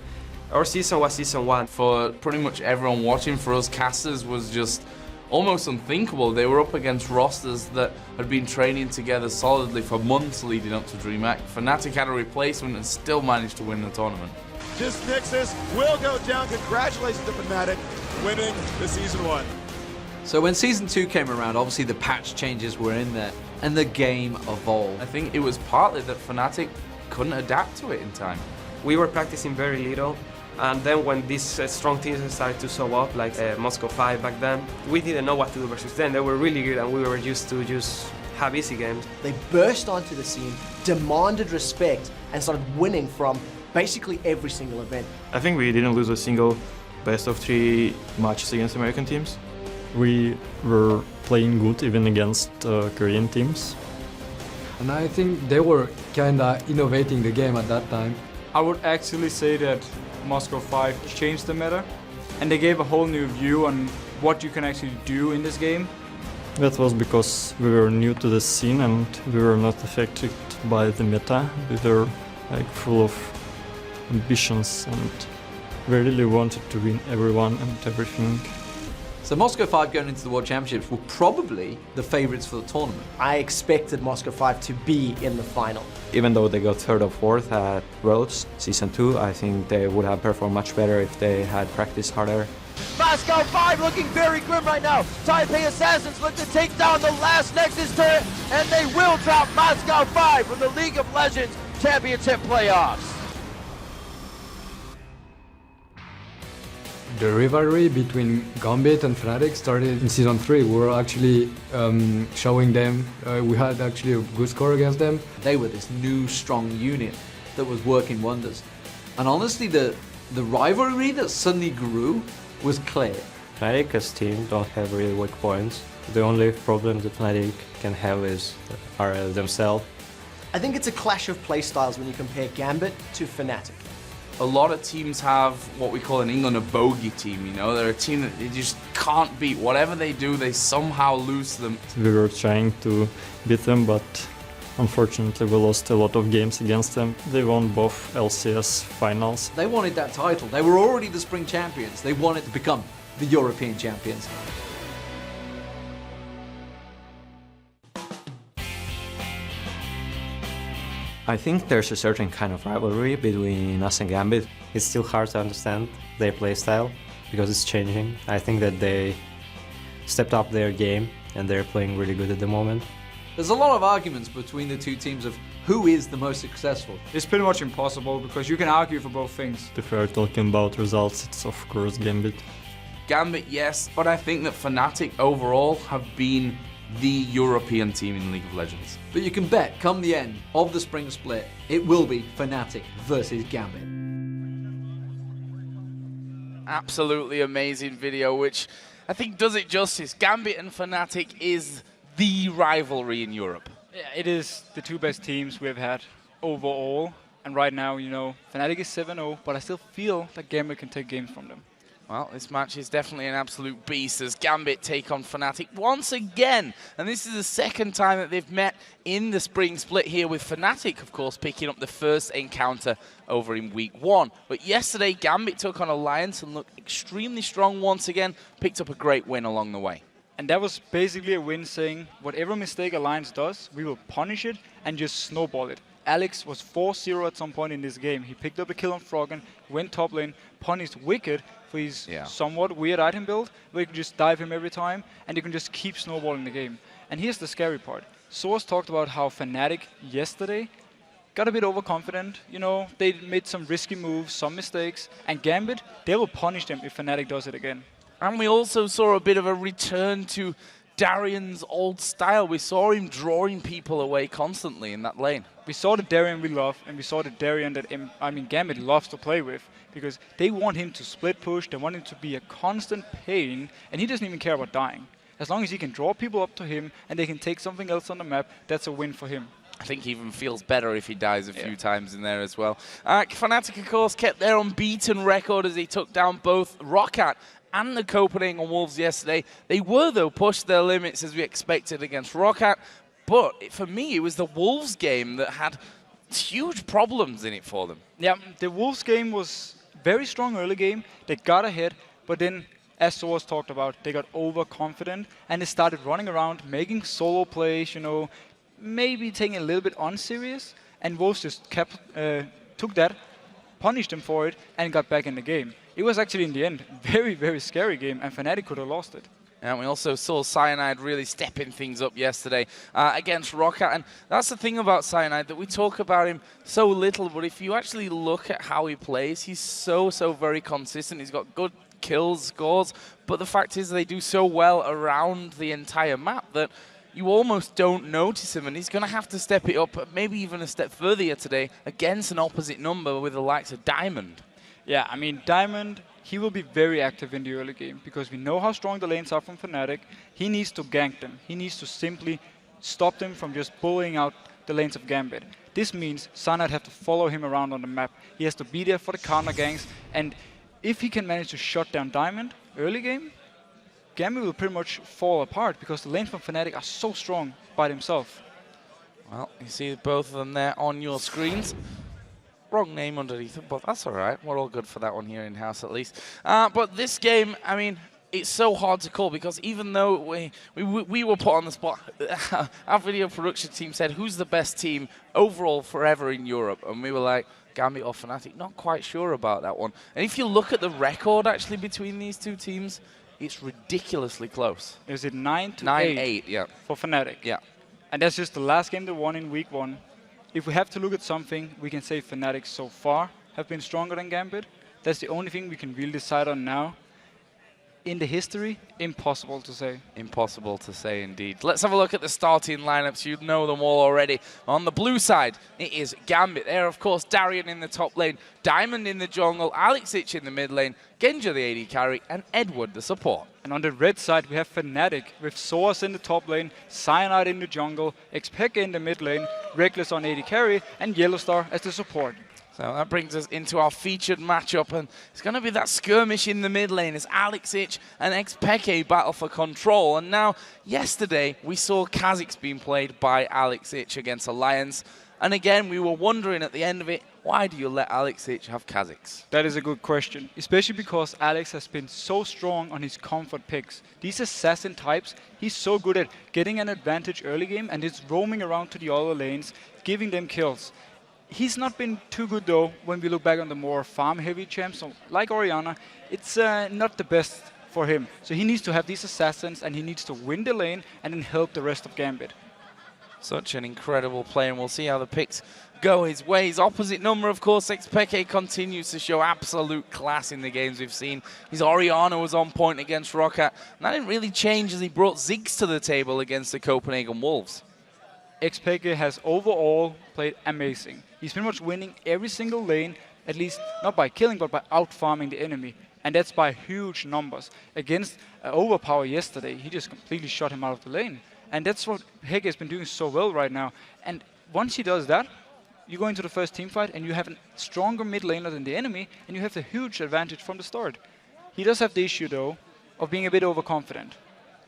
our season was season 1. For pretty much everyone watching, for us casters was just almost unthinkable. They were up against rosters that had been training together solidly for months leading up to DreamHack. Fnatic had a replacement and still managed to win the tournament. This Nexus will go down. Congratulations to Fnatic winning the Season 1. So when Season 2 came around, obviously the patch changes were in there, and the game evolved. I think it was partly that Fnatic couldn't adapt to it in time. We were practicing very little, and then when these strong teams started to show up, like Moscow 5 back then, we didn't know what to do versus them. They were really good, and we were used to just have easy games. They burst onto the scene, demanded respect, and started winning from basically every single event. I think we didn't lose a single best of 3 matches against American teams. We were playing good even against Korean teams. And I think they were kinda innovating the game at that time. I would actually say that Moscow 5 changed the meta, and they gave a whole new view on what you can actually do in this game. That was because we were new to the scene and we were not affected by the meta. We were like full of ambitions and we really wanted to win everyone and everything. So Moscow 5 going into the World Championships were probably the favourites for the tournament. I expected Moscow 5 to be in the final. Even though they got 3rd or 4th at Worlds Season 2, I think they would have performed much better if they had practiced harder. Moscow 5 looking very grim right now. Taipei Assassins look to take down the last Nexus turret, and they will drop Moscow 5 from the League of Legends Championship playoffs. The rivalry between Gambit and Fnatic started in Season 3. We were actually showing them, we had actually a good score against them. They were this new strong unit that was working wonders. And honestly, the rivalry that suddenly grew was clear. Fnatic as team don't have really weak points. The only problem that Fnatic can have are themselves. I think it's a clash of playstyles when you compare Gambit to Fnatic. A lot of teams have what we call in England a bogey team, you know? They're a team that they just can't beat. Whatever they do, they somehow lose to them. We were trying to beat them, but unfortunately we lost a lot of games against them. They won both LCS finals. They wanted that title. They were already the spring champions. They wanted to become the European champions. I think there's a certain kind of rivalry between us and Gambit. It's still hard to understand their playstyle because it's changing. I think that they stepped up their game and they're playing really good at the moment. There's a lot of arguments between the two teams of who is the most successful. It's pretty much impossible because you can argue for both things. If we're talking about results, it's of course Gambit. Gambit, yes, but I think that Fnatic overall have been the European team in League of Legends. But you can bet, come the end of the spring split, it will be Fnatic versus Gambit. Absolutely amazing video, which I think does it justice. Gambit and Fnatic is the rivalry in Europe. Yeah, it is the two best teams we've had overall. And right now, you know, Fnatic is 7-0, but I still feel that Gambit can take games from them. Well, this match is definitely an absolute beast as Gambit take on Fnatic once again. And this is the second time that they've met in the spring split here, with Fnatic, of course, picking up the first encounter over in week 1. But yesterday, Gambit took on Alliance and looked extremely strong once again, picked up a great win along the way. And that was basically a win saying, whatever mistake Alliance does, we will punish it and just snowball it. Alex was 4-0 at some point in this game. He picked up a kill on Froggen, went top lane, punished Wicked for his somewhat weird item build, where you can just dive him every time, and you can just keep snowballing the game. And here's the scary part. Source talked about how Fnatic yesterday got a bit overconfident. You know, they made some risky moves, some mistakes, and Gambit, they will punish them if Fnatic does it again. And we also saw a bit of a return to Darian's old style. We saw him drawing people away constantly in that lane. We saw the Darian we love, and we saw the Darian that Gambit loves to play with, because they want him to split push, they want him to be a constant pain, and he doesn't even care about dying. As long as he can draw people up to him and they can take something else on the map, that's a win for him. I think he even feels better if he dies a few times in there as well. Fnatic, of course, kept their unbeaten record as they took down both Roccat and the Copenhagen Wolves yesterday. They were, though, pushed their limits as we expected against Roccat. But for me, it was the Wolves game that had huge problems in it for them. Yeah, the Wolves game was very strong early game. They got ahead, but then, as Soaz talked about, they got overconfident and they started running around, making solo plays, you know, maybe taking it a little bit unserious, and Wolves just took that, punished them for it, and got back in the game. It was actually, in the end, very, very scary game, and Fnatic could have lost it. And we also saw Cyanide really stepping things up yesterday against Roccat. And that's the thing about Cyanide, that we talk about him so little, but if you actually look at how he plays, he's so very consistent. He's got good kills, scores, but the fact is they do so well around the entire map that you almost don't notice him, and he's going to have to step it up, maybe even a step further here today, against an opposite number with the likes of Diamond. Yeah, I mean, Diamond, he will be very active in the early game, because we know how strong the lanes are from Fnatic. He needs to gank them. He needs to simply stop them from just bullying out the lanes of Gambit. This means Cyanide have to follow him around on the map. He has to be there for the counter ganks, and if he can manage to shut down Diamond early game, Gambit will pretty much fall apart, because the lanes from Fnatic are so strong by themselves. Well, you see both of them there on your screens. Wrong name underneath them, but that's all right. We're all good for that one here in-house at least. But this game, I mean, it's so hard to call, because even though we were put on the spot, our video production team said, who's the best team overall forever in Europe? And we were like, Gambit or Fnatic, not quite sure about that one. And if you look at the record actually between these two teams, it's ridiculously close. Is it 9-8? 9-8, yeah. For Fnatic. Yeah. And that's just the last game they won in week 1. If we have to look at something, we can say Fnatic so far have been stronger than Gambit. That's the only thing we can really decide on now. In the history, impossible to say. Impossible to say indeed. Let's have a look at the starting lineups. You know them all already. On the blue side, it is Gambit. There, of course, Darian in the top lane, Diamond in the jungle, Alexic in the mid lane, Genja the AD carry, and Edward the support. And on the red side, we have Fnatic with Soaz in the top lane, Cyanide in the jungle, Xpeke in the mid lane, Reckless on AD carry, and Yellowstar as the support. So that brings us into our featured matchup, and it's going to be that skirmish in the mid lane as Alexic and Xpeke battle for control. And now, yesterday, we saw Kha'Zix being played by Alexic against Alliance. And again, we were wondering at the end of it, why do you let Alexic have Kha'Zix? That is a good question, especially because Alex has been so strong on his comfort picks. These assassin types, he's so good at getting an advantage early game and just roaming around to the other lanes, giving them kills. He's not been too good, though, when we look back on the more farm-heavy champs, so like Orianna. It's not the best for him. So he needs to have these assassins, and he needs to win the lane and then help the rest of Gambit. Such an incredible play, and we'll see how the picks go his way. His opposite number, of course, Xpeke continues to show absolute class in the games we've seen. His Orianna was on point against Roccat, and that didn't really change as he brought Ziggs to the table against the Copenhagen Wolves. Xpeke has overall played amazing. He's pretty much winning every single lane, at least not by killing, but by out-farming the enemy. And that's by huge numbers. Against Overpower yesterday, he just completely shot him out of the lane. And that's what Hege has been doing so well right now. And once he does that, you go into the first team fight and you have a stronger mid laner than the enemy, and you have the huge advantage from the start. He does have the issue, though, of being a bit overconfident.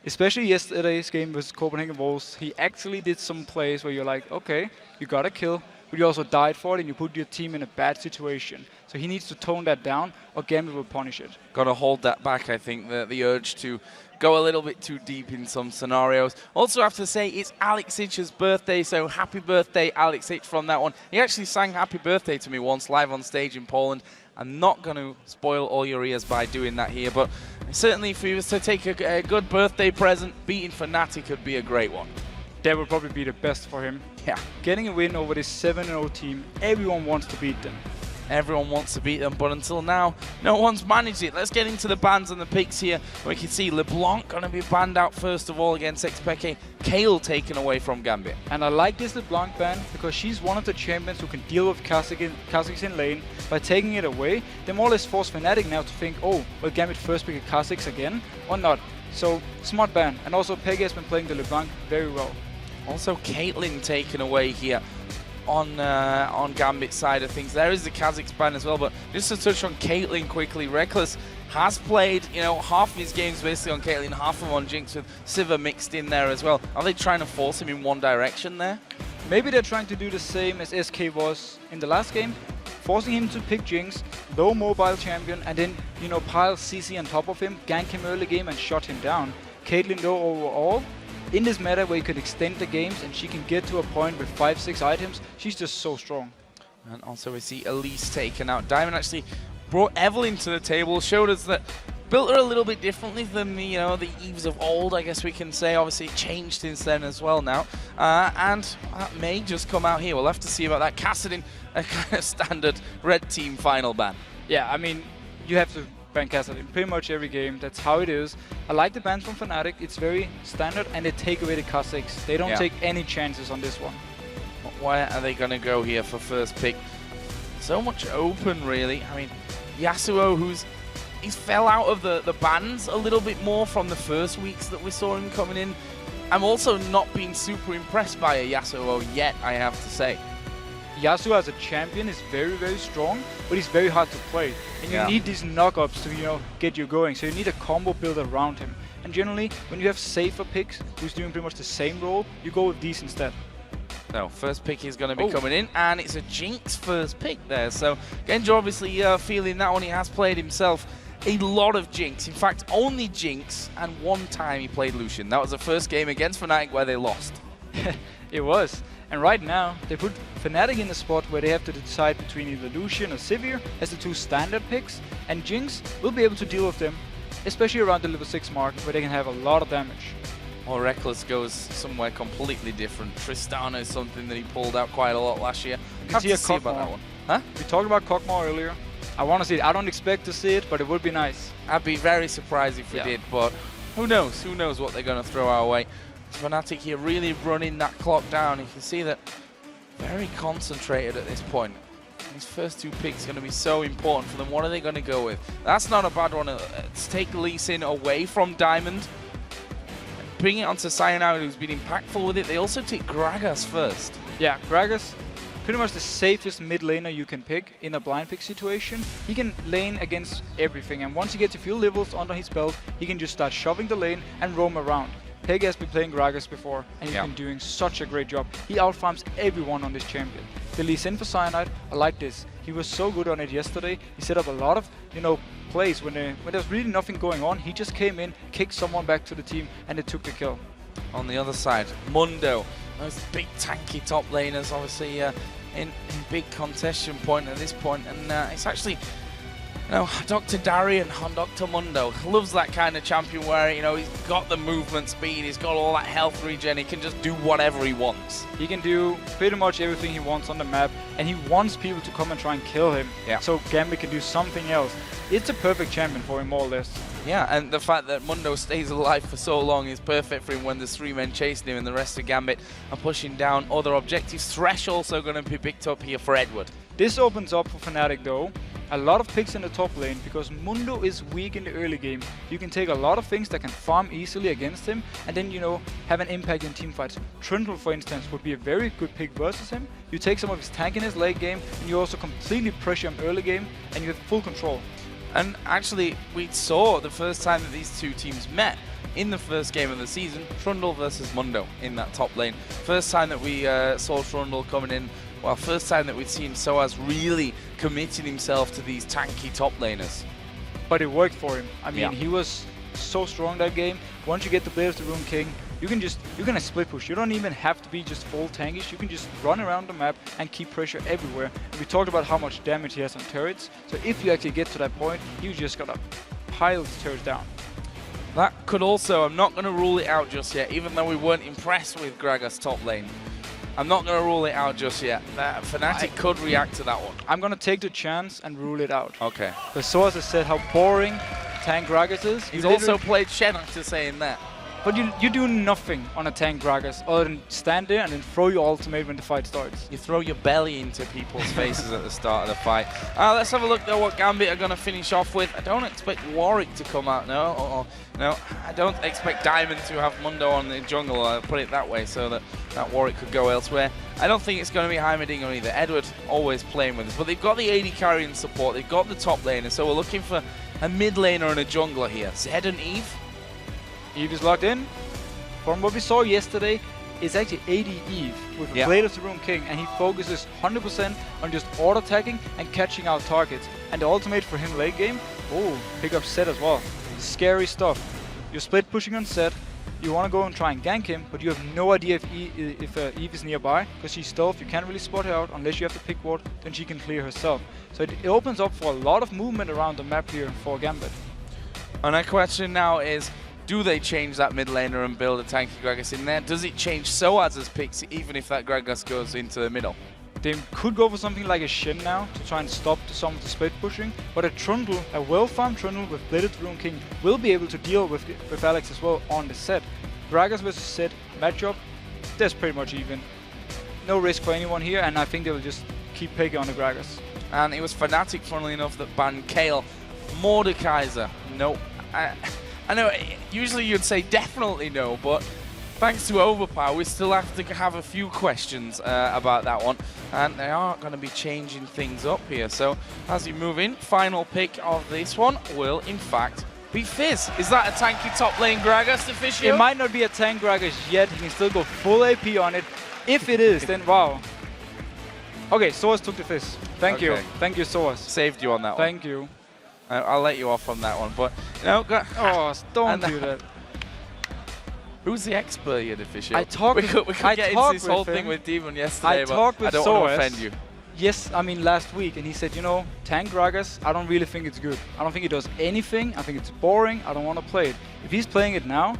Especially yesterday's game with Copenhagen Wolves, he actually did some plays where you're like, okay, you got a kill, but you also died for it and you put your team in a bad situation. So he needs to tone that down, or Gambit will punish it. Got to hold that back, I think, the urge to go a little bit too deep in some scenarios. Also have to say, it's Alexic's birthday, so happy birthday, Alexic, from that one. He actually sang happy birthday to me once live on stage in Poland. I'm not going to spoil all your ears by doing that here, but certainly if he was to take a good birthday present, beating Fnatic could be a great one. That would probably be the best for him. Yeah. Getting a win over this 7-0 team, everyone wants to beat them. Everyone wants to beat them, but until now, no one's managed it. Let's get into the bans and the picks here. We can see LeBlanc going to be banned out first of all against Xpeke. Kayle taken away from Gambit. And I like this LeBlanc ban because she's one of the champions who can deal with Kha'Zix in lane. By taking it away, they more or less force Fnatic now to think, oh, will Gambit first pick a Kha'Zix again or not? So, smart ban. And also, Peggy has been playing the LeBlanc very well. Also, Caitlyn taken away here on Gambit's side of things. There is the Kha'Zix ban as well, but just to touch on Caitlyn quickly, Rekkles has played, half of his games basically on Caitlyn, half of them on Jinx with Sivir mixed in there as well. Are they trying to force him in one direction there? Maybe they're trying to do the same as SK was in the last game, forcing him to pick Jinx, low mobile champion, and then, pile CC on top of him, gank him early game and shut him down. Caitlyn, though, overall, in this meta where you could extend the games and she can get to a point with 5-6 items, she's just so strong. And also we see Elise taken out. Diamond actually brought Evelynn to the table, showed us that built her a little bit differently than the Eves of old, I guess we can say. Obviously it changed since then as well now. And that may just come out here. We'll have to see about that. Kassadin, a kind of standard red team final ban. Yeah, I mean, you have to ban Kassadin pretty much every game. That's how it is. I like the bans from Fnatic. It's very standard, and they take away the Kha'Zix. They don't take any chances on this one. Where are they going to go here for first pick? So much open, really. I mean, Yasuo, he's fell out of the bans a little bit more from the first weeks that we saw him coming in. I'm also not being super impressed by a Yasuo yet, I have to say. Yasuo as a champion is very, very strong, but he's very hard to play. And you need these knockups to, get you going. So you need a combo build around him. And generally, when you have safer picks who's doing pretty much the same role, you go with these instead. So first pick is going to be coming in, and it's a Jinx first pick there. So Genja obviously feeling that one. He has played himself a lot of Jinx. In fact, only Jinx, and one time he played Lucian. That was the first game against Fnatic where they lost. It was. And right now, they put Fnatic in a spot where they have to decide between either Lucian or Sivir as the two standard picks, and Jinx will be able to deal with them, especially around the level 6 mark, where they can have a lot of damage. Or Rekkles goes somewhere completely different. Tristana is something that he pulled out quite a lot last year. You can see about that one. Huh? We talked about Kog'Maw earlier. I want to see it. I don't expect to see it, but it would be nice. I'd be very surprised if we did, but who knows? Who knows what they're going to throw our way. Fnatic here really running that clock down. You can see that very concentrated at this point. These first two picks are going to be so important for them. What are they going to go with? That's not a bad one. Let's take Lee Sin away from Diamond. Bring it onto Cyanide, who's been impactful with it. They also take Gragas first. Yeah, Gragas, pretty much the safest mid laner you can pick in a blind pick situation. He can lane against everything, and once he gets a few levels under his belt, he can just start shoving the lane and roam around. Peggy has been playing Gragas before, and he's been doing such a great job. He outfarms everyone on this champion. The Lee Sin for Cyanide, I like this. He was so good on it yesterday. He set up a lot of, plays when there's really nothing going on. He just came in, kicked someone back to the team, and they took the kill. On the other side, Mundo. Those big tanky top laners, obviously in big contestation point at this point, and it's actually. Dr. Darian on Dr. Mundo loves that kind of champion where, he's got the movement speed, he's got all that health regen, he can just do whatever he wants. He can do pretty much everything he wants on the map, and he wants people to come and try and kill him, so Gambit can do something else. It's a perfect champion for him, more or less. Yeah, and the fact that Mundo stays alive for so long is perfect for him when there's 3 men chasing him and the rest of Gambit are pushing down other objectives. Thresh also going to be picked up here for Edward. This opens up for Fnatic though. A lot of picks in the top lane because Mundo is weak in the early game. You can take a lot of things that can farm easily against him and then, have an impact in teamfights. Trundle, for instance, would be a very good pick versus him. You take some of his tank in his late game and you also completely pressure him early game and you have full control. And actually, we saw the first time that these two teams met in the first game of the season, Trundle versus Mundo in that top lane. First time that we saw Trundle coming in, well, first time that we'd seen Soaz really committing himself to these tanky top laners. But it worked for him. I mean, he was so strong that game. Once you get the Blade of the Rune King, you can split push. You don't even have to be just full tankish. You can just run around the map and keep pressure everywhere. And we talked about how much damage he has on turrets. So if you actually get to that point, you just gotta pile his turrets down. That could also, I'm not going to rule it out just yet, even though we weren't impressed with Gragas top lane. I'm not going to rule it out just yet. Fnatic could react to that one. I'm going to take the chance and rule it out. Okay. Because Soaz has said how boring tank Gragas is. He's also played Shen after saying that. But you do nothing on a tank Gragas other than stand there and then throw your ultimate when the fight starts. You throw your belly into people's faces at the start of the fight. Let's have a look at what Gambit are going to finish off with. I don't expect Warwick to come out, no. No, I don't expect Diamond to have Mundo on the jungle, I'll put it that way, so that Warwick could go elsewhere. I don't think it's going to be Heimerdinger either. Edward always playing with us, but they've got the AD carry and support, they've got the top laner, so we're looking for a mid laner and a jungler here. Zed and Eve. Eve is locked in. From what we saw yesterday, it's actually AD Eve with a Blade of the Rune King, and he focuses 100% on just auto-attacking and catching out targets. And the ultimate for him late game, pick up Zed as well. Scary stuff. You're split pushing on Zed, you want to go and try and gank him, but you have no idea if Eve is nearby, because she's stealth, you can't really spot her out unless you have the pick ward, then she can clear herself. So it opens up for a lot of movement around the map here for Gambit. And our question now is, do they change that mid laner and build a tanky Gragas in there? Does it change Soaz's picks even if that Gragas goes into the middle? They could go for something like a Shin now to try and stop some of the split pushing, but a Trundle, a well-farmed Trundle with Bladed Rune King will be able to deal with Alex as well on the set. Gragas versus Zed matchup, that's pretty much even. No risk for anyone here, and I think they will just keep picking on the Gragas. And it was Fnatic, funnily enough, that banned Kayle. Mordekaiser, no. I know, usually you'd say definitely no, but thanks to Overpower, we still have to have a few questions about that one. And they are going to be changing things up here. So as you move in, final pick of this one will, in fact, be Fizz. Is that a tanky top lane Gragas, Officio? It might not be a tank Gragas yet. He can still go full AP on it. If it is, then wow. Okay, Soaz took the Fizz. Thank you. Thank you, Soaz. Saved you on that one. Thank you. I'll let you off on that one, but you know, don't do that. Who's the expert here, Officio? I talked. We could get into this whole thing with Demon yesterday, but I don't want to offend you. Yes, I mean last week, and he said, you know, tank Gragas, I don't really think it's good. I don't think it does anything. I think it's boring. I don't want to play it. If he's playing it now,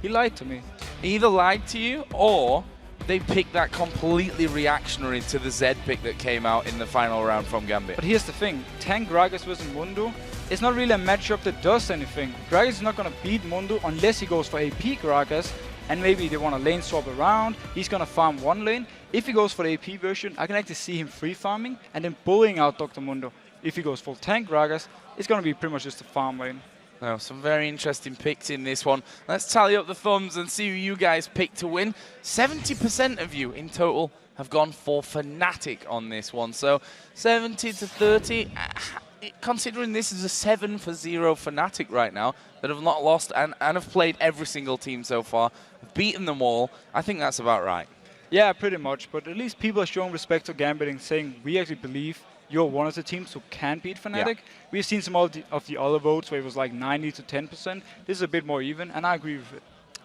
he lied to me. He either lied to you, or they picked that completely reactionary to the Zed pick that came out in the final round from Gambit. But here's the thing, tank Gragas versus Mundo, it's not really a matchup that does anything. Gragas is not going to beat Mundo unless he goes for AP Gragas, and maybe they want to lane swap around. He's going to farm one lane. If he goes for the AP version, I can actually see him free farming and then bullying out Dr. Mundo. If he goes full tank Gragas, it's going to be pretty much just a farm lane. Now, some very interesting picks in this one. Let's tally up the thumbs and see who you guys picked to win. 70% of you in total have gone for Fnatic on this one. So 70 to 30. Considering this is a 7-0 Fnatic right now that have not lost and have played every single team so far, have beaten them all, I think that's about right. Yeah, pretty much. But at least people are showing respect to Gambit and saying we actually believe you're one of the teams who can beat Fnatic. Yeah. We've seen some of the other votes where it was like 90 to 10%. This is a bit more even, and I agree with it.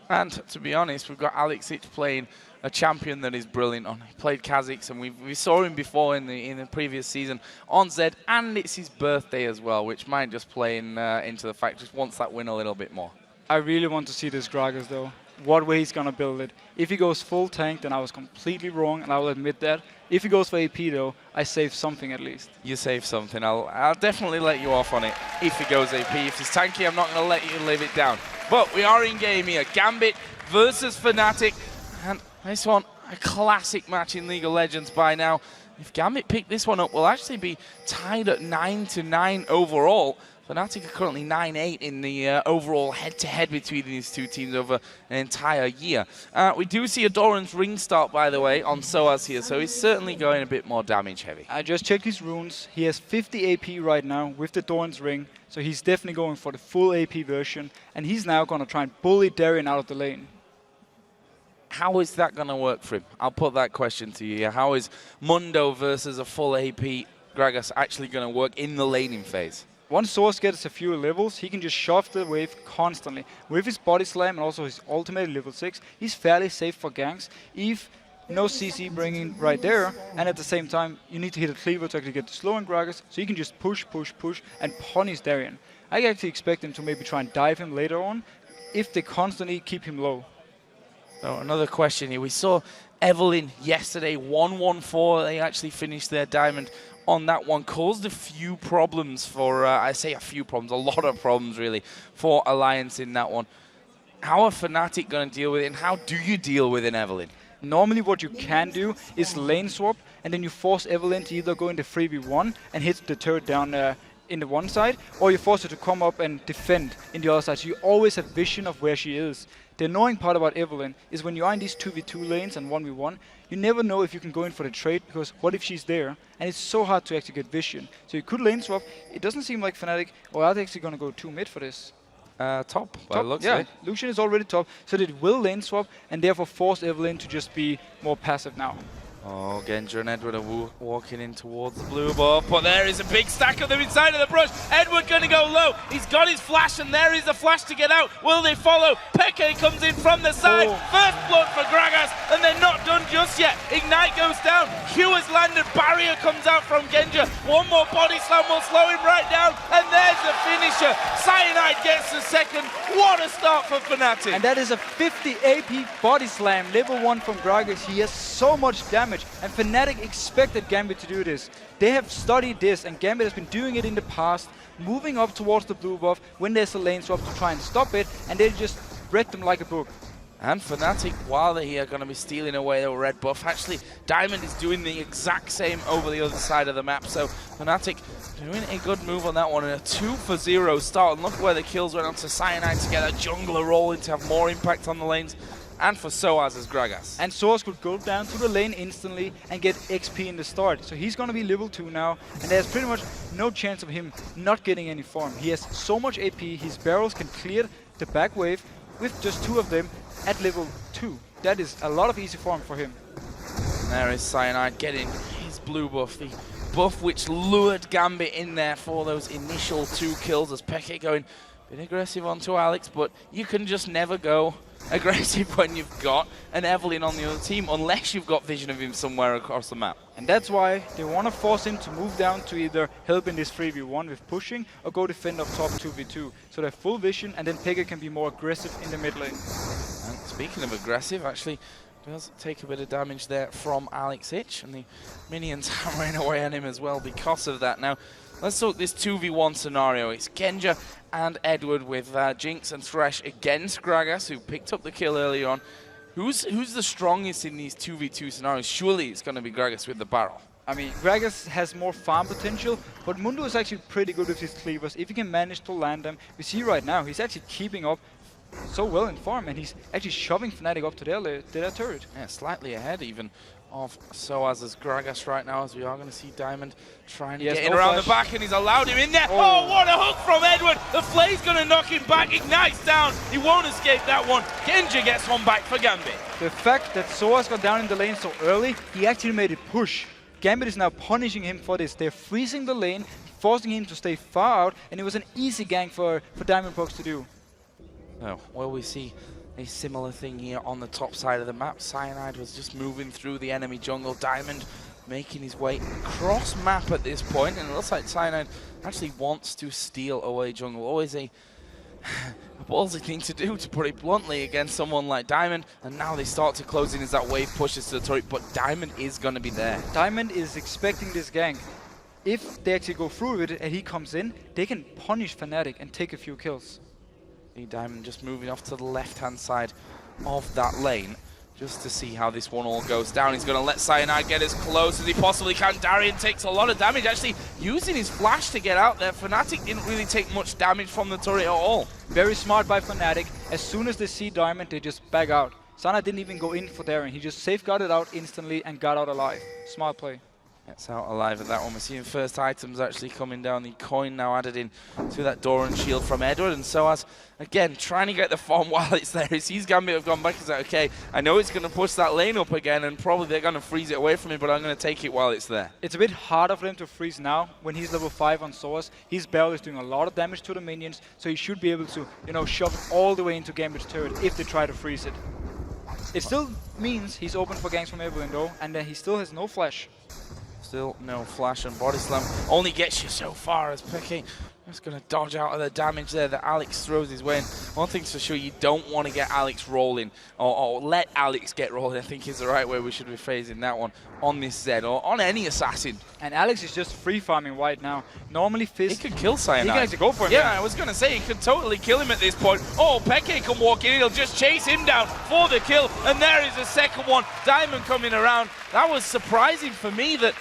And to be honest, we've got Alexic playing a champion that is brilliant on. He played Kha'Zix, and we saw him before in the previous season on Zed, and it's his birthday as well, which might just play into the fact just wants that win a little bit more. I really want to see this Gragas though. What way he's gonna build it. If he goes full tank, then I was completely wrong, and I will admit that. If he goes for AP though, I save something at least. You save something. I'll definitely let you off on it if he goes AP. If he's tanky, I'm not gonna let you live it down. But we are in game here. Gambit versus Fnatic, and this one a classic match in League of Legends by now. If Gambit pick this one up, we'll actually be tied at 9-9 overall. Fnatic are currently 9-8 in the overall head-to-head between these two teams over an entire year. We do see a Doran's Ring start, by the way, on Soaz here, so he's certainly going a bit more damage-heavy. I just checked his runes. He has 50 AP right now with the Doran's Ring, so he's definitely going for the full AP version, and he's now going to try and bully Darien out of the lane. How is that going to work for him? I'll put that question to you. How is Mundo versus a full AP Gragas actually going to work in the laning phase? Once Soaz gets a few levels, he can just shove the wave constantly. With his body slam and also his ultimate level 6, he's fairly safe for ganks. Eve, no CC bringing right there, and at the same time, you need to hit a cleaver to actually get the slow in Gragas, so you can just push, and punish Darien. I actually expect him to maybe try and dive him later on, if they constantly keep him low. So another question here. We saw Evelyn yesterday, 1-1-4. They actually finished their diamond on that one. Caused a few problems for, I say a few problems, a lot of problems really, for Alliance in that one. How are Fnatic going to deal with it, and how do you deal with an Evelyn? Normally what you can do is lane swap, and then you force Evelyn to either go into 3v1 and hit the turret down in the one side, or you force her to come up and defend in the other side. So you always have vision of where she is. The annoying part about Evelyn is when you are in these 2v2 lanes and 1v1, you never know if you can go in for the trade, because what if she's there? And it's so hard to actually get vision. So you could lane swap. It doesn't seem like Fnatic are actually going to go 2 mid for this. Top, by the looks yeah. of it. Lucian is already top, so they will lane swap and therefore force Evelyn to just be more passive now. Oh, Genja and Edward are walking in towards the blue buff, but there is a big stack of them inside of the brush. Edward going to go low. He's got his flash, and there is the flash to get out. Will they follow? Peke comes in from the side. First blood for Gragas, and they're not done just yet. Ignite goes down. Q has landed. Barrier comes out from Genja. One more body slam will slow him right down, and there's the finisher. Cyanide gets the second. What a start for Fnatic. And that is a 50 AP body slam, level 1 from Gragas. He has so much damage. And Fnatic expected Gambit to do this. They have studied this, and Gambit has been doing it in the past, moving up towards the blue buff when there's a lane swap to try and stop it, and they just read them like a book. And Fnatic, while they are going to be stealing away the red buff, actually Diamond is doing the exact same over the other side of the map. So Fnatic doing a good move on that one, and a 2-for-0 start. And look where the kills went onto Cyanide together. Jungler rolling to have more impact on the lanes. And for Soaz as Gragas. And Soaz could go down to the lane instantly and get XP in the start. So he's going to be level 2 now, and there's pretty much no chance of him not getting any farm. He has so much AP, his barrels can clear the back wave with just 2 of them at level 2. That is a lot of easy farm for him. And there is Cyanide getting his blue buff, the buff which lured Gambit in there for those initial 2 kills, as Peke going a bit aggressive onto Alex, but you can just never go aggressive when you've got an Evelyn on the other team, unless you've got vision of him somewhere across the map. And that's why they want to force him to move down to either help in this 3v1 with pushing, or go defend up top 2v2. So they have full vision, and then Peke can be more aggressive in the mid lane. And speaking of aggressive, actually does take a bit of damage there from Alex Ich, and the minions hammering away on him as well because of that. Now, let's talk this 2v1 scenario. It's Genja and Edward with Jinx and Thresh against Gragas, who picked up the kill earlier on. Who's the strongest in these 2v2 scenarios? Surely it's going to be Gragas with the barrel. I mean, Gragas has more farm potential, but Mundo is actually pretty good with his cleavers. If he can manage to land them, we see right now he's actually keeping up so well in farm, and he's actually shoving Fnatic up to their turret. Yeah, slightly ahead even of Soaz as Gragas right now, as we are going to see Diamond trying to get in around the back, and he's allowed him in there. Oh, what a hook from Edward! The Flay's going to knock him back. Ignites down. He won't escape that one. Genja gets one back for Gambit. The fact that Soaz got down in the lane so early, he actually made it push. Gambit is now punishing him for this. They're freezing the lane, forcing him to stay far out, and it was an easy gank for Diamondprox to do. Oh, well, we see a similar thing here on the top side of the map. Cyanide was just moving through the enemy jungle. Diamond making his way across map at this point, and it looks like Cyanide actually wants to steal away jungle. Always a ballsy thing to do, to put it bluntly, against someone like Diamond. And now they start to close in as that wave pushes to the turret, but Diamond is going to be there. Diamond is expecting this gank. If they actually go through with it and he comes in, they can punish Fnatic and take a few kills. Diamond just moving off to the left-hand side of that lane, just to see how this one all goes down. He's going to let Cyanide get as close as he possibly can. Darian takes a lot of damage, actually using his flash to get out there. Fnatic didn't really take much damage from the turret at all. Very smart by Fnatic. As soon as they see Diamond, they just back out. Cyanide didn't even go in for Darian. He just safeguarded out instantly and got out alive. Smart play. Gets out alive at that one. We're seeing first items actually coming down. The coin now added in to that Doran shield from Edward. And Soaz, again, trying to get the farm while it's there. He sees Gambit have gone back. He's like, okay, I know it's going to push that lane up again, and probably they're going to freeze it away from me, but I'm going to take it while it's there. It's a bit harder for them to freeze now when he's level 5 on Soaz. His barrel is doing a lot of damage to the minions, so he should be able to, shove all the way into Gambit's turret if they try to freeze it. It still means he's open for ganks from Evelyn though, and then he still has no flash. Still no flash, and body slam only gets you so far as Peke Just going to dodge out of the damage there that Alex throws his way. And one thing's for sure, you don't want to get Alex rolling, or let Alex get rolling, I think is the right way we should be phrasing that one, on this Zed, or on any assassin. And Alex is just free farming right now. Normally Fizz... He could kill Cyanide. He can actually go for him. Yeah, I was going to say, he could totally kill him at this point. Oh, Peke can walk in, he'll just chase him down for the kill, and there is the second one. Diamond coming around. That was surprising for me that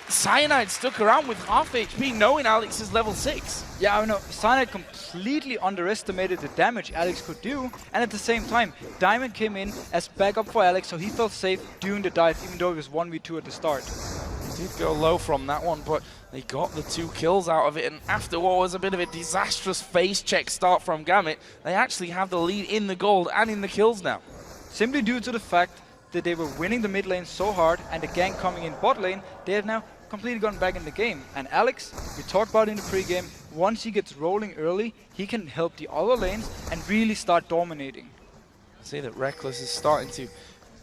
Cyanide stuck around with half HP, knowing Alex is level 6. Yeah, I know. Cyanide completely underestimated the damage Alex could do, and at the same time, Diamond came in as backup for Alex, so he felt safe doing the dive, even though it was 1v2 at the start. He did go low from that one, but they got the 2 kills out of it, and after what was a bit of a disastrous face check start from Gambit, they actually have the lead in the gold and in the kills now. Simply due to the fact that they were winning the mid lane so hard, and the gank coming in bot lane, they have now completely gotten back in the game. And Alex, we talked about in the pregame, once he gets rolling early, he can help the other lanes and really start dominating. See that Rekkles is starting to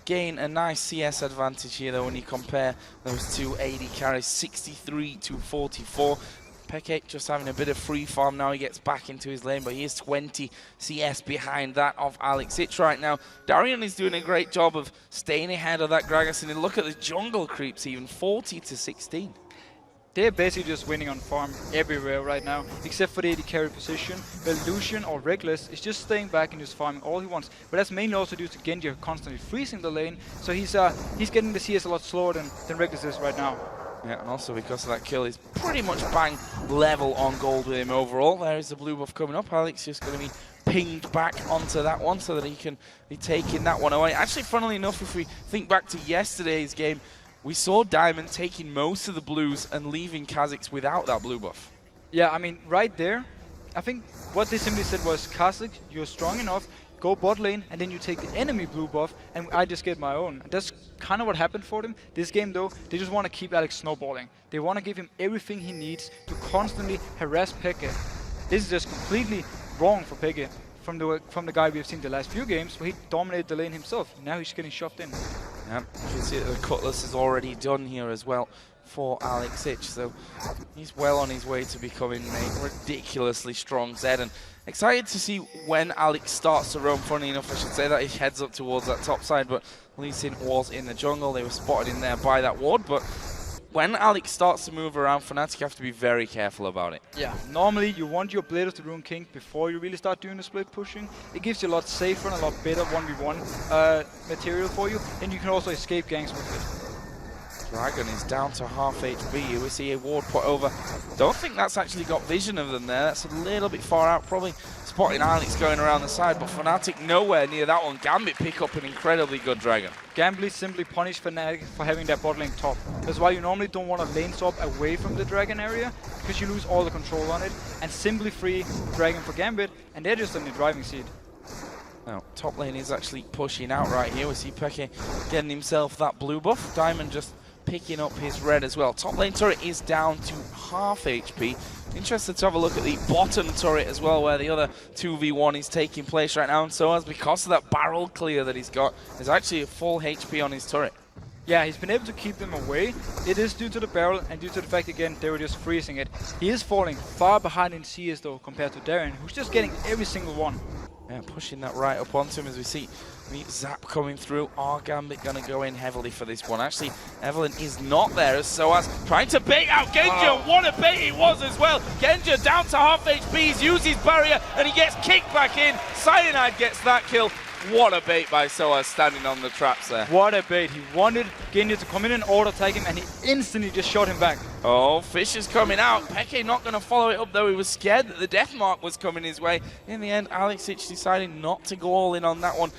gain a nice CS advantage here though when you compare those two AD carries, 63 to 44. Peke just having a bit of free farm now. He gets back into his lane, but he is 20 CS behind that of Alex Ich right now. Darian is doing a great job of staying ahead of that Gragas, and look at the jungle creeps, even 40 to 16. They're basically just winning on farm everywhere right now, except for the AD carry position, where Lucian or Rekkles is just staying back and just farming all he wants. But that's mainly also due to Genji constantly freezing the lane, so he's getting the CS a lot slower than Rekkles is right now. Yeah, and also because of that kill, he's pretty much bang level on gold with him overall. There is the blue buff coming up. Alex just going to be pinged back onto that one so that he can be taking that one away. Actually, funnily enough, if we think back to yesterday's game, we saw Diamond taking most of the blues and leaving Kha'Zix without that blue buff. Yeah, I mean, right there, I think what they simply said was, Kha'Zix, you're strong enough, go bot lane, and then you take the enemy blue buff, and I just get my own. And that's kind of what happened for them. This game, though, they just want to keep Alex snowballing. They want to give him everything he needs to constantly harass Peke. This is just completely wrong for Peke from the guy we've seen the last few games, where he dominated the lane himself. Now he's getting shoved in. Yeah, you can see that the Cutlass is already done here as well for Alex Ich, so he's well on his way to becoming a ridiculously strong Zed, and excited to see when Alex starts to roam. Funny enough, I should say that he heads up towards that top side, but Lee Sin was in the jungle. They were spotted in there by that ward, but when Alex starts to move around, Fnatic have to be very careful about it. Yeah, normally you want your Blade of the Rune King before you really start doing the split pushing. It gives you a lot safer and a lot better 1v1 material for you, and you can also escape ganks with it. Dragon is down to half HP. We see a ward put over. Don't think that's actually got vision of them there. That's a little bit far out, probably spotting Alex going around the side, but Fnatic nowhere near that one. Gambit pick up an incredibly good Dragon. Gambit simply punished Fnatic for having that bot lane top. That's why you normally don't want to lane swap away from the Dragon area, because you lose all the control on it, and simply free Dragon for Gambit, and they're just in the driving seat. Now, top lane is actually pushing out right here. We see Peke getting himself that blue buff. Diamond just picking up his red as well. Top lane turret is down to half HP. Interested to have a look at the bottom turret as well, where the other 2v1 is taking place right now, and so as because of that barrel clear that he's got, there's actually a full HP on his turret. Yeah, he's been able to keep them away. It is due to the barrel and due to the fact, again, they were just freezing it. He is falling far behind in CS though, compared to Darren, who's just getting every single one. Yeah, pushing that right up onto him as we see Zap coming through. Are Gambit going to go in heavily for this one? Actually, Evelyn is not there, as SOAS trying to bait out Genja. Wow. What a bait it was as well. Genja down to half HP, he's used his barrier, and he gets kicked back in. Cyanide gets that kill. What a bait by SOAS standing on the traps there. What a bait. He wanted Genja to come in and auto tag him, and he instantly just shot him back. Oh, Fish is coming out. Peke not going to follow it up, though. He was scared that the death mark was coming his way. In the end, Alex Ich decided not to go all in on that one.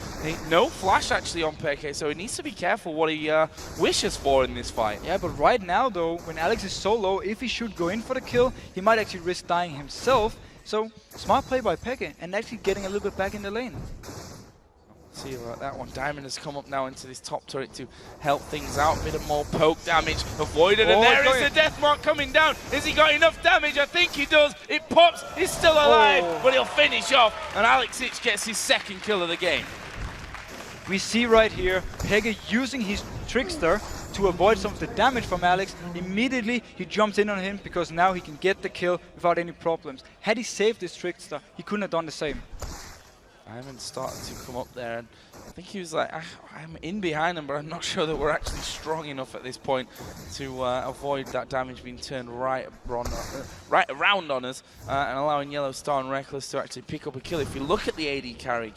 No flash actually on Peke, so he needs to be careful what he wishes for in this fight. Yeah, but right now, though, when Alex is so low, if he should go in for the kill, he might actually risk dying himself. So, smart play by Peke, and actually getting a little bit back in the lane. See about that one. Diamond has come up now into this top turret to help things out. A bit of more poke damage avoided, and there is the death mark coming down. Has he got enough damage? I think he does. It pops. He's still alive, but he'll finish off. And Alex Ich gets his second kill of the game. We see right here Peke using his Trickster to avoid some of the damage from Alex, immediately he jumps in on him because now he can get the kill without any problems. Had he saved this Trickster, he couldn't have done the same. Diamond started to come up there, and I think he was like, I'm in behind him, but I'm not sure that we're actually strong enough at this point to avoid that damage being turned right around on us and allowing Yellow Star and Rekkles to actually pick up a kill. If you look at the AD carry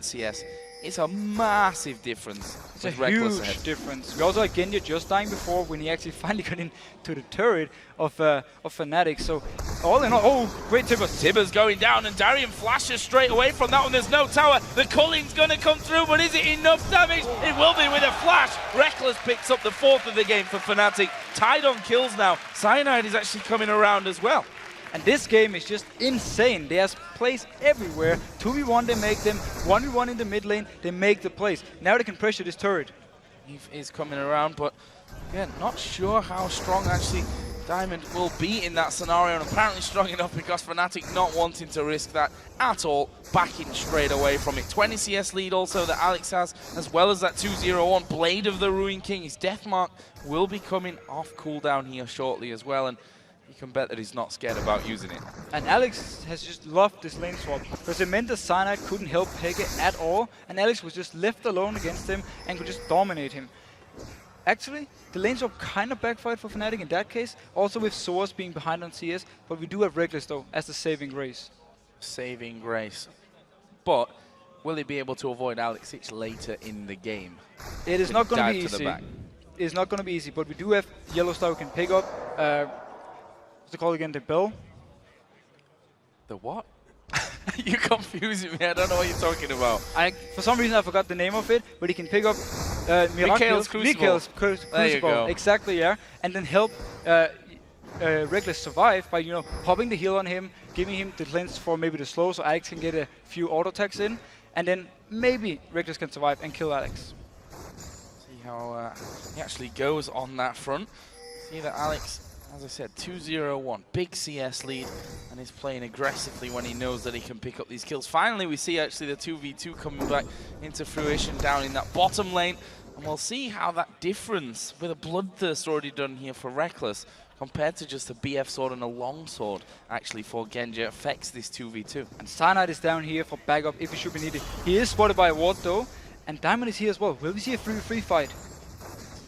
CS, it's a massive difference. It's a huge difference. We also had Genji just dying before when he actually finally got into the turret of Fnatic. So all in all, oh, great Tibbers. Tibbers going down, and Darian flashes straight away from that one. There's no tower. The culling's going to come through, but is it enough damage? It will be with a flash. Rekkles picks up the 4th of the game for Fnatic. Tied on kills now. Cyanide is actually coming around as well. And this game is just insane. There's plays everywhere. 2v1 they make them, 1v1 in the mid lane, they make the plays. Now they can pressure this turret. He is coming around, but again, not sure how strong actually Diamond will be in that scenario, and apparently strong enough because Fnatic not wanting to risk that at all, backing straight away from it. 20 CS lead also that Alex has, as well as that 2-0-1 Blade of the Ruined King. His Death Mark will be coming off cooldown here shortly as well, and you can bet that he's not scared about using it. And Alex has just loved this lane swap, because it meant that Cyanide couldn't help Peke at all, and Alex was just left alone against him and could just dominate him. Actually, the lane swap kind of backfired for Fnatic in that case, also with Soaz being behind on CS, but we do have Rekkles though, as the saving grace. Saving grace. But will he be able to avoid Alex Sich later in the game? It is not going to be easy. It's not going to be easy, but we do have Yellow Star who can pick up what's it called again? The bell? The what? You're confusing me. I don't know what you're talking about. For some reason, I forgot the name of it, but he can pick up Mikael's Crucible. There you go. Exactly, yeah. And then help Rekkles survive by, popping the heal on him, giving him the cleanse for maybe the slow, so Alex can get a few auto attacks in, and then maybe Rekkles can survive and kill Alex. See how he actually goes on that front. See that Alex, as I said, 2-0-1, big CS lead, and is playing aggressively when he knows that he can pick up these kills. Finally, we see actually the 2v2 coming back into fruition down in that bottom lane, and we'll see how that difference with a Bloodthirst already done here for Rekkles compared to just a BF sword and a long sword actually for Genji affects this 2v2. And Cyanide is down here for backup if he should be needed. He is spotted by a ward though, and Diamond is here as well. Will we see a 3v3 fight?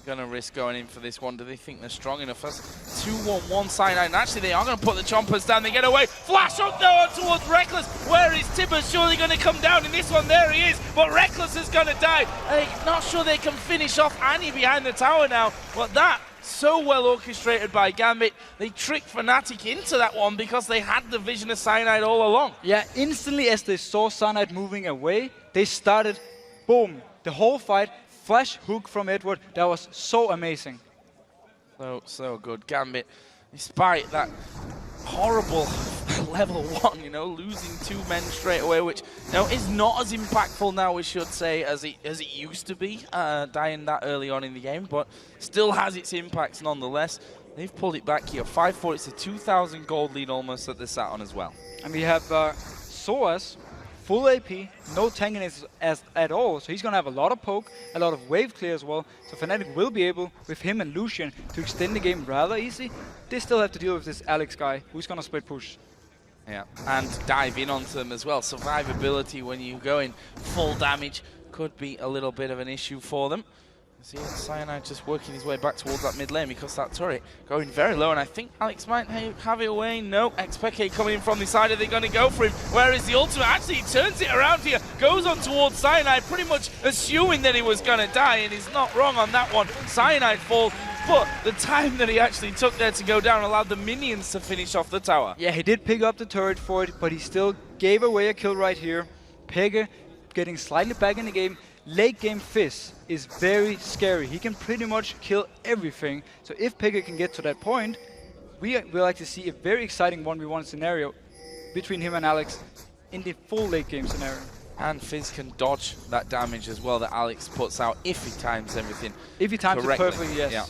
Gonna risk going in for this one. Do they think they're strong enough? That's 2-1-1 Cyanide, and actually they are gonna put the chompers down. They get away. Flash up there towards Rekkles. Where is Tibbers? Surely gonna come down in this one. There he is, but Rekkles is gonna die. I'm not sure they can finish off Annie behind the tower now, but that so well orchestrated by Gambit. They tricked Fnatic into that one because they had the vision of Cyanide all along. Yeah, instantly as they saw Cyanide moving away, they started, boom, the whole fight. Flash hook from Edward, that was so amazing. So good. Gambit, despite that horrible level 1, losing 2 men straight away, which is not as impactful now, we should say, as it used to be, dying that early on in the game, but still has its impacts nonetheless. They've pulled it back here. 5-4, it's a 2,000 gold lead almost that they're sat on as well. And we have Soaz, full AP, no tankiness at all, so he's going to have a lot of poke, a lot of wave clear as well, so Fnatic will be able, with him and Lucian, to extend the game rather easy. They still have to deal with this Alex guy, who's going to split push. Yeah, and dive in onto them as well. Survivability when you go in full damage could be a little bit of an issue for them. See Cyanide just working his way back towards that mid lane because that turret going very low, and I think Alex might have it away. No, Xpeke coming in from the side. Are they going to go for him? Where is the ultimate? Actually, he turns it around here, goes on towards Cyanide, pretty much assuming that he was going to die, and he's not wrong on that one. Cyanide falls, but the time that he actually took there to go down allowed the minions to finish off the tower. Yeah, he did pick up the turret for it, but he still gave away a kill right here. Peke getting slightly back in the game. Late game Fizz is very scary. He can pretty much kill everything. So if Peke can get to that point, we will like to see a very exciting 1v1 scenario between him and Alex in the full late game scenario. And Fizz can dodge that damage as well that Alex puts out if he times everything If he times correctly. it perfectly, yes. Yeah.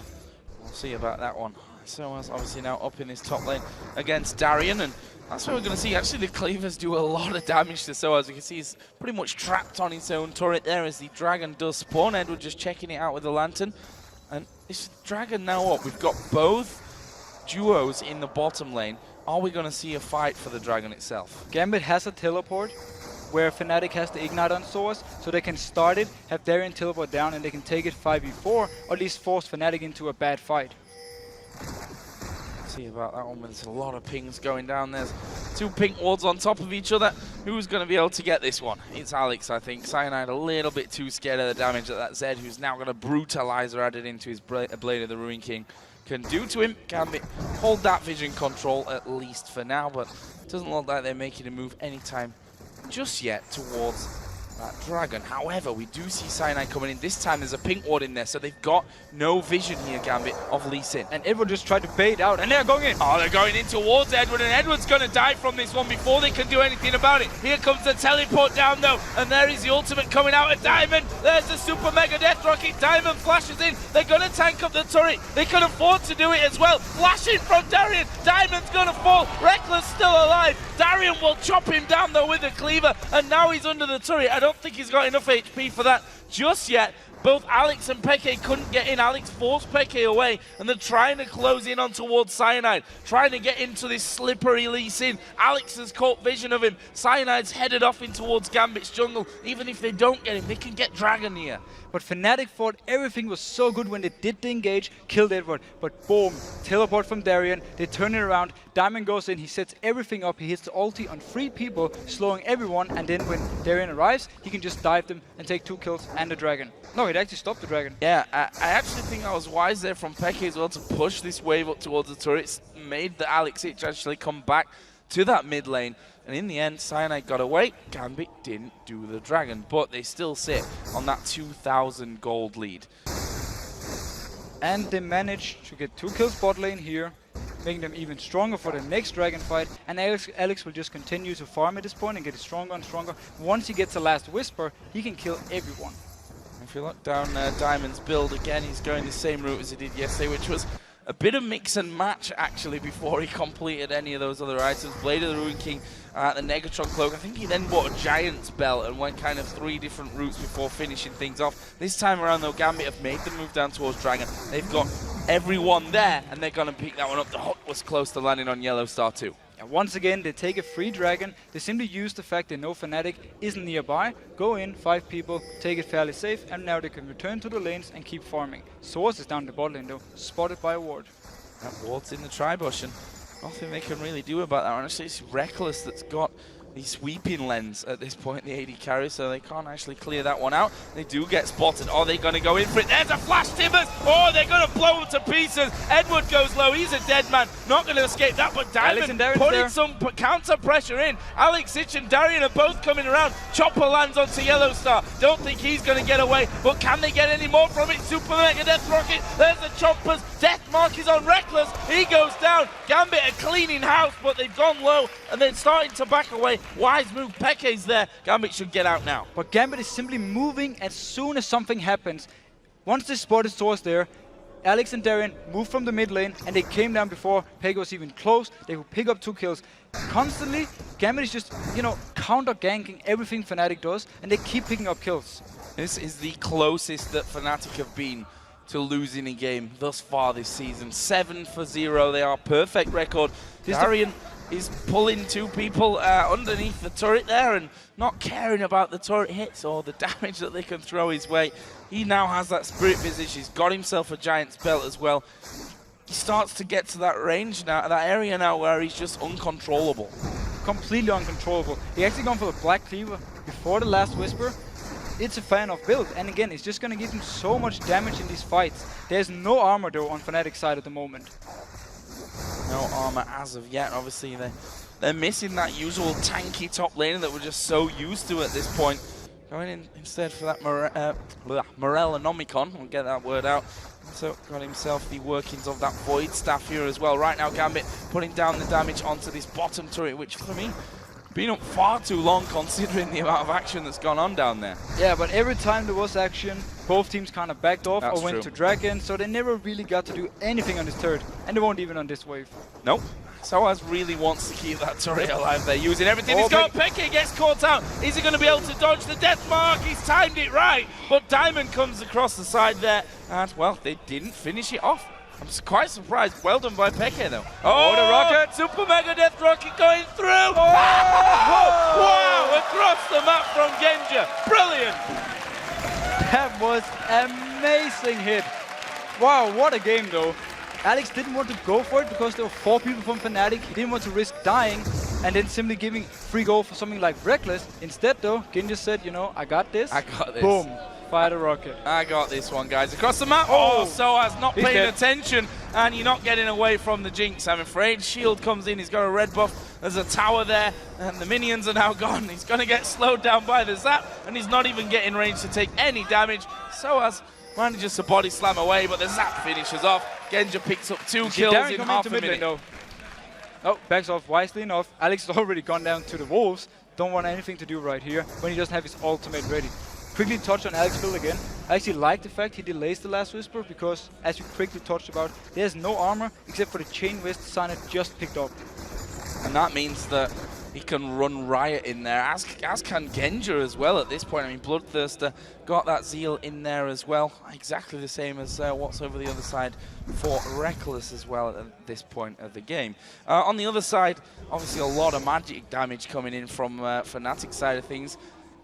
We'll see about that one. So obviously now up in his top lane against Darian, and that's what we're going to see. Actually, the Cleavers do a lot of damage to Soaz. You can see he's pretty much trapped on his own turret there as the dragon does spawn. Edward just checking it out with the lantern. And This Dragon now up. We've got both duos in the bottom lane. Are we going to see a fight for the Dragon itself? Gambit has a teleport where Fnatic has the Ignite on Source, so they can start it, have Darien teleport down, and they can take it 5v4, or at least force Fnatic into a bad fight. See about that one. There's a lot of pings going down. There's 2 pink wards on top of each other. Who's going to be able to get this one? It's Alex, I think. Cyanide a little bit too scared of the damage that Zed, who's now got a Brutalizer added into his Blade of the Ruin King, can do to him. Gambit hold that vision control at least for now, but it doesn't look like they're making a move anytime just yet towards that Dragon. However, we do see Cyanide coming in. This time there's a pink ward in there, so they've got no vision here, Gambit, of Lee Sin. And Edward just tried to bait out, and they're going in. Oh, they're going in towards Edward, and Edward's going to die from this one before they can do anything about it. Here comes the teleport down, though, and there is the ultimate coming out of Diamond. There's the Super Mega Death Rocket. Diamond flashes in. They're going to tank up the turret. They can afford to do it as well. Flashing from Darien. Diamond's going to fall. Reckless still alive. Darien will chop him down, though, with the cleaver, and now he's under the turret. I don't think he's got enough HP for that just yet. Both Alex and Peke couldn't get in. Alex forced Peke away, and they're trying to close in on towards Cyanide, trying to get into this slippery Lee Sin. Alex has caught vision of him. Cyanide's headed off in towards Gambit's jungle. Even if they don't get him, they can get Dragon here. But Fnatic thought everything was so good when they did the engage, killed Edward, but boom, teleport from Darien, they turn it around, Diamond goes in, he sets everything up, he hits the ulti on 3 people, slowing everyone, and then when Darien arrives, he can just dive them and take 2 kills and the Dragon. No, it actually stopped the Dragon. Yeah, I actually think I was wise there from Peke as well to push this wave up towards the turrets, made the Alex Itch actually come back to that mid lane. And in the end, Cyanide got away. Gambit didn't do the Dragon, but they still sit on that 2,000 gold lead. And they managed to get 2 kills bot lane here, making them even stronger for the next Dragon fight. And Alex will just continue to farm at this point and get stronger and stronger. Once he gets the last Whisper, he can kill everyone. If you look down Diamond's build again, he's going the same route as he did yesterday, which was a bit of mix and match actually before he completed any of those other items. Blade of the Ruin King, the Negatron Cloak. I think he then bought a Giant's Belt and went kind of 3 different routes before finishing things off. This time around though, Gambit have made the move down towards Dragon. They've got everyone there and they're going to pick that one up. The Hawk was close to landing on Yellow Star too. And once again, they take a free Dragon. They simply use the fact they know Fnatic isn't nearby, go in, 5 people, take it fairly safe, and now they can return to the lanes and keep farming. Source is down the bot lane though, spotted by a ward. That ward's in the tri-bush and nothing they can really do about that. Honestly, it's Reckless that's got the sweeping lens at this point, the AD carry, so they can't actually clear that one out. They do get spotted. Are they going to go in for it? There's a flash, Timbers! Oh, they're going to blow him to pieces. Edward goes low. He's a dead man. Not going to escape that, but Diamond putting some counter pressure in. Alex Itch and Darien are both coming around. Chopper lands onto Yellow Star. Don't think he's going to get away, but can they get any more from it? Super Mega Death Rocket. There's the Choppers. Death Mark is on Reckless. He goes down. Gambit are cleaning house, but they've gone low, and they're starting to back away. Wise move, Peke's there. Gambit should get out now. But Gambit is simply moving as soon as something happens. Once they spotted Source there, Alex and Darien moved from the mid lane, and they came down before Peke was even close. They could pick up 2 kills. Constantly, Gambit is just, counter-ganking everything Fnatic does, and they keep picking up kills. This is the closest that Fnatic have been to losing a game thus far this season. 7-0, they are perfect record. Darien is pulling 2 people underneath the turret there and not caring about the turret hits or the damage that they can throw his way. He now has that Spirit Visage. He's got himself a Giant's Belt as well. He starts to get to that range now, that area now where he's just uncontrollable. Completely uncontrollable. He actually gone for the Black Cleaver before the last Whisper. It's a fan of build, and again, it's just going to give him so much damage in these fights. There's no armor though on Fnatic's side at the moment. No armor as of yet. Obviously, they're missing that usual tanky top laner that we're just so used to at this point. Going in instead for that Morellonomicon. We'll get that word out. So got himself the workings of that Void Staff here as well. Right now, Gambit putting down the damage onto this bottom turret, which for me been up far too long considering the amount of action that's gone on down there. Yeah, but every time there was action, both teams kind of backed off That's or went true. to Dragon, so they never really got to do anything on this turret, and they won't even on this wave. Nope. Soaz really wants to keep that turret alive there, using everything he's Oh, got. Peke gets caught out. Is he going to be able to dodge the death mark? He's timed it right, but Diamond comes across the side there, and, well, they didn't finish it off. I'm quite surprised. Well done by Peke, though. Oh, the rocket! Super Mega Death Rocket going through! Wow! Across the map from Genja. Brilliant! That was amazing hit. Wow, what a game, though. Alex didn't want to go for it because there were 4 people from Fnatic. He didn't want to risk dying and then simply giving free go for something like Reckless. Instead, though, Genja said, you know, I got this. I got this. Boom. Fire the rocket. I got this one, guys. Across the map. Oh, Soaz not He's paying dead. attention, and you're not getting away from the Jinx, I'm afraid. Shield comes in. He's got a red buff. There's a tower there, and the minions are now gone. He's going to get slowed down by the zap, and he's not even getting range to take any damage. Soaz manages to body slam away, but the zap finishes off. Genja picks up 2 kills Darren in come half into a mid lane, minute. though. Oh, backs off wisely enough. Alex has already gone down to the Wolves. Don't want anything to do right here when he doesn't have his ultimate ready. Quickly touch on Alex build again. I actually like the fact he delays the last Whisper because, as you quickly touched about, there's no armor except for the Chain West Signet just picked up. And that means that he can run riot in there, as can Genja as well at this point. I mean, Bloodthirster got that Zeal in there as well. Exactly the same as what's over the other side for Reckless as well at this point of the game. On the other side, obviously a lot of magic damage coming in from Fnatic side of things.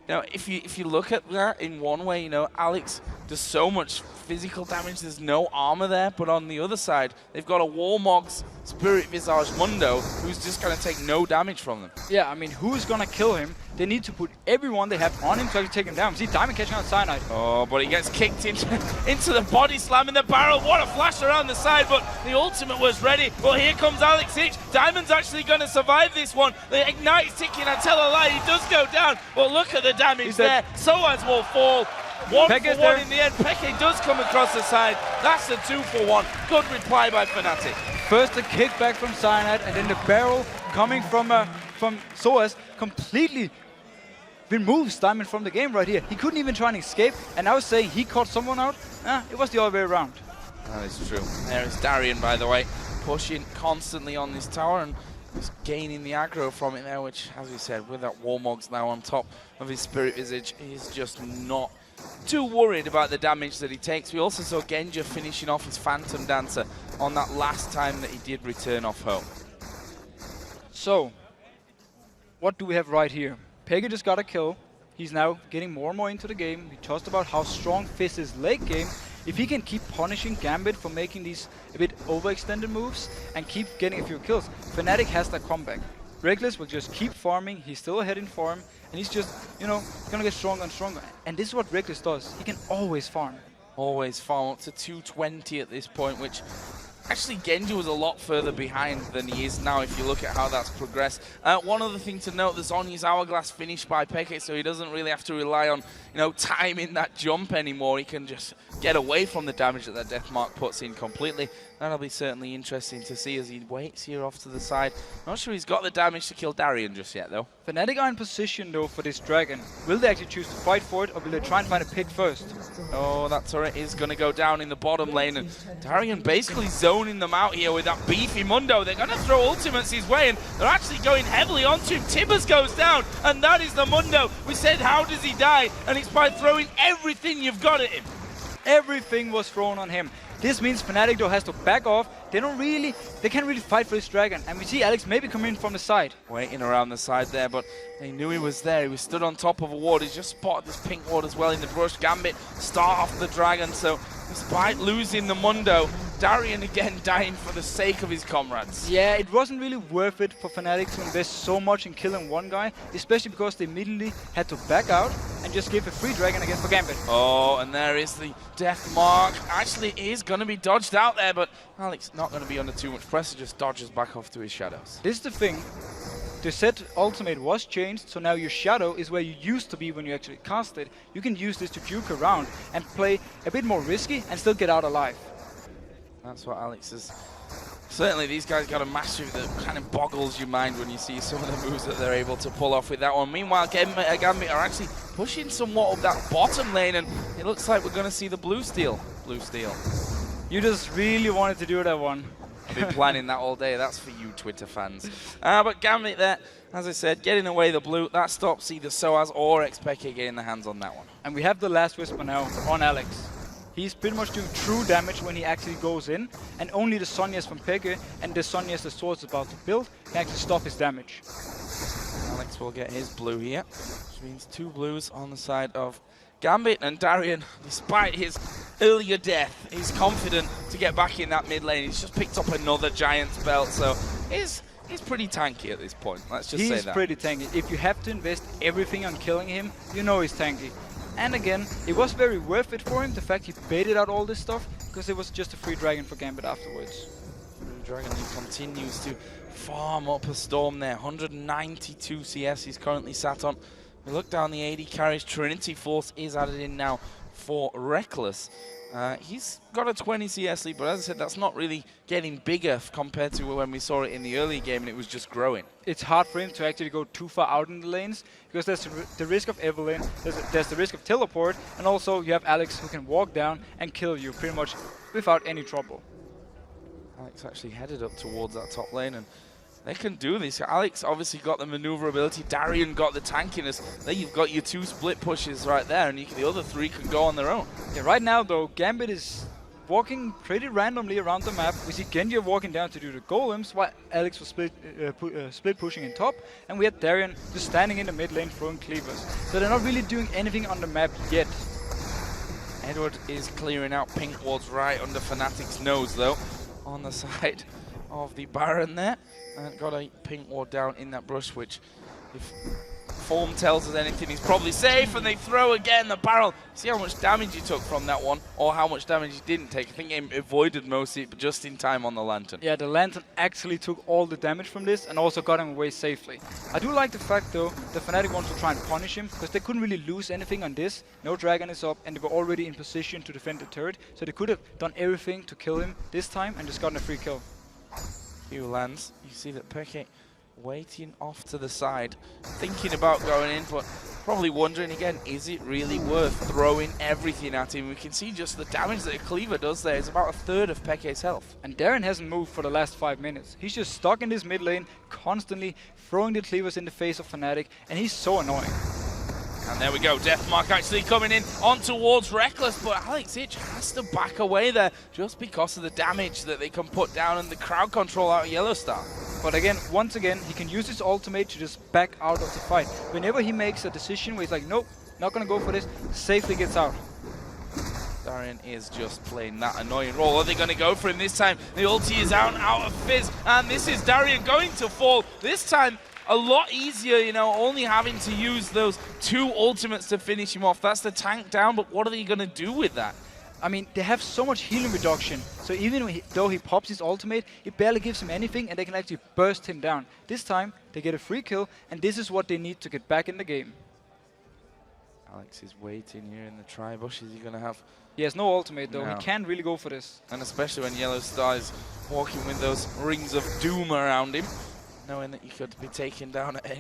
You know, if you look at that in one way, you know, Alex does so much physical damage, there's no armor there, but on the other side, they've got a Warmog's Spirit Visage Mundo who's just going to take no damage from them. Yeah, I mean, who's gonna kill him? They need to put everyone they have on him so I can take him down. See, Diamond catching out Cyanide. Oh, but he gets kicked into the body slam in the barrel. What a flash around the side, but the ultimate was ready. Well, here comes Alex Hitch. Diamond's actually going to survive this one. The Ignite's ticking, I tell a lie, he does go down. But look at the damage there. Soaz will fall. One Peke's for one there. in the end. Peke does come across the side. That's a 2 for 1. Good reply by Fnatic. First the kickback from Cyanide, and then the barrel coming from Soaz completely removes Diamond from the game right here. He couldn't even try and escape, and I was saying he caught someone out. It was the other way around. That is true. There is Darian, by the way, pushing constantly on this tower and just gaining the aggro from it there, which, as we said, with that Warmogs now on top of his Spirit Visage, he's just not too worried about the damage that he takes. We also saw Genja finishing off his Phantom Dancer on that last time that he did return off home. So, what do we have right here? Peke just got a kill. He's now getting more and more into the game. We talked about how strong Fizz is late game. If he can keep punishing Gambit for making these a bit overextended moves and keep getting a few kills, Fnatic has that comeback. Reckless will just keep farming. He's still ahead in farm, and he's just, you know, gonna get stronger and stronger. And this is what Reckless does. He can always farm. Always farm up to 220 at this point, which actually Genja was a lot further behind than he is now if you look at how that's progressed. One other thing to note, the Zhonya's Hourglass finished by Peke, so he doesn't really have to rely on, you know, timing that jump anymore. He can just get away from the damage that Death Mark puts in completely. That'll be certainly interesting to see as he waits here off to the side. Not sure he's got the damage to kill Darian just yet, though. Fnatic are in position, though, for this Dragon. Will they actually choose to fight for it, or will they try and find a pick first? Oh, that turret is going to go down in the bottom lane, and Darian basically zoning them out here with that beefy Mundo. They're going to throw ultimates his way, and they're actually going heavily onto him. Tibbers goes down, and that is the Mundo. We said, how does he die? And it's by throwing everything you've got at him. Everything was thrown on him. This means Fnatic, though, has to back off. They can't really fight for this Dragon. And we see Alex maybe come in from the side. Waiting around the side there, but they knew he was there. He was stood on top of a ward. He's just spotted this pink ward as well in the brush. Gambit start off the Dragon, so despite losing the Mundo, Darian again dying for the sake of his comrades. Yeah, it wasn't really worth it for Fnatic to invest so much in killing one guy, especially because they immediately had to back out and just give a free Dragon again for Gambit. Oh, and there is the Death Mark. Actually, it is going to be dodged out there, but Alex not going to be under too much pressure, just dodges back off to his shadows. This is the thing. The set ultimate was changed, so now your shadow is where you used to be when you actually cast it. You can use this to juke around and play a bit more risky and still get out alive. That's what Alex is Certainly, these guys got a mastery that kind of boggles your mind when you see some of the moves that they're able to pull off with that one. Meanwhile, Gambit are actually pushing somewhat of that bottom lane, and it looks like we're going to see the blue steal. Blue steal. You just really wanted to do that one. I've been planning that all day. That's for you, Twitter fans. But Gambit there, as I said, getting away the blue. That stops either Soaz or Xpeke getting the hands on that one. And we have the last Whisper now on Alex. He's pretty much doing true damage when he actually goes in, and only the Sonyas from Peke and the Sonyas the Sword's about to build can actually stop his damage. Alex will get his blue here, which means 2 blues on the side of Gambit, and Darian, despite his earlier death, is confident to get back in that mid lane. He's just picked up another Giant's belt, so he's pretty tanky at this point. Let's just say that. He's pretty tanky. If you have to invest everything on killing him, you know he's tanky. And again, it was very worth it for him, the fact he baited out all this stuff, because it was just a free dragon for Gambit afterwards. Dragon continues to farm up a storm there. 192 CS he's currently sat on. We look down the AD carries. Trinity Force is added in now for Rekkles. He's got a 20 CS lead, but as I said, that's not really getting bigger compared to when we saw it in the early game and it was just growing. It's hard for him to actually go too far out in the lanes, because there's the risk of Evelynn, there's the risk of teleport, and also you have Alex who can walk down and kill you pretty much without any trouble. Alex actually headed up towards that top lane, and they can do this. Alex obviously got the maneuverability. Darian got the tankiness. There you've got your 2 split pushes right there, and the other 3 can go on their own. Yeah, right now though, Gambit is walking pretty randomly around the map. We see Genji walking down to do the golems, while Alex was split pushing in top, and we had Darian just standing in the mid lane throwing cleavers. So they're not really doing anything on the map yet. Edward is clearing out pink wards right under Fnatic's nose though, on the side of the Baron there. And got a pink ward down in that brush, which, if form tells us anything, he's probably safe. And they throw again the barrel. See how much damage he took from that one, or how much damage he didn't take. I think he avoided most of it, but just in time on the Lantern. Yeah, the Lantern actually took all the damage from this and also got him away safely. I do like the fact though, the Fnatic wants to try and punish him, because they couldn't really lose anything on this. No dragon is up, and they were already in position to defend the turret, so they could have done everything to kill him this time and just gotten a free kill. Few lands. You see that Peke waiting off to the side, thinking about going in, but probably wondering again, is it really worth throwing everything at him? We can see just the damage that a cleaver does there. It's about 1/3 of Peke's health. And Darren hasn't moved for the last 5 minutes. He's just stuck in this mid lane, constantly throwing the cleavers in the face of Fnatic, and he's so annoying. And there we go, Deathmark actually coming in on towards Rekkles, but Alex Ich has to back away there just because of the damage that they can put down and the crowd control out of Yellowstar. But again, once again, he can use his ultimate to just back out of the fight. Whenever he makes a decision where he's like, nope, not gonna go for this, safely gets out. Darian is just playing that annoying role. Are they going to go for him this time? The ulti is out of Fizz, and this is Darian going to fall. This time, a lot easier, you know, only having to use those 2 ultimates to finish him off. That's the tank down, but what are they going to do with that? I mean, they have so much healing reduction, so even though he pops his ultimate, it barely gives him anything, and they can actually burst him down. This time, they get a free kill, and this is what they need to get back in the game. Alex is waiting here in the tri-bush. Is he going to have... He has no ultimate though, No. he can't really go for this. And especially when Yellowstar is walking with those rings of doom around him, knowing that you could be taken down at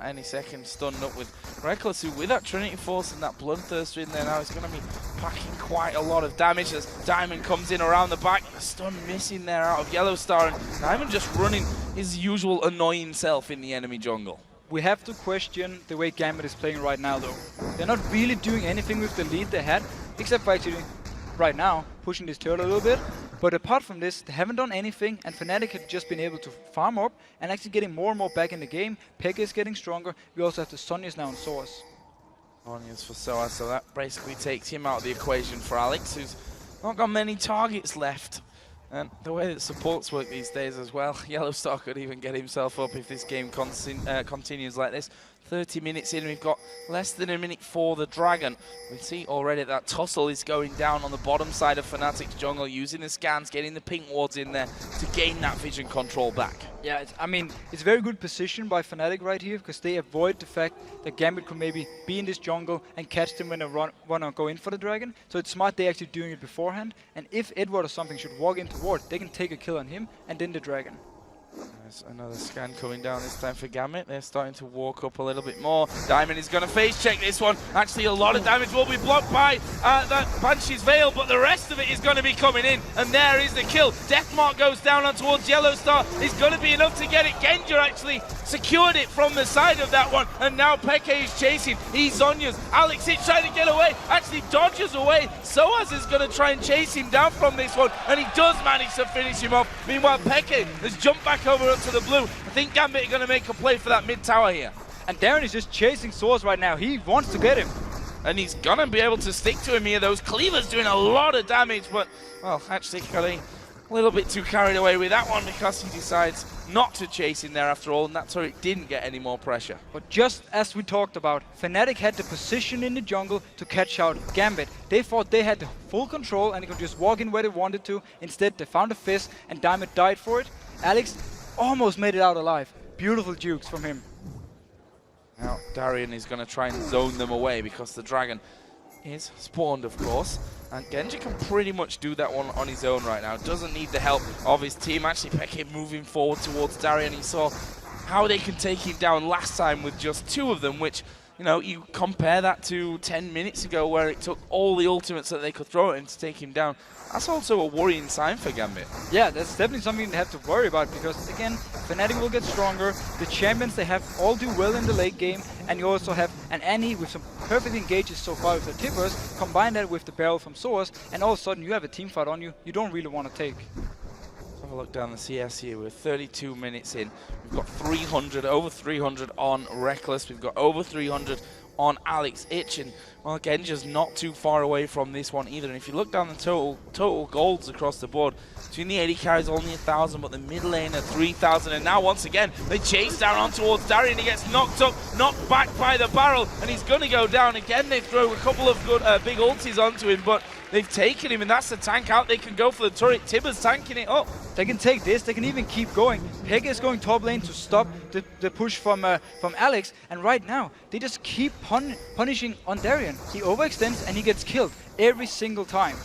any second, stunned up with Rekkles, who with that Trinity Force and that Bloodthirster in there now is going to be packing quite a lot of damage as Diamond comes in around the back. The stun missing there out of Yellowstar, and Diamond just running his usual annoying self in the enemy jungle. We have to question the way Gambit is playing right now though. They're not really doing anything with the lead they had, except for actually, right now, pushing this turret a little bit. But apart from this, they haven't done anything, and Fnatic have just been able to farm up and actually getting more and more back in the game. Peke is getting stronger. We also have the Sonyas now on Soaz. Sonyas for Soaz, so that basically takes him out of the equation for Alex, who's not got many targets left. And the way that supports work these days as well, Yellowstar could even get himself up if this game continues like this. 30 minutes in, we've got less than a minute for the Dragon. We see already that Tussle is going down on the bottom side of Fnatic's jungle, using the scans, getting the pink wards in there to gain that vision control back. Yeah, I mean, it's very good position by Fnatic right here because they avoid the fact that Gambit could maybe be in this jungle and catch them when they want to go in for the dragon. So it's smart they're actually doing it beforehand. And if Edward or something should walk into ward, they can take a kill on him and then the dragon. There's another scan coming down this time for Gambit. They're starting to walk up a little bit more. Diamond is going to face check this one. Actually, a lot of damage will be blocked by that Banshee's Veil, but the rest of it is going to be coming in. And there is the kill. Deathmark goes down on towards Yellowstar. It's going to be enough to get it. Genja actually secured it from the side of that one. And now Peke is chasing. He's Zhonya's. Alex is trying to get away. Actually dodges away. Soaz is going to try and chase him down from this one. And he does manage to finish him off. Meanwhile, Peke has jumped back over to the blue. I think Gambit are going to make a play for that mid tower here. And Darren is just chasing Soaz right now. He wants to get him. And he's going to be able to stick to him here. Those cleavers doing a lot of damage, but, well, actually got a little bit too carried away with that one because he decides not to chase in there after all, and that turret didn't get any more pressure. But just as we talked about, Fnatic had the position in the jungle to catch out Gambit. They thought they had the full control and they could just walk in where they wanted to. Instead, they found a fizz and Diamond died for it. Alex almost made it out alive. Beautiful jukes from him. Now, Darian is going to try and zone them away because the dragon is spawned, of course. And Genji can pretty much do that one on his own right now. Doesn't need the help of his team. Actually, Peke moving forward towards Darian. He saw how they can take him down last time with just 2 of them, which, you know, you compare that to 10 minutes ago where it took all the ultimates that they could throw at him to take him down. That's also a worrying sign for Gambit. Yeah, that's definitely something they have to worry about because, again, Fnatic will get stronger. The champions they have all do well in the late game. And you also have an Annie with some perfect engages so far with the tippers. Combine that with the barrel from Soaz, and all of a sudden you have a team fight on you don't really want to take. Let's have a look down the CS here. We're 32 minutes in. We've got 300, over 300 on Reckless. We've got over 300 on Alex Ich, and well, Genja's not too far away from this one either. And if you look down the total golds across the board, between the 80 carries only 1,000, but the mid lane at 3,000. And now once again they chase down on towards Darian. He gets knocked up, knocked back by the barrel, and he's going to go down again. They throw a couple of good big ultis onto him, but they've taken him, and that's the tank out. They can go for the turret. Tibbers tanking it up. They can take this. They can even keep going. Peke is going top lane to stop the push from Alex, and right now they just keep punishing on Darian. He overextends and he gets killed every single time.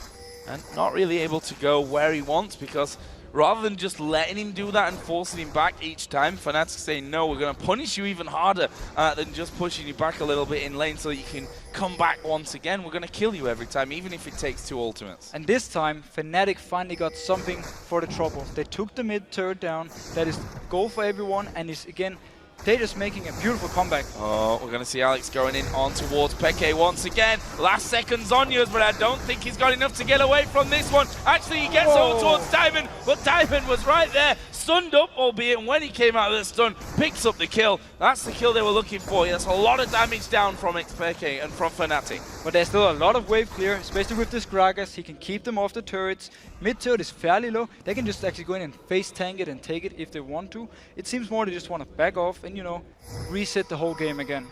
And not really able to go where he wants because rather than just letting him do that and forcing him back each time, Fnatic saying, no, we're going to punish you even harder than just pushing you back a little bit in lane so that you can come back once again. We're going to kill you every time, even if it takes 2 ultimates. And this time, Fnatic finally got something for the trouble. They took the mid turret down. That is goal for everyone, and is again, they're just making a beautiful comeback. Oh, we're going to see Alex going in on towards Peke once again. Last seconds on yours, but I don't think he's got enough to get away from this one. Actually, he gets over towards Diamond, but Diamond was right there, stunned up, albeit when he came out of the stun, picks up the kill. That's the kill they were looking for. That's a lot of damage down from Peke and from Fnatic. But there's still a lot of wave clear, especially with this Gragas. He can keep them off the turrets. Mid turret is fairly low. They can just actually go in and face tank it and take it if they want to. It seems more they just want to back off and, you know, reset the whole game again.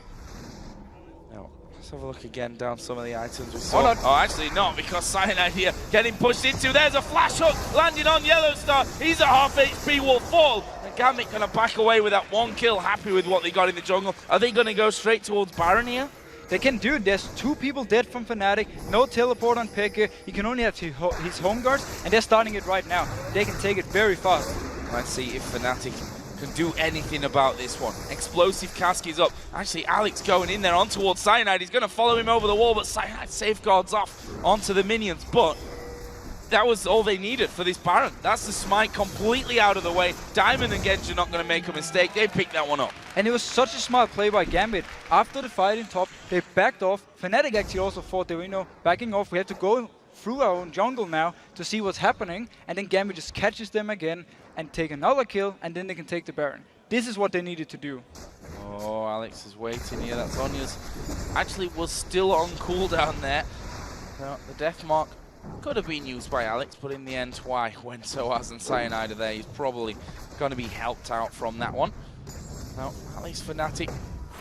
Now, let's have a look again down some of the items we saw. Oh, actually not, because Cyanide here getting pushed into. There's a flash hook landing on Yellowstar. He's at half HP, will fall. And Gambit going to back away with that 1 kill, happy with what they got in the jungle. Are they going to go straight towards Baron here? They can do it. There's 2 people dead from Fnatic. No teleport on Peke. He can only have his home guards, and they're starting it right now. They can take it very fast. Let's see if Fnatic can do anything about this one. Explosive cask is up. Actually, Alex going in there on towards Cyanide. He's going to follow him over the wall, but Cyanide safeguards off onto the minions. But that was all they needed for this Baron. That's the smite completely out of the way. Diamond and Genji are not going to make a mistake. They picked that one up. And it was such a smart play by Gambit. After the fight in top, they backed off. Fnatic actually also thought they were, you know, backing off. We have to go through our own jungle now to see what's happening. And then Gambit just catches them again and take another kill, and then they can take the Baron. This is what they needed to do. Oh, Alex is waiting here. That's Onya's. Actually was still on cooldown there. Now, the death mark could have been used by Alex, but in the end, why? When Soaz and Cyanide are there, he's probably going to be helped out from that one. Now, at least Fnatic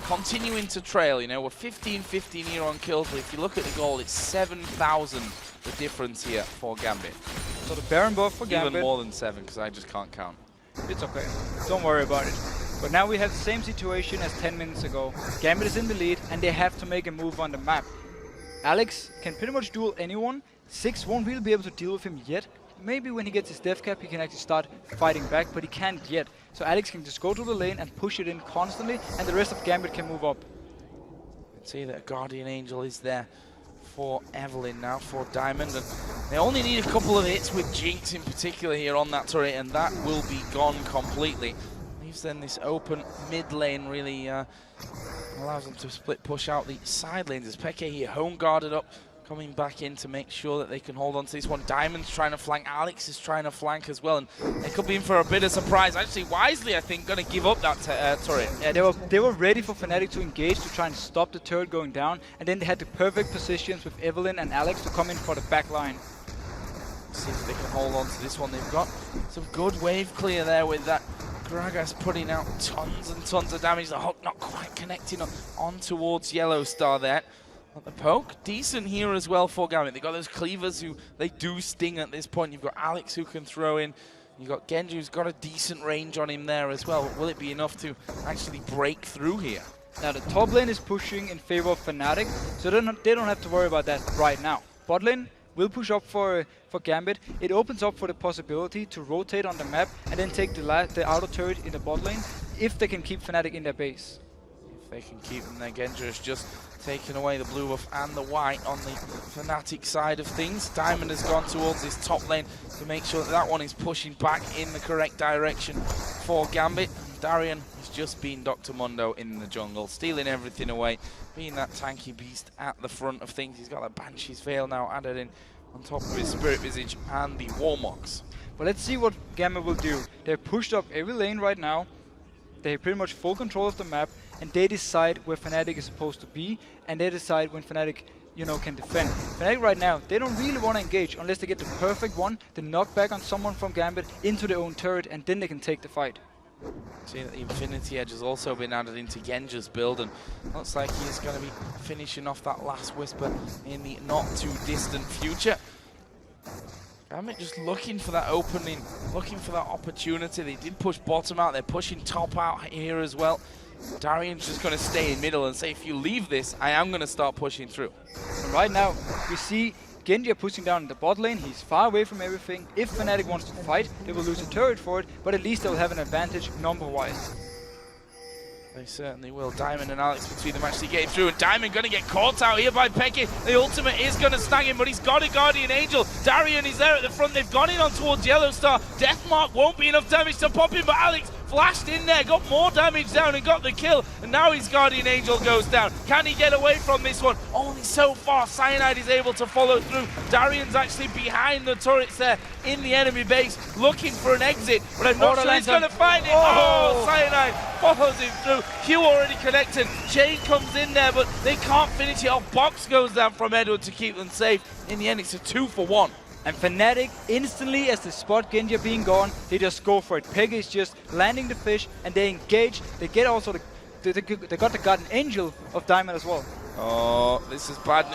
continuing to trail. You know, we're 15-15 here on kills, but if you look at the goal, it's 7,000 the difference here for Gambit. So the Baron buff for Gambit. Even more than 7, because I just can't count. It's okay. Don't worry about it. But now we have the same situation as 10 minutes ago. Gambit is in the lead, and they have to make a move on the map. Alex can pretty much duel anyone. Six won't really be able to deal with him yet. Maybe when he gets his death cap, he can actually start fighting back, but he can't yet. So Alex can just go to the lane and push it in constantly, and the rest of Gambit can move up. See that Guardian Angel is there for Evelynn now, for Diamond, and they only need a couple of hits with Jinx in particular here on that turret, and that will be gone completely. Leaves then this open mid lane really allows them to split push out the side lanes as Peke here home guarded up, coming back in to make sure that they can hold on to this one. Diamond's trying to flank, Alex is trying to flank as well, and they could be in for a bit of surprise. Actually, Wisely, I think, going to give up that turret. Yeah, they were ready for Fnatic to engage to try and stop the turret going down, and then they had the perfect positions with Evelynn and Alex to come in for the back line. See if they can hold on to this one. They've got some good wave clear there with that Gragas putting out tons and tons of damage. The Hulk not quite connecting on towards Yellow Star there. But the poke, decent here as well for Gambit. They've got those cleavers who, they do sting at this point. You've got Alex who can throw in. You've got Genji who's got a decent range on him there as well. Will it be enough to actually break through here? Now the top lane is pushing in favor of Fnatic, so they don't have to worry about that right now. Bot lane will push up for Gambit. It opens up for the possibility to rotate on the map and then take the outer turret in the bot lane if they can keep Fnatic in their base. If they can keep them there, Genji has just taken away the blue buff and the white on the Fnatic side of things. Diamond has gone towards this top lane to make sure that that one is pushing back in the correct direction for Gambit. Darien has just been Dr. Mundo in the jungle, stealing everything away, being that tanky beast at the front of things. He's got a Banshee's Veil now added in on top of his Spirit Visage and the Warmox. But let's see what Gambit will do. They've pushed up every lane right now. They have pretty much full control of the map, and they decide where Fnatic is supposed to be, and they decide when Fnatic, you know, can defend. Fnatic right now, they don't really want to engage unless they get the perfect one, the knockback on someone from Gambit into their own turret, and then they can take the fight. See that the Infinity Edge has also been added into Genji's build, and looks like he's going to be finishing off that last Whisper in the not too distant future. Gambit just looking for that opening, looking for that opportunity. They did push bottom out, they're pushing top out here as well. Darian's just going to stay in middle and say, if you leave this, I am going to start pushing through. And right now, we see Genji pushing down in the bot lane. He's far away from everything. If Fnatic wants to fight, they will lose a turret for it, but at least they'll have an advantage number-wise. They certainly will. Diamond and Alex between them actually getting through, and Diamond going to get caught out here by Peke. The ultimate is going to snag him, but he's got a Guardian Angel. Darien is there at the front. They've gone in on towards Yellow Star. Deathmark won't be enough damage to pop him, but Alex flashed in there, got more damage down and got the kill, and now his Guardian Angel goes down. Can he get away from this one? Only so far. Cyanide is able to follow through. Darian's actually behind the turrets there in the enemy base, looking for an exit, but I'm not sure he's going to find it. Oh, Cyanide follows him through. Hugh already connected. Chain comes in there, but they can't finish it off. Box goes down from Edward to keep them safe. In the end, it's a 2-for-1. And Fnatic, instantly as they spot Genji being gone, they just go for it. Peke is just landing the fish, and they engage. They get also they got the Guardian Angel of Diamond as well. Oh, this is bad.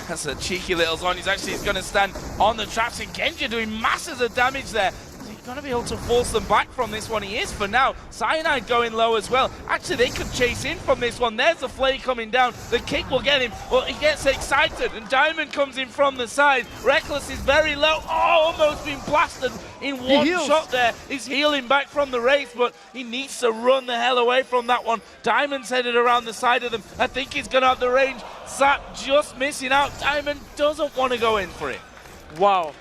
That's a cheeky little zone. He's going to stand on the traps, and Genji doing masses of damage there. He's going to be able to force them back from this one. He is for now. Cyanide going low as well. Actually, they could chase in from this one. There's the flay coming down. The kick will get him. Well, he gets excited, and Diamond comes in from the side. Reckless is very low. Oh, almost been blasted in one shot there. He's healing back from the race, but he needs to run the hell away from that one. Diamond's headed around the side of them. I think he's going to have the range. Zap just missing out. Diamond doesn't want to go in for it. Wow.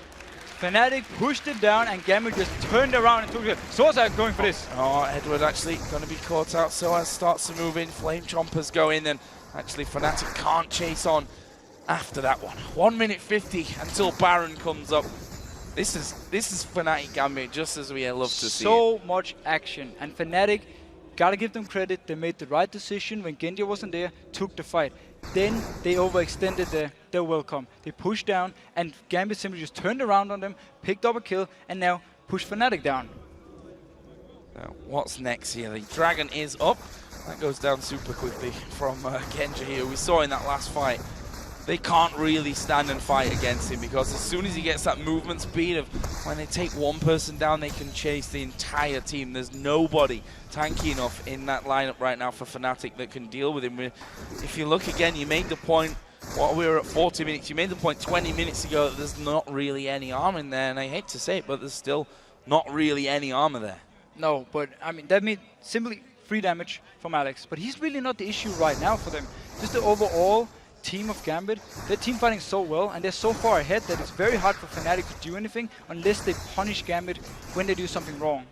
Fnatic pushed it down, and Gambit just turned around and took it. Soaz going for this. Oh, Edward actually going to be caught out. Soaz starts to move in. Flame Chompers go in, and actually Fnatic can't chase on after that one. 1 minute 50 until Baron comes up. This is Fnatic Gambit, just as we love to see. So much action, and Fnatic, gotta give them credit. They made the right decision when Genji wasn't there, took the fight. Then they overextended their welcome. They pushed down, and Gambit simply just turned around on them, picked up a kill, and now pushed Fnatic down. Now, what's next here? The Dragon is up. That goes down super quickly from Genji here. We saw in that last fight. they can't really stand and fight against him, because as soon as he gets that movement speed of when they take one person down, they can chase the entire team. There's nobody tanky enough in that lineup right now for Fnatic that can deal with him. If you look again, you made the point, while we were at 40 minutes, you made the point 20 minutes ago that there's not really any armor in there, and I hate to say it, but there's still not really any armor there. No, but I mean, that means simply free damage from Alex. But he's really not the issue right now for them. Just the overall team of Gambit, they're team fighting so well, and they're so far ahead that it's very hard for Fnatic to do anything unless they punish Gambit when they do something wrong.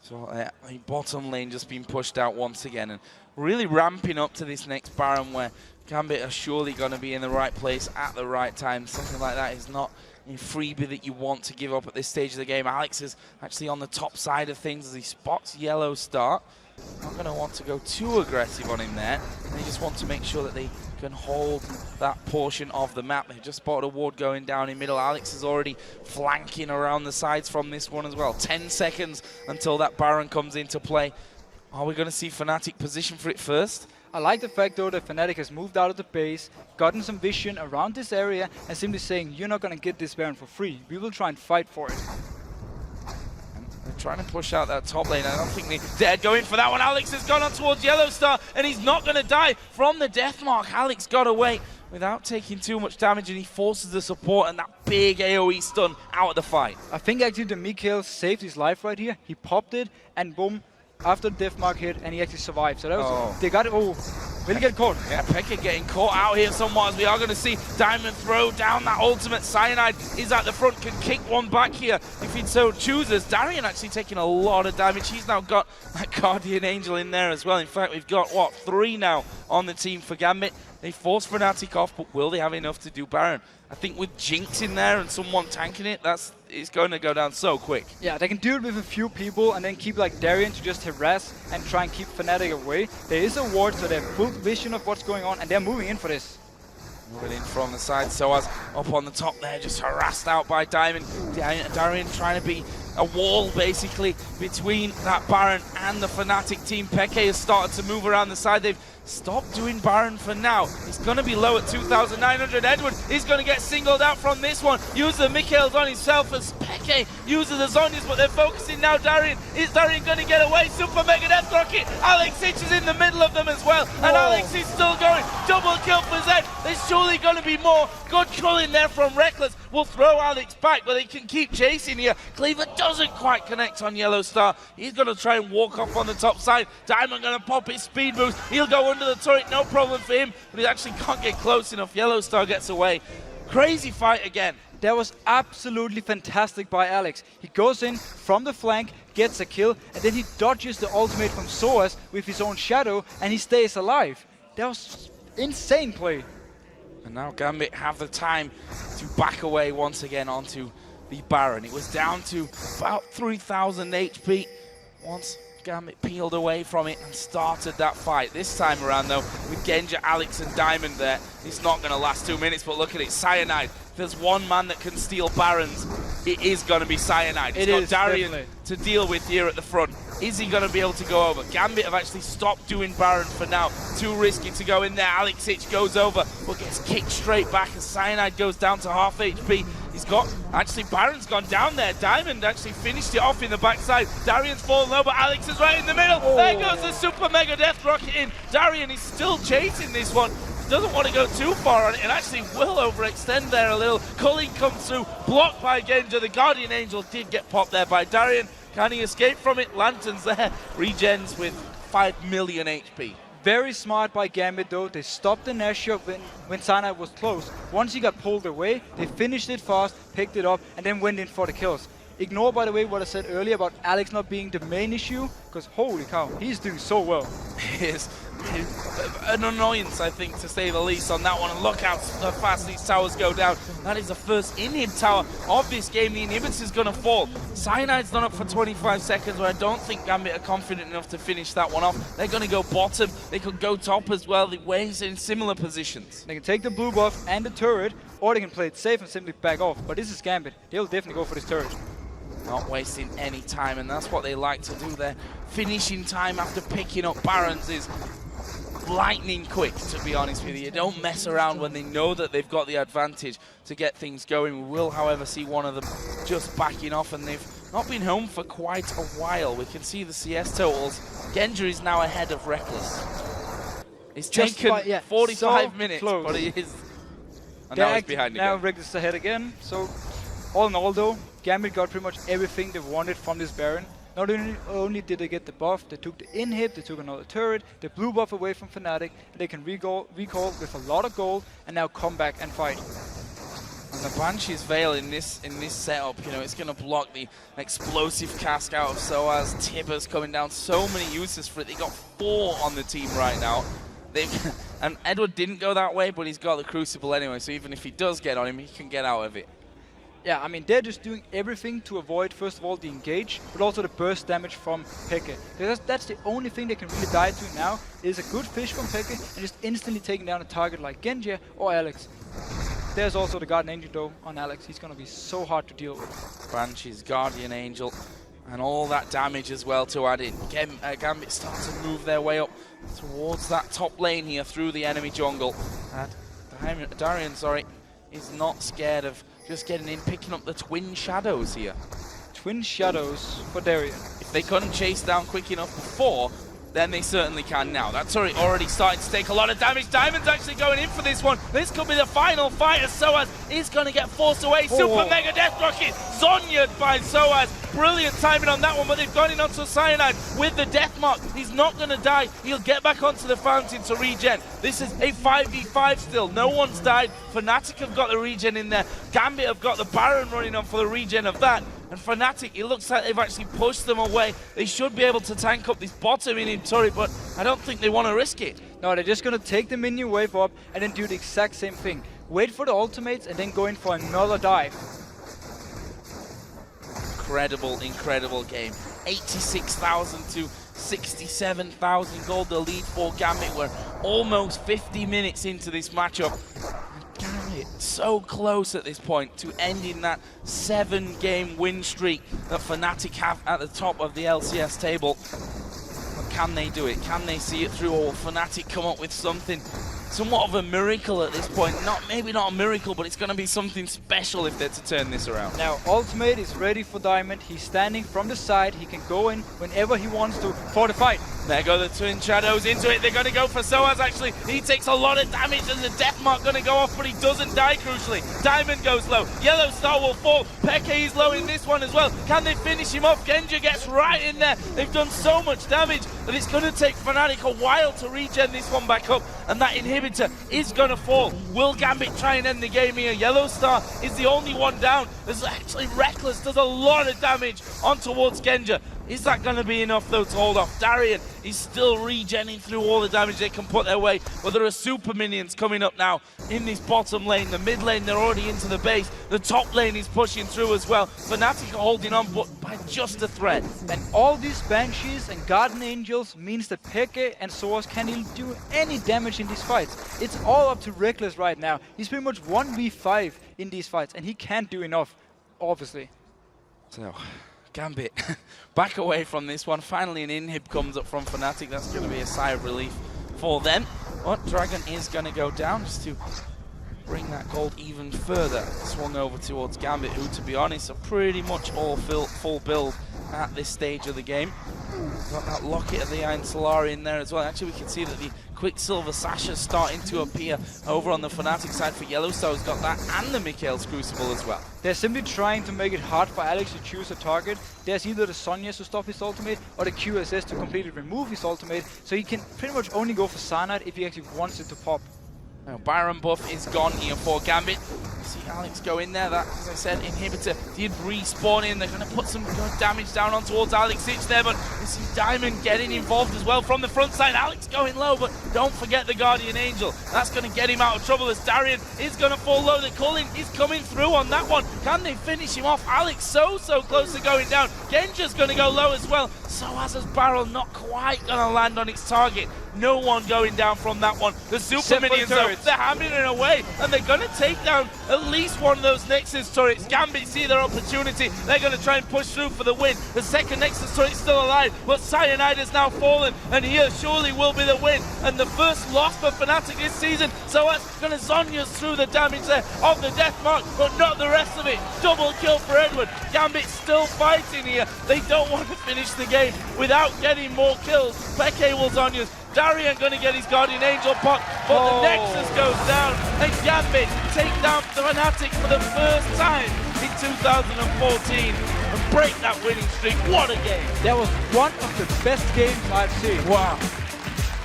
So a bottom lane just being pushed out once again, and really ramping up to this next Baron where Gambit are surely going to be in the right place at the right time. Something like that is not a freebie that you want to give up at this stage of the game. Alex is actually on the top side of things as he spots Yellow Star. Not going to want to go too aggressive on him there. They just want to make sure that they can hold that portion of the map. They just spotted a ward going down in middle. Alex is already flanking around the sides from this one as well. 10 seconds until that Baron comes into play. Are we going to see Fnatic position for it first? I like the fact, though, that Fnatic has moved out of the base, gotten some vision around this area, and simply saying, you're not going to get this Baron for free. We will try and fight for it. They're trying to push out that top lane. I don't think they're going for that one. Alex has gone on towards Yellow Star, and he's not going to die from the death mark. Alex got away without taking too much damage, and he forces the support and that big AoE stun out of the fight. I think actually the Mikael saved his life right here. He popped it, and boom, after the death mark hit, and he actually survived. So that was, they got it. Oh, really get caught. Yeah, Pekka getting caught out here somewhat, as we are going to see Diamond throw down that ultimate. Cyanide is at the front, can kick one back here if he so chooses. Darien actually taking a lot of damage. He's now got that Guardian Angel in there as well. In fact, we've got, what, 3 now on the team for Gambit. They force Fnatic off, but will they have enough to do Baron? I think with Jinx in there and someone tanking it, it's going to go down so quick. Yeah, they can do it with a few people and then keep like Darien to just harass and try and keep Fnatic away. There is a ward, so they have full vision of what's going on, and they're moving in for this. Moving in from the side, Soaz up on the top there, just harassed out by Diamond. Darien trying to be a wall, basically, between that Baron and the Fnatic team. Peke has started to move around the side. They've stopped doing Baron for now. He's going to be low at 2,900. Edward is going to get singled out from this one. Uses the Mikael's on himself as Peke uses the Zonias, but they're focusing now. Darien, is Darien going to get away? Super Mega Death Rocket. Alex Hitch is in the middle of them as well, and Alex is still going. Double kill for Zed. There's surely going to be more. Good kill in there from Reckless. Will throw Alex back, but they can keep chasing here. Cleaver doesn't quite connect on Yellow Star. He's going to try and walk off on the top side. Diamond going to pop his speed boost. He'll go under the turret, no problem for him, but he actually can't get close enough. Yellow Star gets away. Crazy fight again. That was absolutely fantastic by Alex. He goes in from the flank, gets a kill, and then he dodges the ultimate from Soaz with his own shadow, and he stays alive. That was insane play. And now Gambit have the time to back away once again onto the Baron. It was down to about 3,000 HP once Gambit peeled away from it and started that fight. This time around, though, with Genja, Alex, and Diamond there, it's not going to last 2 minutes, but look at it. Cyanide. If there's one man that can steal Barons, it is going to be Cyanide. It's got Darien to deal with here at the front. Is he going to be able to go over? Gambit have actually stopped doing Baron for now. Too risky to go in there. Alex Hitch goes over, but gets kicked straight back as Cyanide goes down to half HP. He's got, actually Baron's gone down there. Diamond actually finished it off in the backside. Darien's fallen low, but Alex is right in the middle. There goes the Super Mega Death Rocket in. Darien is still chasing this one. Doesn't want to go too far on it, and actually will overextend there a little. Culling comes through, blocked by Genja. The Guardian Angel did get popped there by Darien. Can he escape from it? Lanterns there. Regens with 5 million HP. Very smart by Gambit, though. They stopped the Nashor when Cyanide was close. Once he got pulled away, they finished it fast, picked it up, and then went in for the kills. Ignore, by the way, what I said earlier about Alex not being the main issue, because holy cow, he's doing so well. He is. An annoyance, I think, to say the least, on that one. And look how fast these towers go down. That is the first inhib tower of this game. The inhibitor's going to fall. Cyanide's done up for 25 seconds, where I don't think Gambit are confident enough to finish that one off. They're going to go bottom. They could go top as well. The Waves in similar positions. They can take the blue buff and the turret, or they can play it safe and simply back off. But this is Gambit. They'll definitely go for this turret. Not wasting any time, and that's what they like to do there. Finishing time after picking up Barons is lightning quick, to be honest with you. You don't mess around when they know that they've got the advantage to get things going. We will, however, see one of them just backing off, and they've not been home for quite a while. We can see the CS totals. Genja is now ahead of Reckless. It's Just taken by- yeah, 45 so minutes, close. but he is. And now he's behind Now again. Reckless ahead again. So all in all, though, Gambit got pretty much everything they wanted from this Baron. Not only did they get the buff, they took the inhib, they took another turret, they blew buff away from Fnatic, and they can recall with a lot of gold and now come back and fight. And the Banshee's Veil in this setup, you know, it's going to block the explosive cask out of Soaz. Tibbers coming down, so many uses for it. They got 4 on the team right now. And Edward didn't go that way, but he's got the Crucible anyway, so even if he does get on him, he can get out of it. Yeah, I mean, they're just doing everything to avoid, first of all, the engage, but also the burst damage from Peke. Because that's the only thing they can really die to now, is a good fish from Peke, and just instantly taking down a target like Genja or Alex. There's also the Guardian Angel, though, on Alex. He's going to be so hard to deal with. Banshee's Guardian Angel, and all that damage as well to add in. Gambit start to move their way up towards that top lane here through the enemy jungle. And Darian, is not scared of just getting in, picking up the Twin Shadows here. Twin Shadows for Darian. If they couldn't chase down quick enough before, then they certainly can now. That's already starting to take a lot of damage. Diamond's actually going in for this one. This could be the final fight as Soaz is going to get forced away. Super Mega Death Rocket, Zonya'd by Soaz. Brilliant timing on that one, but they've gone in onto Cyanide with the Death Mark. He's not going to die. He'll get back onto the fountain to regen. This is a 5v5 still. No one's died. Fnatic have got the regen in there. Gambit have got the Baron running on for the regen of that. And Fnatic, it looks like they've actually pushed them away. They should be able to tank up this bottom in turret, but I don't think they want to risk it. No, they're just going to take the minion wave up and then do the exact same thing. Wait for the ultimates and then go in for another dive. Incredible game. 86,000 to 67,000 gold, the lead for Gambit. We're almost 50 minutes into this matchup. Gambit so close at this point to ending that 7-game win streak that Fnatic have at the top of the LCS table. But can they do it? Can they see it through, or will Fnatic come up with something somewhat of a miracle at this point? Maybe not a miracle, but it's going to be something special if they're to turn this around. Now, Ultimate is ready for Diamond. He's standing from the side. He can go in whenever he wants to for the fight. There go the Twin Shadows into it. They're going to go for Soaz, actually. He takes a lot of damage, and the Death Mark going to go off, but he doesn't die, crucially. Diamond goes low. Yellow Star will fall. Peke is low in this one as well. Can they finish him off? Genja gets right in there. They've done so much damage that it's going to take Fnatic a while to regen this one back up, and that inhibitor is going to fall. Will Gambit try and end the game here? Yellow Star is the only one down. There's actually Reckless does a lot of damage on towards Genja. Is that going to be enough, though, to hold off? Darian is still regenning through all the damage they can put their way, but there are super minions coming up now in this bottom lane. The mid lane, they're already into the base. The top lane is pushing through as well. Fnatic are holding on, but by just a thread. And all these Banshees and Guardian Angels means that Peke and Soaz can't do any damage in these fights. It's all up to Reckless right now. He's pretty much 1v5 in these fights, and he can't do enough, obviously. So, Gambit back away from this one. Finally an inhib comes up from Fnatic. That's going to be a sigh of relief for them. But Dragon is going to go down just to bring that gold even further. Swung over towards Gambit, who, to be honest, are pretty much all full build at this stage of the game. Got that Locket of the Iron Solari in there as well. Actually, we can see that the Quicksilver Sasha starting to appear over on the Fnatic side for Yellow Star, who's got that, and the Mikael's Crucible as well. They're simply trying to make it hard for Alex to choose a target. There's either the Zonyas to stop his ultimate, or the QSS to completely remove his ultimate, so he can pretty much only go for Cyanide if he actually wants it to pop. Now, Baron buff is gone here for Gambit. You see Alex go in there. That, as I said, inhibitor did respawn in. They're going to put some good damage down on towards Alex Sich there, but you see Diamond getting involved as well from the front side. Alex going low, but don't forget the Guardian Angel. That's going to get him out of trouble as Darian is going to fall low. The Culling is coming through on that one. Can they finish him off? Alex so close to going down. Genja's going to go low as well. Soaz's barrel not quite going to land on its target. No one going down from that one. The super minions, though, they're hammering it away, and they're going to take down at at least one of those Nexus turrets. Gambit see their opportunity. They're going to try and push through for the win. The second Nexus turret is still alive, but Cyanide has now fallen, and here surely will be the win. And the first loss for Fnatic this season. So that's going to Zhonya's through the damage there of the death mark, but not the rest of it. Double kill for Edward. Gambit still fighting here. They don't want to finish the game without getting more kills. Peke will Zhonya's. Darien going to get his Guardian Angel pot, but the Nexus goes down, and Gambit take down the Fnatic for the first time in 2014 and break that winning streak. What a game! That was one of the best games I've seen. Wow.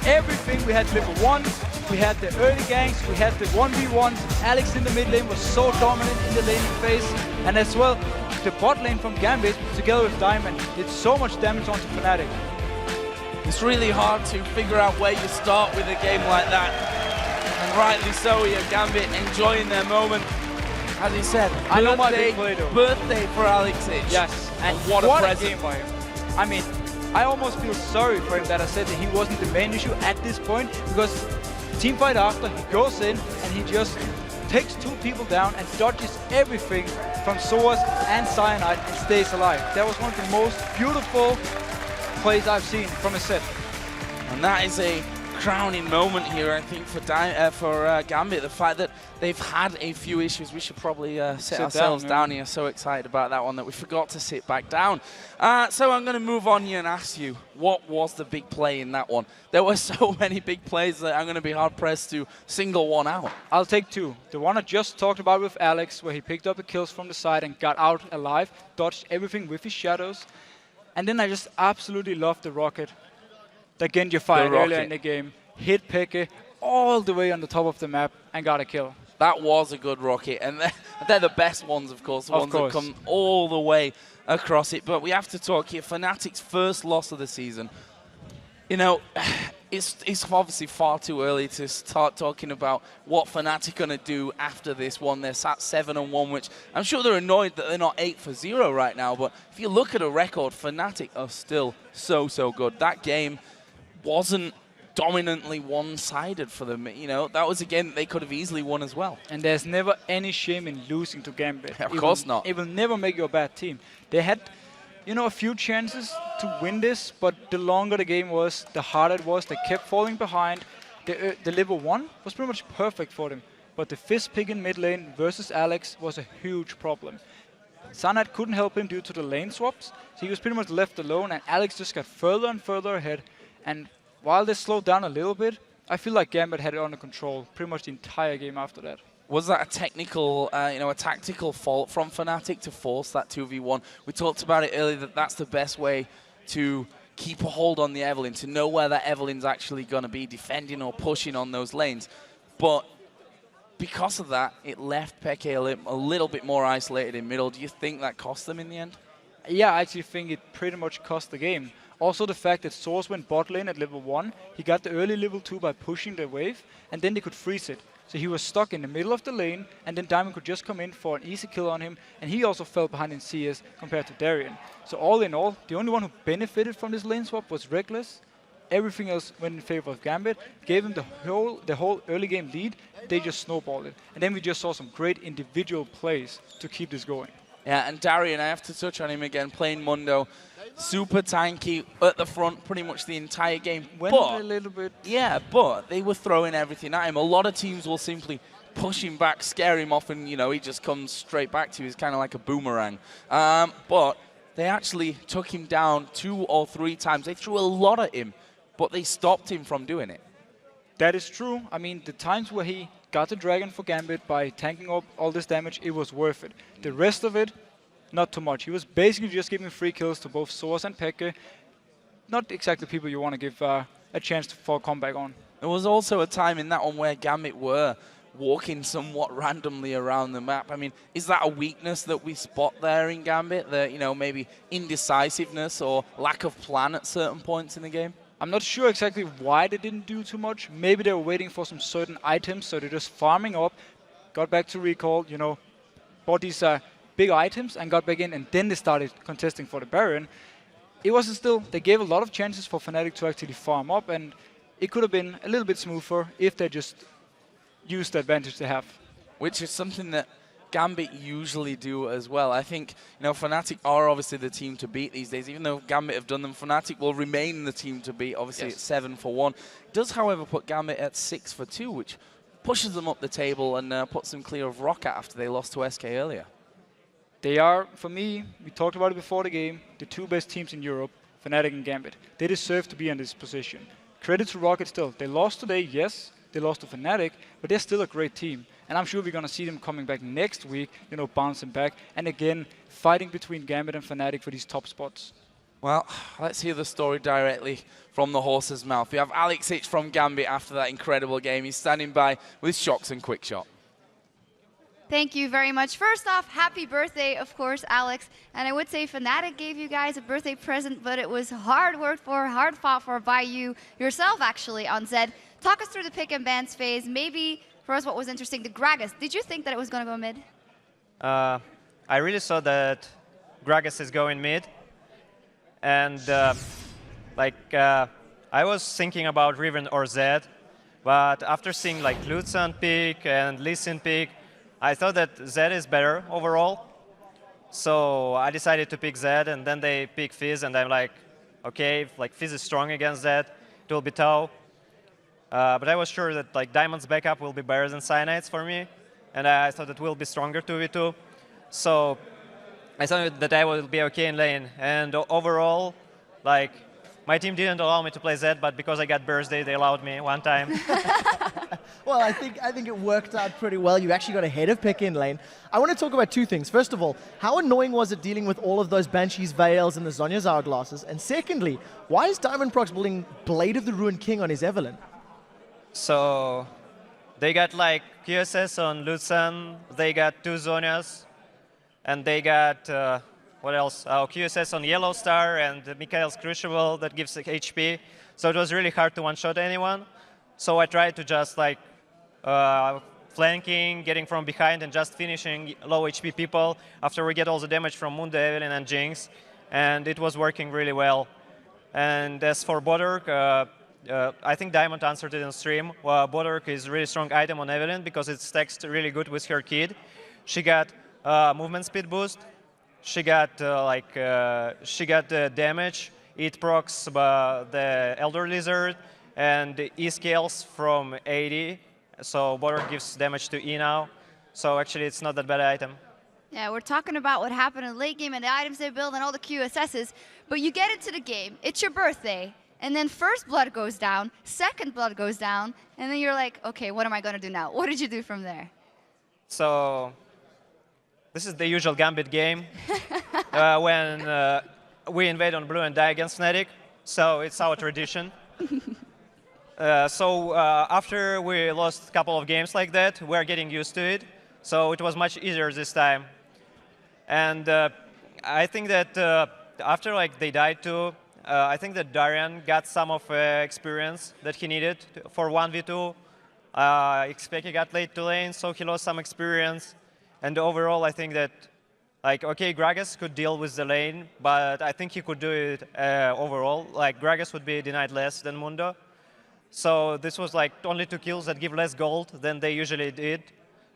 Everything we had level 1, we had the early ganks, we had the 1v1s. Alex in the mid lane was so dominant in the laning phase, and as well the bot lane from Gambit together with Diamond did so much damage onto Fnatic. It's really hard to figure out where you start with a game like that. And rightly so here, Gambit enjoying their moment. As he said, I know my big play though. Birthday for Alex Ich. Yes, and what a present. Game by him. I mean, I almost feel sorry for him that I said that he wasn't the main issue at this point, because team fight after, he goes in and he just takes 2 people down and dodges everything from Soaz and Cyanide and stays alive. That was one of the most beautiful plays I've seen from a set. And that is a crowning moment here, I think, for Gambit. The fact that they've had a few issues. We should probably sit ourselves down here. So excited about that one that we forgot to sit back down. So I'm going to move on here and ask you, what was the big play in that one? There were so many big plays that I'm going to be hard-pressed to single one out. I'll take 2. The one I just talked about with Alex, where he picked up the kills from the side and got out alive, dodged everything with his shadows. And then I just absolutely loved the rocket that Genji fired earlier in the game. Hit Peke all the way on the top of the map and got a kill. That was a good rocket, and they're the best ones, of course, the ones that come all the way across it. But we have to talk here, Fnatic's first loss of the season. You know, it's obviously far too early to start talking about what Fnatic are going to do after this one. They're sat 7-1, which I'm sure they're annoyed that they're not 8-0 right now. But if you look at a record, Fnatic are still so good. That game wasn't dominantly one-sided for them. You know, that was a game that they could have easily won as well. And there's never any shame in losing to Gambit. Of course not. It will never make you a bad team. They had, you know, a few chances to win this, but the longer the game was, the harder it was. They kept falling behind. The level 1 was pretty much perfect for them, but the Fizz pick in mid lane versus Alex was a huge problem. Cyanide couldn't help him due to the lane swaps, so he was pretty much left alone, and Alex just got further and further ahead. And while they slowed down a little bit, I feel like Gambit had it under control pretty much the entire game after that. Was that a technical, a tactical fault from Fnatic to force that 2v1? We talked about it earlier that that's the best way to keep a hold on the Evelynn, to know where that Evelynn's actually going to be defending or pushing on those lanes. But because of that, it left Peke a little bit more isolated in middle. Do you think that cost them in the end? Yeah, I actually think it pretty much cost the game. Also the fact that Soaz went bot lane at level 1, he got the early level 2 by pushing the wave, and then they could freeze it. So he was stuck in the middle of the lane, and then Diamond could just come in for an easy kill on him, and he also fell behind in CS compared to Darien. So all in all, the only one who benefited from this lane swap was Rekkles. Everything else went in favor of Gambit, gave him the whole early game lead. They just snowballed it. And then we just saw some great individual plays to keep this going. Yeah, and Darien, I have to touch on him again, playing Mundo. Super tanky at the front pretty much the entire game. Went a little bit. Yeah, but they were throwing everything at him. A lot of teams will simply push him back, scare him off, and, you know, he just comes straight back to you. He's kind of like a boomerang. But they actually took him down 2 or 3 times. They threw a lot at him, but they stopped him from doing it. That is true. I mean, the times where he got the Dragon for Gambit by tanking up all this damage, it was worth it. The rest of it, not too much. He was basically just giving free kills to both Soaz and Peke. Not exactly people you want to give a chance for a comeback on. There was also a time in that one where Gambit were walking somewhat randomly around the map. I mean, is that a weakness that we spot there in Gambit? That, you know, maybe indecisiveness or lack of plan at certain points in the game? I'm not sure exactly why they didn't do too much. Maybe they were waiting for some certain items, so they're just farming up, got back to recall, you know, bought these big items and got back in, and then they started contesting for the Baron. It wasn't still, they gave a lot of chances for Fnatic to actually farm up, and it could have been a little bit smoother if they just used the advantage they have. Which is something that Gambit usually do as well. I think, Fnatic are obviously the team to beat these days. Even though Gambit have done them, Fnatic will remain the team to beat, obviously at 7-1. Does, however, put Gambit at 6-2, which pushes them up the table and puts them clear of Rocket after they lost to SK earlier. They are, for me, we talked about it before the game, the two best teams in Europe, Fnatic and Gambit. They deserve to be in this position. Credit to Rocket still. They lost today, yes. They lost to Fnatic, but they're still a great team. And I'm sure we're going to see them coming back next week, bouncing back. And again, fighting between Gambit and Fnatic for these top spots. Well, let's hear the story directly from the horse's mouth. We have Alex Ich from Gambit after that incredible game. He's standing by with Shox and Quickshot. Thank you very much. First off, happy birthday, of course, Alex. And I would say Fnatic gave you guys a birthday present, but it was hard worked for, hard fought for by you yourself, actually, on Zed. Talk us through the pick and bans phase. Maybe for us, what was interesting, the Gragas. Did you think that it was going to go mid? I really saw that Gragas is going mid. And I was thinking about Riven or Zed. But after seeing like Lutzen pick and Lee Sin pick, I thought that Zed is better overall. So I decided to pick Zed, and then they pick Fizz, and I'm like, okay, if like Fizz is strong against Zed, it will be tough. But I was sure that like Diamond's backup will be better than Cyanide's for me, and I thought it will be stronger 2v2. So I thought that I will be okay in lane, and overall, like my team didn't allow me to play Zed, but because I got birthday, they allowed me one time. Well, I think it worked out pretty well. You actually got ahead of Pekka in lane. I want to talk about two things. First of all, how annoying was it dealing with all of those Banshees Veils and the Zhonya's Hourglasses? And secondly, why is Diamond Prox building Blade of the Ruined King on his Evelynn? So they got like QSS on Lutzen, they got 2 Zhonyas, and they got, what else? QSS on Yellow Star and Mikhail's Crucible that gives HP. So it was really hard to one-shot anyone. So I tried to just like flanking, getting from behind, and just finishing low HP people after we get all the damage from Mundo, Evelynn, and Jinx. And it was working really well. And as for Bodork, I think Diamond answered it in stream. Bodork is a really strong item on Evelynn because it stacks really good with her kid. She got movement speed boost. She got damage. It procs the Elder Lizard, and E scales from 80. So Bodork gives damage to E now. So actually, it's not that bad item. Yeah, we're talking about what happened in the late game and the items they build and all the QSSs. But you get into the game, it's your birthday, and then first blood goes down, second blood goes down, and then you're like, okay, what am I going to do now? What did you do from there? So this is the usual Gambit game when we invade on blue and die against Fnatic. So it's our tradition. After we lost a couple of games like that, we're getting used to it. So it was much easier this time. And I think that after they died too, I think that Darian got some of experience that he needed for 1v2. Xpeke got late to lane, so he lost some experience. And overall, I think that, okay, Gragas could deal with the lane, but I think he could do it overall. Gragas would be denied less than Mundo. So this was only 2 kills that give less gold than they usually did.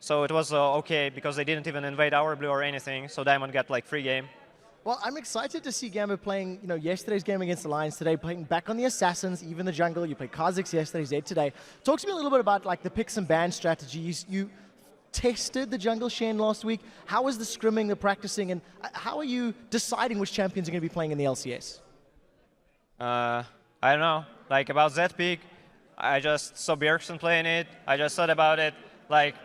So it was okay because they didn't even invade our blue or anything. So Diamond got free game. Well, I'm excited to see Gambit playing, yesterday's game against Alliance today, playing back on the Assassins, even the jungle. You played Kha'Zix yesterday, Zed today. Talk to me a little bit about the picks and ban strategies. You tested the jungle Shen last week. How was the scrimming, the practicing, and how are you deciding which champions are going to be playing in the LCS? I don't know. About Zed pick, I just saw Bjergsen playing it. I just thought about it.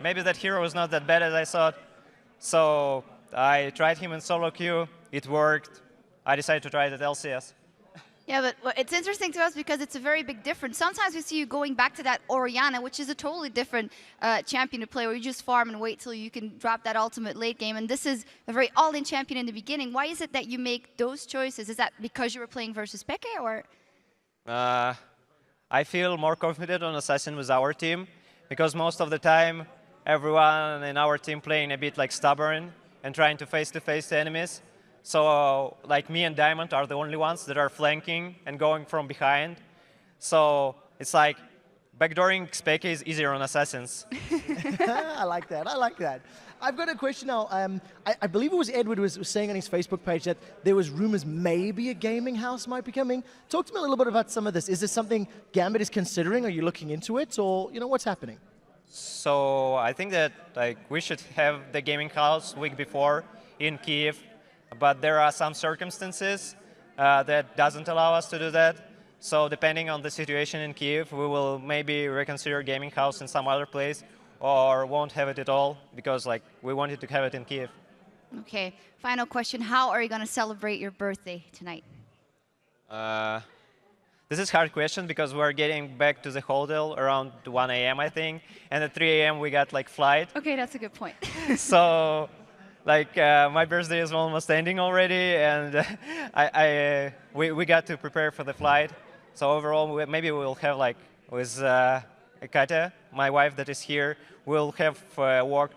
Maybe that hero was not that bad as I thought. So I tried him in solo queue. It worked. I decided to try it at LCS. Yeah, but it's interesting to us because it's a very big difference. Sometimes we see you going back to that Orianna, which is a totally different champion to play, where you just farm and wait till you can drop that ultimate late game. And this is a very all-in champion in the beginning. Why is it that you make those choices? Is that because you were playing versus Peke, or? I feel more confident on Assassin with our team because most of the time, everyone in our team playing a bit stubborn and trying to face-to-face enemies. So me and Diamond are the only ones that are flanking and going from behind. So it's backdooring Xpeke is easier on Assassins. I like that. I like that. I've got a question now. I believe it was Edward was saying on his Facebook page that there was rumors maybe a gaming house might be coming. Talk to me a little bit about some of this. Is this something Gambit is considering? Are you looking into it? Or, what's happening? So I think that we should have the gaming house week before in Kiev, but there are some circumstances that doesn't allow us to do that. So depending on the situation in Kiev, we will maybe reconsider gaming house in some other place, or won't have it at all because we wanted to have it in Kiev. Okay, final question. How are you going to celebrate your birthday tonight? This is a hard question because we're getting back to the hotel around 1 a.m. I think, and at 3 a.m. we got flight. Okay, that's a good point. So my birthday is almost ending already, and we got to prepare for the flight. So overall, maybe we'll have with Katya, my wife that is here, we'll have work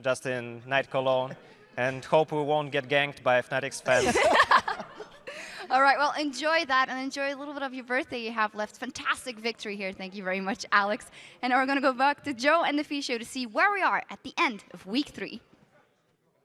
just in night cologne, and hope we won't get ganked by Fnatic's fans. All right, well, enjoy that and enjoy a little bit of your birthday you have left. Fantastic victory here. Thank you very much, Alex. And now we're going to go back to Joe and the Fee Show to see where we are at the end of week 3.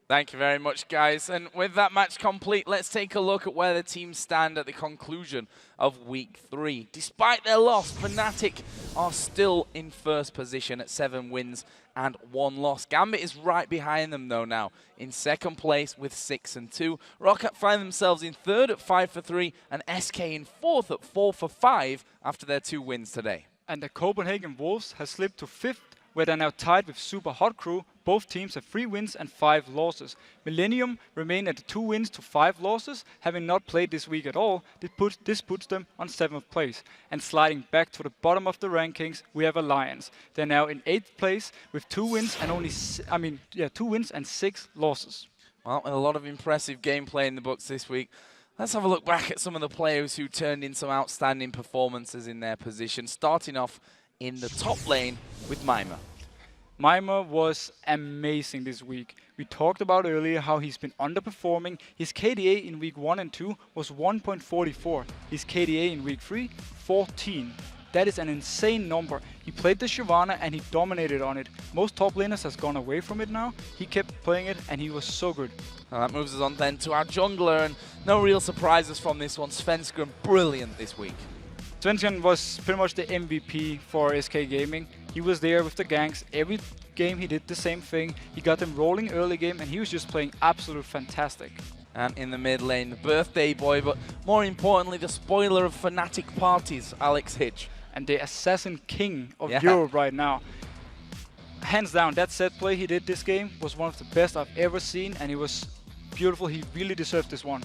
Thank you very much, guys. And with that match complete, let's take a look at where the teams stand at the conclusion of Week 3. Despite their loss, Fnatic are still in first position at 7 wins and 1 loss. Gambit is right behind them, though, now in second place with 6 and 2. Roccat find themselves in third at 5 for 3, and SK in fourth at 4 for 5 after their 2 wins today. And the Copenhagen Wolves has slipped to 5th, where they're now tied with Super Hot Crew. Both teams have 3 wins and 5 losses. Millennium remain at 2 wins to 5 losses, having not played this week at all. This puts them on 7th place. And sliding back to the bottom of the rankings, we have Alliance. They're now in 8th place with 2 wins and 2 wins and 6 losses. Well, a lot of impressive gameplay in the books this week. Let's have a look back at some of the players who turned in some outstanding performances in their position, starting off in the top lane with Mima. Mima was amazing this week. We talked about earlier how he's been underperforming. His KDA in week 1 and 2 was 1.44. His KDA in week 3, 14. That is an insane number. He played the Shyvana and he dominated on it. Most top laners has gone away from it now. He kept playing it and he was so good. Well, that moves us on then to our jungler, and no real surprises from this one. Svenskeren, brilliant this week. Svenskeren was pretty much the MVP for SK Gaming. He was there with the ganks. Every game he did the same thing. He got them rolling early game and he was just playing absolute fantastic. And in the mid lane, the birthday boy, but more importantly, the spoiler of Fnatic parties, Alex Hitch. And the Assassin King of Europe right now. Hands down, that set play he did this game was one of the best I've ever seen, and it was beautiful. He really deserved this one.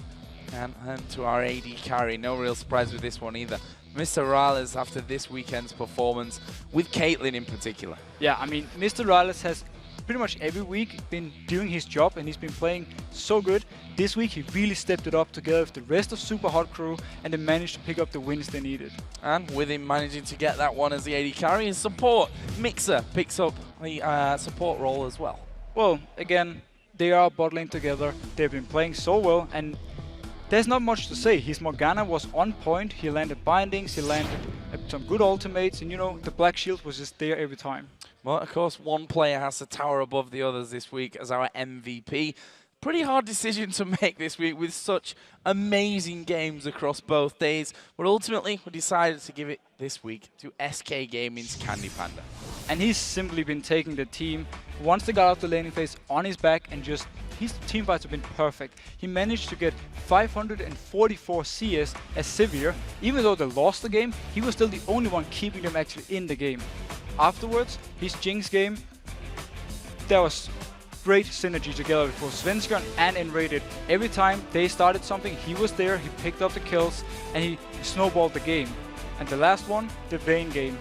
And to our AD carry, no real surprise with this one either. Mr. Rallis after this weekend's performance, with Caitlyn in particular. Yeah, I mean, Mr. Rallis has pretty much every week been doing his job, and he's been playing so good. This week he really stepped it up together with the rest of Super Hot Crew, and they managed to pick up the wins they needed. And with him managing to get that one as the AD carry, his support, Mixer, picks up the support role as well. Well, again, they are bottling together. They've been playing so well, and there's not much to say. His Morgana was on point. He landed bindings, he landed some good ultimates, and the Black Shield was just there every time. Well, of course, one player has to tower above the others this week as our MVP. Pretty hard decision to make this week with such amazing games across both days, but ultimately we decided to give it this week to SK Gaming's Candy Panda. And he's simply been taking the team, once they got out the laning phase, on his back, and just his team fights have been perfect. He managed to get 544 CS as Sivir. Even though they lost the game, he was still the only one keeping them actually in the game. Afterwards, his Jinx game, there was great synergy together with both Svenskeren and Enrated. Every time they started something, he was there, he picked up the kills, and he snowballed the game. And the last one, the Vayne game.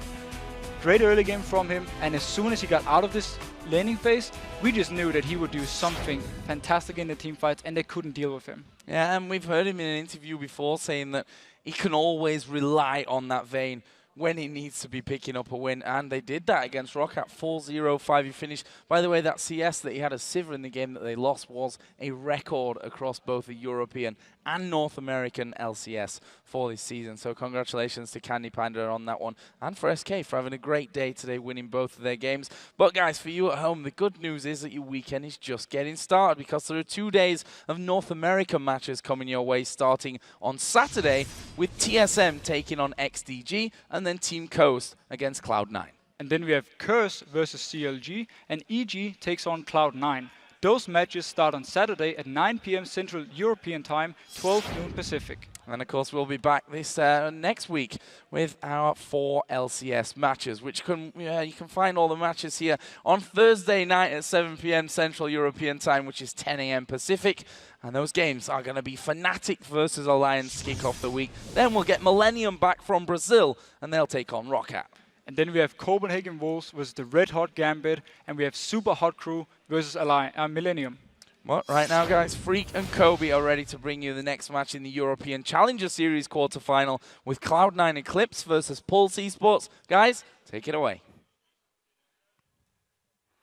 Great early game from him, and as soon as he got out of this laning phase, we just knew that he would do something fantastic in the team fights, and they couldn't deal with him. Yeah, and we've heard him in an interview before saying that he can always rely on that Vayne when he needs to be picking up a win, and they did that against Roccat. 4-0-5 he finished. By the way, that CS that he had as Sivir in the game that they lost was a record across both the European and North American LCS for this season. So congratulations to Candy Panda on that one, and for SK for having a great day today, winning both of their games. But guys, for you at home, the good news is that your weekend is just getting started, because there are 2 days of North America matches coming your way, starting on Saturday with TSM taking on XDG, and then Team Coast against Cloud9. And then we have Curse versus CLG, and EG takes on Cloud9. Those matches start on Saturday at 9 p.m. Central European Time, 12 noon Pacific. And of course, we'll be back this next week with our 4 LCS matches, which you can find all the matches here on Thursday night at 7 p.m. Central European Time, which is 10 a.m. Pacific. And those games are going to be Fnatic versus Alliance to kick off the week. Then we'll get Millennium back from Brazil, and they'll take on Roccat. And then we have Copenhagen Wolves versus the Red Hot Gambit, and we have Super Hot Crew versus Millennium. Well, right now, guys, Freak and Kobe are ready to bring you the next match in the European Challenger Series quarterfinal with Cloud9 Eclipse versus Pulse Esports. Guys, take it away.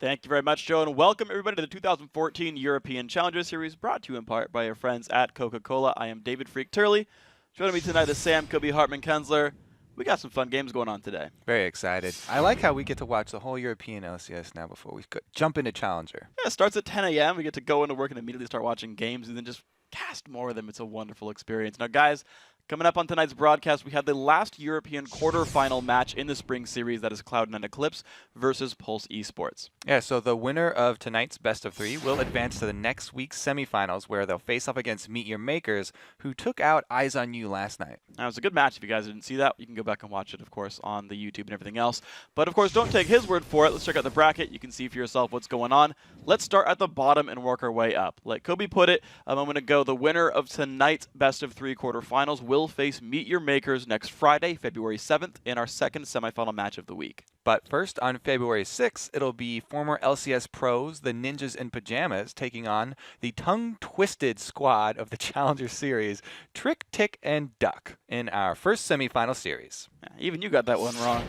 Thank you very much, Joe, and welcome everybody to the 2014 European Challenger Series, brought to you in part by your friends at Coca-Cola. I am David Freak Turley. Joining me tonight is Sam Kobe Hartman Kensler. We got some fun games going on today. Very excited. I like how we get to watch the whole European LCS now before we jump into Challenger. Yeah, it starts at 10 a.m. We get to go into work and immediately start watching games and then just cast more of them. It's a wonderful experience. Now, guys, coming up on tonight's broadcast, we have the last European quarterfinal match in the spring series. That is Cloud9 Eclipse versus Pulse Esports. Yeah, so the winner of tonight's best of 3 will advance to the next week's semifinals, where they'll face off against Meet Your Makers, who took out Eyes on You last night. Now, it was a good match. If you guys didn't see that, you can go back and watch it, of course, on the YouTube and everything else. But, of course, don't take his word for it. Let's check out the bracket. You can see for yourself what's going on. Let's start at the bottom and work our way up. Like Kobe put it a moment ago, the winner of tonight's best of 3 quarterfinals will face Meet Your Makers next Friday, February 7th, in our second semifinal match of the week. But first, on February 6th, it'll be former LCS pros, the Ninjas in Pajamas, taking on the tongue-twisted squad of the Challenger Series, Trick, Tick, and Duck, in our first semifinal series. Yeah, even you got that one wrong.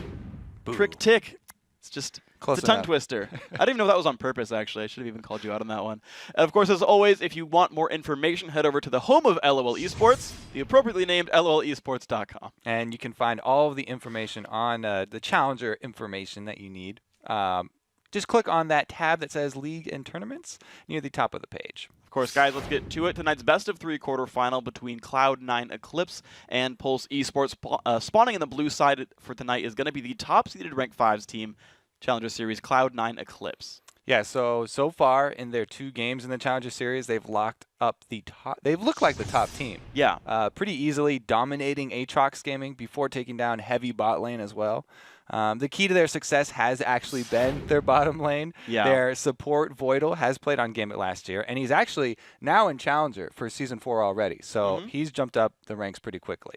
Boo. Trick, Tick. It's just Close it's a tongue enough. twister. I didn't even know that was on purpose, actually. I should have even called you out on that one. And of course, as always, if you want more information, head over to the home of LOL Esports, the appropriately named lolesports.com. And you can find all of the information on the Challenger information that you need. Just click on that tab that says League and Tournaments near the top of the page. Of course, guys, let's get to it. Tonight's best of 3 quarterfinal between Cloud9 Eclipse and Pulse Esports. Spawning in the blue side for tonight is going to be the top-seeded Rank 5's team, Challenger Series, Cloud9 Eclipse. Yeah, so far in their 2 games in the Challenger Series, they've locked up the top. They've looked like the top team. Yeah. Pretty easily dominating Aatrox Gaming before taking down heavy bot lane as well. The key to their success has actually been their bottom lane. Yeah. Their support, Voidal, has played on Gambit last year, and he's actually now in Challenger for Season 4 already. So he's jumped up the ranks pretty quickly.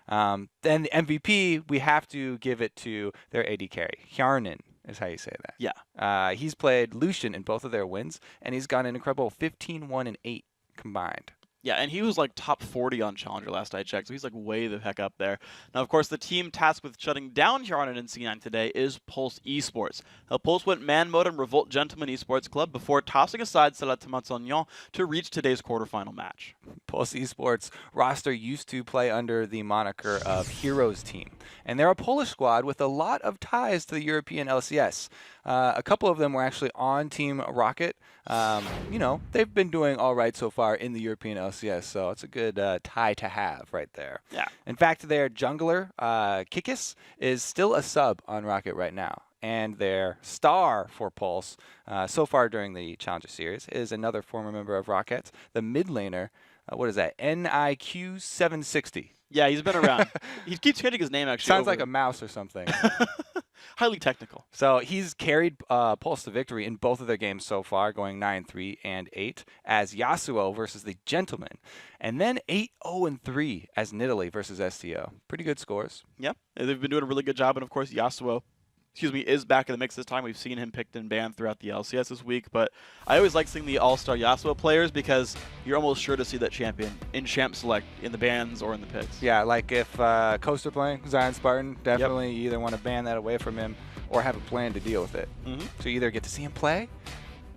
Then the MVP, we have to give it to their AD carry. Hjarnan is how you say that. Yeah. He's played Lucian in both of their wins, and he's got an incredible 15-1-8 combined. Yeah, and he was like top 40 on Challenger last I checked, so he's like way the heck up there. Now, of course, the team tasked with shutting down Hjarnan in C9 today is Pulse Esports. Now, Pulse went man mode and Revolt Gentlemen Esports Club before tossing aside Salat Mazzagnon to reach today's quarterfinal match. Pulse Esports roster used to play under the moniker of Heroes Team, and they're a Polish squad with a lot of ties to the European LCS. A couple of them were actually on Team Rocket. You know, they've been doing all right so far in the European LCS, so it's a good tie to have right there. Yeah. In fact, their jungler, Kikis, is still a sub on Rocket right now. And their star for Pulse, so far during the Challenger Series, is another former member of Rocket, the mid laner. What is that? NIQ 760. Yeah, he's been around. He keeps hitting his name, actually. Sounds like a mouse or something. Highly technical. So he's carried Pulse to victory in both of their games so far, going 9-3 and 8 as Yasuo versus the Gentleman, and then 8-0-3 as Nidalee versus STO. Pretty good scores. Yeah, they've been doing a really good job, and of course Yasuo, is back in the mix this time. We've seen him picked and banned throughout the LCS this week, but I always like seeing the all-star Yasuo players because you're almost sure to see that champion in Champ Select in the bans or in the picks. Yeah, like if Coast are playing Zion Spartan, definitely you either want to ban that away from him or have a plan to deal with it. So you either get to see him play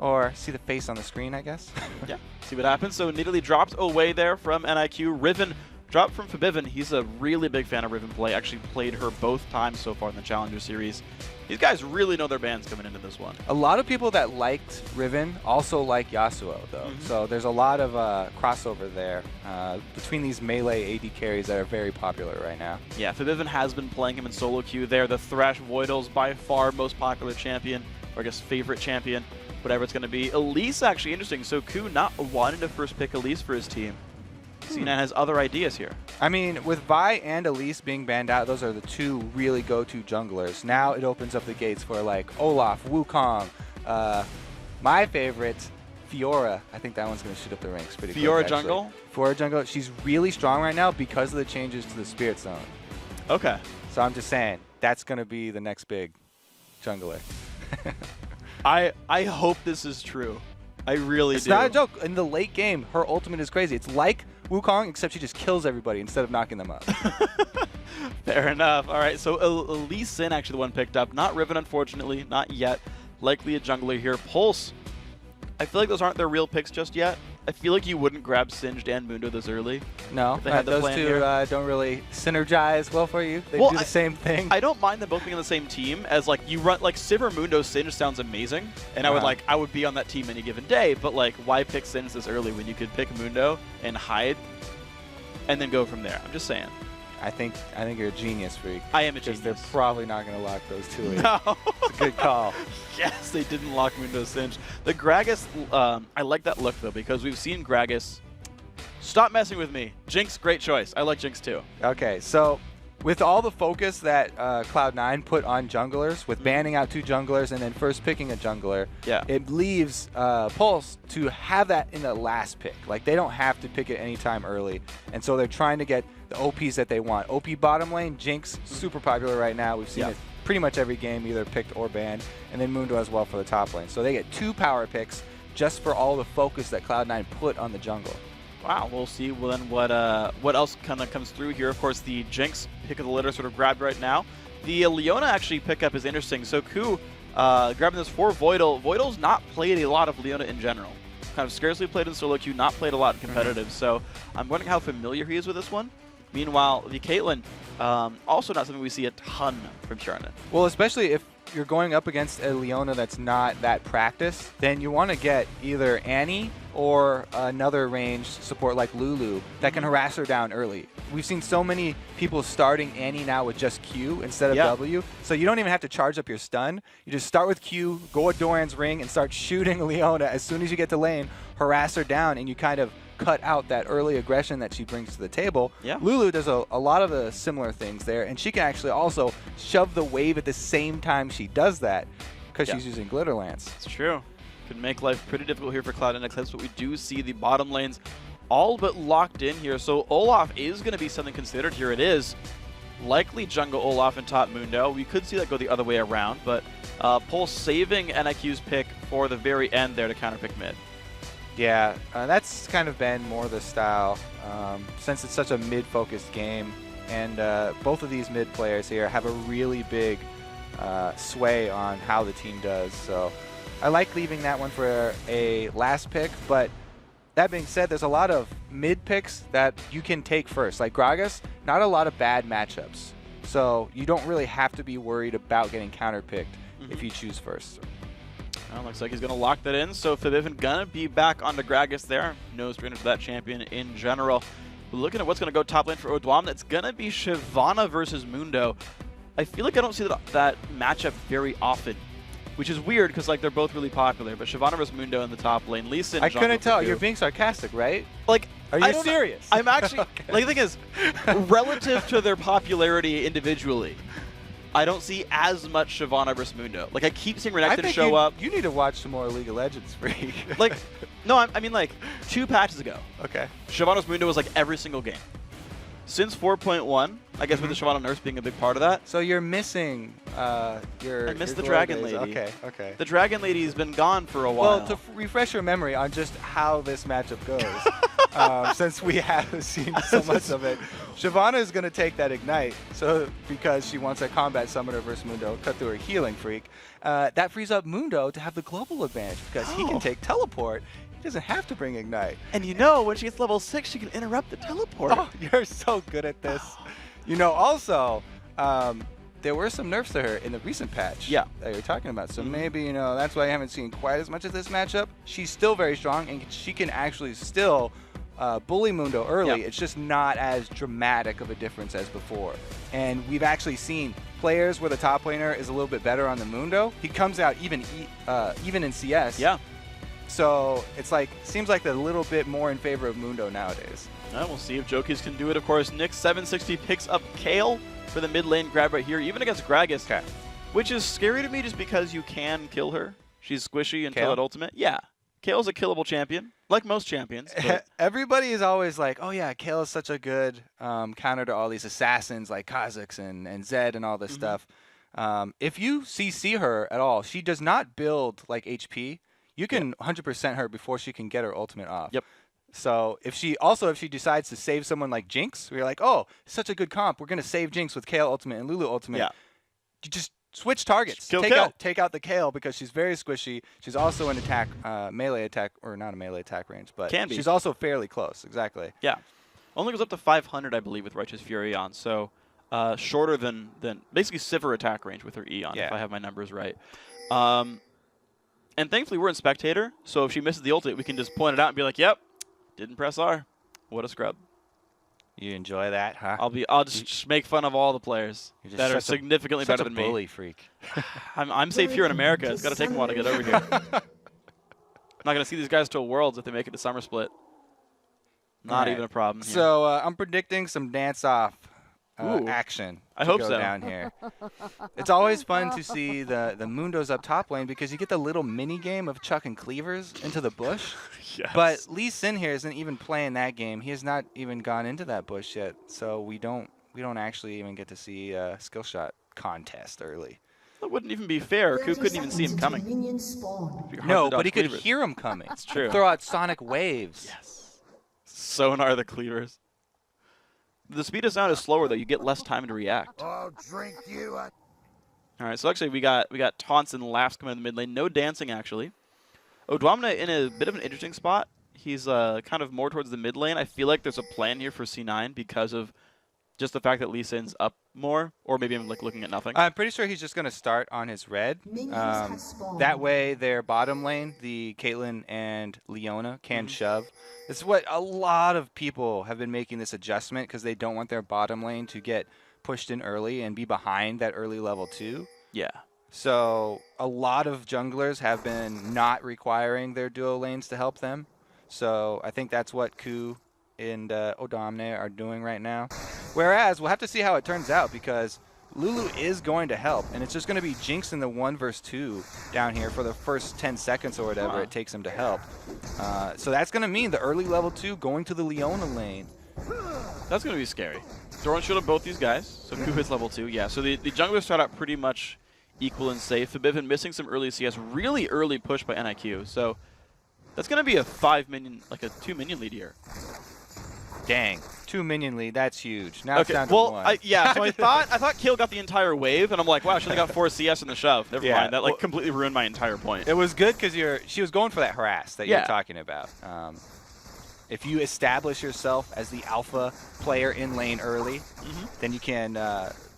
or see the face on the screen, I guess. Yeah, see what happens. So Nidalee dropped away there from NIQ. Riven dropped from Febiven. He's a really big fan of Riven play. Actually played her both times so far in the Challenger Series. These guys really know their bands coming into this one. A lot of people that liked Riven also like Yasuo, though. So there's a lot of crossover there between these melee AD carries that are very popular right now. Yeah, Febiven has been playing him in solo queue there. The Thresh Voidal's by far most popular champion, or I guess favorite champion, whatever it's going to be. Elise, actually interesting. So Ku not wanting to first pick Elise for his team. C9 has other ideas here. I mean, with Vi and Elise being banned out, those are the two really go-to junglers. Now it opens up the gates for like Olaf, Wukong, my favorite, Fiora. I think that one's going to shoot up the ranks pretty quick. Fiora jungle? Fiora jungle. She's really strong right now because of the changes to the Spirit Zone. Okay. So I'm just saying, that's going to be the next big jungler. I hope this is true. I really do. It's not a joke. In the late game, her ultimate is crazy. It's like Wukong, except she just kills everybody instead of knocking them up. Fair enough. All right, so Elise Sin actually the one picked up. Not Riven, unfortunately. Not yet. Likely a jungler here. Pulse. I feel like those aren't their real picks just yet. I feel like you wouldn't grab Singed and Mundo this early. No, if they had the those plan two here. don't really synergize well for you. They Well, do the same thing. I don't mind them both being on the same team, as like you run like Sivir Mundo Singed sounds amazing, and I would be on that team any given day. But like, why pick Singed this early when you could pick Mundo and hide, and then go from there? I'm just saying. I think you're a genius, Freak. I am a genius. Because they're probably not going to lock those two in. No. It's a good call. Yes, they didn't lock Mundo Singed. The Gragas, I like that look though, because we've seen Gragas. Stop messing with me. Jinx, great choice. I like Jinx too. Okay, so with all the focus that Cloud9 put on junglers, with banning out 2 junglers and then first picking a jungler, it leaves Pulse to have that in the last pick. Like, they don't have to pick it anytime early, and so they're trying to get the OPs that they want. OP bottom lane, Jinx, super popular right now. We've seen it pretty much every game, either picked or banned, and then Mundo as well for the top lane. So they get 2 power picks just for all the focus that Cloud9 put on the jungle. Wow, we'll see then what else kind of comes through here. Of course, the Jinx pick of the litter sort of grabbed right now. The Leona actually pickup is interesting. So Ku grabbing this for Voidal. Voidal's not played a lot of Leona in general. Kind of scarcely played in solo queue, not played a lot in competitive. So I'm wondering how familiar he is with this one. Meanwhile, the Caitlyn, also not something we see a ton from Charlotte. Well, especially if you're going up against a Leona that's not that practiced, then you want to get either Annie or another ranged support like Lulu that can harass her down early. We've seen so many people starting Annie now with just Q instead of W, so you don't even have to charge up your stun. You just start with Q, go at Doran's ring, and start shooting Leona as soon as you get to lane, harass her down, and you kind of cut out that early aggression that she brings to the table. Lulu does a lot of the similar things there, and she can actually also shove the wave at the same time she does that because she's using Glitter Lance. It's true. Could make life pretty difficult here for Cloud9 and Eclipse, but we do see the bottom lanes all but locked in here. So Olaf is going to be something considered. Here it is. Likely jungle Olaf and top Mundo. We could see that go the other way around, but Pulse saving NIQ's pick for the very end there to counterpick mid. Yeah, that's kind of been more the style since it's such a mid-focused game, and both of these mid players here have a really big sway on how the team does. So I like leaving that one for a last pick, but that being said, there's a lot of mid picks that you can take first. Like Gragas, not a lot of bad matchups, so you don't really have to be worried about getting counterpicked if you choose first. Well, looks like he's going to lock that in, so Febiven going to be back onto Gragas there. No strainer to that champion in general. But looking at what's going to go top lane for Odwam, that's going to be Shyvana versus Mundo. I feel like I don't see that matchup very often, which is weird because like they're both really popular. But Shyvana versus Mundo in the top lane. Lee Sin, I couldn't tell. You're being sarcastic, right? Like, are you serious? I'm actually like, the thing is, relative to their popularity individually, I don't see as much Shyvana versus Mundo. Like, I keep seeing Renekton show up. You need to watch some more League of Legends, Freak. Like, no, I mean like 2 patches ago. Okay. Shyvana versus Mundo was like every single game. Since 4.1, I guess with the Shyvana nurse being a big part of that. So you're missing I missed the glow Dragon days. Lady. Okay, okay. The Dragon Lady's been gone for a while. Well, to refresh your memory on just how this matchup goes. since we have seen so much of it. Shyvana is going to take that Ignite, so because she wants a combat summoner versus Mundo, cut through her healing freak. That frees up Mundo to have the global advantage because he can take teleport. He doesn't have to bring Ignite. And you know, when she gets level 6, she can interrupt the teleport. Oh, you're so good at this. You know, also, there were some nerfs to her in the recent patch that you're talking about. So maybe, you know, that's why I haven't seen quite as much of this matchup. She's still very strong, and she can actually still bully Mundo early. It's just not as dramatic of a difference as before. And we've actually seen players where the top laner is a little bit better on the Mundo. He comes out even in CS. Yeah. So it's like, seems like they're a little bit more in favor of Mundo nowadays. We'll see if Jokies can do it. Of course, Nyx760 picks up Kayle for the mid lane grab right here, even against Gragas, which is scary to me just because you can kill her. She's squishy until Kayle? at ultimate. Yeah. Kayle's a killable champion, like most champions. Everybody is always like, oh yeah, Kayle is such a good counter to all these assassins like Kha'Zix and Zed and all this stuff. If you CC her at all, she does not build like HP. You can 100% her before she can get her ultimate off. Yep. So if she decides to save someone like Jinx, we're like, oh, such a good comp. We're gonna save Jinx with Kayle ultimate and Lulu ultimate. Yeah. You just switch targets. Take out the Kayle because she's very squishy. She's also an attack, melee attack, or not a melee attack range, but Can be. she's also fairly close. Exactly. Yeah. Only goes up to 500, I believe, with Righteous Fury on. So shorter than basically Sivir attack range with her E on, if I have my numbers right. And thankfully, we're in Spectator, so if she misses the ultimate, we can just point it out and be like, yep, didn't press R. What a scrub. You enjoy that, huh? I'll just make fun of all the players that are significantly better than me. Such a bully freak. I'm safe here in America. It's got to take a while to get over here. I'm not going to see these guys till Worlds if they make it to Summer Split. Not even a problem here. So I'm predicting some dance-off action I hope go so. down here. It's always fun to see the Mundos up top lane because you get the little mini game of chucking cleavers into the bush. Yes. But Lee Sin here isn't even playing that game. He has not even gone into that bush yet, so we don't actually even get to see a skill shot contest early. That wouldn't even be fair. Ku couldn't even see him coming. No, but he could hear him coming. It's true. Throw out sonic waves. Yes. Sonar the cleavers. The speed of sound is slower, though. You get less time to react. I'll drink you. All right, so actually we got taunts and laughs coming in the mid lane. No dancing, actually. Odwamna in a bit of an interesting spot. He's kind of more towards the mid lane. I feel like there's a plan here for C9 because of just the fact that Lee Sin's up more, or maybe I'm like looking at nothing. I'm pretty sure he's just going to start on his red. That way their bottom lane, the Caitlyn and Leona, can shove. This is what a lot of people have been making this adjustment because they don't want their bottom lane to get pushed in early and be behind that early level 2. Yeah. So a lot of junglers have been not requiring their duo lanes to help them. So I think that's what Ku and Odamne are doing right now. Whereas we'll have to see how it turns out because Lulu is going to help, and it's just going to be Jinx in the 1 versus 2 down here for the first 10 seconds or whatever it takes him to help. So that's going to mean the early level 2 going to the Leona lane. That's going to be scary. Doran should have both these guys, so Ku hits level 2. Yeah, so the junglers start out pretty much equal and safe. They've been missing some early CS, really early push by NIQ. So that's going to be a 2 minion lead here. Dang, 2 minion lead, that's huge. Now it's down to 1. So I thought Kayle got the entire wave, and I'm like, wow, she only got 4 CS in the shove. Never mind, that completely ruined my entire point. It was good because she was going for that harass that you're talking about. If you establish yourself as the alpha player in lane early, then you can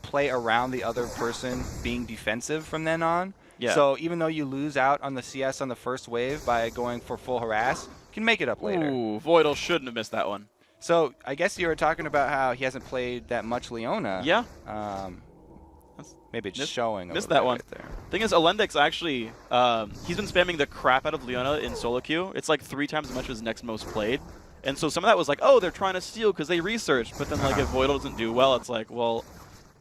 play around the other person being defensive from then on. Yeah. So even though you lose out on the CS on the first wave by going for full harass, you can make it up later. Ooh, Voidal shouldn't have missed that one. So I guess you were talking about how he hasn't played that much Leona. Yeah. Maybe it's showing. Missed that one. Right there. Thing is, Alendix actually, he's been spamming the crap out of Leona in solo queue. It's like 3 times as much as next most played. And so some of that was like, oh, they're trying to steal because they researched. But then like if Voidal doesn't do well, it's like, well,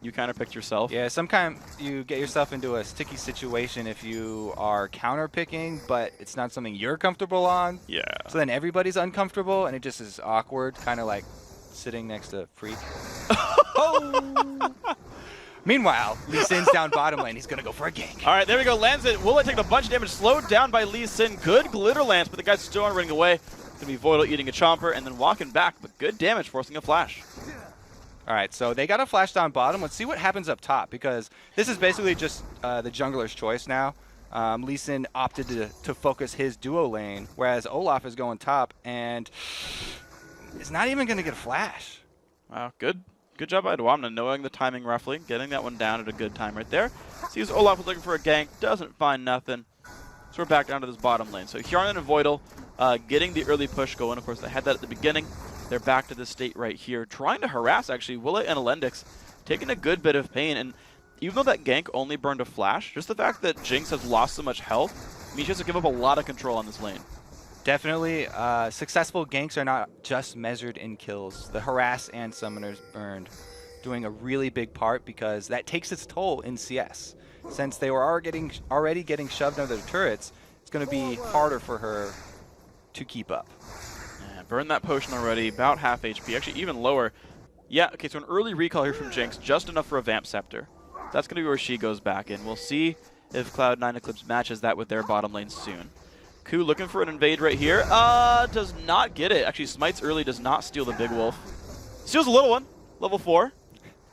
you kind of picked yourself. Yeah, sometimes you get yourself into a sticky situation if you are counter picking, but it's not something you're comfortable on. Yeah. So then everybody's uncomfortable, and it just is awkward, kind of like sitting next to Freak. Meanwhile, Lee Sin's down bottom lane. He's going to go for a gank. All right, there we go. Lands it. Will it take a bunch of damage? Slowed down by Lee Sin. Good glitter lance, but the guy's still running away. going to be Voidal eating a Chomper and then walking back, but good damage, forcing a flash. All right, so they got a flash down bottom. Let's see what happens up top, because this is basically just the jungler's choice now. Lee Sin opted to focus his duo lane, whereas Olaf is going top, and is not even going to get a flash. Wow, good job by Dwamna, knowing the timing roughly, getting that one down at a good time right there. Sees Olaf was looking for a gank, doesn't find nothing. So we're back down to this bottom lane. So Hjarnan and Voidal getting the early push going. Of course, they had that at the beginning. They're back to this state right here, trying to harass, actually. Willa and Alendix taking a good bit of pain. And even though that gank only burned a flash, just the fact that Jinx has lost so much health means she has to give up a lot of control on this lane. Definitely, successful ganks are not just measured in kills. The harass and summoners burned doing a really big part, because that takes its toll in CS. Since they were already getting shoved under the turrets, it's going to be harder for her to keep up. Burned that potion already, about half HP, actually even lower. Yeah, okay, so an early recall here from Jinx, just enough for a Vamp Scepter. That's going to be where she goes back in. We'll see if Cloud9 Eclipse matches that with their bottom lane soon. Ku looking for an invade right here. Does not get it. Actually, Smites early does not steal the big wolf. Steals a little one, level 4.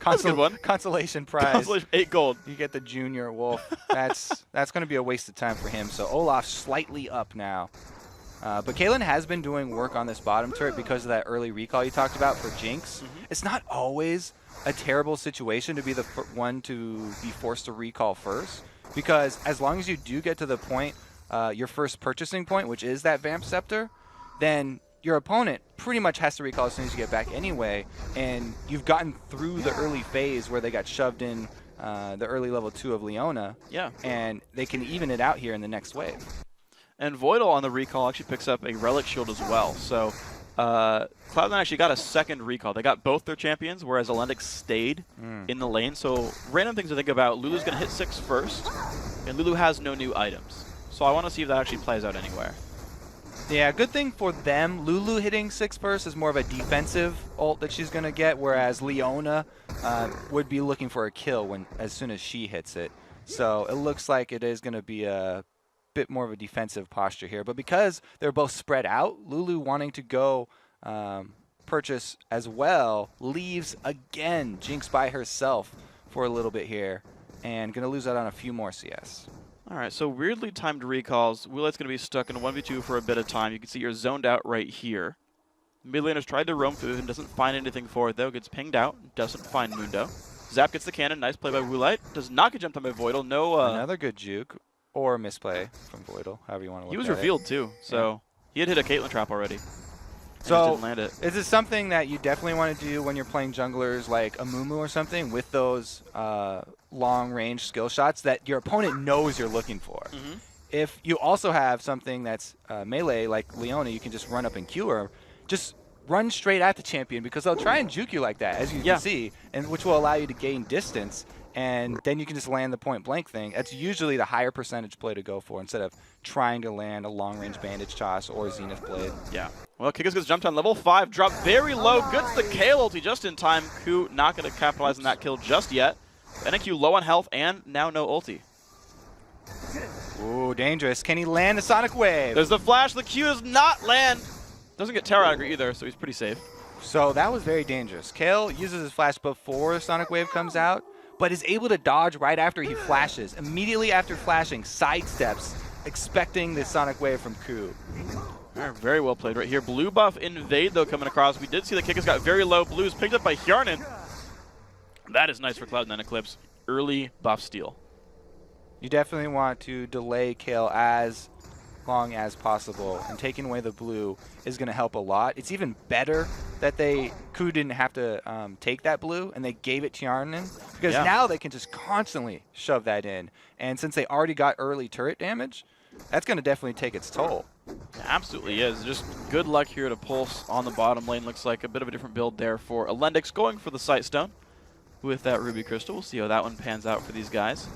That's a good one. Consolation prize. Consolation, 8 gold. You get the junior wolf. That's going to be a waste of time for him. So Olaf slightly up now. But Caitlyn has been doing work on this bottom turret because of that early recall you talked about for Jinx. It's not always a terrible situation to be the one to be forced to recall first, because as long as you do get to the point, your first purchasing point, which is that Vamp Scepter, then your opponent pretty much has to recall as soon as you get back anyway, and you've gotten through the early phase where they got shoved in the early level 2 of Leona, and they can even it out here in the next wave. And Voidal on the recall actually picks up a Relic Shield as well. So Cloud9 actually got a second recall. They got both their champions, whereas Alendix stayed in the lane. So random things to think about. Lulu's going to hit 6 first, and Lulu has no new items. So I want to see if that actually plays out anywhere. Yeah, good thing for them. Lulu hitting 6 first is more of a defensive ult that she's going to get, whereas Leona would be looking for a kill as soon as she hits it. So it looks like it is going to be a bit more of a defensive posture here. But because they're both spread out, Lulu wanting to go purchase as well leaves, again, Jinx by herself for a little bit here, and going to lose out on a few more CS. All right, so weirdly timed recalls. Willet's going to be stuck in a 1v2 for a bit of time. You can see you're zoned out right here. Mid laner's tried to roam through and doesn't find anything for it, though. Gets pinged out, doesn't find Mundo. Zap gets the cannon, nice play by Woolite. Does not get jumped on by Voidal. No, another good juke, or misplay from Voidal, however you want to look at it. He was revealed, too, so he had hit a Caitlyn trap already. So, didn't land it. Is this something that you definitely want to do when you're playing junglers like Amumu or something, with those long-range skill shots that your opponent knows you're looking for? If you also have something that's melee, like Leona, you can just run up and Q her. Just run straight at the champion, because they'll try and juke you like that, as you can see, and which will allow you to gain distance, and then you can just land the point-blank thing. That's usually the higher percentage play to go for, instead of trying to land a long-range bandage toss or Zenith Blade. Yeah. Well, Kikis gets jumped on level 5, dropped very low, gets the Kayle ulti just in time. Ku not going to capitalize on that kill just yet. NQ low on health and now no ulti. Ooh, dangerous. Can he land the Sonic Wave? There's the flash. The Q does not land. Doesn't get Terra Aggro either, so he's pretty safe. So that was very dangerous. Kayle uses his flash before Sonic Wave comes out, but is able to dodge right after he flashes. Immediately after flashing, sidesteps, expecting the Sonic Wave from Ku. Very well played right here. Blue buff invade, though, coming across. We did see the Kikis got very low. Blue's picked up by Hjarnan. That is nice for Cloud9 Eclipse. Early buff steal. You definitely want to delay Kayle as long as possible, and taking away the blue is going to help a lot. It's even better that Ku didn't have to take that blue and they gave it to Hjarnan, because now they can just constantly shove that in. And since they already got early turret damage, that's going to definitely take its toll. Absolutely is. Just good luck here to Pulse on the bottom lane. Looks like a bit of a different build there for Alendix, going for the Sightstone with that Ruby Crystal. We'll see how that one pans out for these guys.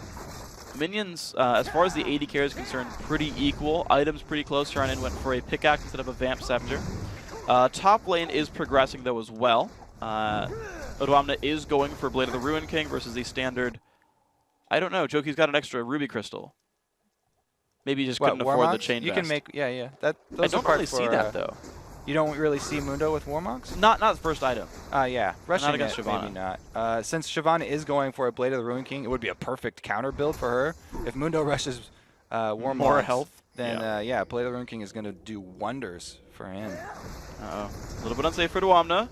Minions, as far as the AD carry is concerned, pretty equal. Items pretty close. Hjarnan went for a pickaxe instead of a Vamp Scepter. Top lane is progressing, though, as well. Odwamna is going for Blade of the Ruin King versus the standard... I don't know. Joki's got an extra Ruby Crystal. Maybe he just couldn't afford the chain You vest. can make, yeah. I don't really see that, though. You don't really see Mundo with Warmogs? Not the first item. Yeah. Rushing against it, Shyvana. maybe not. Since Shyvana is going for a Blade of the Ruin King, it would be a perfect counter build for her. If Mundo rushes Warmogs, More health. then yeah, Blade of the Ruin King is going to do wonders for him. Uh-oh. A little bit unsafe for Duamna.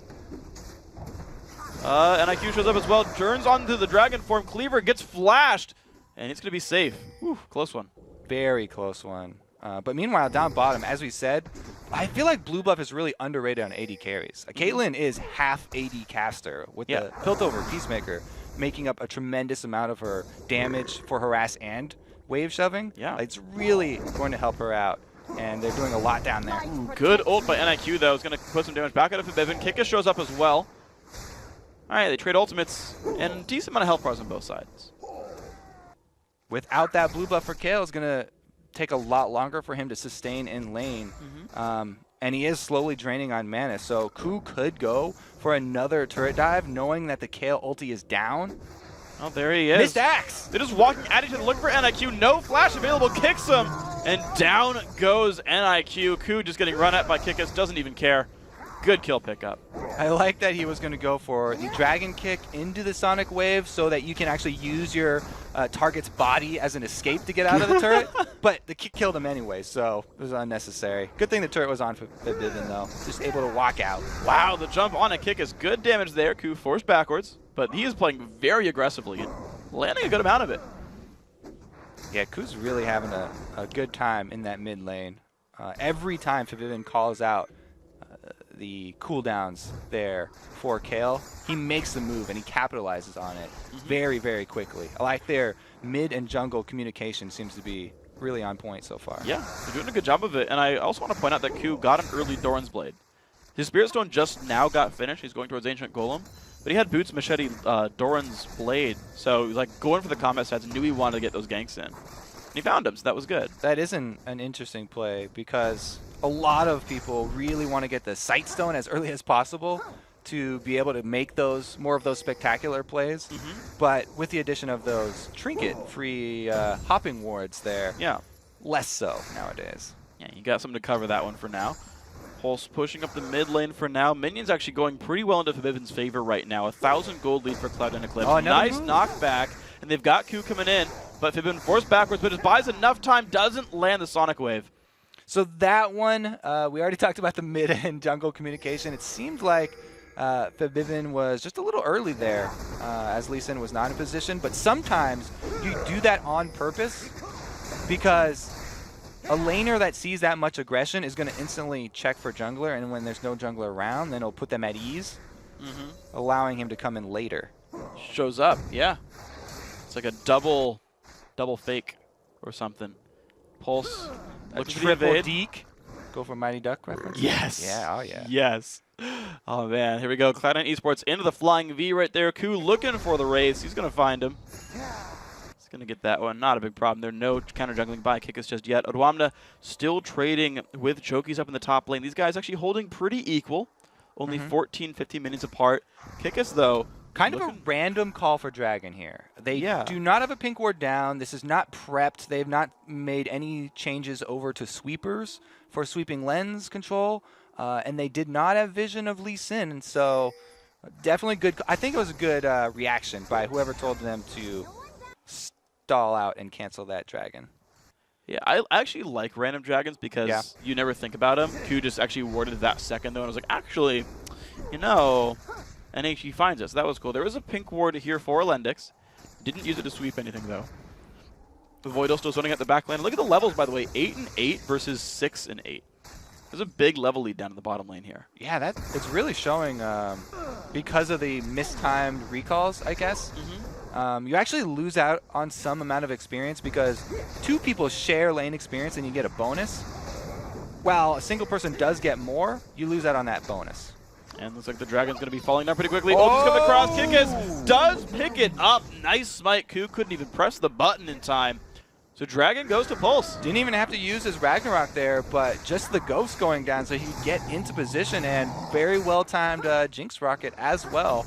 NIQ shows up as well. Turns onto the Dragon form. Cleaver gets flashed. And it's going to be safe. Whew, close one. Very close one. But meanwhile, down bottom, as we said, I feel like Blue Buff is really underrated on AD carries. Caitlyn is half AD caster with the Piltover Peacemaker making up a tremendous amount of her damage for harass and wave shoving. Yeah. It's really going to help her out. And they're doing a lot down there. Ooh, good ult by NIQ, though. Is going to put some damage back out of Forbidden. Kika shows up as well. All right, they trade ultimates and decent amount of health bars on both sides. Without that blue buff for Kayle, it's going to take a lot longer for him to sustain in lane. And he is slowly draining on mana, so Ku could go for another turret dive, knowing that the Kayle ulti is down. Oh, there he is. Missed axe! They're just walking at each other, looking for NIQ. No flash available, kicks him, and down goes NIQ. Ku just getting run at by Kikis, doesn't even care. Good kill pickup. I like that he was going to go for the Dragon Kick into the Sonic Wave so that you can actually use your target's body as an escape to get out of the turret. But the kick killed him anyway, so it was unnecessary. Good thing the turret was on for Forbidden, though. Just able to walk out. Wow, the jump on a kick is good damage there. Ku forced backwards, but he is playing very aggressively and landing a good amount of it. Yeah, Ku's really having a good time in that mid lane. Every time Forbidden calls out the cooldowns there for Kayle, he makes the move and he capitalizes on it very, very quickly. I like their mid and jungle communication seems to be really on point so far. Yeah, they're doing a good job of it. And I also want to point out that Ku got an early Doran's Blade. His Spirit Stone just now got finished. He's going towards Ancient Golem. But he had Boots, Machete, Doran's Blade. So like going for the combat stats, knew he wanted to get those ganks in. And he found him, so that was good. That is an interesting play because a lot of people really want to get the Sight Stone as early as possible to be able to make those more of those spectacular plays. But with the addition of those trinket-free hopping wards there, less so nowadays. Yeah, you got something to cover that one for now. Pulse pushing up the mid lane for now. Minions actually going pretty well into Forbidden's favor right now. 1,000 gold lead for Cloud and Eclipse. Oh, nice knockback, and they've got Ku coming in, but Forbidden forced backwards, but just buys enough time, doesn't land the Sonic Wave. So that one, we already talked about the mid and jungle communication. It seemed like Forbidden was just a little early there as Lee Sin was not in position. But sometimes you do that on purpose because a laner that sees that much aggression is going to instantly check for jungler. And when there's no jungler around, then it'll put them at ease, allowing him to come in later. Shows up, yeah. It's like a double fake or something. Pulse. A triple deke. Go for Mighty Duck reference? Yes. Yeah, oh yeah. Yes. Oh man, here we go. Cloud9 Esports into the flying V right there. Ku looking for the race. He's going to find him. He's going to get that one. Not a big problem. There's no counter jungling by Kikis just yet. Odoamne still trading with Chokis up in the top lane. These guys actually holding pretty equal. Only 14, 15 minutes apart. Kikis, though, kind of a random call for Dragon here. They do not have a pink ward down. This is not prepped. They have not made any changes over to sweepers for sweeping lens control. And they did not have vision of Lee Sin. And so definitely good. I think it was a good reaction by whoever told them to stall out and cancel that Dragon. Yeah, I actually like random dragons because you never think about them. Ku just actually warded that second, though, and I was like, actually, you know... And he finds it, so that was cool. There was a pink ward here for Lendix. Didn't use it to sweep anything, though. The Voidal still running at the back lane. Look at the levels, by the way. 8 and 8 versus 6 and 8. There's a big level lead down in the bottom lane here. Yeah, it's really showing because of the mistimed recalls, I guess. You actually lose out on some amount of experience because two people share lane experience and you get a bonus. While a single person does get more, you lose out on that bonus. And looks like the Dragon's going to be falling down pretty quickly. Oh, he's coming across. Kikis does pick it up. Nice smite. Ku couldn't even press the button in time. So Dragon goes to Pulse. Didn't even have to use his Ragnarok there, but just the Ghost going down so he could get into position, and very well-timed Jinx Rocket as well.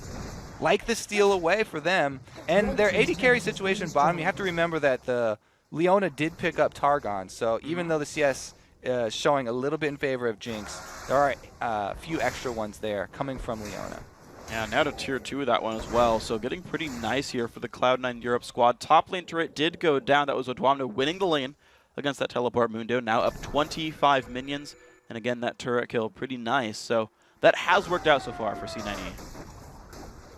Like the steal away for them. And their AD carry situation bottom, you have to remember that the Leona did pick up Targon, so even though the CS showing a little bit in favor of Jinx. There are a few extra ones there coming from Leona. Yeah, now to tier 2 of that one as well. So getting pretty nice here for the Cloud9 Europe squad. Top lane turret did go down. That was Odwamna winning the lane against that teleport Mundo. Now up 25 minions. And again, that turret kill, pretty nice. So that has worked out so far for C9E.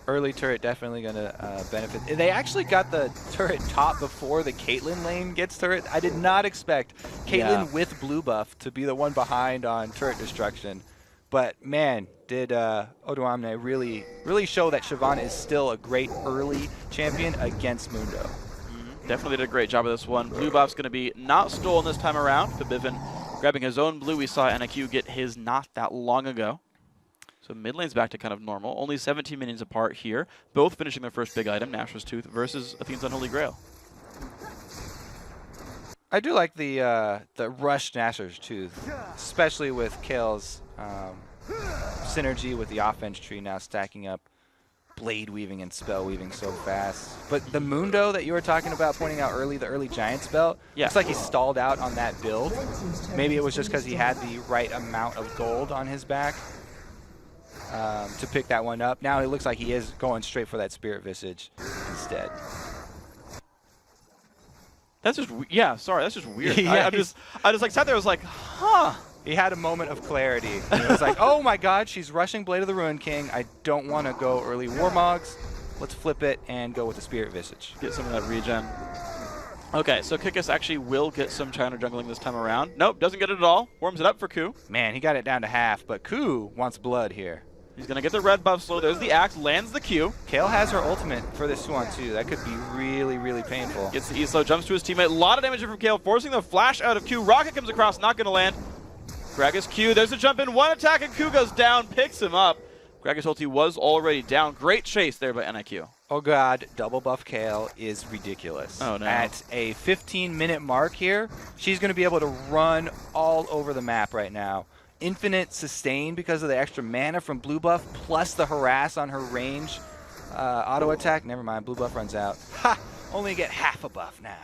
Early turret definitely going to benefit. They actually got the turret top before the Caitlyn lane gets turret. I did not expect Caitlyn with blue buff to be the one behind on turret destruction. But man, did Odwamna really show that Shyvana is still a great early champion against Mundo. Definitely did a great job of this one. Blue buff's going to be not stolen this time around. Febiven grabbing his own blue. We saw NIQ get his not that long ago. So mid lane's back to kind of normal. Only 17 minions apart here. Both finishing their first big item, Nashor's Tooth versus Athene's Unholy Grail. I do like the rush Nashor's Tooth, especially with Kale's synergy with the offense tree now stacking up blade weaving and spell weaving so fast. But the Mundo that you were talking about pointing out early, the early Giants belt, looks like he stalled out on that build. Maybe it was just because he had the right amount of gold on his back to pick that one up. Now it looks like he is going straight for that Spirit Visage instead. That's just, yeah, sorry, that's just weird. Yeah, I just like sat there, I was like, huh. He had a moment of clarity. He was like, oh my god, she's rushing Blade of the Ruined King. I don't want to go early Warmogs. Let's flip it and go with the Spirit Visage. Get some of that regen. Okay, so Kikis actually will get some China jungling this time around. Nope, doesn't get it at all. Warms it up for Ku. Man, he got it down to half, but Ku wants blood here. He's going to get the red buff slow. There's the axe, lands the Q. Kale has her ultimate for this 2-on-2. That could be really, really painful. Gets the E-slow, jumps to his teammate. A lot of damage from Kale, forcing the flash out of Q. Rocket comes across, not going to land. Gragas Q, there's a jump in, one attack, and Q goes down, picks him up. Gragas ulti was already down. Great chase there by NIQ. Oh god, double buff Kale is ridiculous. Oh no. At a 15-minute mark here, she's going to be able to run all over the map right now. Infinite sustain because of the extra mana from blue buff, plus the harass on her range auto attack. Never mind, blue buff runs out. Ha! Only get half a buff now.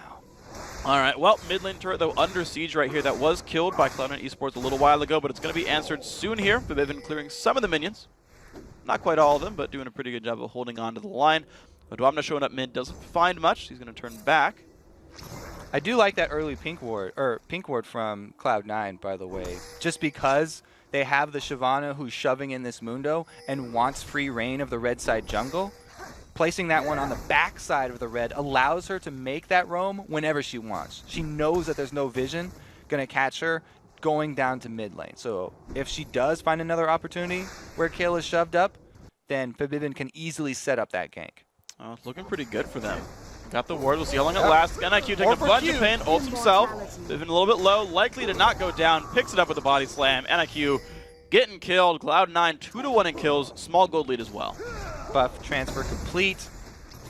All right, well, mid lane turret, though, under siege right here. That was killed by Cloud9 Esports a little while ago, but it's going to be answered soon here. Febiven clearing some of the minions. Not quite all of them, but doing a pretty good job of holding on to the line. Odwamna showing up mid doesn't find much. He's going to turn back. I do like that early pink ward from Cloud9, by the way, just because they have the Shyvana who's shoving in this Mundo and wants free reign of the red side jungle. Placing that one on the back side of the red allows her to make that roam whenever she wants. She knows that there's no vision going to catch her going down to mid lane. So if she does find another opportunity where Kale is shoved up, then Febiven can easily set up that gank. Oh, it's looking pretty good for them. Got the ward, we'll see how long it lasts. NIQ taking a bunch of pain, ults himself. Febiven a little bit low, likely to not go down, picks it up with a body slam. NIQ getting killed, Cloud9 2-1 in kills, small gold lead as well. Buff transfer complete.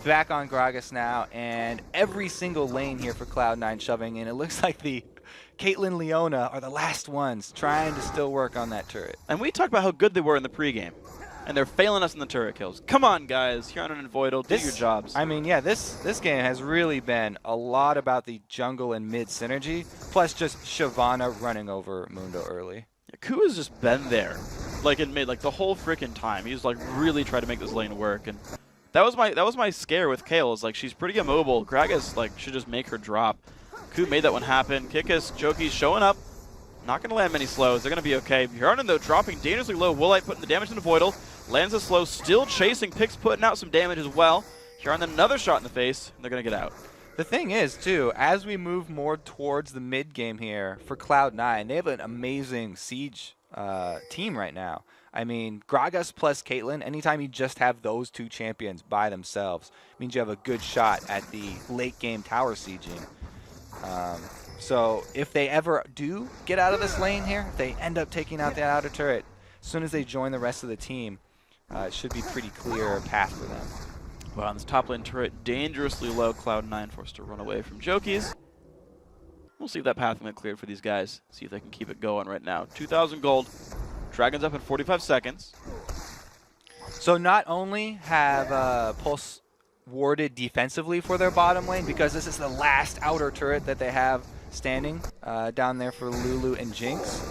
Back on Gragas now, and every single lane here for Cloud9 shoving in. It looks like the Caitlyn Leona are the last ones trying to still work on that turret. And we talked about how good they were in the pregame, and they're failing us in the turret kills. Come on, guys. Huron and Voidal, do your jobs. I mean, yeah, this game has really been a lot about the jungle and mid synergy, plus just Shyvana running over Mundo early. Yeah, Ku has just been there, like in mid, like the whole freaking time. He's like really tried to make this lane work, and that was my scare with Kale. Is like she's pretty immobile. Gragas like should just make her drop. Ku made that one happen. Kikis, Choki's showing up. Not going to land many slows. They're going to be okay. Huron, though, dropping dangerously low. Woolite putting the damage into Voidal. Lands a slow, still chasing. Pix putting out some damage as well. Huron then another shot in the face, and they're going to get out. The thing is, too, as we move more towards the mid game here for Cloud9, they have an amazing siege team right now. I mean, Gragas plus Caitlyn, anytime you just have those two champions by themselves, means you have a good shot at the late game tower sieging. So if they ever do get out of this lane here, if they end up taking out the outer turret, as soon as they join the rest of the team, it should be pretty clear path for them. But on this top lane turret, dangerously low. Cloud9 forced to run away from Jokies. We'll see if that path can get cleared for these guys. See if they can keep it going right now. 2,000 gold. Dragons up in 45 seconds. So not only have Pulse warded defensively for their bottom lane, because this is the last outer turret that they have standing down there for Lulu and Jinx.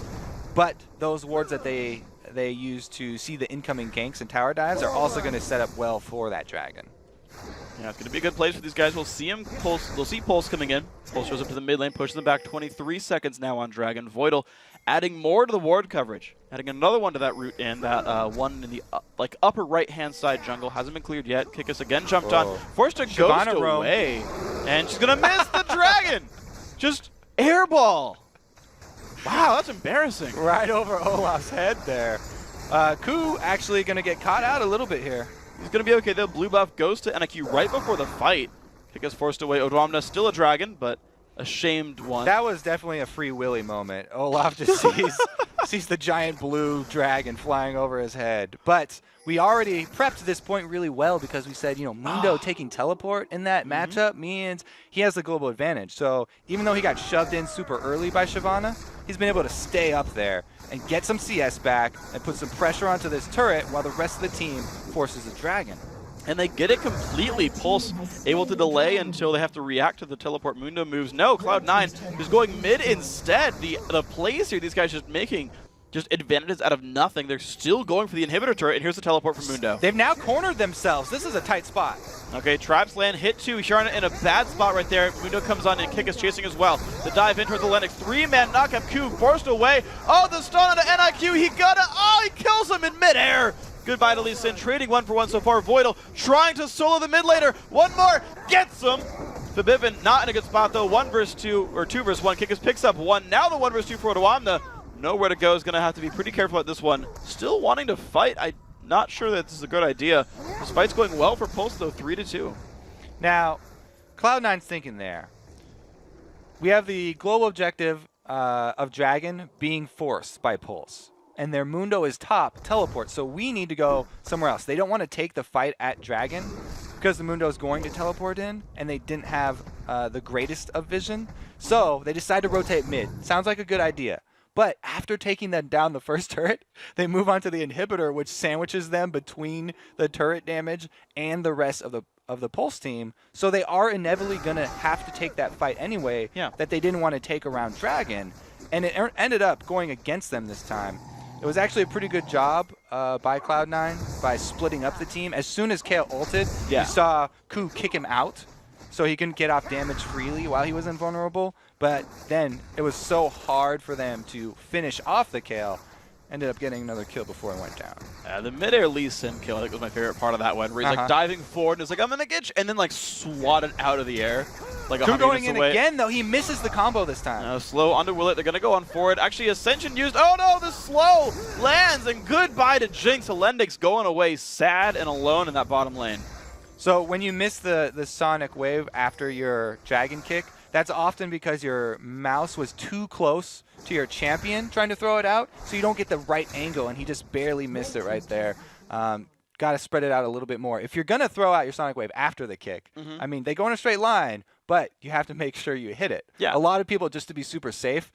But those wards that they use to see the incoming ganks and tower dives are also going to set up well for that dragon. Yeah, it's going to be a good place for these guys. We'll see him Pulse. We'll see Pulse coming in. Pulse shows up to the mid lane, pushes them back 23 seconds now on Dragon. Voidal adding more to the ward coverage, adding another one to that route in. That one in the upper right-hand side jungle hasn't been cleared yet. Kikis again jumped on, forced a ghost away, and she's going to miss the dragon. Just airball. Wow, that's embarrassing. Right over Olaf's head there. Ku actually going to get caught out a little bit here. He's going to be okay. They'll blue buff goes to NIQ right before the fight. Kikis forced away. Odwamna still a dragon, but a shamed one. That was definitely a Free Willy moment. Olaf just sees the giant blue dragon flying over his head. But we already prepped this point really well because we said, you know, Mundo taking teleport in that matchup means he has the global advantage. So even though he got shoved in super early by Shyvana, he's been able to stay up there and get some CS back and put some pressure onto this turret while the rest of the team forces a dragon. And they get it completely. Pulse able to delay until they have to react to the teleport Mundo moves. No, Cloud9 is going mid instead. The plays here, these guys just making just advantages out of nothing. They're still going for the inhibitor turret, and here's the teleport from Mundo. They've now cornered themselves. This is a tight spot. Okay, Traps land, hit 2. Shyvana in a bad spot right there. Mundo comes on and Kikis chasing as well. The dive in towards the Lennox. 3-man knockup. Q forced away. Oh, the stun on the NIQ. He got it. Oh, he kills him in midair. Goodbye to Lee Sin, trading 1 for 1 so far. Voidal trying to solo the mid laner. One more, gets him. Fabivin not in a good spot though. 1 versus 2, or 2 versus 1. Kikis picks up 1. Now the 1 versus 2 for Odwamna. Nowhere to go, is going to have to be pretty careful at this one. Still wanting to fight. I'm not sure that this is a good idea. This fight's going well for Pulse though, 3-2. Now, Cloud9's thinking there. We have the global objective of Dragon being forced by Pulse. And their Mundo is top teleport, so we need to go somewhere else. They don't want to take the fight at Dragon because the Mundo is going to teleport in, and they didn't have the greatest of vision. So they decide to rotate mid. Sounds like a good idea. But after taking them down the first turret, they move on to the inhibitor, which sandwiches them between the turret damage and the rest of the Pulse team. So they are inevitably going to have to take that fight anyway that they didn't want to take around Dragon. And it ended up going against them this time. It was actually a pretty good job by Cloud9 by splitting up the team. As soon as Kayle ulted, you saw Ku kick him out, so he couldn't get off damage freely while he was invulnerable. But then it was so hard for them to finish off the Kayle. Ended up getting another kill before it went down. The mid-air Lee Sin kill, I think, was my favorite part of that one, where he's like diving forward and is like, I'm gonna get you, and then like swatted out of the air. Like Ku going in again, though. He misses the combo this time. Slow onto Willet. They're going to go on forward. Actually, Ascension used. Oh, no, the slow lands. And goodbye to Jinx. Alendix going away sad and alone in that bottom lane. So when you miss the Sonic Wave after your Dragon Kick, that's often because your mouse was too close to your champion trying to throw it out, so you don't get the right angle, and he just barely missed it right there. Got to spread it out a little bit more. If you're going to throw out your Sonic Wave after the kick, I mean, they go in a straight line, but you have to make sure you hit it. Yeah. A lot of people, just to be super safe,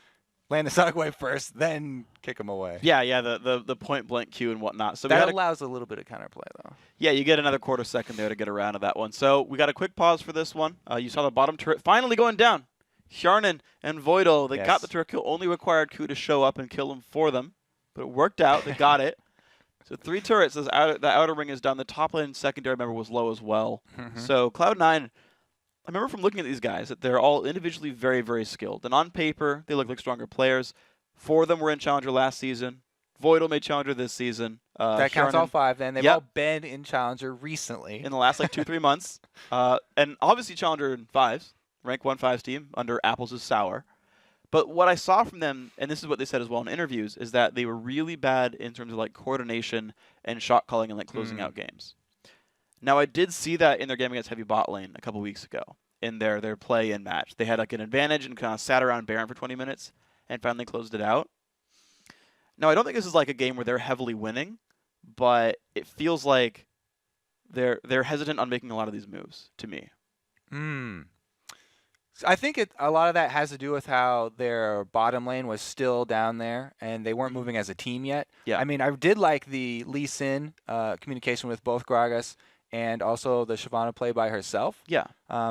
land the Sonic Wave first, then kick them away. Yeah, the point-blank Q and whatnot. So that allows a little bit of counterplay, though. Yeah, you get another quarter second there to get around to that one. So we got a quick pause for this one. You saw the bottom turret finally going down. Hjarnan and Voidal, they got the turret kill, only required Ku to show up and kill him for them. But it worked out, they got it. So 3 turrets, the outer ring is done. The top lane secondary, remember, was low as well. So Cloud9, I remember from looking at these guys that they're all individually very, very skilled. And on paper, they look like stronger players. 4 of them were in Challenger last season. Voidal made Challenger this season. That counts all 5 then. They've all been in Challenger recently. In the last like 2-3 months. And obviously Challenger in 5s. Rank 1 5s team under Apples' Sour. But what I saw from them, and this is what they said as well in interviews, is that they were really bad in terms of like coordination and shot calling and like closing out games. Now I did see that in their game against Heavy Bot Lane a couple weeks ago in their play-in match. They had like an advantage and kind of sat around Baron for 20 minutes and finally closed it out. Now I don't think this is like a game where they're heavily winning, but it feels like they're hesitant on making a lot of these moves to me. I think a lot of that has to do with how their bottom lane was still down there, and they weren't moving as a team yet. Yeah. I mean, I did like the Lee Sin communication with both Gragas and also the Shyvana play by herself. Yeah.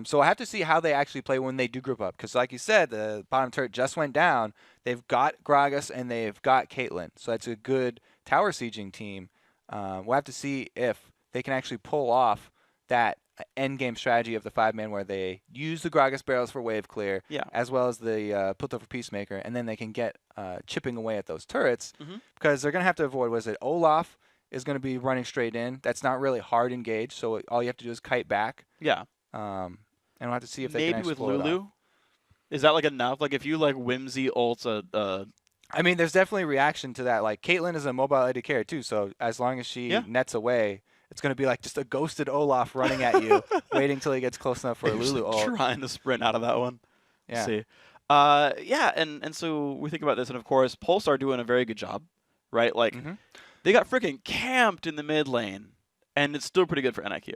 So I have to see how they actually play when they do group up. Because like you said, the bottom turret just went down. They've got Gragas and they've got Caitlyn. So that's a good tower sieging team. We'll have to see if they can actually pull off that end game strategy of the 5-man where they use the Gragas barrels for wave clear, as well as the Puto for Peacemaker, and then they can get chipping away at those turrets. Because they're going to have to avoid, was it Olaf is going to be running straight in. That's not really hard engaged, so all you have to do is kite back. Yeah. And we'll have to see if they maybe can actually with pull it off. Lulu. Is that like enough? Like if you like whimsy ults I mean, there's definitely reaction to that. Like Caitlyn is a mobile AD carry too, so as long as she nets away, it's going to be like just a ghosted Olaf running at you, waiting till he gets close enough for a Lulu ult. Trying to sprint out of that one. Yeah. Let's see. Yeah, and so we think about this, and of course, Pulsar doing a very good job, right? Like they got freaking camped in the mid lane, and it's still pretty good for NIQ.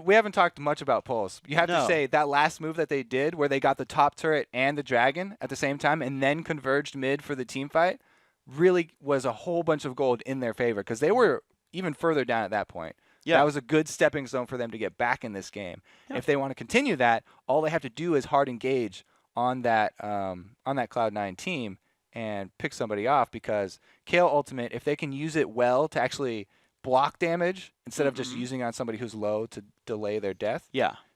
We haven't talked much about Pulse. You have to say that last move that they did, where they got the top turret and the dragon at the same time, and then converged mid for the team fight, really was a whole bunch of gold in their favor because they were even further down at that point. Yeah. That was a good stepping stone for them to get back in this game. Yeah. If they want to continue that, all they have to do is hard engage on that Cloud9 team and pick somebody off, because Kayle Ultimate, if they can use it well to actually block damage instead of just using it on somebody who's low to delay their death,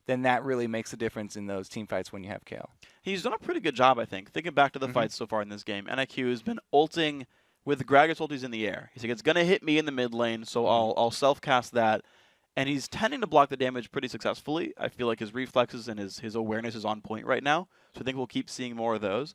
then that really makes a difference in those team fights when you have Kayle. He's done a pretty good job, I think. Thinking back to the fights so far in this game, NIQ has been ulting with Gragas ultis in the air. He's like, it's going to hit me in the mid lane, so I'll self-cast that. And he's tending to block the damage pretty successfully. I feel like his reflexes and his awareness is on point right now, so I think we'll keep seeing more of those.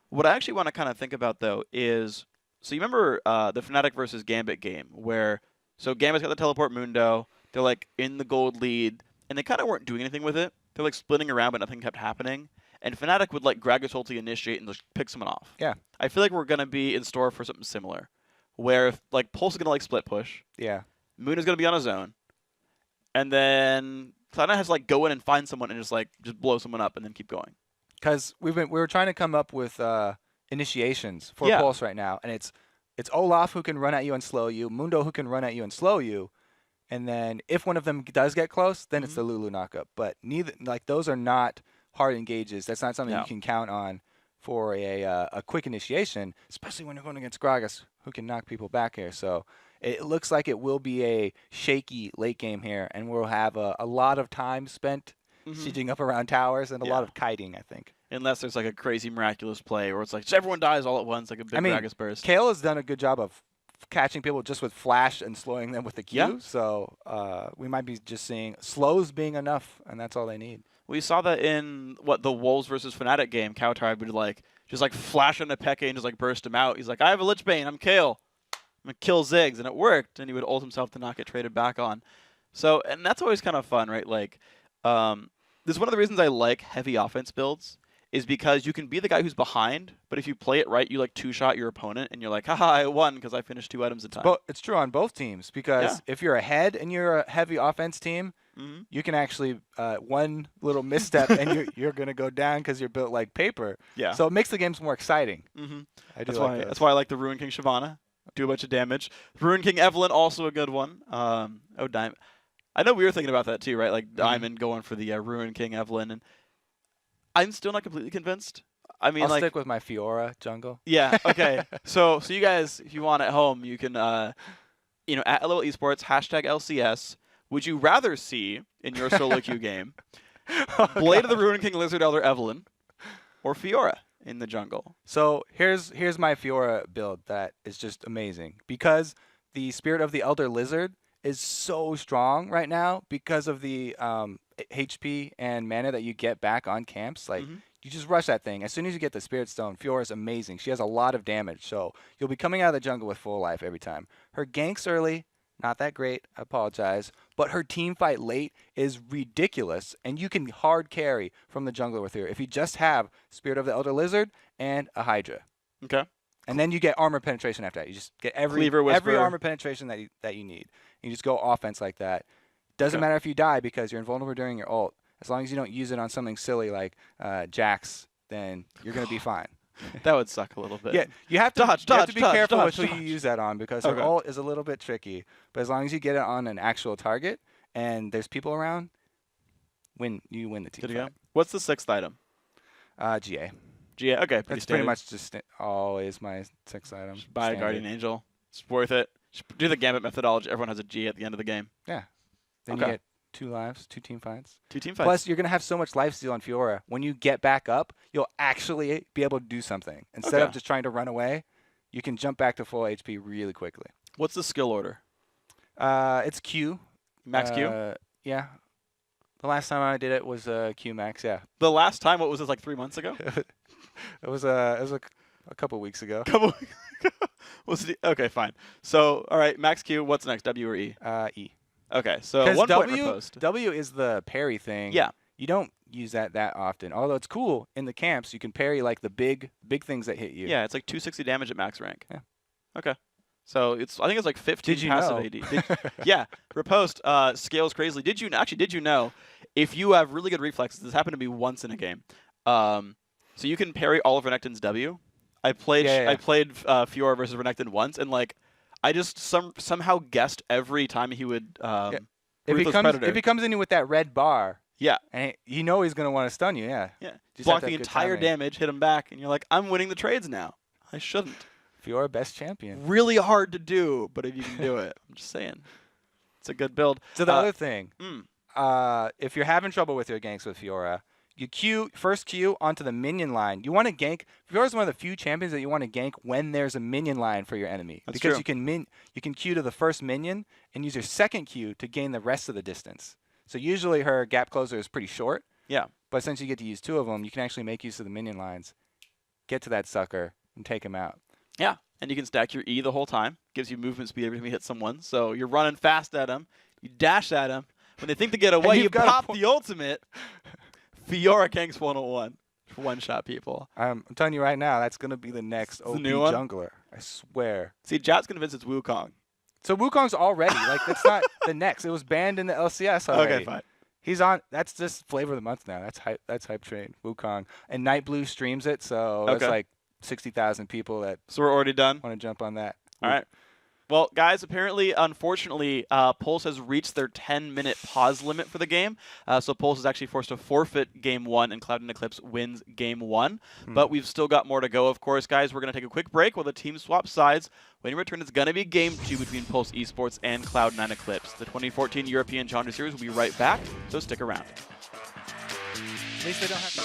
What I actually want to kind of think about, though, is, so you remember the Fnatic versus Gambit game, where, so Gambit's got the teleport Mundo, they're like in the gold lead, and they kind of weren't doing anything with it. They're like splitting around, but nothing kept happening. And Fnatic would like Gragas ulti initiate and just pick someone off. Yeah. I feel like we're going to be in store for something similar, where if, like, Pulse is going to like split push. Yeah. Moon is going to be on his own. And then Cloud9 has to like go in and find someone and just blow someone up and then keep going. Because we were trying to come up with initiations for Pulse right now, and it's Olaf who can run at you and slow you, Mundo who can run at you and slow you, and then if one of them does get close, then it's the Lulu knockup. But neither, like, those are not hard engages. That's not something you can count on for a quick initiation, especially when you're going against Gragas, who can knock people back here. So it looks like it will be a shaky late game here, and we'll have a lot of time spent sieging up around towers and a lot of kiting, I think. Unless there's like a crazy miraculous play where it's like everyone dies all at once, like a big Gragas burst. Kayle has done a good job of catching people just with flash and slowing them with the Q. Yeah. So we might be just seeing slows being enough, and that's all they need. We saw that in the Wolves versus Fnatic game. Kautai would like just like flash on a Peke and just like burst him out. He's like, I have a Lich Bane, I'm Kayle. I'm gonna kill Ziggs, and it worked. And he would ult himself to not get traded back on. So, and that's always kind of fun, right? Like, this is one of the reasons I like heavy offense builds, is because you can be the guy who's behind, but if you play it right, you like two-shot your opponent, and you're like, haha, I won because I finished 2 items at a time. It's true on both teams, because if you're ahead and you're a heavy offense team, you can actually one little misstep and you're going to go down because you're built like paper. Yeah. So it makes the games more exciting. That's why I like the Ruin King Shyvana. Do a bunch of damage. Ruin King Evelynn, also a good one. Diamond. I know we were thinking about that too, right? Like Diamond going for the Ruin King Evelynn, and I'm still not completely convinced. I mean, I'll like, stick with my Fiora jungle. Yeah. Okay. so you guys, if you want at home, you can, at LOL Esports #LCS. Would you rather see in your solo queue game Blade of the Ruin King Lizard Elder Evelynn or Fiora in the jungle? So here's my Fiora build that is just amazing, because the Spirit of the Elder Lizard is so strong right now because of the HP and mana that you get back on camps. Like, you just rush that thing. As soon as you get the Spirit Stone, Fiora is amazing. She has a lot of damage, so you'll be coming out of the jungle with full life every time. Her ganks early, not that great, I apologize, but her team fight late is ridiculous, and you can hard carry from the jungler with her if you just have Spirit of the Elder Lizard and a Hydra. Okay. And then you get armor penetration after that. You just get every armor penetration that you need. You just go offense like that. Doesn't matter if you die because you're invulnerable during your ult. As long as you don't use it on something silly like Jax, then you're going to be fine. That would suck a little bit. Yeah, you have to be careful with who dodge. you use that on, because her ult is a little bit tricky. But as long as you get it on an actual target, and there's people around, you win the team Good to go. fight. What's the 6th item? GA. GA, okay, pretty That's standard. pretty much just always my 6th item. Just buy a Standard. Guardian Angel. It's worth it. Just do the Gambit methodology. Everyone has a G at the end of the game. Yeah. Then Okay. you get 2 lives, 2 team fights. 2 team fights. Plus, you're going to have so much lifesteal on Fiora. When you get back up, you'll actually be able to do something. Instead of Okay. just trying to run away, you can jump back to full HP really quickly. What's the skill order? It's Q. Max Q? Yeah. The last time I did it was Q max, yeah. The last time, what was this, like 3 months ago? It was a couple weeks ago. Okay, fine. So, all right, Max Q, what's next, W or E? E. Okay, so 'Cause 1 point W, riposte. W is the parry thing. Yeah. You don't use that often. Although it's cool in the camps, you can parry like the big things that hit you. Yeah, it's like 260 damage at max rank. Yeah. Okay. So I think it's like 15 Did you passive know? AD. Yeah, riposte scales crazily. Did you know if you have really good reflexes, this happened to me once in a game. So you can parry all of Renekton's W. I played Fiora versus Renekton once, and like I just somehow guessed every time he would If he comes in with that red bar, yeah, and you know he's gonna want to stun you, yeah. Yeah. Just Block have to the have good entire timing. damage, hit him back, and you're like, I'm winning the trades now. I shouldn't. Fiora best champion. Really hard to do, but if you can do it, I'm just saying. It's a good build. So the other thing, mm. If you're having trouble with your ganks with Fiora, you first Q onto the minion line. You want to gank. Fiora's one of the few champions that you want to gank when there's a minion line for your enemy. That's because true. you can Q to the first minion and use your second Q to gain the rest of the distance. So usually her gap closer is pretty short. Yeah. But since you get to use 2 of them, you can actually make use of the minion lines, get to that sucker, and take him out. Yeah, and you can stack your E the whole time. Gives you movement speed every time you hit someone. So you're running fast at them. You dash at them. When they think to get away, you've you got a pop the ultimate. Fiora ganks 101. One-shot people. I'm telling you right now, that's going to be the next OP new one? jungler. I swear. See, Jat's convinced it's Wukong. So Wukong's already, like, that's not the next. It was banned in the LCS already. Okay, fine. He's on, that's just flavor of the month now. That's hype train, Wukong. And Night Blue streams it, so it's Okay. like 60,000 people that So we're already done? want to jump on that. All right. Well, guys, apparently, unfortunately, Pulse has reached their 10-minute pause limit for the game. So Pulse is actually forced to forfeit Game 1, and Cloud9 Eclipse wins Game 1. But we've still got more to go, of course, guys. We're going to take a quick break while the team swap sides. When we return, it's going to be Game 2 between Pulse Esports and Cloud9 Eclipse. The 2014 European Challenger Series will be right back, so stick around. At least they don't have to.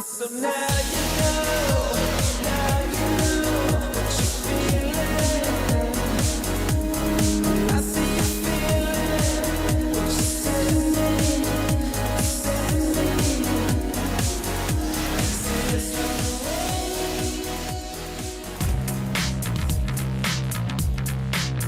So now you know, what you're feeling. I see you feeling what you send me.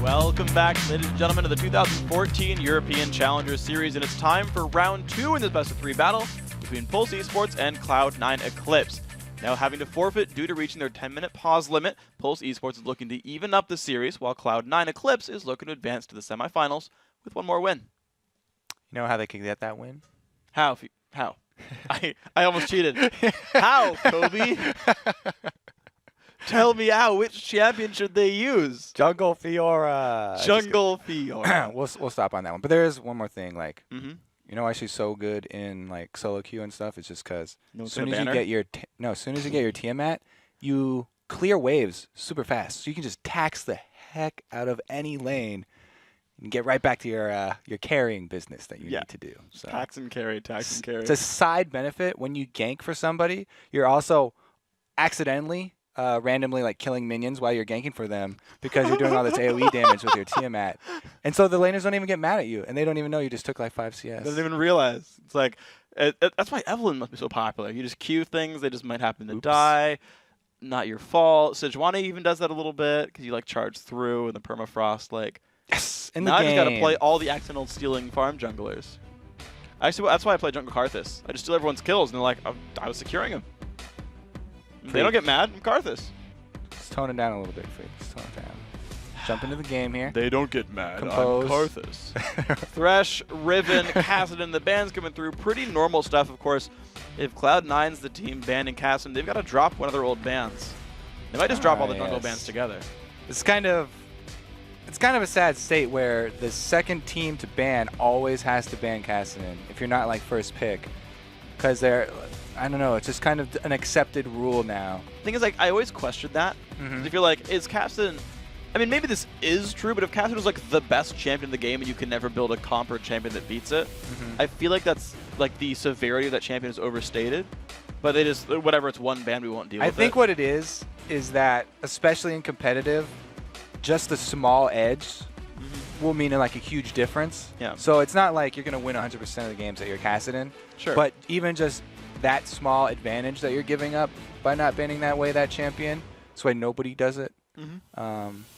Welcome back, ladies and gentlemen, to the 2014 European Challenger Series, and it's time for round 2 in this best-of-3 battle between Pulse Esports and Cloud9 Eclipse. Now having to forfeit due to reaching their 10-minute pause limit, Pulse Esports is looking to even up the series, while Cloud9 Eclipse is looking to advance to the semifinals with one more win. You know how they could get that win? How? How? I almost cheated. How, Kobe? Tell me how. Which champion should they use? Jungle Fiora. Jungle Fiora. we'll stop on that one. But there is one more thing. Like, Mhm. you know why she's so good in like solo queue and stuff? It's just because No as soon as you get your as soon as you get your Tiamat, you clear waves super fast. So you can just tax the heck out of any lane and get right back to your carrying business that you need to do. So Tax and carry, tax and carry. it's a side benefit when you gank for somebody. You're also accidentally randomly like killing minions while you're ganking for them because you're doing all this AoE damage with your Tiamat. And so the laners don't even get mad at you, and they don't even know you just took like 5 CS. Doesn't even realize. It's like, that's why Evelynn must be so popular. You just queue things, they just might happen to die. Not your fault. Sejuani even does that a little bit because you like charge through and the permafrost. Like, yes, in now the game. I just got to play all the accidental stealing farm junglers. Actually, that's why I play Jungle Karthus. I just steal everyone's kills, and they're like, I was securing them. They don't get mad. I'm Karthus. Just tone it down a little bit, Freak. Just tone it down. Jump into the game here. They don't get mad. Compose. I'm Karthus. Thresh, Riven, Kassadin, the bans coming through. Pretty normal stuff, of course. If Cloud9's the team banning Kassadin, they've got to drop one of their old bans. They might just drop all the jungle bans together. It's kind of a sad state where the second team to ban always has to ban Kassadin if you're not like first pick, because they're, I don't know, it's just kind of an accepted rule now. The thing is, like, I always questioned that. If you're like, is Kassadin, I mean, maybe this is true, but if Kassadin was like the best champion in the game and you can never build a comp or champion that beats it, I feel like that's like the severity of that champion is overstated. But they just, whatever, it's one ban, we won't deal with it. I think what it is that, especially in competitive, just the small edge will mean like a huge difference. Yeah. So it's not like you're going to win 100% of the games that you're Kassadin. Sure. But even just that small advantage that you're giving up by not banning that champion, that's why nobody does it.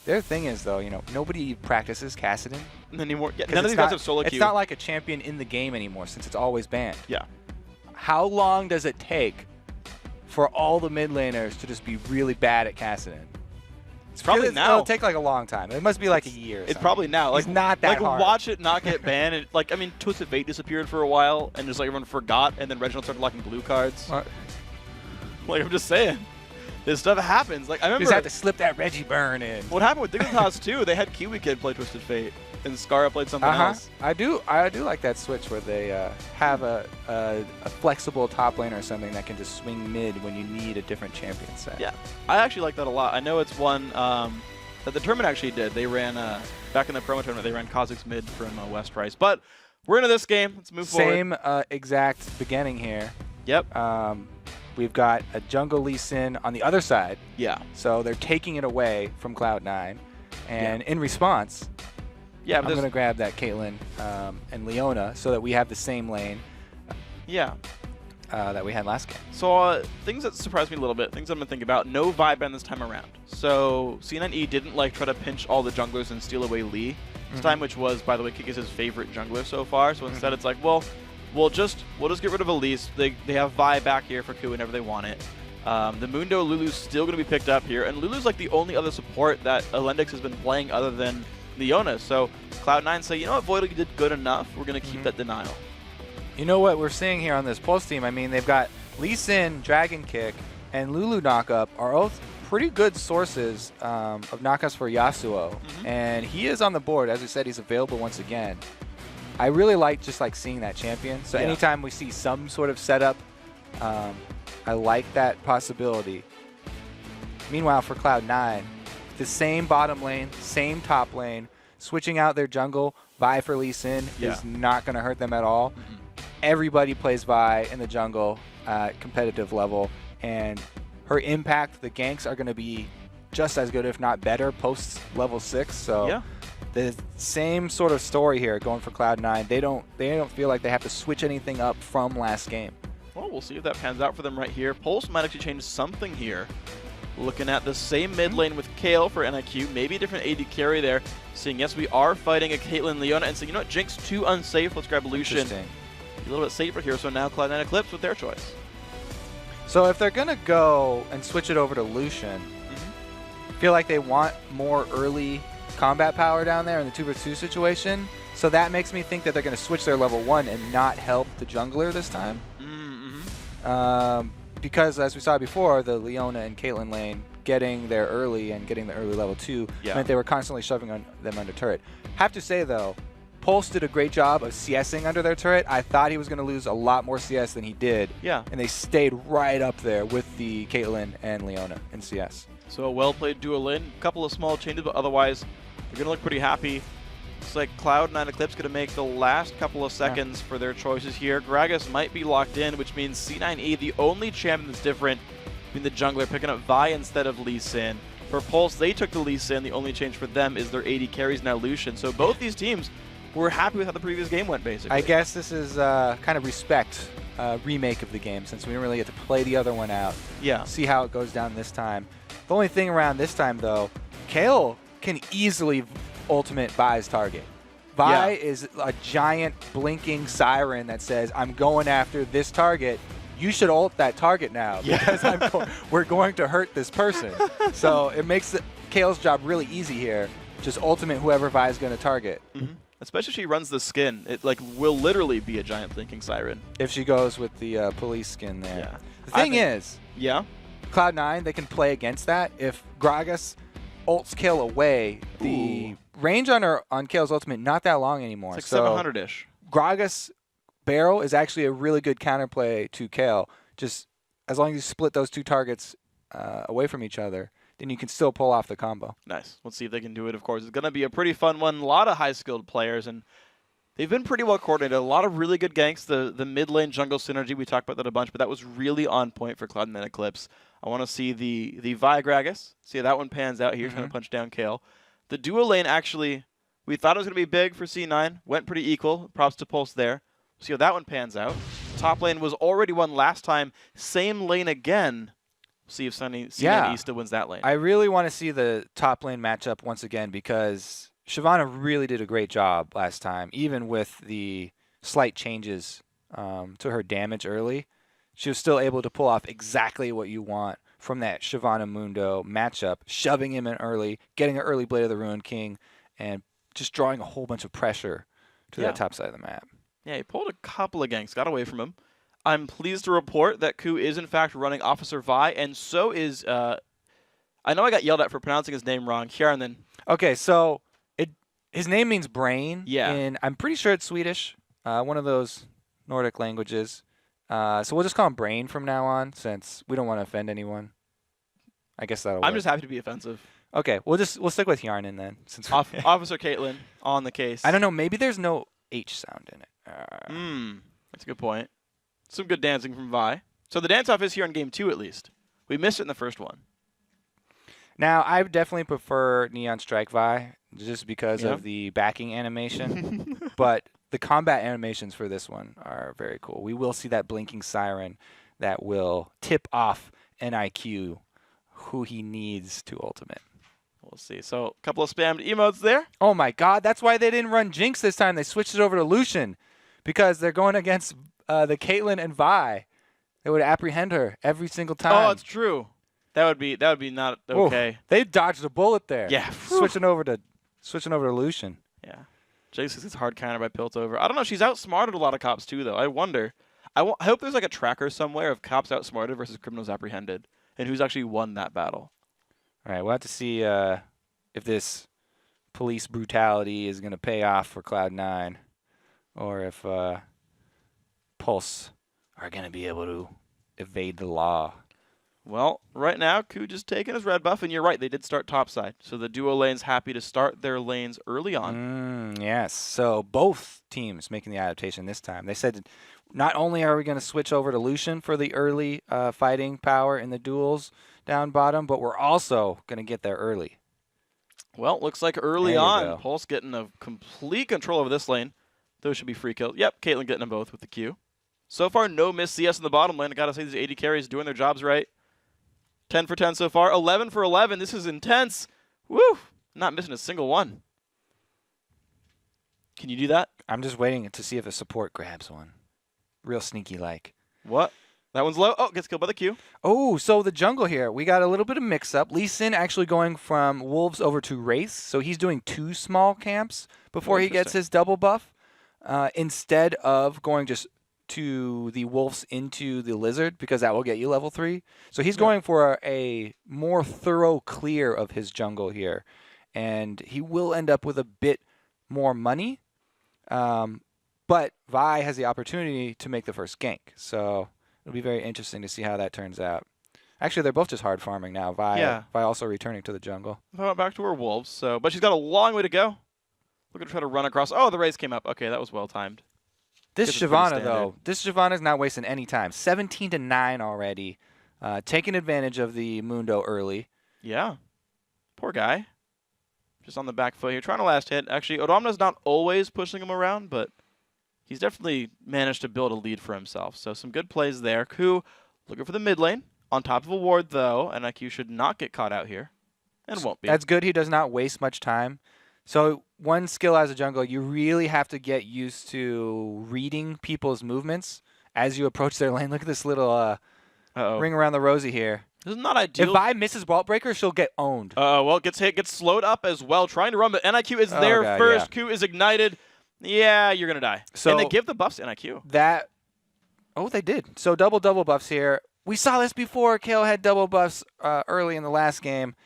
Their thing is, though, you know, nobody practices Kassadin anymore. Yeah, none of these guys have solo queue. It's not like a champion in the game anymore since it's always banned. Yeah. How long does it take for all the mid laners to just be really bad at Kassadin? It's probably now. It'll take like a long time. It must be like a year. It's probably now. Like, it's not that like hard. Watch it not get banned. And, like, I mean, Twisted Fate disappeared for a while, and just like everyone forgot, and then Reginald started locking blue cards. Like, I'm just saying, this stuff happens. Like, I remember. You just have to slip that Reggie Burn in. What happened with Dignitas too? They had Kiwi Kid play Twisted Fate, and Skara played something else. I do like that switch where they have a flexible top laner or something that can just swing mid when you need a different champion set. Yeah, I actually like that a lot. I know it's one that the tournament actually did. They ran, back in the promo tournament, they ran Kha'Zix mid from West Rice. But we're into this game. Let's move forward. Same exact beginning here. Yep. We've got a jungle Lee Sin on the other side. Yeah. So they're taking it away from Cloud9. And in response, yeah, I'm going to grab that Caitlyn and Leona so that we have the same lane. Yeah. That we had last game. So things that surprised me a little bit, things I'm going to think about, no vibe ban this time around. So C9E didn't like try to pinch all the junglers and steal away Lee this time, which was, by the way, Kikis' favorite jungler so far. So instead it's like, well, we'll just get rid of Elise. They have Vi back here for Q whenever they want it. The Mundo Lulu's still going to be picked up here, and Lulu's like the only other support that Elendix has been playing other than Leona. So Cloud9 say, you know what, Void, you did good enough. We're going to keep that denial. You know what we're seeing here on this Pulse team? I mean, they've got Lee Sin, Dragon Kick, and Lulu Knockup are both pretty good sources of knockups for Yasuo. And he is on the board. As we said, he's available once again. I really like just like seeing that champion. So anytime we see some sort of setup, I like that possibility. Meanwhile, for Cloud9, the same bottom lane, same top lane, switching out their jungle, Vi for Lee Sin is not going to hurt them at all. everybody plays Vi in the jungle at competitive level, and her impact, the ganks are going to be just as good, if not better, post level 6. So Yeah. the same sort of story here going for Cloud9. They don't feel like they have to switch anything up from last game. Well, we'll see if that pans out for them right here. Pulse might actually change something here. Looking at the same mid lane with Kale for NIQ, maybe a different AD carry there. Seeing, yes, we are fighting a Caitlyn Leona, and so you know what, Jinx too unsafe. Let's grab Lucian. Interesting. A little bit safer here, so now Cloud9 Eclipse with their choice. So if they're going to go and switch it over to Lucian, I feel like they want more early combat power down there in the 2v2 situation. So that makes me think that they're going to switch their level 1 and not help the jungler this time. Because as we saw before, the Leona and Caitlyn lane getting there early and getting the early level 2 meant they were constantly shoving them under turret. Have to say though, Pulse did a great job of CSing under their turret. I thought he was going to lose a lot more CS than he did. Yeah. And they stayed right up there with the Caitlyn and Leona in CS. So a well-played duel in. A couple of small changes, but otherwise they're going to look pretty happy. Looks like Cloud9 Eclipse going to make the last couple of seconds for their choices here. Gragas might be locked in, which means C9E, the only champion that's different between the jungler, picking up Vi instead of Lee Sin. For Pulse, they took the Lee Sin. The only change for them is their AD carries now Lucian. So both these teams were happy with how the previous game went, basically. I guess this is kind of respect remake of the game, since we didn't really get to play the other one out. Yeah. See how it goes down this time. The only thing around this time, though, Kale can easily ultimate Vi's target. Vi is a giant blinking siren that says, I'm going after this target. You should ult that target now because we're going to hurt this person. So it makes Kale's job really easy here. Just ultimate whoever Vi is going to target. Especially if she runs the skin. It will literally be a giant blinking siren. If she goes with the police skin there. Yeah. The thing is, Cloud9, they can play against that. If Gragas ults Kale away, the range on Kale's ultimate not that long anymore. It's like 700-ish. Gragas Barrow is actually a really good counterplay to Kale. Just as long as you split those two targets away from each other, then you can still pull off the combo. Nice. Let's see if they can do it, of course. It's going to be a pretty fun one. A lot of high-skilled players, and they've been pretty well coordinated. A lot of really good ganks. The mid-lane jungle synergy, we talked about that a bunch, but that was really on point for Cloud9 Eclipse. I want to see the Vi Gragas. See how that one pans out here, trying to punch down Kale. The dual lane, actually, we thought it was going to be big for C9. Went pretty equal. Props to Pulse there. See how that one pans out. Top lane was already won last time. Same lane again. See if C9E still wins that lane. I really want to see the top lane matchup once again because Shyvana really did a great job last time, even with the slight changes to her damage early. She was still able to pull off exactly what you want from that Shyvana Mundo matchup, shoving him in early, getting an early Blade of the Ruined King, and just drawing a whole bunch of pressure to that top side of the map. Yeah, he pulled a couple of ganks, got away from him. I'm pleased to report that Ku is, in fact, running Officer Vi, and so is... I know I got yelled at for pronouncing his name wrong. Hjarnan. Okay, so his name means brain. Yeah. And I'm pretty sure it's Swedish, one of those Nordic languages. So we'll just call him Brain from now on, since we don't want to offend anyone. I guess that'll work. I'm just happy to be offensive. Okay, we'll stick with Hjarnan then. Since Officer Caitlyn on the case. I don't know, maybe there's no H sound in it. That's a good point. Some good dancing from Vi. So the dance-off is here in Game 2 at least. We missed it in the first one. Now, I would definitely prefer Neon Strike Vi, just because of the backing animation. But the combat animations for this one are very cool. We will see that blinking siren that will tip off NIQ who he needs to ultimate. We'll see. So a couple of spammed emotes there. Oh my god, that's why they didn't run Jinx this time. They switched it over to Lucian because they're going against the Caitlyn and Vi. They would apprehend her every single time. Oh, it's true. That would be not okay. Ooh, they dodged a bullet there. Yeah. Switching over to Lucian. Yeah. Jinx is hard counter by Piltover. I don't know. She's outsmarted a lot of cops too, though. I wonder. I hope there's like a tracker somewhere of cops outsmarted versus criminals apprehended, and who's actually won that battle. All right, we'll have to see if this police brutality is going to pay off for Cloud9, or if Pulse are going to be able to evade the law. Well, right now, Ku just taking his red buff, and you're right, they did start topside. So the duo lane's happy to start their lanes early on. Yes, so both teams making the adaptation this time. They said not only are we going to switch over to Lucian for the early fighting power in the duels down bottom, but we're also going to get there early. Well, looks like early There you on, go. Pulse getting a complete control over this lane. Those should be free kills. Yep, Caitlyn getting them both with the Q. So far, no miss CS in the bottom lane. I gotta say, these AD carries doing their jobs right. 10 for 10 so far. 11 for 11. This is intense. Woo! Not missing a single one. Can you do that? I'm just waiting to see if a support grabs one. Real sneaky-like. What? That one's low. Oh, gets killed by the Q. Oh, so the jungle here, we got a little bit of mix-up. Lee Sin actually going from Wolves over to Wraith, so he's doing 2 small camps before he gets Interesting. his double buff, instead of going just to the Wolves into the Lizard, because that will get you level 3. So he's going for a more thorough clear of his jungle here, and he will end up with a bit more money, but Vi has the opportunity to make the first gank, so it'll be very interesting to see how that turns out. Actually, they're both just hard farming now. Vi also returning to the jungle. Back to her wolves. So, but she's got a long way to go. We're gonna try to run across. Oh, the race came up. Okay, that was well timed. This Guess it's pretty Shyvana, standard. though, this Shyvana's not wasting any time. 17-9 already. Taking advantage of the Mundo early. Yeah. Poor guy. Just on the back foot here. Trying to last hit. Actually, Odomna's not always pushing him around, but he's definitely managed to build a lead for himself. So some good plays there. Ku looking for the mid lane. On top of a ward, though, and IQ should not get caught out here. And won't be. That's good. He does not waste much time. So one skill as a jungler, you really have to get used to reading people's movements as you approach their lane. Look at this little ring around the rosy here. This is not ideal. If Vi misses Vault Breaker, she'll get owned. Well, gets hit, gets slowed up as well, trying to run, but NIQ is Oh, there God, first. yeah. Q is ignited. Yeah, you're going to die. So and they give the buffs to NIQ. Oh, they did. So double buffs here. We saw this before. Kayle had double buffs early in the last game.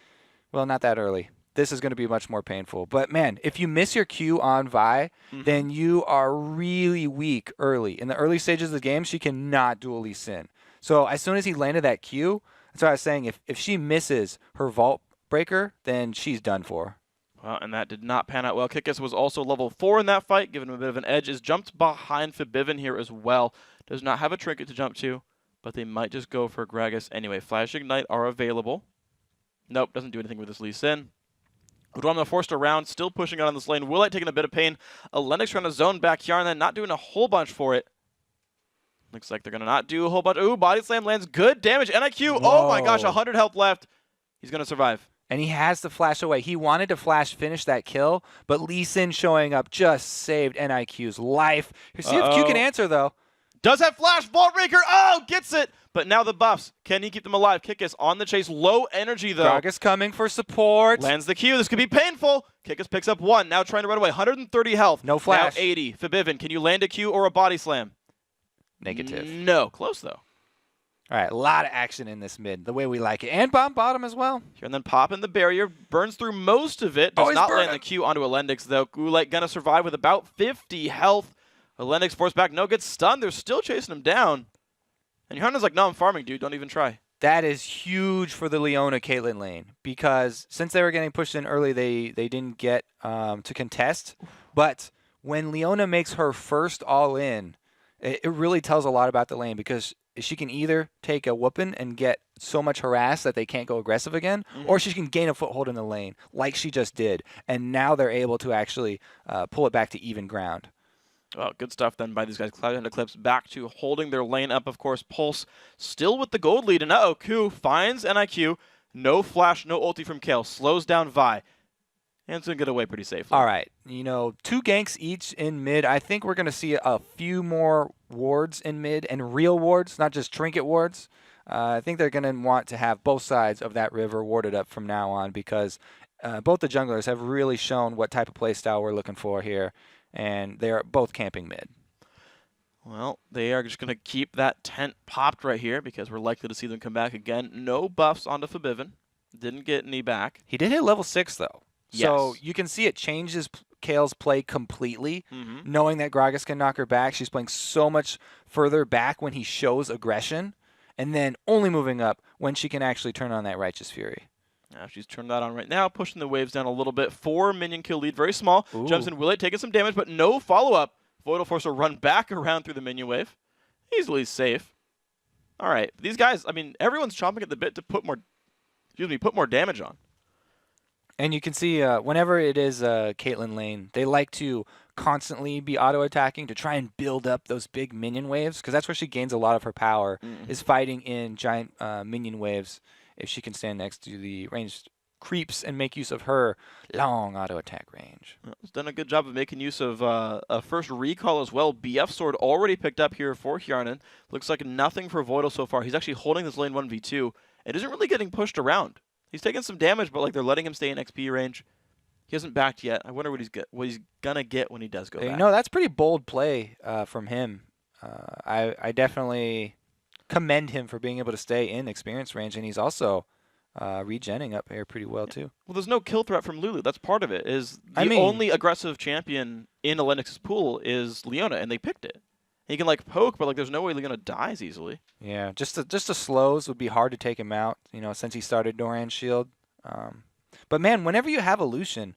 Well, not that early. This is going to be much more painful. But, man, if you miss your Q on Vi, then you are really weak early. In the early stages of the game, she cannot dual Lee Sin. So as soon as he landed that Q, that's what I was saying. If she misses her Vault Breaker, then she's done for. Well, and that did not pan out well. Kikis was also level 4 in that fight, giving him a bit of an edge. Is jumped behind Forbidden here as well. Does not have a trinket to jump to, but they might just go for Gragas anyway. Flash Ignite are available. Nope, doesn't do anything with this Lee Sin. Udwamna forced around, still pushing out on this lane. Willite taking a bit of pain. Lennox trying to zone back here, and then not doing a whole bunch for it. Looks like they're going to not do a whole bunch. Ooh, Body Slam lands. Good damage. NIQ, oh my gosh, 100 health left. He's going to survive. And he has to flash away. He wanted to flash finish that kill, but Lee Sin showing up just saved NIQ's life. See if Q can answer, though. Does have flash. Vault Breaker. Oh, gets it. But now the buffs. Can he keep them alive? Kikis on the chase. Low energy, though. Gragas coming for support. Lands the Q. This could be painful. Kikis picks up 1. Now trying to run away. 130 health. No flash. Now 80. Forbidden, can you land a Q or a body slam? Negative. No. Close, though. All right, a lot of action in this mid, the way we like it. And bomb bottom as well. And then popping the barrier. Burns through most of it. Does not land the Q onto Elendix, though. Gulite going to survive with about 50 health. Elendix forced back. No, gets stunned. They're still chasing him down. And Johanna's like, no, I'm farming, dude. Don't even try. That is huge for the Leona Caitlyn lane because since they were getting pushed in early, they didn't get to contest. But when Leona makes her first all-in, it really tells a lot about the lane because she can either take a whooping and get so much harassed that they can't go aggressive again, or she can gain a foothold in the lane like she just did. And now they're able to actually pull it back to even ground. Well, good stuff then by these guys. Cloud and Eclipse back to holding their lane up, of course. Pulse still with the gold lead. And Ku finds NIQ. No flash, no ulti from Kayle. Slows down Vi. And it's going to get away pretty safely. All right. 2 ganks each in mid. I think we're going to see a few more wards in mid and real wards, not just trinket wards. I think they're going to want to have both sides of that river warded up from now on because both the junglers have really shown what type of play style we're looking for here. And they are both camping mid. Well, they are just going to keep that tent popped right here because we're likely to see them come back again. No buffs onto Forbidden. Didn't get any back. He did hit level 6, though. Yes. So you can see it changes Kayle's play completely, knowing that Gragas can knock her back. She's playing so much further back when he shows aggression. and then only moving up when she can actually turn on that Righteous Fury. Now she's turned that on right now, pushing the waves down a little bit. 4 minion kill lead, very small. Ooh. Jumps in Willite, taking some damage, but no follow-up. Void will force a run back around through the minion wave. Easily safe. All right, these guys, I mean, everyone's chomping at the bit to put more damage on. And you can see whenever it is Caitlyn lane, they like to constantly be auto-attacking to try and build up those big minion waves, because that's where she gains a lot of her power, is fighting in giant minion waves if she can stand next to the ranged creeps and make use of her long auto-attack range. He's done a good job of making use of a first recall as well. BF Sword already picked up here for Hjarnan. Looks like nothing for Voidal so far. He's actually holding this lane 1v2. It isn't really getting pushed around. He's taking some damage, but like they're letting him stay in XP range. He hasn't backed yet. I wonder what he's gonna get when he does go back. No, that's pretty bold play from him. I definitely commend him for being able to stay in experience range, and he's also regenning up here pretty well too. Well, there's no kill threat from Lulu. That's part of it. Is the I mean, only aggressive champion in Lennox's pool is Leona, and they picked it. He can like poke, but like there's no way Leona dies easily. Yeah, just the slows would be hard to take him out. Since he started Doran's shield. But man, whenever you have a Lucian,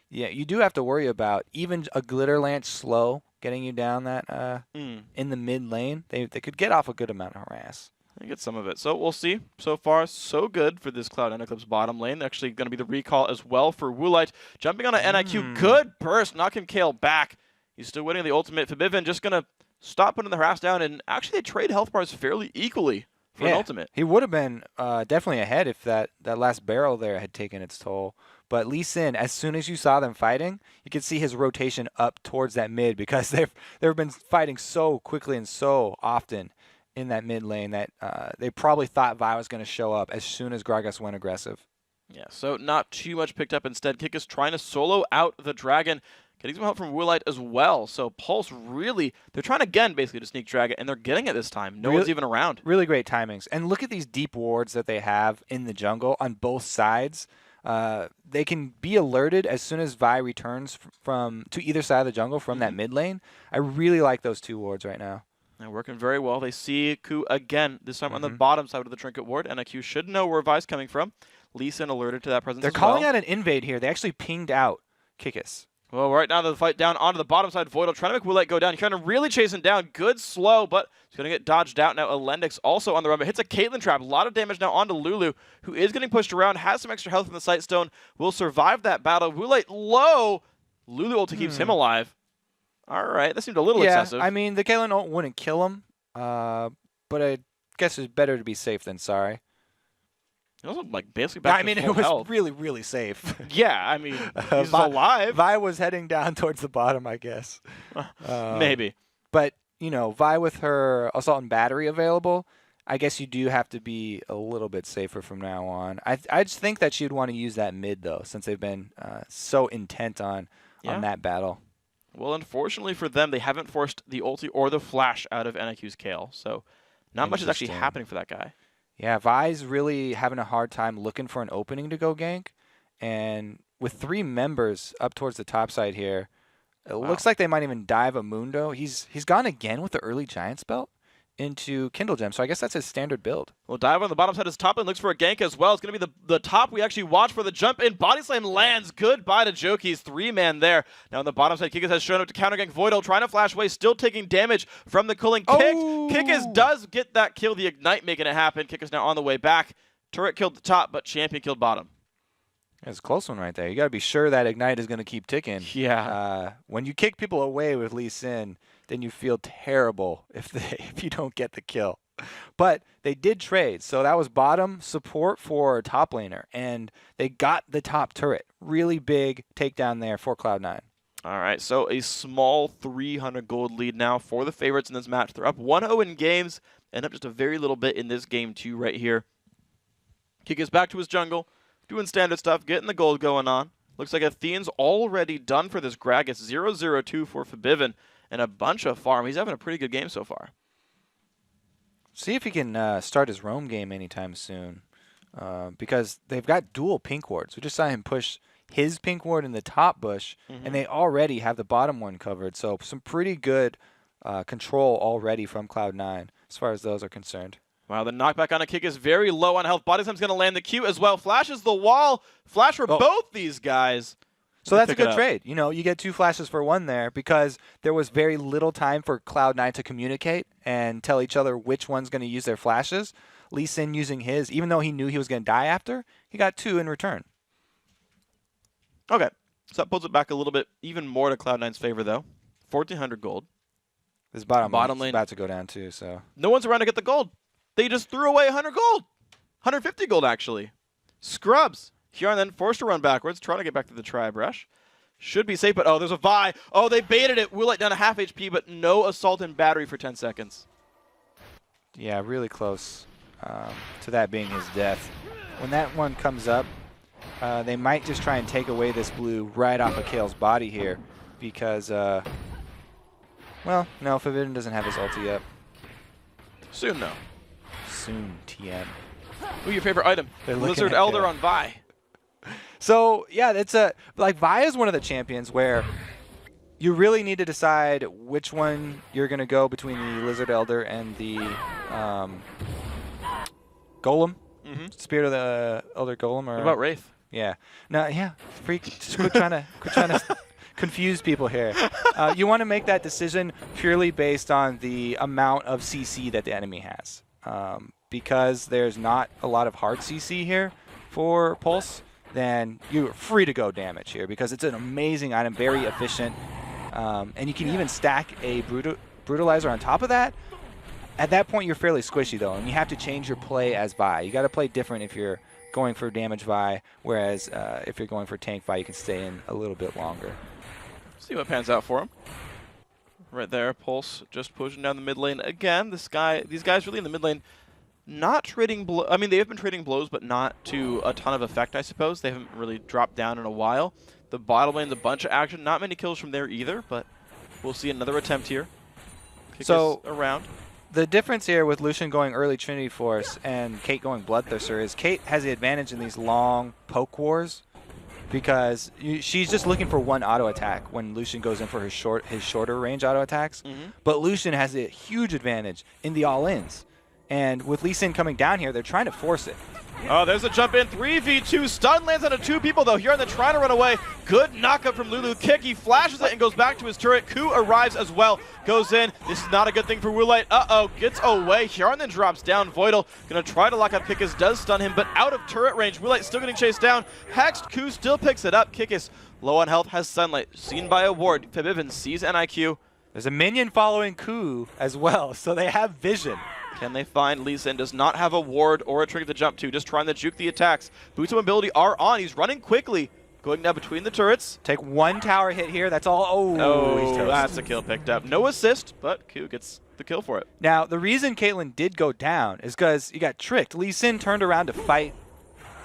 yeah, you do have to worry about even a Glitter Lance slow getting you down that in the mid lane. They could get off a good amount of harass. I get some of it. So we'll see. So far, so good for this Cloud9 Eclipse bottom lane. Actually going to be the recall as well for Woolite. Jumping on an NIQ. Good burst. Knocking Kale back. He's still waiting on the ultimate. Fabivin just going to stop putting the harass down. And actually, they trade health bars fairly equally for an ultimate. He would have been definitely ahead if that last barrel there had taken its toll. But Lee Sin, as soon as you saw them fighting, you could see his rotation up towards that mid, because they've been fighting so quickly and so often in that mid lane that they probably thought Vi was going to show up as soon as Gragas went aggressive. Yeah, so not too much picked up. Instead, Kick is trying to solo out the Dragon. Getting some help from Woolite as well. So Pulse really, they're trying again basically to sneak Dragon, and they're getting it this time. No one's even around. Really great timings. And look at these deep wards that they have in the jungle on both sides. They can be alerted as soon as Vi returns to either side of the jungle from that mid lane. I really like those two wards right now. They're working very well. They see Ku again, this time on the bottom side of the Trinket ward. NIQ should know where Vi's coming from. Lee Sin alerted to that presence They're as calling well. out an invade here. They actually pinged out Kikis. Well, right now the fight down onto the bottom side. Voidal trying to make Woolite go down. He's trying to really chase him down. Good slow, but he's going to get dodged out. Now Elendix also on the run, but hits a Caitlyn trap. A lot of damage now onto Lulu, who is getting pushed around, has some extra health in the Sightstone, will survive that battle. Woolite low. Lulu ulti keeps him alive. All right, that seemed a little excessive. I mean, the Caitlyn ult wouldn't kill him, but I guess it's better to be safe than sorry. It was like basically back to full it was health. really, really safe. Yeah, I mean, he's alive. Vi was heading down towards the bottom, I guess. Maybe. But, Vi with her Assault and Battery available, I guess you do have to be a little bit safer from now on. I just think that she'd want to use that mid, though, since they've been so intent on that battle. Well, unfortunately for them, they haven't forced the ulti or the flash out of NIQ's Kale, so not much is actually happening for that guy. Yeah, Vi's really having a hard time looking for an opening to go gank. And with 3 members up towards the top side here, it looks like they might even dive a Mundo. He's gone again with the early Giants belt into Kindle Gem, so I guess that's his standard build. Well, dive on the bottom side is top and looks for a gank as well. It's going to be the top we actually watch for the jump in. Body Slam lands. Goodbye to Joki's 3-man there. Now on the bottom side, Kikis has shown up to counter gank Voidal, trying to flash away, still taking damage from the cooling kick. Kikis does get that kill, the Ignite making it happen. Kikis now on the way back. Turret killed the top, but Champion killed bottom. That's a close one right there. You got to be sure that Ignite is going to keep ticking. Yeah. When you kick people away with Lee Sin, then you feel terrible if you don't get the kill. But they did trade, so that was bottom support for top laner, and they got the top turret. Really big takedown there for Cloud9. All right, so a small 300 gold lead now for the favorites in this match. They're up 1-0 in games, and up just a very little bit in this game too right here. Kick is back to his jungle, doing standard stuff, getting the gold going on. Looks like Athene's already done for this Gragas. 0-0-2 for Fabivin, and a bunch of farm. He's having a pretty good game so far. See if he can start his roam game anytime soon, because they've got dual pink wards. We just saw him push his pink ward in the top bush, and they already have the bottom one covered. So some pretty good control already from Cloud9 as far as those are concerned. Wow, the knockback on a kick is very low on health. Body Slam's going to land the Q as well. Flashes the wall. Flash for both these guys. So that's a Pick it good up. trade. You know, you get 2 flashes for 1 there because there was very little time for Cloud9 to communicate and tell each other which one's going to use their flashes. Lee Sin using his, even though he knew he was going to die after, he got 2 in return. Okay, so that pulls it back a little bit, even more to Cloud9's favor, though. 1,400 gold. This bottom Bottom lane's lane. about to go down too, so. No one's around to get the gold. They just threw away 100 gold. 150 gold, actually. Scrubs. Hjarn then forced to run backwards, trying to get back to the Tri-Brush. Should be safe, but oh, there's a Vi. Oh, they baited it. Will it down to half HP, but no assault and battery for 10 seconds. Yeah, really close to that being his death. When that one comes up, they might just try and take away this blue right off of Kale's body here because, well, no, Forbidden doesn't have his ulti up. Soon, though. Soon, TM. Who's your favorite item? They're looking Lizard at Elder Kale. on Vi. So, yeah, it's like Vi is one of the champions where you really need to decide which one you're going to go between the Lizard Elder and the Golem. Spirit of the Elder Golem. Or What about Wraith? Yeah. No, yeah. Freak, just quit trying to confuse people here. You want to make that decision purely based on the amount of CC that the enemy has. Because there's not a lot of hard CC here for Pulse, then you're free to go damage here because it's an amazing item, very efficient. And you can even stack a Brutalizer on top of that. At that point, you're fairly squishy, though, and you have to change your play as Vi. You got to play different if you're going for damage Vi, whereas if you're going for tank Vi, you can stay in a little bit longer. See what pans out for him. Right there, Pulse just pushing down the mid lane again. These guys really in the mid lane, not trading blows. I mean, they have been trading blows, but not to a ton of effect, I suppose. They haven't really dropped down in a while. The bottom lane's a bunch of action. Not many kills from there either, but we'll see another attempt here. Kick So us around. The difference here with Lucian going early Trinity Force and Kate going Bloodthirster is Kate has the advantage in these long poke wars because she's just looking for one auto attack when Lucian goes in for his shorter range auto attacks. But Lucian has a huge advantage in the all-ins. And with Lee Sin coming down here, they're trying to force it. Oh, there's a jump in. 3v2. Stun lands on 2 people, though. Here, they're trying to run away. Good knockup from Lulu. Kick. He flashes it and goes back to his turret. Ku arrives as well. Goes in. This is not a good thing for Woolite. Uh-oh. Gets away. Hjarn then drops down. Voidal going to try to lock up Kikis. Does stun him, but out of turret range. Woolite still getting chased down. Hexed. Ku still picks it up. Kikis, low on health, has Sunlight. Seen by a ward. Febiven sees NIQ. There's a minion following Ku as well, so they have vision. Can they find Lee Sin? Does not have a ward or a trinket to jump to. Just trying to juke the attacks. Boots of mobility are on. He's running quickly. Going down between the turrets. Take 1 tower hit here. That's all. Oh, he's toast. that's a kill picked up. No assist, but Ku gets the kill for it. Now, the reason Caitlyn did go down is because he got tricked. Lee Sin turned around to fight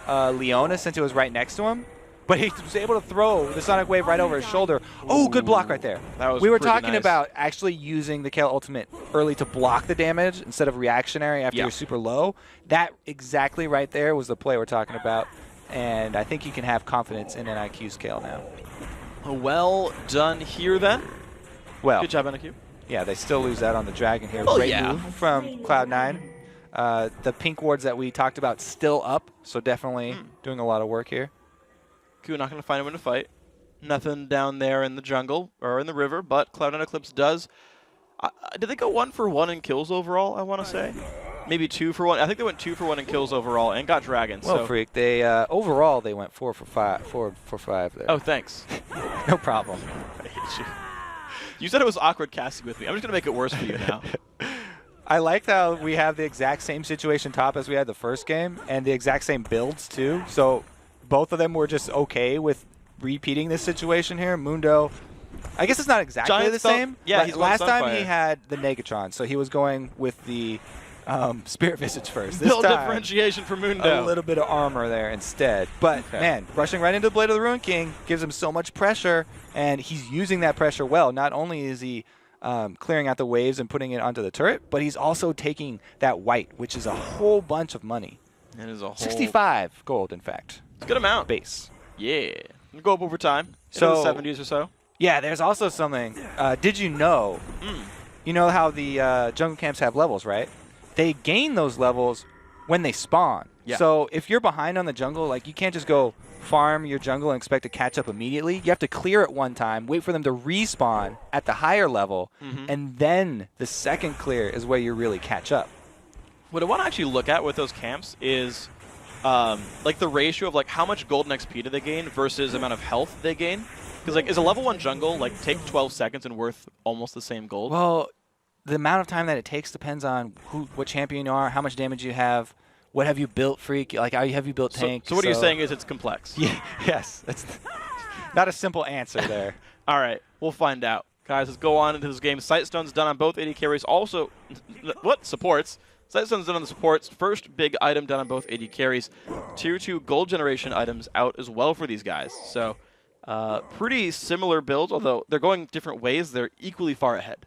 Leona since it was right next to him. But he was able to throw the Sonic Wave right over his shoulder. Oh, good block right there. That was we were pretty talking nice. about actually using the Kayle ultimate early to block the damage instead of reactionary after you're super low. That exactly right there was the play we're talking about. And I think you can have confidence in NIQ's Kayle now. Well done here then. Well, good job, NIQ. Yeah, they still lose that on the Dragon here. Oh, Great yeah. move from Cloud9. The pink wards that we talked about still up, so definitely doing a lot of work here. Ku not going to find him in a fight. Nothing down there in the jungle or in the river, but Cloud9 Eclipse does. Did they go 1 for 1 in kills overall, I want to say? Maybe 2 for 1. I think they went 2 for 1 in kills overall and got Dragons. Well, so. Freak, they overall they went 4 for 5 there. Oh, thanks. No problem. I hate you. You said it was awkward casting with me. I'm just going to make it worse for you now. I liked how we have the exact same situation top as we had the first game and the exact same builds too. So both of them were just okay with repeating this situation here. Mundo, I guess it's not exactly Giant the spell- same. yeah, but he's going last time Sunfire. he had the Negatron, so he was going with the Spirit Visage first. This Build time, differentiation for Mundo. a little bit of armor there instead. But man, rushing right into the Blade of the Ruined King gives him so much pressure, and he's using that pressure well. Not only is he clearing out the waves and putting it onto the turret, but he's also taking that white, which is a whole bunch of money. It is a whole 65 gold, in fact. It's a good amount. Base. Yeah. We'll go up over time. So Into the 70s or so. Yeah, there's also something. Did you know? You know how the jungle camps have levels, right? they gain those levels when they spawn. Yeah. So if you're behind on the jungle, like you can't just go farm your jungle and expect to catch up immediately. You have to clear it one time, wait for them to respawn at the higher level, and then the second clear is where you really catch up. What I want to actually look at with those camps is like the ratio of like how much golden XP do they gain versus the amount of health they gain. Because like, is a level 1 jungle like take 12 seconds and worth almost the same gold? Well, the amount of time that it takes depends on what champion you are, how much damage you have, what have you built, Freak, like how have you built tank. So what you're saying is it's complex. Yeah, yes, that's not a simple answer there. All right, we'll find out. Guys, let's go on into this game. Sightstone's done on both AD carries. Also, supports. Sightstone's done on the supports. First big item done on both AD carries. Tier 2 gold generation items out as well for these guys. So pretty similar builds, although they're going different ways. They're equally far ahead.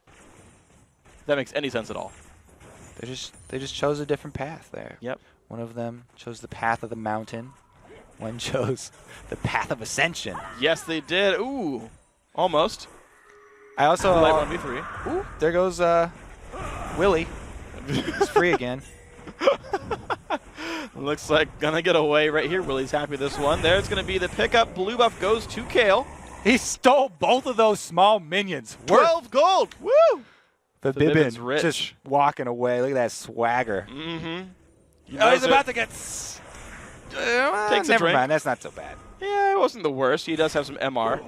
If that makes any sense at all. They just chose a different path there. Yep. One of them chose the path of the mountain. One chose the path of ascension. Yes, they did. Ooh, almost. I also light 1v3. Ooh, there goes Willie. He's free again. Looks like gonna get away right here. Willie's happy with this one. There's gonna be the pickup. Blue buff goes to Kayle. He stole both of those small minions. 12 gold. Woo! The Bibin's Bibin rich. just walking away. Look at that swagger. Mm-hmm. Oh, he's about to get. Takes a never drink. mind. That's not so bad. Yeah, it wasn't the worst. He does have some MR.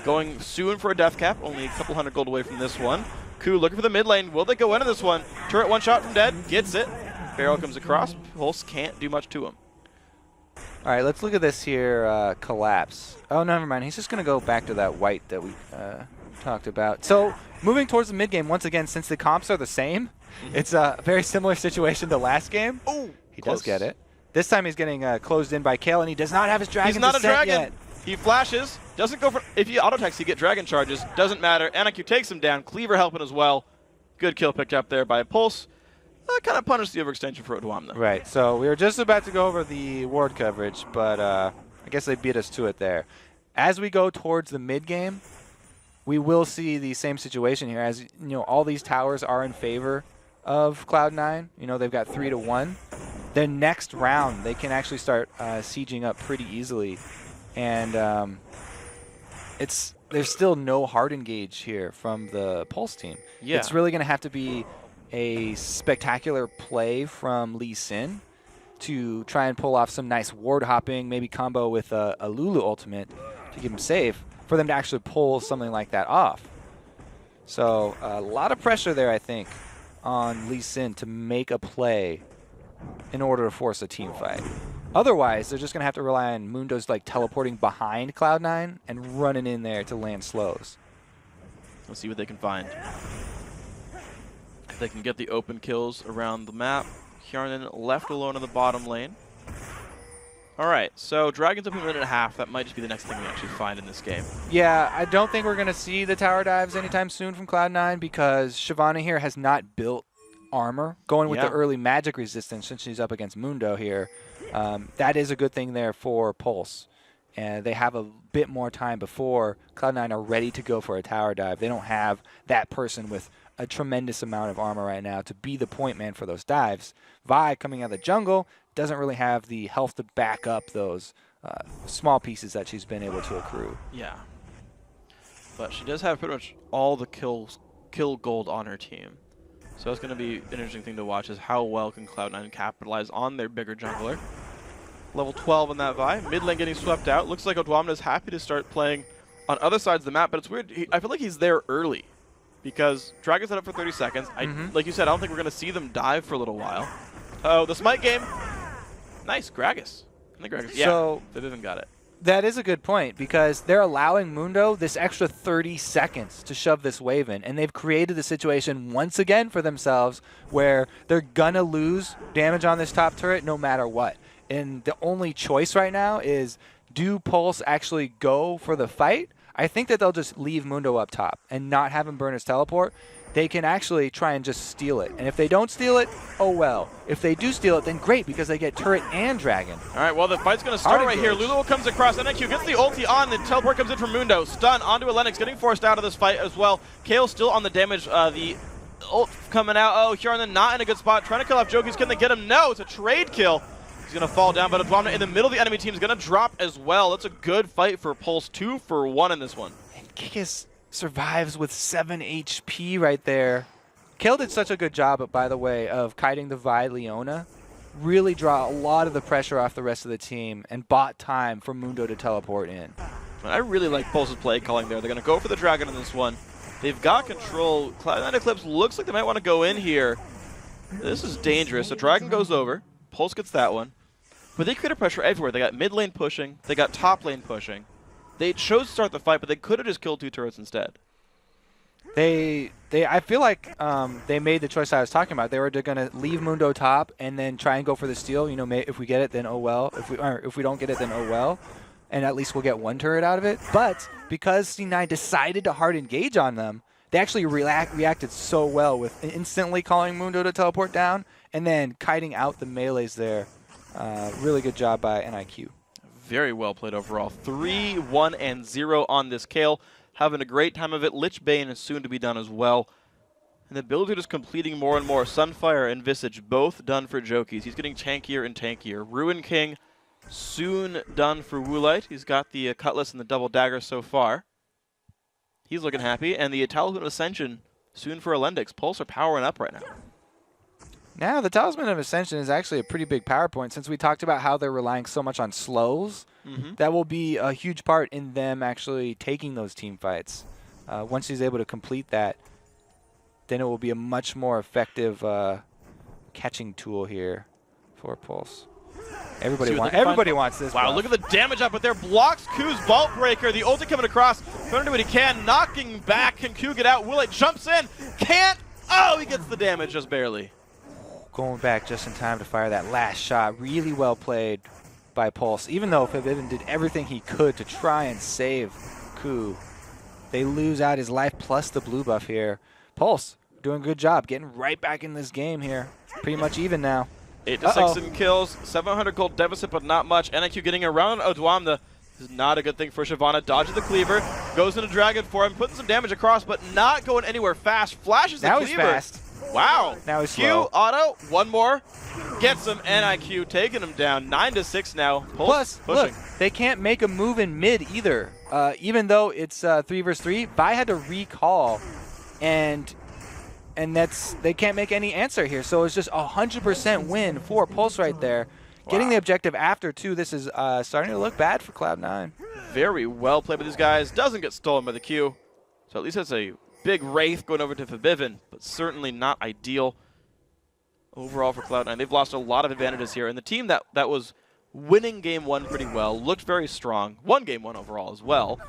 Going soon for a death cap. Only a couple hundred gold away from this one. Ku looking for the mid lane. Will they go into this one? Turret one shot from dead. Gets it. Barrel comes across. Pulse can't do much to him. All right, let's look at this here collapse. Oh, never mind. He's just going to go back to that white that we talked about. So moving towards the mid game once again, since the comps are the same, it's a very similar situation to last game. Oh, he does get it. This time he's getting closed in by Kayle, and he does not have his dragon. He's not a descent dragon. yet. He flashes. Doesn't go for. If he auto attacks, he get dragon charges. Doesn't matter. NIQ takes him down. Cleaver helping as well. Good kill picked up there by Pulse. Kind of punished the overextension for Odwam though. Right. So we were just about to go over the ward coverage, but I guess they beat us to it there. As we go towards the mid game, we will see the same situation here. As you know, all these towers are in favor of Cloud9. You know, they've got 3-1. Their next round, they can actually start sieging up pretty easily, and there's still no hard engage here from the Pulse team. Yeah. It's really going to have to be a spectacular play from Lee Sin to try and pull off some nice ward hopping, maybe combo with a Lulu ultimate to keep him safe, for them to actually pull something like that off. So a lot of pressure there, I think, on Lee Sin to make a play in order to force a team fight. Otherwise, they're just going to have to rely on Mundo's like teleporting behind Cloud9 and running in there to land slows. Let's see what they can find. If they can get the open kills around the map. Hjarnan left alone in the bottom lane. All right, so Dragon's up in a minute and a half. That might just be the next thing we actually find in this game. Yeah, I don't think we're going to see the tower dives anytime soon from Cloud9 because Shyvana here has not built armor. Going with the early magic resistance since she's up against Mundo here, that is a good thing there for Pulse. And they have a bit more time before Cloud9 are ready to go for a tower dive. They don't have that person with a tremendous amount of armor right now to be the point man for those dives. Vi coming out of the jungle doesn't really have the health to back up those small pieces that she's been able to accrue. Yeah. But she does have pretty much all the kill gold on her team. So it's going to be an interesting thing to watch is how well can Cloud9 capitalize on their bigger jungler. Level 12 on that Vi. Mid lane getting swept out. Looks like Odwamna is happy to start playing on other sides of the map, but it's weird. I feel like he's there early because Dragon's set up for 30 seconds. Like you said, I don't think we're going to see them dive for a little while. Oh, the smite game. Nice, Gragas. I think Gragas. Yeah, So they even got it. that is a good point because they're allowing Mundo this extra 30 seconds to shove this wave in, and they've created the situation once again for themselves where they're gonna lose damage on this top turret no matter what. And the only choice right now is, do Pulse actually go for the fight? I think that they'll just leave Mundo up top and not have him burn his teleport. They can actually try and just steal it. And if they don't steal it, oh well. If they do steal it, then great, because they get turret and dragon. All right, well, the fight's going to start right here. Lulu comes across. NIQ gets the ulti on. The teleport comes in from Mundo. Stun onto Lennox, getting forced out of this fight as well. Kayle still on the damage. The ult coming out. Oh, Hjarnan not in a good spot. Trying to kill off Jokies. Can they get him? No, it's a trade kill. He's going to fall down, but Adwamna in the middle of the enemy team is going to drop as well. That's a good fight for Pulse. 2 for 1 in this one. And Kikis survives with 7 HP right there. Kale did such a good job, by the way, of kiting the Vi Leona. Really draw a lot of the pressure off the rest of the team and bought time for Mundo to teleport in. I really like Pulse's play calling there. They're going to go for the Dragon in this one. They've got control. Cloud9 Eclipse looks like they might want to go in here. This is dangerous. The Dragon goes over. Pulse gets that one. But they created pressure everywhere. They got mid lane pushing. They got top lane pushing. They chose to start the fight, but they could have just killed 2 turrets instead. I feel like they made the choice I was talking about. They were going to leave Mundo top and then try and go for the steal. You know, if we get it, then oh well. If we don't get it, then oh well. And at least we'll get 1 turret out of it. But because C9 decided to hard engage on them, they actually reacted so well with instantly calling Mundo to teleport down and then kiting out the melees there. Really good job by NIQ. Very well played overall. 3, 1, and 0 on this Kale. Having a great time of it. Lich Bane is soon to be done as well. And the builds are just completing more and more. Sunfire and Visage both done for Jokies. He's getting tankier and tankier. Ruin King soon done for Woolite. He's got the Cutlass and the Double Dagger so far. He's looking happy. And the Talisman of Ascension soon for Elendix. Pulse are powering up right now. Now, the Talisman of Ascension is actually a pretty big power point. Since we talked about how they're relying so much on slows, that will be a huge part in them actually taking those team fights. Once he's able to complete that, then it will be a much more effective catching tool here for Pulse. Everybody wants this. Wow, buff. look at the damage up, but there blocks Ku's Vault Breaker. The ulti coming across, trying to do what he can, knocking back. Can Ku get out? Woolite jumps in, can't. Oh, he gets the damage just barely. Going back just in time to fire that last shot. Really well played by Pulse. Even though Forbidden did everything he could to try and save Ku, they lose out his life plus the blue buff here. Pulse doing a good job, getting right back in this game here. Pretty much even now. 8 to 6 in kills, 700 gold deficit, but not much. NIQ getting around Odwamna. This is not a good thing for Shyvana. Dodges the cleaver, goes into Dragon for him, putting some damage across, but not going anywhere fast. Flashes the now cleaver. He's fast. Wow. Now he's Q, slow. auto, one more. Gets him, NIQ taking him down. 9 to 6 now. Pulse Plus, pushing. look, they can't make a move in mid either. Even though it's 3 versus 3, Vi had to recall, and they can't make any answer here. So it's just 100% win for Pulse right there. Wow. Getting the objective after, too. This is starting to look bad for Cloud9. Very well played by these guys. Doesn't get stolen by the Q. So at least that's a big Wraith going over to Forbidden, but certainly not ideal overall for Cloud9. They've lost a lot of advantages here. And the team that was winning game 1 pretty well, looked very strong, won game 1 overall as well,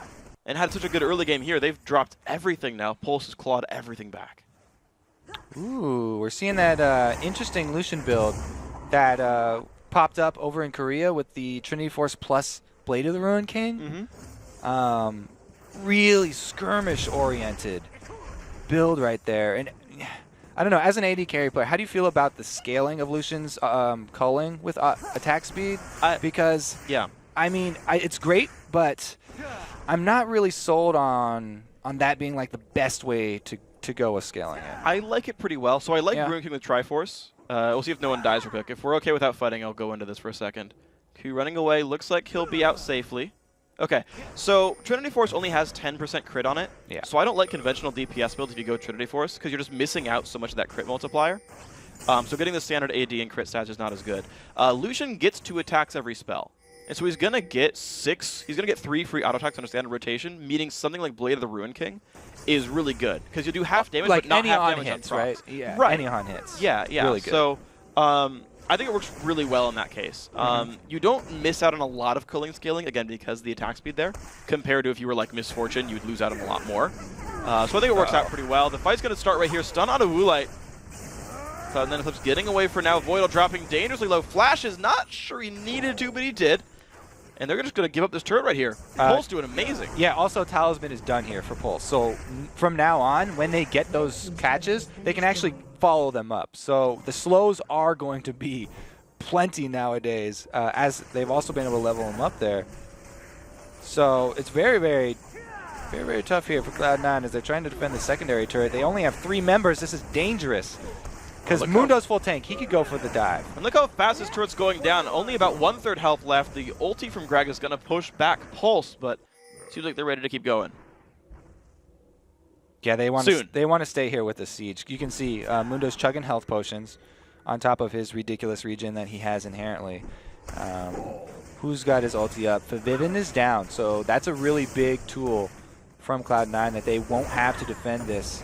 and had such a good early game here. They've dropped everything now. Pulse has clawed everything back. Ooh, we're seeing that interesting Lucian build that popped up over in Korea with the Trinity Force plus Blade of the Ruined King. Really skirmish-oriented build right there. And I don't know, as an AD carry player, how do you feel about the scaling of Lucian's culling with attack speed? Because, I mean, it's great, but I'm not really sold on that being like the best way to go with scaling it. I like it pretty well. So I like Ruined King with Triforce. We'll see if no one dies real quick. If we're okay without fighting, I'll go into this for a second. Q running away. Looks like he'll be out safely. Okay, so Trinity Force only has 10% crit on it. So I don't like conventional DPS builds if you go Trinity Force, because you're just missing out so much of that crit multiplier. So getting the standard AD and crit stats is not as good. Lucian gets 2 attacks every spell. And so he's going to get 3 free auto attacks on a standard rotation, meaning something like Blade of the Ruined King is really good. Because you do half damage, like but not any half on damage hits, on right? procs. Yeah, right. any on hits. Yeah, yeah. Really good. So I think it works really well in that case. You don't miss out on a lot of culling scaling, again, because of the attack speed there. Compared to if you were like Misfortune, you'd lose out on a lot more. So I think it works out pretty well. The fight's going to start right here. Stun on a Woolite. And then Eclipse getting away for now. Voidal dropping dangerously low. Flash is not sure he needed to, but he did. And they're just going to give up this turret right here. Pulse doing amazing. Yeah, also Talisman is done here for Pulse. So from now on, when they get those catches, they can actually follow them up. So the slows are going to be plenty nowadays, as they've also been able to level them up there. So it's very, very Very, very tough here for Cloud9 as they're trying to defend the secondary turret. They only have 3 members. This is dangerous. Because Mundo's full tank. He could go for the dive. And look how fast his turret's going down. Only about 1/3 health left. The ulti from Greg is going to push back Pulse, but seems like they're ready to keep going. Yeah, they want Soon. to stay here with the siege. You can see Mundo's chugging health potions on top of his ridiculous regen that he has inherently. Who's got his ulti up? Vivin is down, so that's a really big tool from Cloud9 that they won't have to defend this.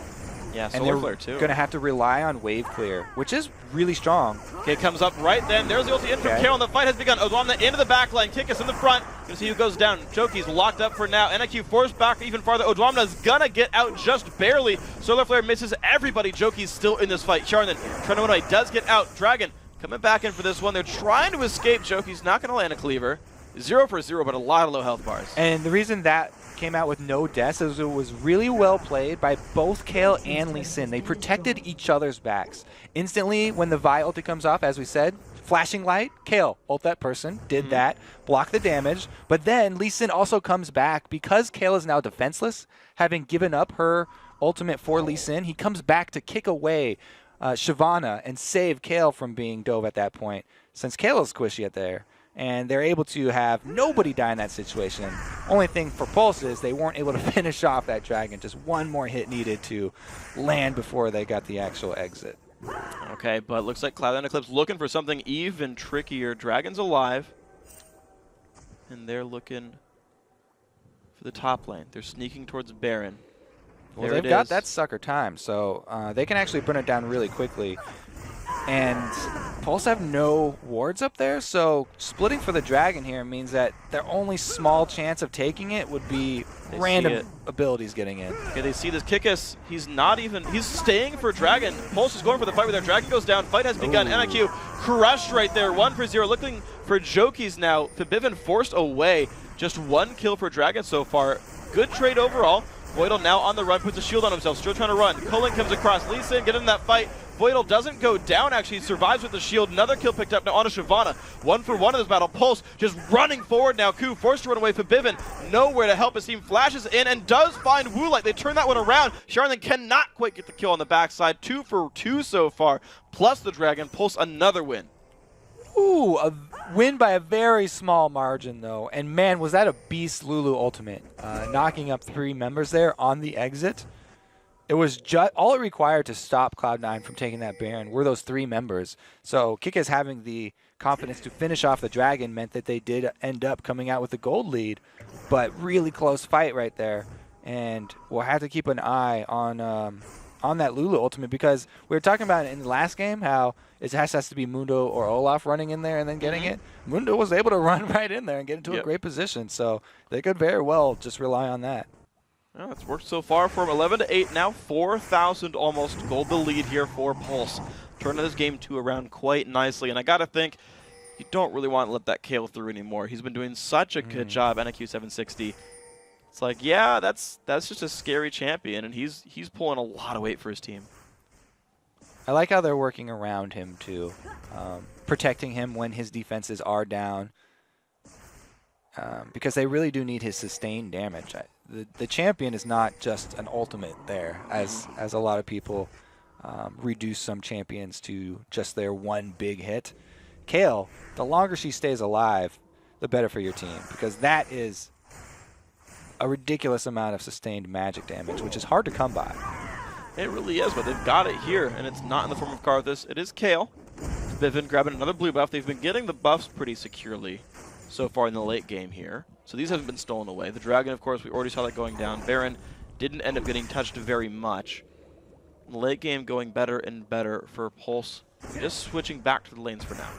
Yeah, and Solar they're Flare too. going to have to rely on wave clear, which is really strong. Okay, comes up right then. There's the ulti in from Carol, and the fight has begun. Odwamna into the back line. Kickus in the front. You'll see who goes down. Joki's locked up for now. NIQ forced back even farther. Odwamna's gonna get out just barely. Solar Flare misses everybody. Joki's still in this fight. Sharnan trying to win away. Does get out. Dragon coming back in for this one. They're trying to escape. Joki's not gonna land a cleaver. 0 for 0, but a lot of low health bars. And the reason that came out with no deaths is it was really well played by both Kayle and Lee Sin. They protected each other's backs. Instantly, when the Vi ulti comes off, as we said, flashing light, Kayle, ult that person, did that, block the damage. But then Lee Sin also comes back because Kayle is now defenseless, having given up her ultimate for Lee Sin. He comes back to kick away Shyvana and save Kayle from being dove at that point, since Kayle is squishy at there. And they're able to have nobody die in that situation. Only thing for Pulse is they weren't able to finish off that dragon. Just one more hit needed to land before they got the actual exit. Okay, but looks like Cloud9 Eclipse looking for something even trickier. Dragon's alive. And they're looking for the top lane. They're sneaking towards Baron. Well, There they've it got is. that sucker time, so they can actually burn it down really quickly. And Pulse have no wards up there, so splitting for the dragon here means that their only small chance of taking it would be They see random it. abilities getting in. Okay, they see this Kickus. He's staying for Dragon. Pulse is going for the fight with their Dragon goes down. Fight has begun. NIQ crushed right there. 1 for 0. Looking for Jokies now. Fabivin forced away. Just 1 kill for Dragon so far. Good trade overall. Voidal now on the run, puts a shield on himself, still trying to run. Culling comes across. Lee Sin, get in that fight. Voidal doesn't go down, actually. He survives with the shield. Another kill picked up now on Shyvana. 1 for 1 in this battle. Pulse just running forward now. Ku forced to run away for Bivin. Nowhere to help his team. Flashes in and does find Woolite. They turn that one around. Sharnan cannot quite get the kill on the backside. 2 for 2 so far. Plus the Dragon. Pulse another win. Ooh, a win by a very small margin, though. And man, was that a beast Lulu ultimate. Knocking up 3 members there on the exit. It was just all it required to stop Cloud9 from taking that Baron were those 3 members. So Kickus having the confidence to finish off the Dragon meant that they did end up coming out with a gold lead. But really close fight right there. And we'll have to keep an eye on that Lulu ultimate, because we were talking about it in the last game how it has to be Mundo or Olaf running in there and then getting it. Mundo was able to run right in there and get into a great position, so they could very well just rely on that. Well, it's worked so far from 11 to 8, now 4,000 almost gold the lead here for Pulse. Turning this game 2 around quite nicely, and I gotta think you don't really want to let that Kayle through anymore. He's been doing such a good job, NIQ 760. It's like, yeah, that's just a scary champion, and he's pulling a lot of weight for his team. I like how they're working around him too, protecting him when his defenses are down, because they really do need his sustained damage. The champion is not just an ultimate there, as a lot of people reduce some champions to just their one big hit. Kayle, the longer she stays alive, the better for your team, because that is a ridiculous amount of sustained magic damage, which is hard to come by. It really is, but they've got it here, and it's not in the form of Karthus. It is Kayle. Vivin grabbing another blue buff. They've been getting the buffs pretty securely so far in the late game here. So these haven't been stolen away. The Dragon, of course, we already saw that going down. Baron didn't end up getting touched very much. The late game going better and better for Pulse. Just switching back to the lanes for now.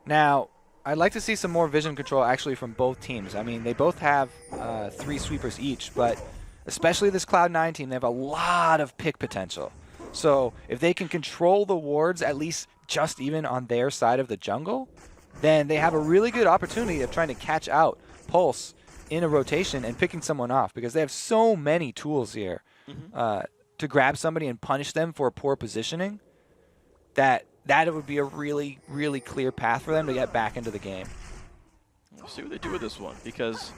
Now, I'd like to see some more vision control actually from both teams. I mean, they both have 3 sweepers each, but especially this Cloud9 team, they have a lot of pick potential. So if they can control the wards, at least just even on their side of the jungle, then they have a really good opportunity of trying to catch out Pulse in a rotation and picking someone off, because they have so many tools here to grab somebody and punish them for poor positioning, that it would be a really, really clear path for them to get back into the game. We'll see what they do with this one, because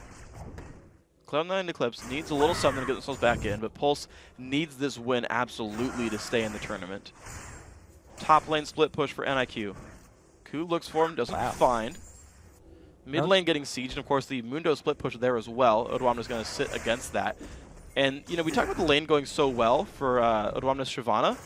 Cloud9 and Eclipse needs a little something to get themselves back in, but Pulse needs this win absolutely to stay in the tournament. Top lane split push for NIQ. Ku looks for him, doesn't find. Mid lane getting sieged, and of course the Mundo split push there as well. Odoamne's going to sit against that. And, you know, we talked about the lane going so well for Odoamne's Shyvana.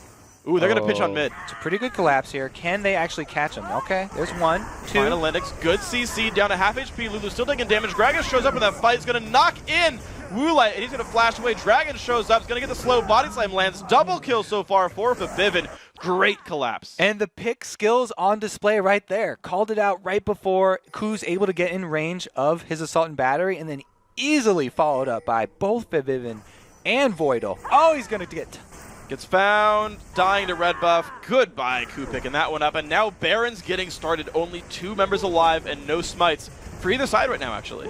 Ooh, they're going to pitch on mid. It's a pretty good collapse here. Can they actually catch him? Okay, there's 1, 2. Final Lennox, good CC, down to half HP. Lulu still taking damage. Gragas shows up in that fight. He's going to knock in Woolite, and he's going to flash away. Dragon shows up. He's going to get the slow body slam, lands. Double kill so far for Vivin. Great collapse. And the pick skills on display right there. Called it out right before Ku's able to get in range of his Assault and Battery, and then easily followed up by both Vivin and Voidal. Oh, he's going to get... Gets found, dying to red buff. Goodbye, Ku picking that one up. And now Baron's getting started. Only 2 members alive and no smites for either side right now, actually.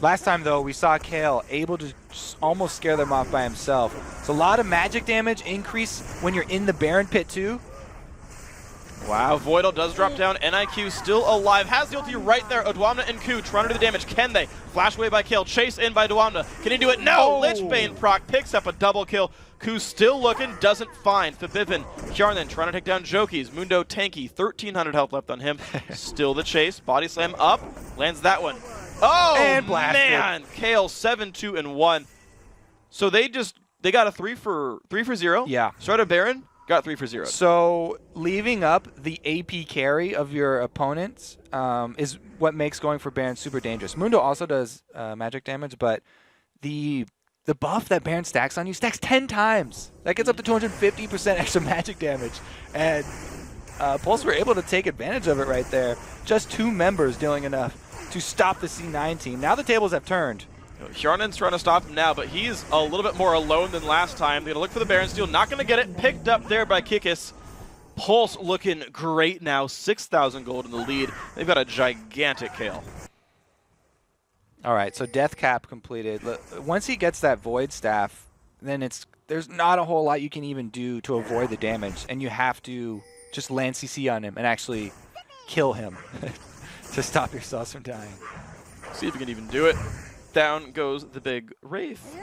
Last time, though, we saw Kayle able to just almost scare them off by himself. So a lot of magic damage increase when you're in the Baron pit, too. Wow, Voidal does drop down. NIQ still alive. Has the ulti right there. Odoamne and Ku trying to do the damage. Can they? Flash away by Kayle. Chase in by Odoamne. Can he do it? No! Lichbane proc picks up a double kill. Ku still looking. Doesn't find. Fabivin. Kjarnan trying to take down Jokies. Mundo tanky. 1,300 health left on him. Still the chase. Body slam up. Lands that one. Oh, and blasted. Man. Kayle 7-2-1. So they got a 3 for 0. Yeah. Started Baron. Got 3 for 0. So leaving up the AP carry of your opponents is what makes going for Baron super dangerous. Mundo also does magic damage, but the buff that Baron stacks on you stacks 10 times. That gets up to 250% extra magic damage. And Pulse were able to take advantage of it right there. Just 2 members dealing enough to stop the C9 team. Now the tables have turned. Kjarnan's trying to stop him now, but he's a little bit more alone than last time. They're going to look for the Baron steal. Not going to get it. Picked up there by Kikis. Pulse looking great now. 6,000 gold in the lead. They've got a gigantic Kayle. All right, so death cap completed. Once he gets that Void Staff, then there's not a whole lot you can even do to avoid the damage, and you have to just land CC on him and actually kill him to stop yourselves from dying. See if you can even do it. Down goes the big Wraith.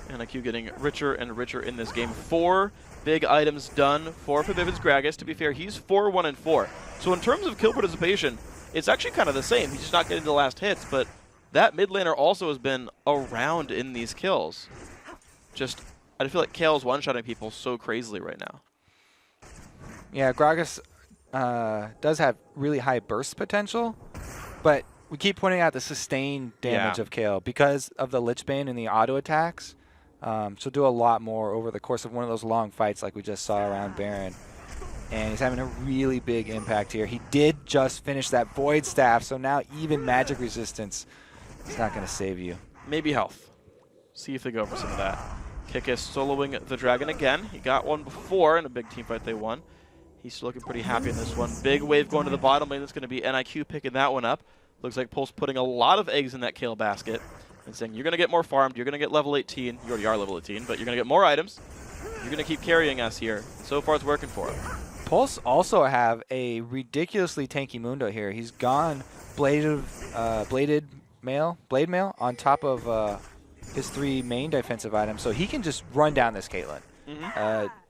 NIQ getting richer and richer in this game. 4 big items done for Fabivin's Gragas. To be fair, he's 4-1-4. So in terms of kill participation, it's actually kind of the same. He's just not getting the last hits, but that mid laner also has been around in these kills. I feel like Kayle's one-shotting people so crazily right now. Yeah, Gragas does have really high burst potential, but we keep pointing out the sustained damage of Kayle because of the Lichbane and the auto attacks. She'll do a lot more over the course of one of those long fights like we just saw around Baron. And he's having a really big impact here. He did just finish that Void Staff, so now even magic resistance is not going to save you. Maybe health. See if they go for some of that. Kikis soloing the Dragon again. He got one before in a big team fight they won. He's still looking pretty happy in this one. Big wave going to the bottom lane. That's going to be NIQ picking that one up. Looks like Pulse putting a lot of eggs in that Kayle basket and saying, you're going to get more farmed, you're going to get level 18. You already are level 18, but you're going to get more items. You're going to keep carrying us here. So far, it's working for him. Pulse also have a ridiculously tanky Mundo here. He's gone Blade Mail on top of his 3 main defensive items, so he can just run down this Caitlyn.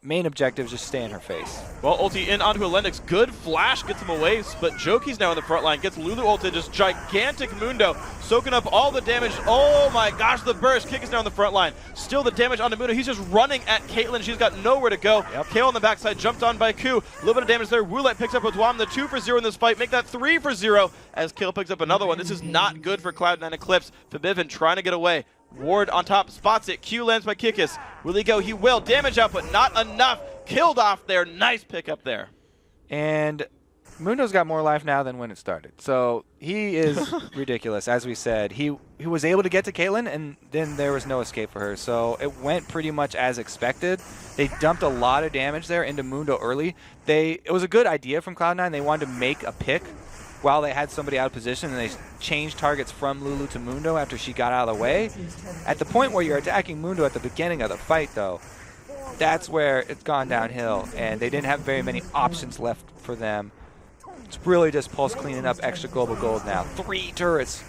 Main objective is just stay in her face. Well, ulti in onto Alenix. Good flash gets him away, but Joki's now in the front line. Gets Lulu ulted, just gigantic Mundo, soaking up all the damage. Oh my gosh, the burst. Kick is now in the front line. Still the damage onto Mundo. He's just running at Caitlyn. She's got nowhere to go. Kayle on the backside, jumped on by Ku. A little bit of damage there. Woolite picks up Odoamne, the 2 for 0 in this fight. Make that 3 for 0 as Kayle picks up another one. This is not good for Cloud9 Eclipse. Fabivin trying to get away. Ward on top, spots it. Q lands by Kikis. Will he go? He will. Damage output, not enough. Killed off there. Nice pick up there. And Mundo's got more life now than when it started. So he is ridiculous. As we said, he was able to get to Caitlyn, and then there was no escape for her. So it went pretty much as expected. They dumped a lot of damage there into Mundo early. It was a good idea from Cloud9. They wanted to make a pick while they had somebody out of position, and they changed targets from Lulu to Mundo after she got out of the way. At the point where you're attacking Mundo at the beginning of the fight, though, that's where it's gone downhill, and they didn't have very many options left for them. It's really just Pulse cleaning up extra global gold now. 3 turrets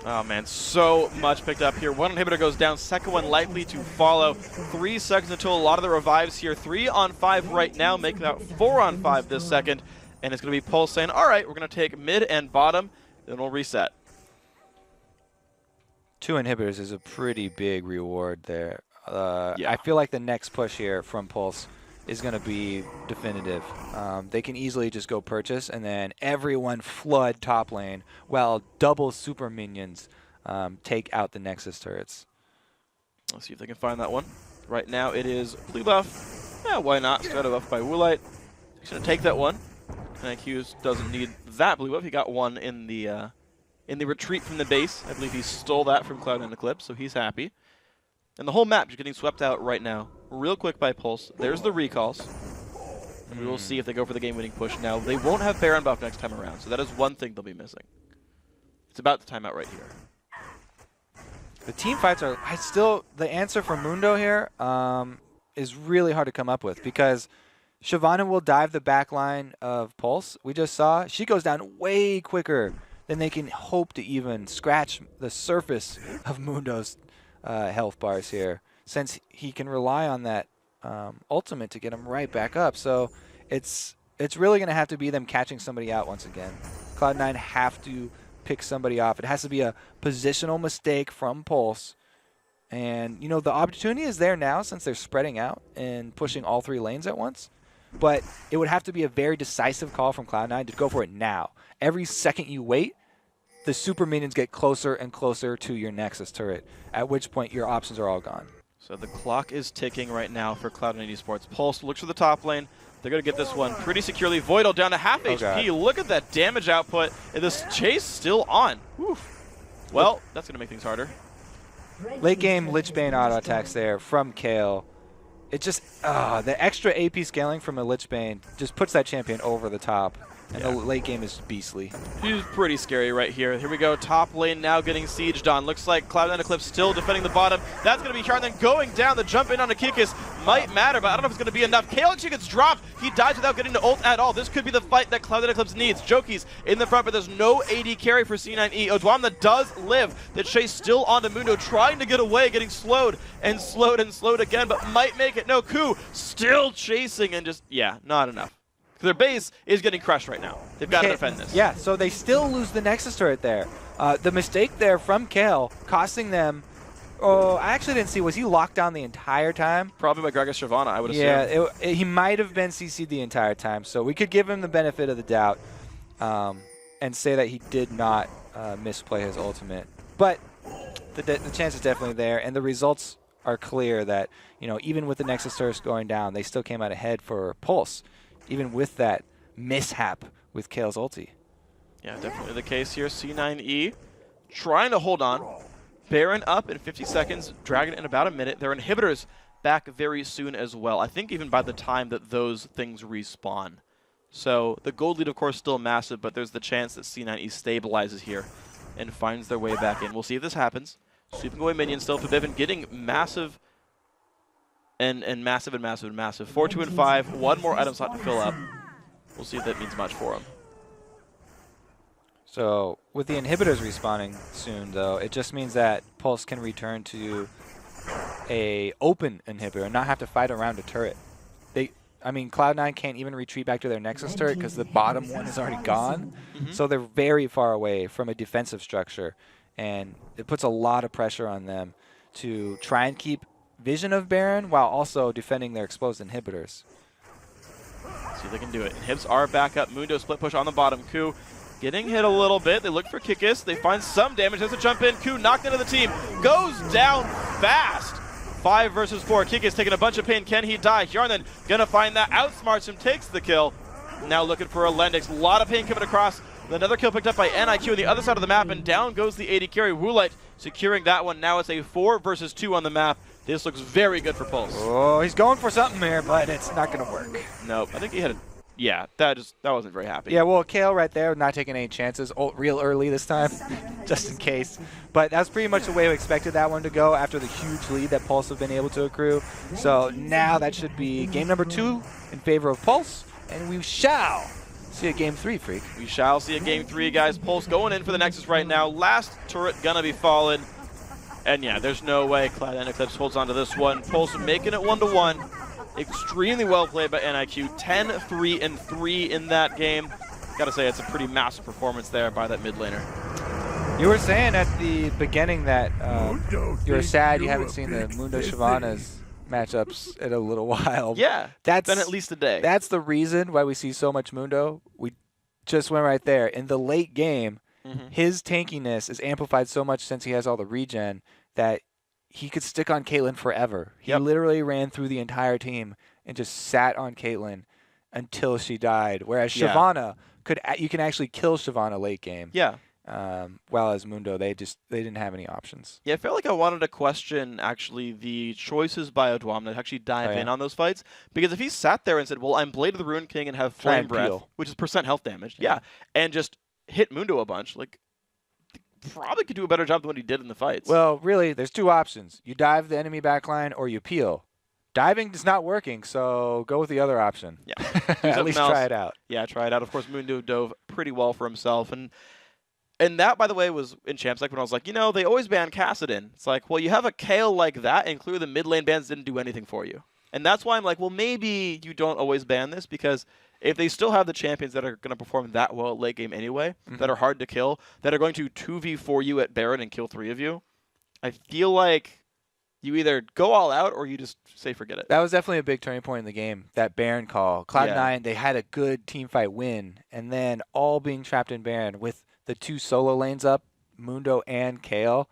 Oh man, so much picked up here. One inhibitor goes down, second one likely to follow. 3 seconds until a lot of the revives here. 3 on 5 right now, making that 4 on 5 this second. And it's going to be Pulse saying, all right, we're going to take mid and bottom, then we'll reset. 2 inhibitors is a pretty big reward there. Yeah. I feel like the next push here from Pulse is going to be definitive. They can easily just go purchase and then everyone flood top lane while double super minions take out the Nexus turrets. Let's see if they can find that one. Right now it is blue buff. Yeah, why not? Shadow buff by Woolite. He's going to take that one. And Hughes doesn't need that blue buff. He got one in the retreat from the base. I believe he stole that from Cloud and Eclipse, so he's happy. And the whole map is getting swept out right now, real quick by Pulse. There's the recalls. And we will see if they go for the game-winning push now. They won't have Baron buff next time around, so that is one thing they'll be missing. It's about the timeout right here. The team fights are the answer for Mundo here is really hard to come up with because Shyvana will dive the back line of Pulse. We just saw she goes down way quicker than they can hope to even scratch the surface of Mundo's health bars here, since he can rely on that ultimate to get him right back up. So it's really going to have to be them catching somebody out once again. Cloud9 have to pick somebody off. It has to be a positional mistake from Pulse. And, you know, the opportunity is there now since they're spreading out and pushing all 3 lanes at once. But it would have to be a very decisive call from Cloud9 to go for it now. Every second you wait, the super minions get closer and closer to your Nexus turret, at which point your options are all gone. So the clock is ticking right now for Cloud9 Esports. Pulse looks for the top lane. They're going to get this one pretty securely. Voidal down to half HP. God. Look at that damage output. And this chase still on. Oof. Well, that's going to make things harder. Late game Lich Bane auto attacks there from Kayle. It just, the extra AP scaling from a Lich Bane just puts that champion over the top. And the late game is beastly. He's pretty scary right here. Here we go. Top lane now getting sieged on. Looks like Cloud and Eclipse still defending the bottom. That's going to be Charn. Then going down. The jump in on Akikis might matter, but I don't know if it's going to be enough. Kayle actually gets dropped. He dies without getting to ult at all. This could be the fight that Cloud and Eclipse needs. Joki's in the front, but there's no AD carry for C9E. Odwamna does live. The chase still onto Mundo, trying to get away, getting slowed and slowed and slowed again, but might make it. No, Ku still chasing and just, yeah, not enough. Their base is getting crushed right now. They've got to defend this. Yeah, so they still lose the Nexus turret there. The mistake there from Kayle costing them. Oh, I actually didn't see. Was he locked down the entire time? Probably by Gragas Shyvana, I would assume. Yeah, he might have been CC'd the entire time. So we could give him the benefit of the doubt and say that he did not misplay his ultimate. But the chance is definitely there, and the results are clear that, you know, even with the Nexus turrets going down, they still came out ahead for Pulse, even with that mishap with Kayle's ulti. Yeah, definitely the case here. C9E trying to hold on. Baron up in 50 seconds, Dragon in about a minute. Their inhibitors back very soon as well. I think even by the time that those things respawn. So the gold lead, of course, still massive, but there's the chance that C9E stabilizes here and finds their way back in. We'll see if this happens. Sweeping away minions still for Bivin, getting massive and massive and massive and massive. 4, 2, and 5. One more item slot to fill up. We'll see if that means much for him. So with the inhibitors respawning soon, though, it just means that Pulse can return to a open inhibitor and not have to fight around a turret. I mean, Cloud9 can't even retreat back to their Nexus turret because the bottom one is already gone. So they're very far away from a defensive structure. And it puts a lot of pressure on them to try and keep vision of Baron while also defending their exposed inhibitors. See if they can do it. Inhibs are back up. Mundo split push on the bottom. Ku getting hit a little bit. They look for Kikis. They find some damage. Has to jump in. Ku knocked into the team. Goes down fast. 5 versus 4. Kikis taking a bunch of pain. Can he die? Hjarnan gonna find that. Outsmarts him. Takes the kill. Now looking for a Lendix. A lot of pain coming across. Another kill picked up by NIQ on the other side of the map, and down goes the AD carry. Woolite securing that one. Now it's a 4 versus 2 on the map. This looks very good for Pulse. Oh, he's going for something here, but it's not going to work. Nope. I think he had a... Yeah, that wasn't very happy. Yeah, well, Kayle right there, not taking any chances. Real early this time, just in case. But that's pretty much the way we expected that one to go after the huge lead that Pulse have been able to accrue. So now that should be game number 2 in favor of Pulse, and we shall see a game 3, Freak. We shall see a game 3, guys. Pulse going in for the Nexus right now. Last turret gonna be fallen. And yeah, there's no way Cloud9 Eclipse holds on to this one. Pulse making it 1-1. Extremely well played by NIQ. 10-3-3 in that game. Gotta say, it's a pretty massive performance there by that mid laner. You were saying at the beginning that you were sad you haven't seen the Mundo Shyvana's matchups in a little while. Yeah, that's been at least a day. That's the reason why we see so much Mundo. We just went right there. In the late game, his tankiness is amplified so much since he has all the regen that he could stick on Caitlyn forever. He literally ran through the entire team and just sat on Caitlyn until she died. Whereas Shyvana you can actually kill Shyvana late game. Yeah. While as Mundo, they didn't have any options. Yeah, I felt like I wanted to question actually the choices by Odwamna to actually dive in on those fights, because if he sat there and said, "Well, I'm Blade of the Ruined King and have Flame Breath, which is % health damage," and just hit Mundo a bunch, like probably could do a better job than what he did in the fights. Well, really, there's two options: you dive the enemy backline or you peel. Diving is not working, so go with the other option. Yeah, at least try it out. Yeah, try it out. Of course, Mundo dove pretty well for himself, and that, by the way, was in Champs like when I was like, they always ban Kassadin. It's like, well, you have a Kayle like that, and clearly the mid lane bans didn't do anything for you. And that's why I'm like, well, maybe you don't always ban this, because if they still have the champions that are going to perform that well at late game anyway, that are hard to kill, that are going to 2v4 you at Baron and kill 3 of you, I feel like you either go all out or you just say forget it. That was definitely a big turning point in the game, that Baron call. Cloud9, they had a good teamfight win, and then all being trapped in Baron with the 2 solo lanes up, Mundo and Kayle.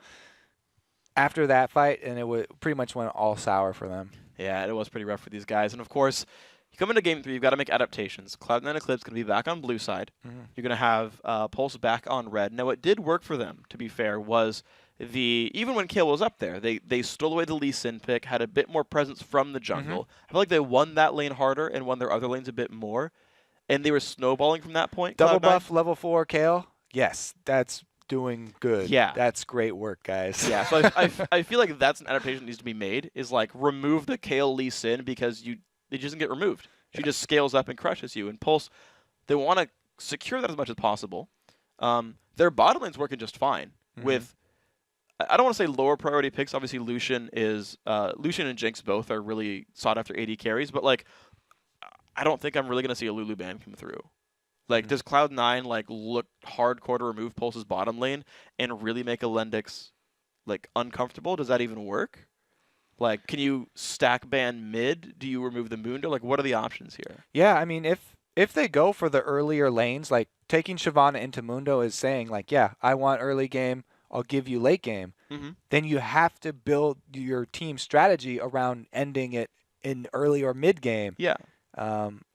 After that fight, and it pretty much went all sour for them. Yeah, it was pretty rough for these guys. And of course, you come into Game 3, you've got to make adaptations. Cloud9 Eclipse going to be back on blue side. You're going to have Pulse back on red. Now, what did work for them, to be fair, was even when Kayle was up there, they stole away the Lee Sin pick, had a bit more presence from the jungle. I feel like they won that lane harder and won their other lanes a bit more. And they were snowballing from that point. Double Cloud9. buff level 4 Kayle? Yes, that's doing good. Yeah. That's great work, guys. Yeah, so I feel like that's an adaptation that needs to be made, is like remove the Kayle Lee Sin, because it doesn't get removed. She just scales up and crushes you. And Pulse, they want to secure that as much as possible. Their bottom lane's working just fine with, I don't want to say lower priority picks. Obviously, Lucian and Jinx both are really sought after AD carries, but like, I don't think I'm really going to see a Lulu ban come through. Like, does Cloud9 look hardcore to remove Pulse's bottom lane and really make Alendix uncomfortable? Does that even work? Like, can you stack ban mid? Do you remove the Mundo? Like, what are the options here? Yeah, I mean, if they go for the earlier lanes, like taking Shyvana into Mundo is saying like, yeah, I want early game, I'll give you late game. Then you have to build your team strategy around ending it in early or mid game. Yeah.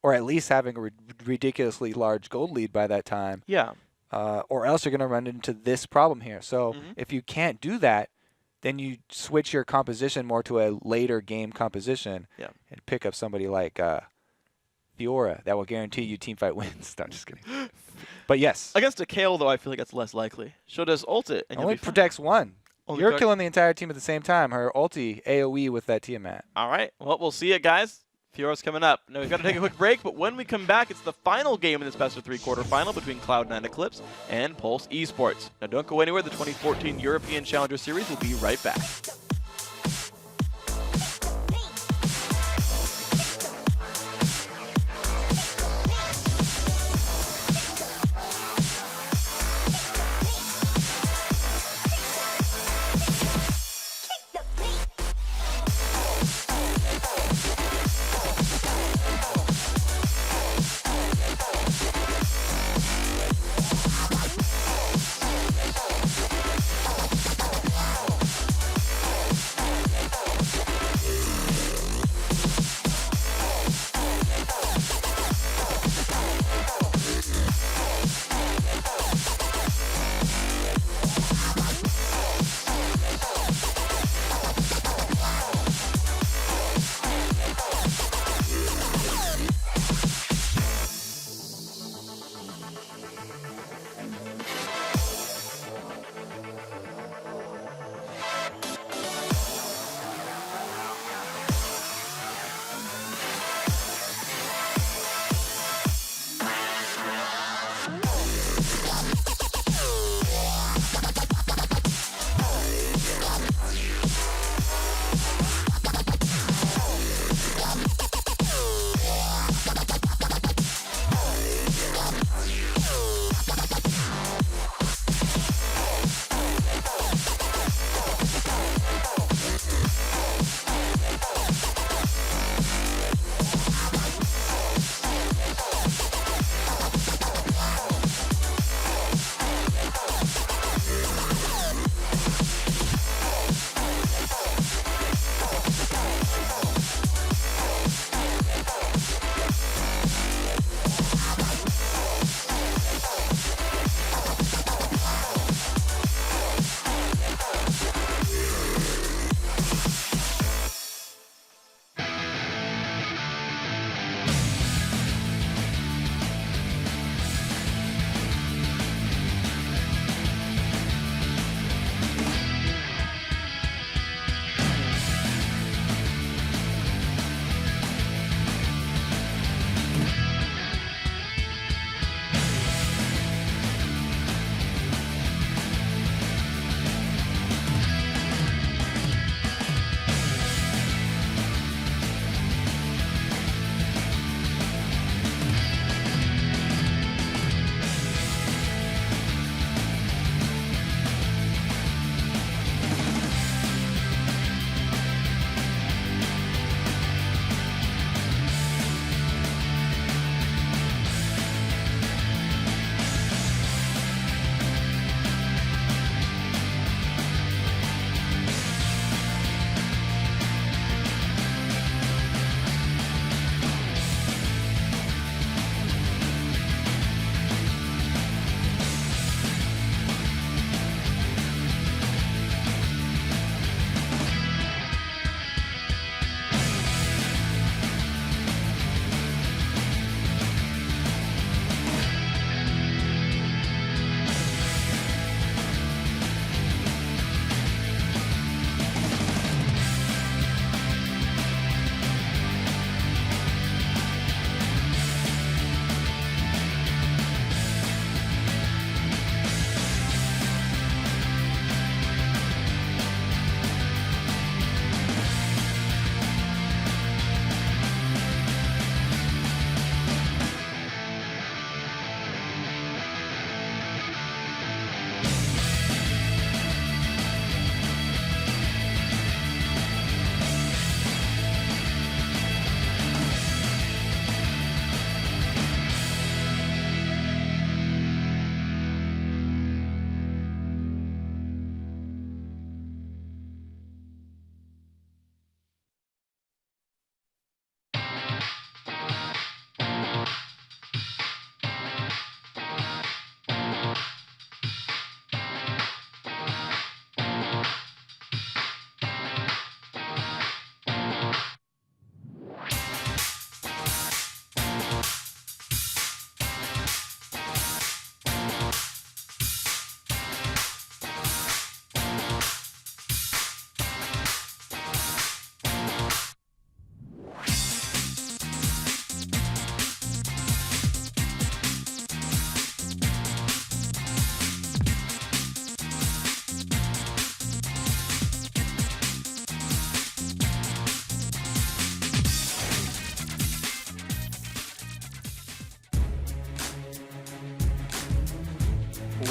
Or at least having a ridiculously large gold lead by that time. Yeah. Or else you're going to run into this problem here. So if you can't do that, then you switch your composition more to a later game composition and pick up somebody like Fiora that will guarantee you teamfight wins. No, I'm just kidding. But yes. Against a Kayle, though, I feel like that's less likely. She'll just ult it. And only protects one. You're killing the entire team at the same time. Her ulti AoE with that Tiamat. All right. Well, we'll see it, guys. Fiora's coming up. Now, we've got to take a quick break, but when we come back, it's the final game in this best-of-3 quarterfinal between Cloud9 Eclipse and Pulse Esports. Now, don't go anywhere. The 2014 European Challenger Series will be right back.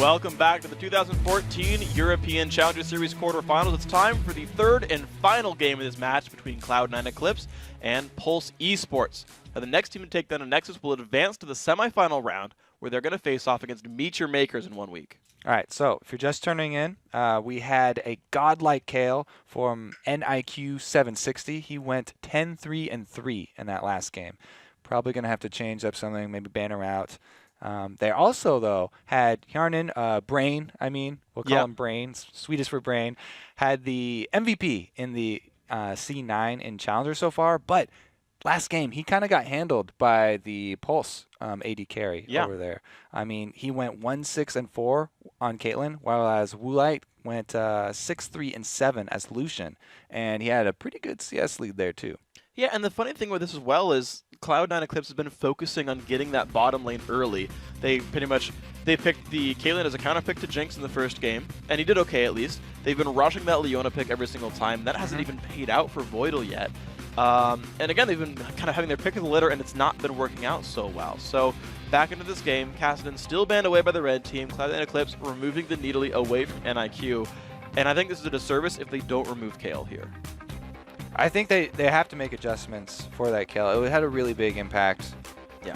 Welcome back to the 2014 European Challenger Series quarterfinals. It's time for the third and final game of this match between Cloud9 Eclipse and Pulse Esports. Now, the next team to take down a Nexus will advance to the semifinal round, where they're going to face off against Meet Your Makers in 1 week. All right, so if you're just turning in, we had a godlike Kayle from NIQ 760. He went 10-3-3 in that last game. Probably going to have to change up something, maybe ban her out. They also, though, had Hjarnan, Brain, we'll call him Brain, Swedish for Brain, had the MVP in the C9 in Challenger so far, but last game, he kind of got handled by the Pulse AD carry over there. He went 1-6-4 on Caitlyn, while Woolite went 6-3-7 as Lucian, and he had a pretty good CS lead there, too. Yeah, and the funny thing with this as well is Cloud9 Eclipse has been focusing on getting that bottom lane early. They picked the Caitlyn as a counter pick to Jinx in the first game, and he did okay at least. They've been rushing that Leona pick every single time. That hasn't even paid out for Voidal yet. And again, they've been kind of having their pick of the litter, and it's not been working out so well. So back into this game, Kassadin still banned away by the red team. Cloud9 Eclipse removing the Nidalee away from NIQ. And I think this is a disservice if they don't remove Kayle here. I think they have to make adjustments for that kill. It had a really big impact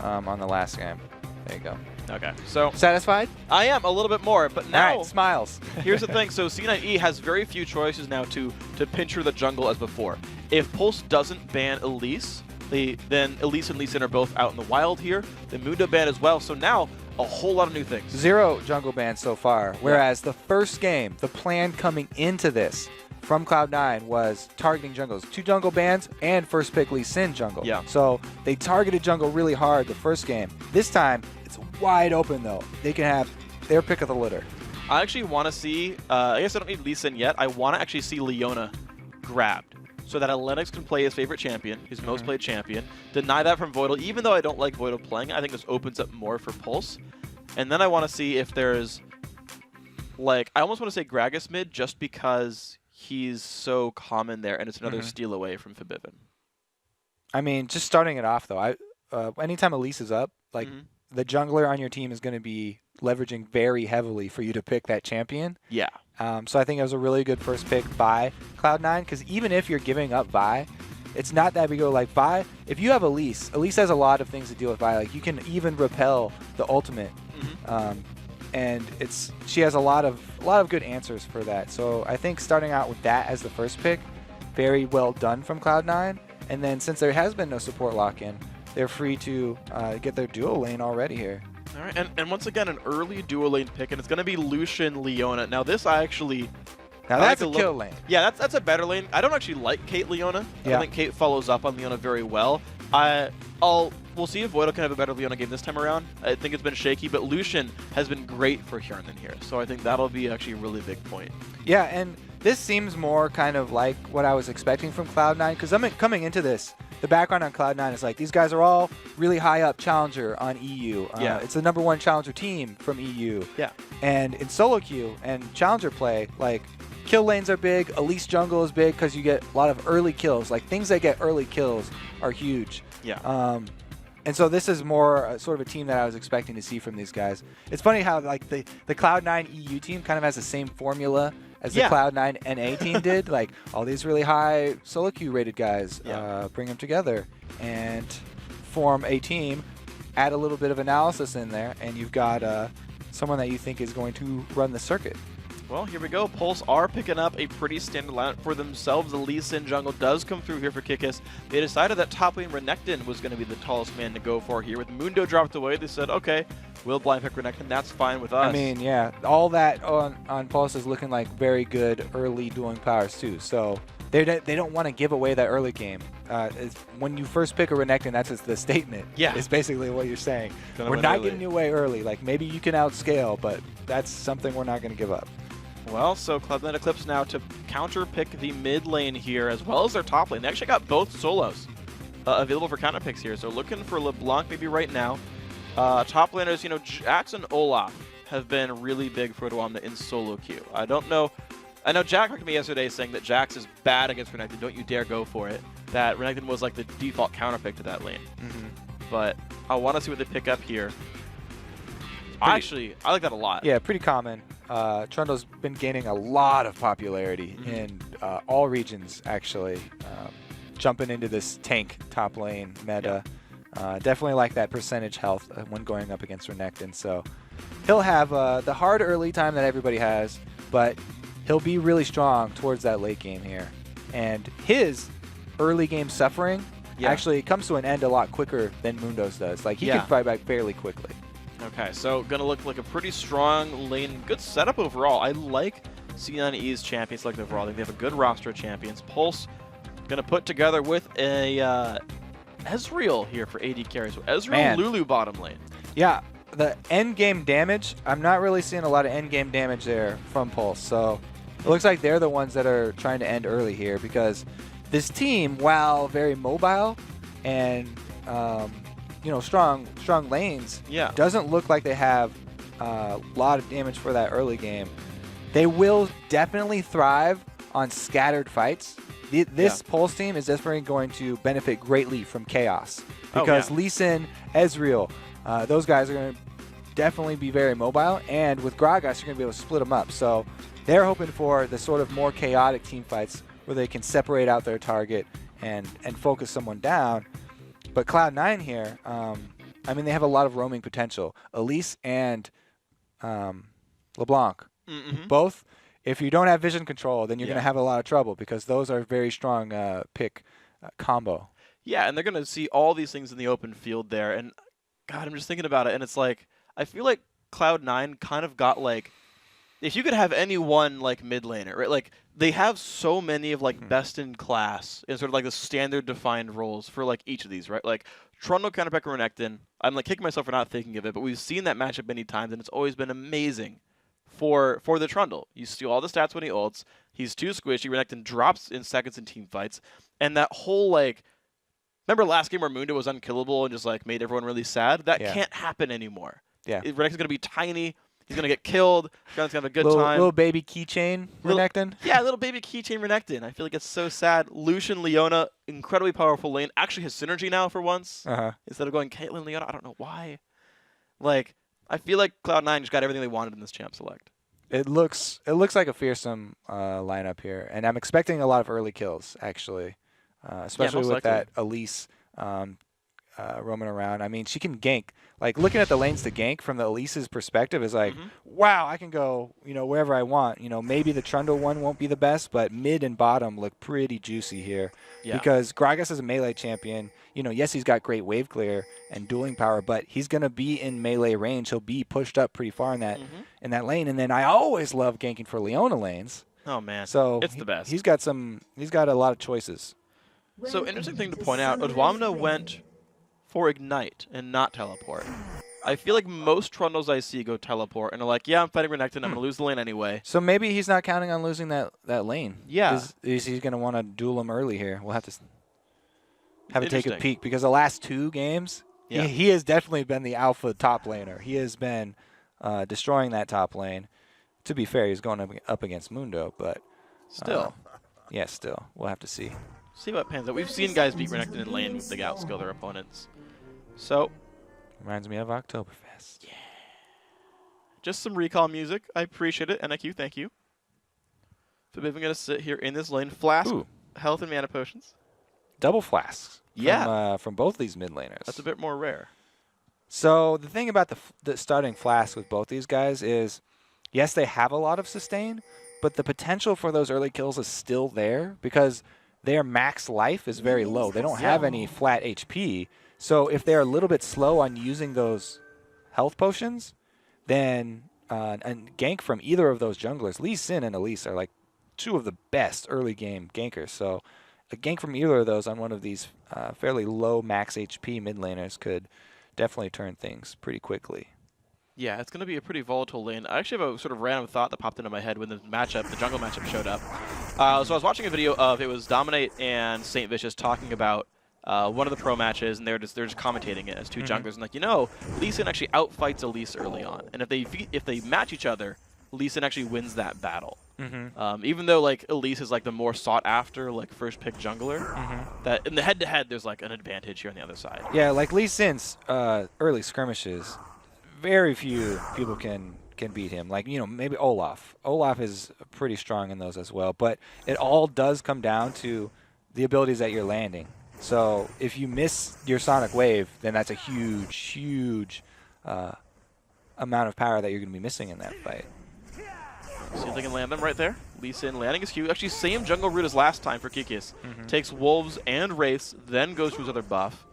on the last game. There you go. Okay, so... Satisfied? I am, a little bit more, but now... All right, smiles. Here's the thing, so C9E has very few choices now to pincher the jungle as before. If Pulse doesn't ban Elise, then Elise and Lee Sin are both out in the wild here. The Mundo ban as well, so now a whole lot of new things. 0 jungle bans so far, whereas the first game, the plan coming into this from Cloud9 was targeting jungles. 2 jungle bans and first pick Lee Sin jungle. Yeah. So they targeted jungle really hard the first game. This time, it's wide open though. They can have their pick of the litter. I actually want to see, I guess I don't need Lee Sin yet, I want to actually see Leona grabbed, so that Lennox can play his favorite champion, his most played champion. Deny that from Voidal, even though I don't like Voidal playing, I think this opens up more for Pulse. And then I want to see if there's, like, I almost want to say Gragas mid, just because he's so common there, and it's another steal away from Forbidden. I mean, just starting it off though, anytime Elise is up, like the jungler on your team is going to be leveraging very heavily for you to pick that champion. Yeah. So I think it was a really good first pick by Cloud9, because even if you're giving up Vi, it's not that big of like Vi. If you have Elise has a lot of things to deal with Vi. Like you can even repel the ultimate, and she has a lot of good answers for that. So I think starting out with that as the first pick, very well done from Cloud9. And then since there has been no support lock-in, they're free to get their dual lane already here. All right, and once again, an early dual lane pick, and it's going to be Lucian Leona. Now this I actually... Now that's a kill lane. Yeah, that's a better lane. I don't actually like Kate Leona. I don't think Kate follows up on Leona very well. We'll see if Voidal can have a better Leona game this time around. I think it's been shaky, but Lucian has been great for Hjarnan here. So I think that'll be actually a really big point. Yeah, and this seems more kind of like what I was expecting from Cloud9, because coming into this, the background on Cloud9 is like these guys are all really high up Challenger on EU. It's the #1 Challenger team from EU. Yeah. And in solo queue and Challenger play, like kill lanes are big, Elise jungle is big because you get a lot of early kills. Like things that get early kills are huge. Yeah. And so this is more sort of a team that I was expecting to see from these guys. It's funny how like the Cloud9 EU team kind of has the same formula as the Cloud9 NA team did. Like all these really high solo queue rated guys, bring them together and form a team, add a little bit of analysis in there, and you've got someone that you think is going to run the circuit. Well, here we go. Pulse are picking up a pretty standard lineup for themselves. The Lee Sin jungle does come through here for Kikis. They decided that top lane Renekton was going to be the tallest man to go for here. With Mundo dropped away, they said, okay, we'll blind pick Renekton. That's fine with us. I mean, yeah, all that on Pulse is looking like very good early dueling powers too. So they don't want to give away that early game. When you first pick a Renekton, that's just the statement. Yeah. It's basically what you're saying. Gonna We're win not early. getting you away early. Like maybe you can outscale, but that's something we're not going to give up. Well, so Cloud9 Eclipse now to counter pick the mid lane here as well as their top lane. They actually got both solos available for counter picks here. So looking for LeBlanc maybe right now. Top laners, you know, Jax and Olaf have been really big for Dwamna in solo queue. I don't know. I know Jack talked to me yesterday saying that Jax is bad against Renekton. Don't you dare go for it. That Renekton was like the default counter pick to that lane. But I want to see what they pick up here. Actually, I like that a lot. Yeah, pretty common. Trundle's been gaining a lot of popularity in all regions, actually. Jumping into this tank top lane meta. Definitely like that percentage health when going up against Renekton. So he'll have the hard early time that everybody has, but he'll be really strong towards that late game here. And his early game suffering actually comes to an end a lot quicker than Mundo's does. Like, he can fight back fairly quickly. Okay, so gonna look like a pretty strong lane. Good setup overall. I like C9E's champions like overall. I think they have a good roster of champions. Pulse gonna put together with a Ezreal here for AD carry. So Ezreal, Lulu bottom lane. Yeah, the end game damage, I'm not really seeing a lot of end game damage there from Pulse. So it looks like they're the ones that are trying to end early here, because this team, while very mobile and you know, strong lanes, doesn't look like they have a lot of damage for that early game. They will definitely thrive on scattered fights. This Pulse team is definitely going to benefit greatly from chaos, because Lee Sin, Ezreal, those guys are going to definitely be very mobile, and with Gragas, you're going to be able to split them up. So they're hoping for the sort of more chaotic team fights where they can separate out their target and focus someone down. But Cloud9 here, I mean, they have a lot of roaming potential. Elise and LeBlanc, both. If you don't have vision control, then you're going to have a lot of trouble, because those are very strong pick combo. Yeah, and they're going to see all these things in the open field there. And, God, I'm just thinking about it, and it's like, I feel like Cloud9 kind of got, like, if you could have any one, like, mid laner, right? Like, they have so many of, like, best in class in sort of, like, the standard defined roles for, like, each of these, right? Like, Trundle, Counterpick, Renekton. I'm, like, kicking myself for not thinking of it, but we've seen that matchup many times, and it's always been amazing for the Trundle. You steal all the stats when he ults. He's too squishy. Renekton drops in seconds in team fights. And that whole, like, remember last game where Mundo was unkillable and just, like, made everyone really sad? That can't happen anymore. Yeah. Renekton's going to be tiny. He's going to get killed. Gun's going to have a good time. Little baby keychain Renekton. Yeah, little baby keychain Renekton. I feel like it's so sad. Lucian, Leona, incredibly powerful lane. Actually has synergy now for once. Instead of going Caitlyn, Leona, I don't know why. Like, I feel like Cloud9 just got everything they wanted in this champ select. It looks like a fearsome lineup here, and I'm expecting a lot of early kills, actually, especially with that Elise roaming around. I mean, she can gank. Like, looking at the lanes to gank from the Elise's perspective is like, wow, I can go, you know, wherever I want. You know, maybe the Trundle one won't be the best, but mid and bottom look pretty juicy here. Because Gragas is a melee champion. You know, yes, he's got great wave clear and dueling power, but he's going to be in melee range. He'll be pushed up pretty far in that lane. And then I always love ganking for Leona lanes. Oh, man. So it's the best. He's got a lot of choices. So, interesting thing to point out, Odwamna went for Ignite and not Teleport. I feel like most Trundles I see go Teleport and are like, yeah, I'm fighting Renekton, I'm going to lose the lane anyway. So maybe he's not counting on losing that lane. Yeah. Is he going to want to duel him early here? We'll have to take a peek, because the last 2 games, he has definitely been the alpha top laner. He has been destroying that top lane. To be fair, he's going up against Mundo, but still. Still. We'll have to see. See what pans out. We've seen guys beat Renekton in lane with the outskill their opponents. So, reminds me of Oktoberfest. Yeah. Just some recall music. I appreciate it. NIQ, thank you. So maybe I'm going to sit here in this lane. Flask, health and mana potions. Double flasks. Yeah. From both these mid laners. That's a bit more rare. So the thing about the starting flask with both these guys is, yes, they have a lot of sustain, but the potential for those early kills is still there, because their max life is very low. They don't have any flat HP. So if they're a little bit slow on using those health potions, then a gank from either of those junglers, Lee Sin and Elise, are like 2 of the best early game gankers. So a gank from either of those on one of these fairly low max HP mid laners could definitely turn things pretty quickly. Yeah, it's going to be a pretty volatile lane. I actually have a sort of random thought that popped into my head when the jungle matchup showed up. So I was watching a video of, it was Dominate and Saint Vicious talking about one of the pro matches, and they're just commentating it as 2 junglers, and like, you know, Lee Sin actually outfights Elise early on, and if they match each other, Lee Sin actually wins that battle. Even though like Elise is like the more sought after like first pick jungler, that in the head to head there's like an advantage here on the other side. Yeah, like Lee Sin's early skirmishes, very few people can beat him. Like, you know, maybe Olaf. Olaf is pretty strong in those as well. But it all does come down to the abilities that you're landing. So if you miss your Sonic Wave, then that's a huge, huge amount of power that you're going to be missing in that fight. See if they can land them right there. Lee Sin landing his Q. Actually, same jungle route as last time for Kikis. Takes Wolves and Wraiths, then goes to his other buff.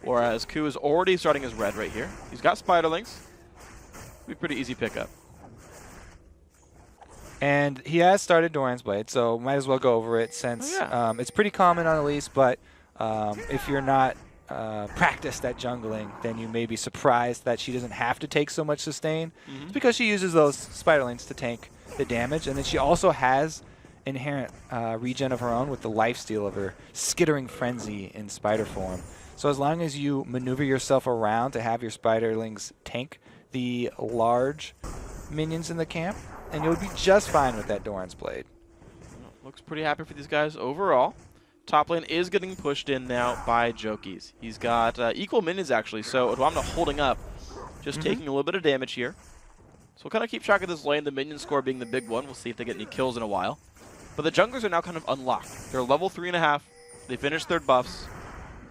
Whereas Ku is already starting his red right here. He's got Spiderlings. Be pretty easy pickup. And he has started Doran's Blade, so might as well go over it since it's pretty common on Elise, but if you're not practiced at jungling, then you may be surprised that she doesn't have to take so much sustain. It's because she uses those Spiderlings to tank the damage, and then she also has inherent regen of her own with the lifesteal of her Skittering Frenzy in spider form. So as long as you maneuver yourself around to have your Spiderlings tank the large minions in the camp, and you'll be just fine with that Doran's Blade. Looks pretty happy for these guys overall. Top lane is getting pushed in now by Jokis. He's got equal minions, actually, so Odwamna holding up, just taking a little bit of damage here. So we'll kind of keep track of this lane, the minion score being the big one. We'll see if they get any kills in a while. But the junglers are now kind of unlocked. They're level 3.5. They finished their buffs.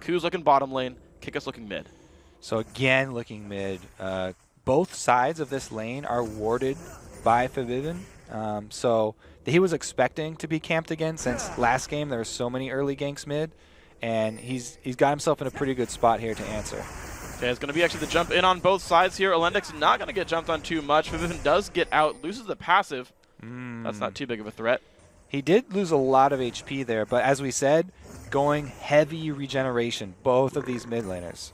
Ku's looking bottom lane. Kikis looking mid. So again, looking mid. Both sides of this lane are warded by Forbidden. So he was expecting to be camped again since last game there were so many early ganks mid. And he's got himself in a pretty good spot here to answer. Okay, it's going to be actually the jump in on both sides here. Olendic's not going to get jumped on too much. Forbidden does get out, loses the passive. That's not too big of a threat. He did lose a lot of HP there, but as we said, going heavy regeneration, both of these mid laners.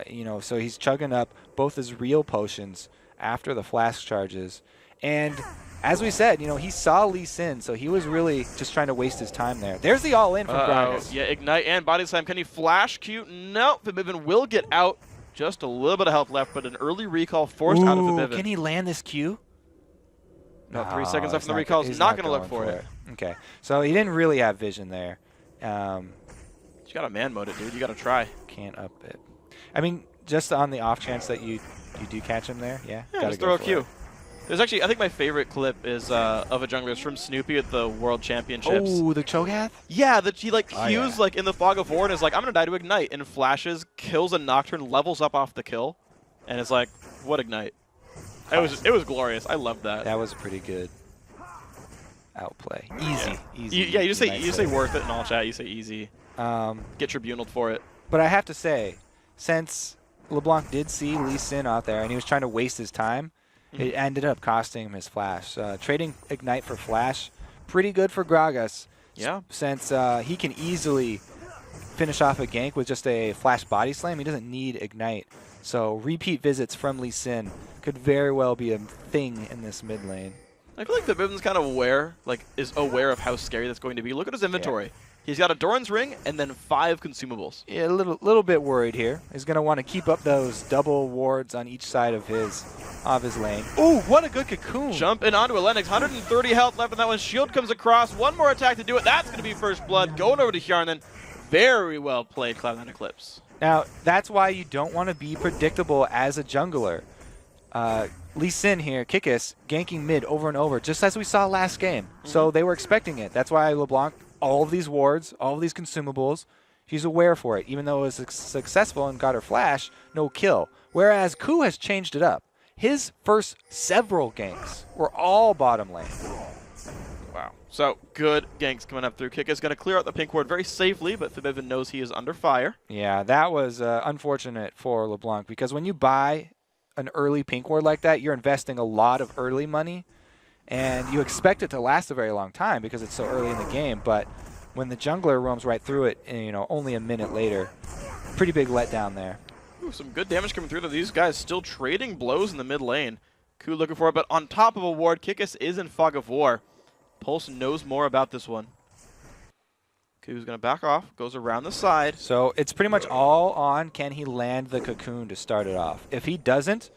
You know, so he's chugging up both his real potions after the flash charges. And as we said, you know, he saw Lee Sin, so he was really just trying to waste his time there. There's the all-in from Gragas. Yeah, Ignite and Body Slam. Can he flash Q? No, Forbidden will get out. Just a little bit of health left, but an early recall forced out of Forbidden. Can he land this Q? No, 3 seconds left in the recall. He's not going to look for it. Okay, so he didn't really have vision there. You got to man mode it, dude. You got to try. Can't up it. I mean, just on the off chance that you do catch him there, yeah. Just throw a Q. There's actually, I think my favorite clip is of a jungler. It's from Snoopy at the World Championships. Oh, the Cho'Gath? Yeah, that he like Q's like in the Fog of War and is like, I'm gonna die to Ignite, and flashes, kills a Nocturne, levels up off the kill, and it's like, what Ignite? It was glorious. I loved that. That was pretty good outplay. Easy, easy. Yeah, you just say worth it in all chat. You say easy. Get tribunaled for it. But I have to say, since LeBlanc did see Lee Sin out there and he was trying to waste his time, it ended up costing him his flash. Trading Ignite for flash, pretty good for Gragas. Yeah. Since he can easily finish off a gank with just a flash body slam, he doesn't need Ignite. So repeat visits from Lee Sin could very well be a thing in this mid lane. I feel like Forbidden's kind of is aware of how scary that's going to be. Look at his inventory. Yeah. He's got a Doran's Ring and then 5 consumables. Yeah, a little bit worried here. He's going to want to keep up those double wards on each side of his lane. Ooh, what a good cocoon. Jump in onto Lennox. 130 health left on that one. Shield comes across. One more attack to do it. That's going to be first blood. Going over to Hjarnan. Very well played, Cloud9 Eclipse. Now, that's why you don't want to be predictable as a jungler. Lee Sin here, Kikis, ganking mid over and over, just as we saw last game. So they were expecting it. That's why LeBlanc, all of these wards, all of these consumables, she's aware for it. Even though it was successful and got her flash, no kill. Whereas Ku has changed it up. His first several ganks were all bottom lane. Wow. So good ganks coming up through. Kikis going to clear out the pink ward very safely, but Forbidden knows he is under fire. Yeah, that was unfortunate for LeBlanc because when you buy an early pink ward like that, you're investing a lot of early money, and you expect it to last a very long time because it's so early in the game. But when the jungler roams right through it, and, you know, only a minute later, pretty big letdown there. Ooh, some good damage coming through. These guys still trading blows in the mid lane. Ku looking for it, but on top of a ward, Kikis is in Fog of War. Pulse knows more about this one. Ku's going to back off, goes around the side. So it's pretty much all on can he land the cocoon to start it off. If he doesn't,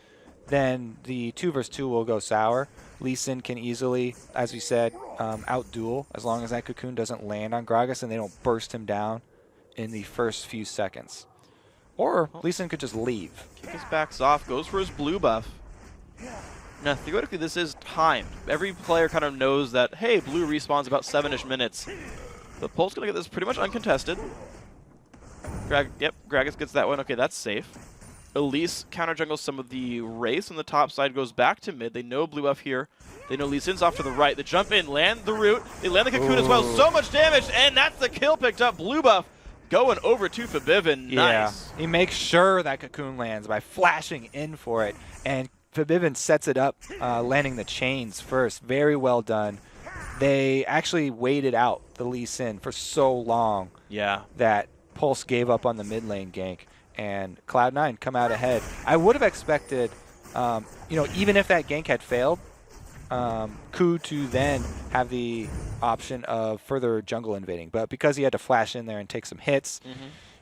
then the 2 versus 2 will go sour. Lee Sin can easily, as we said, out-duel as long as that cocoon doesn't land on Gragas and they don't burst him down in the first few seconds. Or Lee Sin could just leave. Kickus backs off, goes for his blue buff. Now, theoretically, this is timed. Every player kind of knows that, hey, blue respawns about 7-ish minutes. The Pulse going to get this pretty much uncontested. Gragas gets that one. Okay, that's safe. Elise counter jungles some of the Wraiths on the top side, goes back to mid. They know blue buff here. They know Lee Sin's off to the right. They jump in, land the root. They land the Cocoon as well. So much damage, and that's the kill picked up. Blue buff going over to Forbidden. Nice. Yeah, he makes sure that Cocoon lands by flashing in for it, and Forbidden sets it up, landing the chains first. Very well done. They actually waited out the Lee Sin for so long that Pulse gave up on the mid lane gank, and Cloud9 come out ahead. I would have expected, even if that gank had failed, Ku to then have the option of further jungle invading. But because he had to flash in there and take some hits,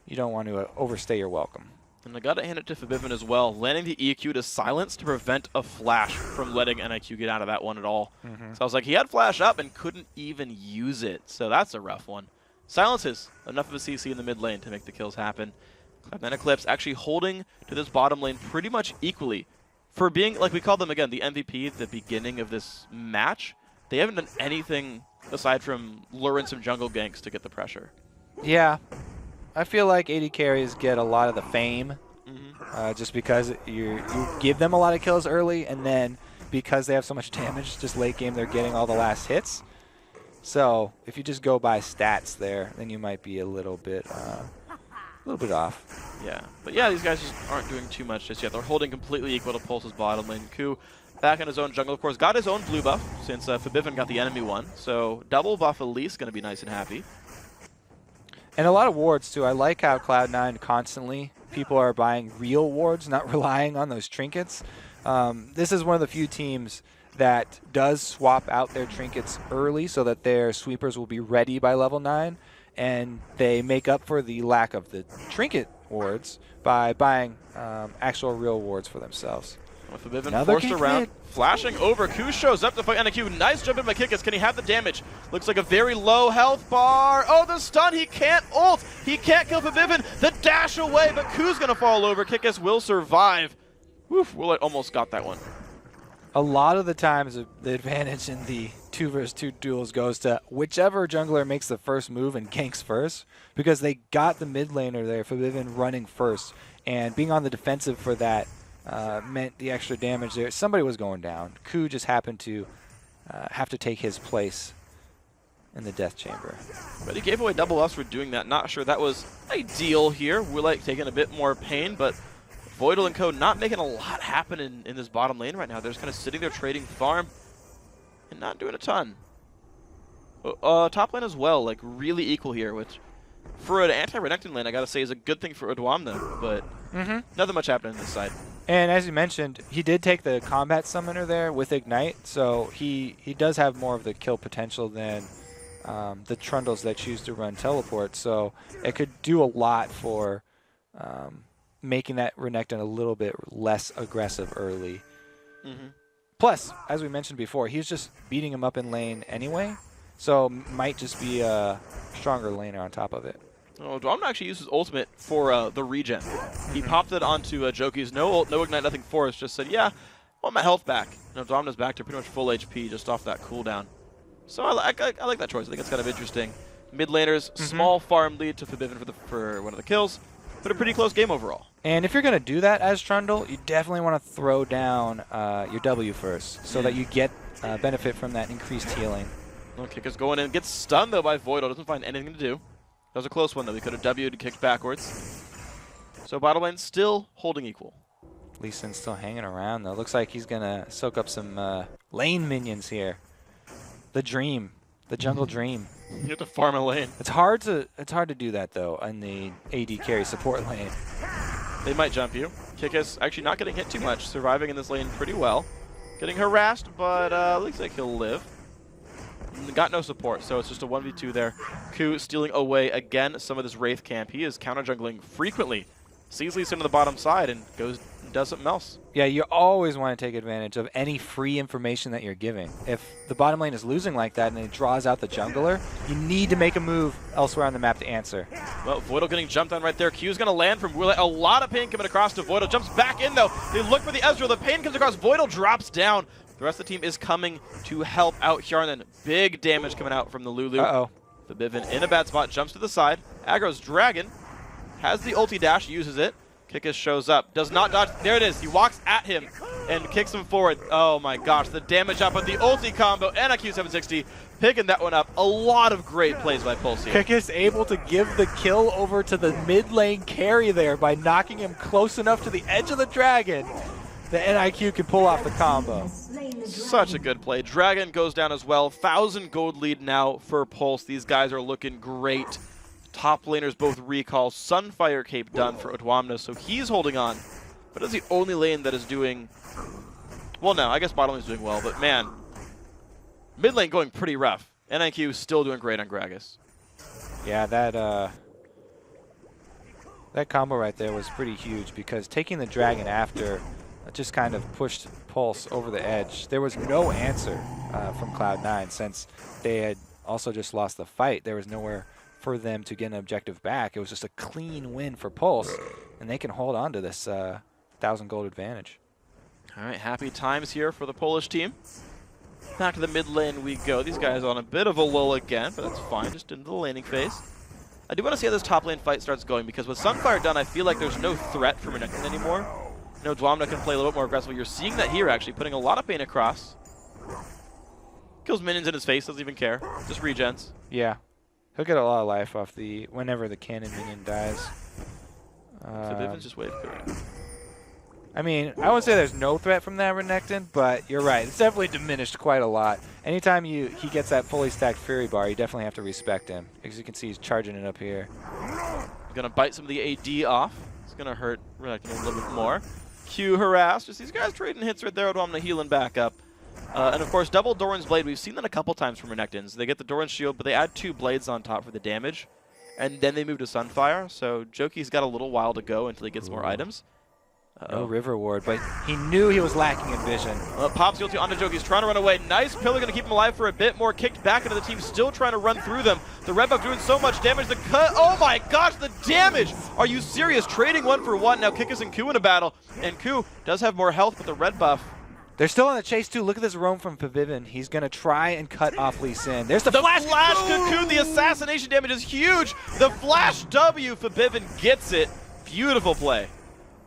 you don't want to overstay your welcome. And I got to hand it to Forbidden as well, landing the EQ to silence to prevent a flash from letting NIQ get out of that one at all. So I was like, he had flash up and couldn't even use it. So that's a rough one. Silences enough of a CC in the mid lane to make the kills happen. Cloud9 Eclipse actually holding to this bottom lane pretty much equally. For being, like we called them again, the MVP at the beginning of this match, they haven't done anything aside from luring some jungle ganks to get the pressure. Yeah. I feel like AD carries get a lot of the fame just because you give them a lot of kills early, and then because they have so much damage, just late game they're getting all the last hits. So if you just go by stats there, then you might be a little bit off. Yeah, but yeah, these guys just aren't doing too much just yet. They're holding completely equal to Pulse's bottom lane. Ku back in his own jungle, of course, got his own blue buff since Forbidden got the enemy one. So double buff Elise going to be nice and happy. And a lot of wards, too. I like how Cloud9 constantly, people are buying real wards, not relying on those trinkets. This is one of the few teams that does swap out their trinkets early so that their sweepers will be ready by level 9. And they make up for the lack of the trinket wards by buying actual real wards for themselves. Forbidden forced around, flashing over. Ku shows up to fight NIQ. Nice jump in by Kickus. Can he have the damage? Looks like a very low health bar. Oh, the stun. He can't ult. He can't kill Forbidden. The dash away, but Ku's going to fall over. Kickus will survive. Woof, Willett almost got that one. A lot of the times, the advantage in the 2v2 duels goes to whichever jungler makes the first move and ganks first, because they got the mid laner there, Forbidden running first, and being on the defensive for that meant the extra damage there. Somebody was going down. Ku just happened to have to take his place in the death chamber. But he gave away double us for doing that. Not sure that was ideal here. Willett taking a bit more pain, but Voidal and co not making a lot happen in this bottom lane right now. They're just kind of sitting there trading farm and not doing a ton. Top lane as well, like really equal here, which for an anti-Renekton lane, I gotta say is a good thing for Odwam though, but nothing much happening on this side. And as you mentioned, he did take the combat summoner there with Ignite, so he does have more of the kill potential than the Trundles that choose to run teleport, so it could do a lot for making that Renekton a little bit less aggressive early. Plus, as we mentioned before, he's just beating him up in lane anyway, so might just be a stronger laner on top of it. Oh, Dwamna actually used his ultimate for the regen. He popped it onto Joki's no ult, no ignite, nothing force, just said, yeah, I want my health back. Dwamna's back to pretty much full HP just off that cooldown. So I like that choice. I think it's kind of interesting. Mid laners, small farm lead to Forbidden for one of the kills, but a pretty close game overall. And if you're going to do that as Trundle, you definitely want to throw down your W first so that you get benefit from that increased healing. Kicker's going in, gets stunned though by Voidal, doesn't find anything to do. That was a close one though, he could have W'd and kicked backwards. So bottom lane still holding equal. Lee Sin's still hanging around though. Looks like he's going to soak up some lane minions here. The dream, the jungle dream. You have to farm a lane. It's hard to do that though in the AD carry support lane. They might jump you. Kickus actually not getting hit too much, surviving in this lane pretty well. Getting harassed, but looks like he'll live. Got no support, so it's just a 1v2 there. Ku stealing away again some of this Wraith camp. He is counter jungling frequently sees Lee Sin to the bottom side and goes and does something else. Yeah, you always want to take advantage of any free information that you're giving. If the bottom lane is losing like that and it draws out the jungler, you need to make a move elsewhere on the map to answer. Well, Voidal getting jumped on right there. Q's going to land from Willa. A lot of pain coming across to Voidal. Jumps back in, though. They look for the Ezreal. The pain comes across. Voidal drops down. The rest of the team is coming to help out here. And then big damage coming out from the Lulu. Uh-oh. Forbidden in a bad spot. Jumps to the side. Aggro's Dragon. Has the ulti dash. Uses it. Kikis shows up. Does not dodge. There it is. He walks at him and kicks him forward. Oh my gosh. The damage up with the ulti combo and a Q760. Picking that one up. A lot of great plays by Pulse here. Kikis able to give the kill over to the mid lane carry there by knocking him close enough to the edge of the dragon that NIQ can pull off the combo. Such a good play. Dragon goes down as well. 1,000 gold lead now for Pulse. These guys are looking great. Top laners both recall. Sunfire Cape done for Odwamna, so he's holding on. But it's the only lane that is doing... Well, no, I guess bottom lane is doing well, but man, mid lane going pretty rough. NIQ still doing great on Gragas. Yeah, that combo right there was pretty huge because taking the dragon after just kind of pushed Pulse over the edge. There was no answer from Cloud9 since they had also just lost the fight. There was nowhere for them to get an objective back. It was just a clean win for Pulse, and they can hold on to this 1,000 gold advantage. All right, happy times here for the Polish team. Back to the mid lane we go. These guys on a bit of a lull again, but that's fine, just into the laning phase. I do want to see how this top lane fight starts going, because with Sunfire done, I feel like there's no threat for Renekton anymore. You know, Dwamna can play a little bit more aggressively. You're seeing that here, actually, putting a lot of pain across. Kills minions in his face, doesn't even care. Just regens. Yeah. He'll get a lot of life off whenever the cannon minion dies. Forbidden's just wave clearing. I mean, I wouldn't say there's no threat from that Renekton, but you're right. It's definitely diminished quite a lot. Anytime he gets that fully stacked Fury Bar, you definitely have to respect him. As you can see, he's charging it up here. He's going to bite some of the AD off. It's going to hurt Renekton a little bit more. Q harass. Just these guys trading hits right there. Odwamna healing back up. And of course, double Doran's Blade. We've seen that a couple times from Renektons. They get the Doran's Shield, but they add 2 blades on top for the damage. And then they move to Sunfire. So Joki's got a little while to go until he gets more items. No River Ward, but he knew he was lacking in vision. Pops guilty onto Joki. He's trying to run away. Nice pillar, going to keep him alive for a bit more. Kicked back into the team, still trying to run through them. The red buff doing so much damage. The cut. Oh my gosh, the damage! Are you serious? Trading 1 for 1. Now Kikis and Ku in a battle. And Ku does have more health, but the red buff. They're still on the chase, too. Look at this roam from Pavivin. He's going to try and cut off Lee Sin. There's the flash Cocoon. The assassination damage is huge. The flash W. Pavivin gets it. Beautiful play.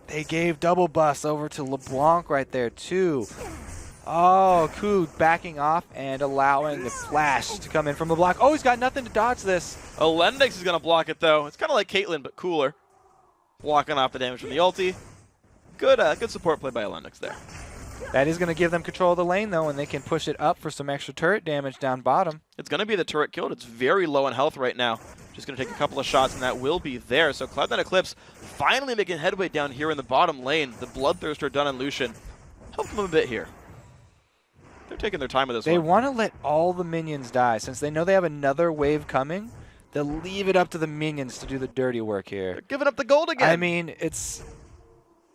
They gave double bust over to LeBlanc right there, too. Oh, Ku backing off and allowing the flash to come in from LeBlanc. Oh, he's got nothing to dodge this. Olendix is going to block it, though. It's kind of like Caitlyn, but cooler. Blocking off the damage from the ulti. Good support play by Olendix there. That is going to give them control of the lane, though, and they can push it up for some extra turret damage down bottom. It's going to be the turret killed. It's very low in health right now. Just going to take a couple of shots, and that will be there. So Cloud9 Eclipse finally making headway down here in the bottom lane. The Bloodthirster done on Lucian. Help them a bit here. They're taking their time with this one. They want to let all the minions die. Since they know they have another wave coming, they'll leave it up to the minions to do the dirty work here. They're giving up the gold again. I mean, it's...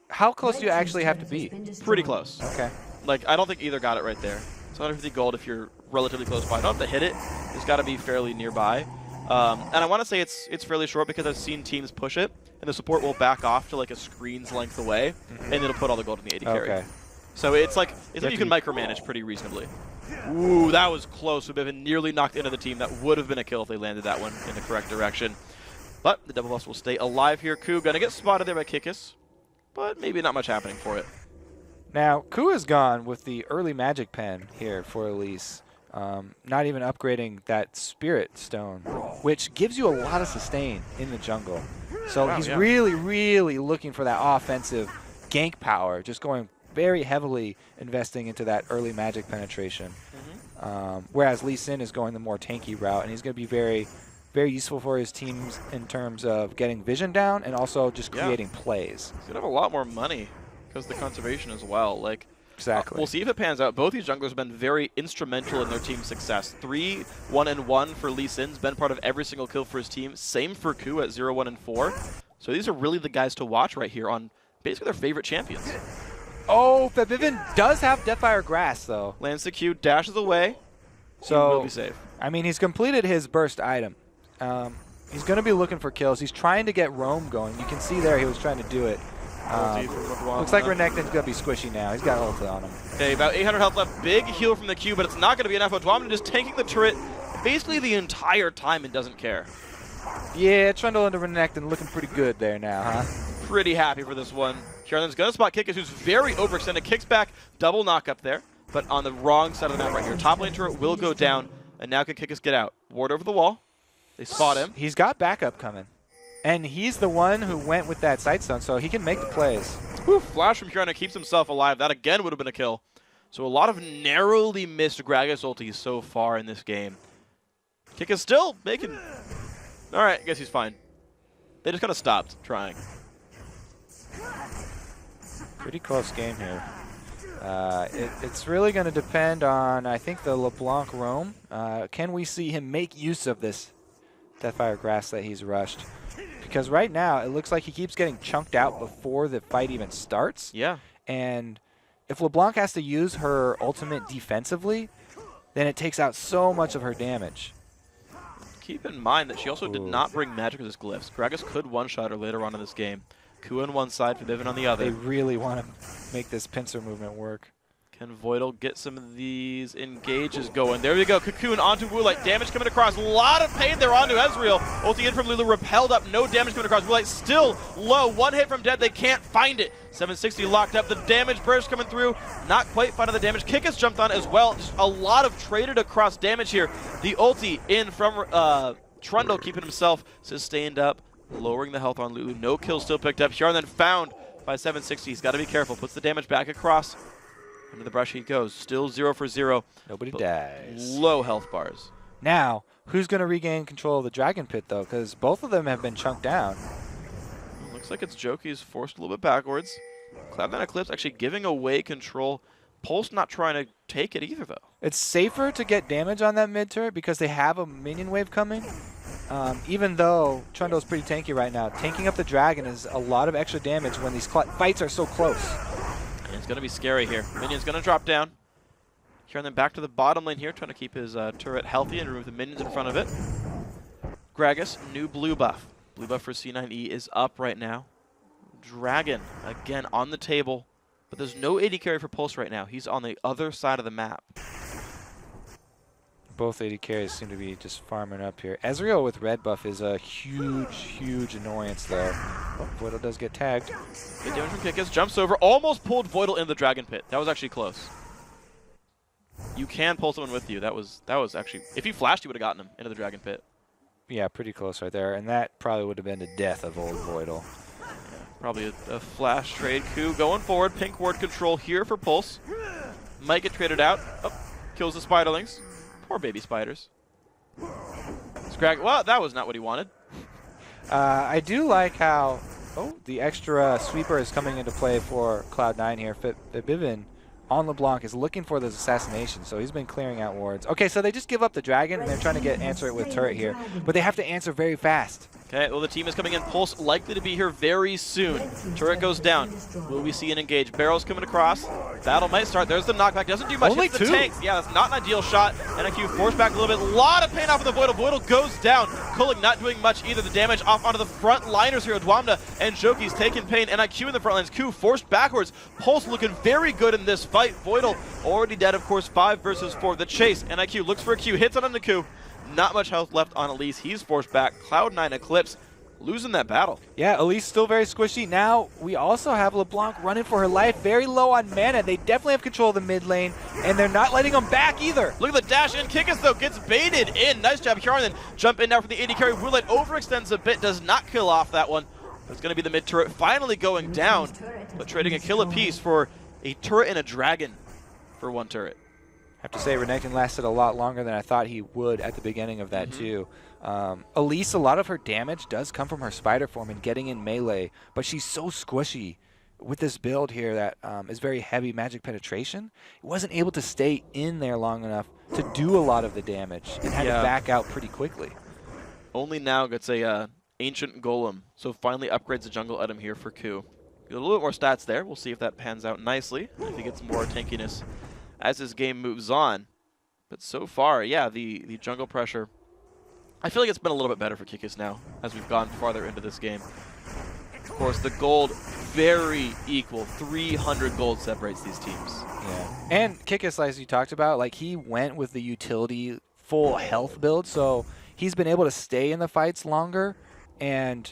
How close do you actually have to be? Pretty close. Okay. Like, I don't think either got it right there. It's 150 gold if you're relatively close by. You don't have to hit it. It's got to be fairly nearby. And I want to say it's fairly short because I've seen teams push it, and the support will back off to like a screen's length away, and it'll put all the gold in the AD carry. So it's like you can micromanage pretty reasonably. Ooh, that was close. We've been nearly knocked into the team. That would have been a kill if they landed that one in the correct direction. But the double bust will stay alive here. Ku gonna get spotted there by Kikis, but maybe not much happening for it. Now, Ku is gone with the early magic pen here for Elise. Not even upgrading that Spirit Stone, which gives you a lot of sustain in the jungle. So he's really, really looking for that offensive gank power, just going very heavily investing into that early magic penetration. Whereas Lee Sin is going the more tanky route, and he's going to be very, very useful for his teams in terms of getting vision down and also just creating plays. He's going to have a lot more money because of the conservation as well. Like, exactly. We'll see if it pans out. Both these junglers have been very instrumental in their team's success. 3-1-1 for Lee Sin's been part of every single kill for his team. Same for Ku at 0-1-4. So these are really the guys to watch right here on basically their favorite champions. Oh, Febiven does have Deathfire Grass, though. Lands the Q, dashes away. So, he will be safe. I mean, he's completed his burst item. He's going to be looking for kills. He's trying to get Roam going. You can see there he was trying to do it. Looks like Renekton's going to be squishy now. He's got ulti on him. Okay, about 800 health left. Big heal from the Q, but it's not going to be enough. Odwamna just tanking the turret basically the entire time and doesn't care. Yeah, Trundle into Renekton looking pretty good there now, huh? Pretty happy for this one. Kieran's going to spot Kikis, who's very overextended. Kicks back, double knock up there, but on the wrong side of the map right here. Top lane turret will go down, and now can Kikis get out? Ward over the wall. They spot him. He's got backup coming. And he's the one who went with that Sightstone, so he can make the plays. Whew, flash from Kieran keeps himself alive. That again would have been a kill. So a lot of narrowly missed Gragas ultis so far in this game. Kikis still making... All right, I guess he's fine. They just kind of stopped trying. Pretty close game here. It's really going to depend on, I think, the LeBlanc roam. Can we see him make use of this Deathfire Grass that he's rushed? Because right now, it looks like he keeps getting chunked out before the fight even starts. Yeah. And if LeBlanc has to use her ultimate defensively, then it takes out so much of her damage. Keep in mind that she also did not bring magic with his glyphs. Gragas could one-shot her later on in this game. Ku on one side, Febiven on the other. They really want to make this pincer movement work. Can Voidal get some of these engages going? There we go. Cocoon onto Woolite. Damage coming across. A lot of pain there onto Ezreal. Ulti in from Lulu. Repelled up. No damage coming across. Woolite still low. One hit from dead. They can't find it. 760 locked up. The damage burst coming through. Not quite finding the damage. Kikis jumped on as well. Just a lot of traded across damage here. The ulti in from Trundle keeping himself sustained up. Lowering the health on Lulu. No kills still picked up. Hjarn then found by 760. He's got to be careful. Puts the damage back across. Into the brush he goes. Still 0 for 0. Nobody dies. Low health bars. Now, who's going to regain control of the Dragon Pit, though? Because both of them have been chunked down. Looks like it's Joki's forced a little bit backwards. Cloud9 Eclipse actually giving away control. Pulse not trying to take it either, though. It's safer to get damage on that mid turret because they have a minion wave coming. Even though Trundle's pretty tanky right now, tanking up the dragon is a lot of extra damage when these fights are so close. And it's going to be scary here. Minion's going to drop down. Kieran then back to the bottom lane here, trying to keep his turret healthy and remove the minions in front of it. Gragas, new blue buff. Blue buff for C9E is up right now. Dragon, again, on the table. But there's no AD carry for Pulse right now. He's on the other side of the map. Both AD carries seem to be just farming up here. Ezreal with red buff is a huge, huge annoyance, though. Oh, Voidal does get tagged. Good damage from Kikis. Jumps over. Almost pulled Voidal in the Dragon Pit. That was actually close. You can pull someone with you. That was actually... If he flashed, you would have gotten him into the Dragon Pit. Yeah, pretty close right there. And that probably would have been the death of old Voidal. Yeah, probably a flash trade. Ku going forward. Pink ward control here for Pulse. Might get traded out. Oh, kills the Spiderlings. Poor baby spiders. Well, that was not what he wanted. I do like how the extra sweeper is coming into play for Cloud9 here. Febiven on LeBlanc is looking for those assassinations, so he's been clearing out wards. Okay, so they just give up the dragon, and they're trying to answer it with turret here. But they have to answer very fast. Okay, well, the team is coming in. Pulse likely to be here very soon. Turret goes down. Will we see an engage? Barrel's coming across. Battle might start. There's the knockback. Doesn't do much. Only Hits the two. tanks. Yeah, that's not an ideal shot. NIQ forced back a little bit. A lot of pain off of the Voidal. Voidal goes down. Kulik not doing much either. The damage off onto the front liners here. Odwamna and Joki's taking pain. NIQ in the front lines. Ku forced backwards. Pulse looking very good in this fight. Voidal already dead, of course. 5 versus 4. The chase. NIQ looks for a Q. Hits on the Ku. Not much health left on Elise. He's forced back. Cloud9 Eclipse losing that battle. Yeah, Elise still very squishy. Now, we also have LeBlanc running for her life, very low on mana. They definitely have control of the mid lane, and they're not letting them back either. Look at the dash in. Kikis, though, gets baited in. Nice job, Hjarn. Then jump in now for the AD carry. Woolite overextends a bit, does not kill off that one. It's going to be the mid turret finally going down, but trading a kill apiece for a turret and a dragon for one turret. I have to say, Renekton lasted a lot longer than I thought he would at the beginning of that, too. Elise, a lot of her damage does come from her spider form and getting in melee, but she's so squishy with this build here that is very heavy magic penetration. It wasn't able to stay in there long enough to do a lot of the damage and had to back out pretty quickly. Only now gets a Ancient Golem. So finally upgrades the jungle item here for Ku. Get a little bit more stats there. We'll see if that pans out nicely. If he gets more tankiness as his game moves on. But so far, yeah, the jungle pressure, I feel like it's been a little bit better for Kikis now as we've gone farther into this game. Of course, the gold very equal. 300 gold separates these teams. Yeah. And Kikis, as you talked about, like he went with the utility full health build, so he's been able to stay in the fights longer, and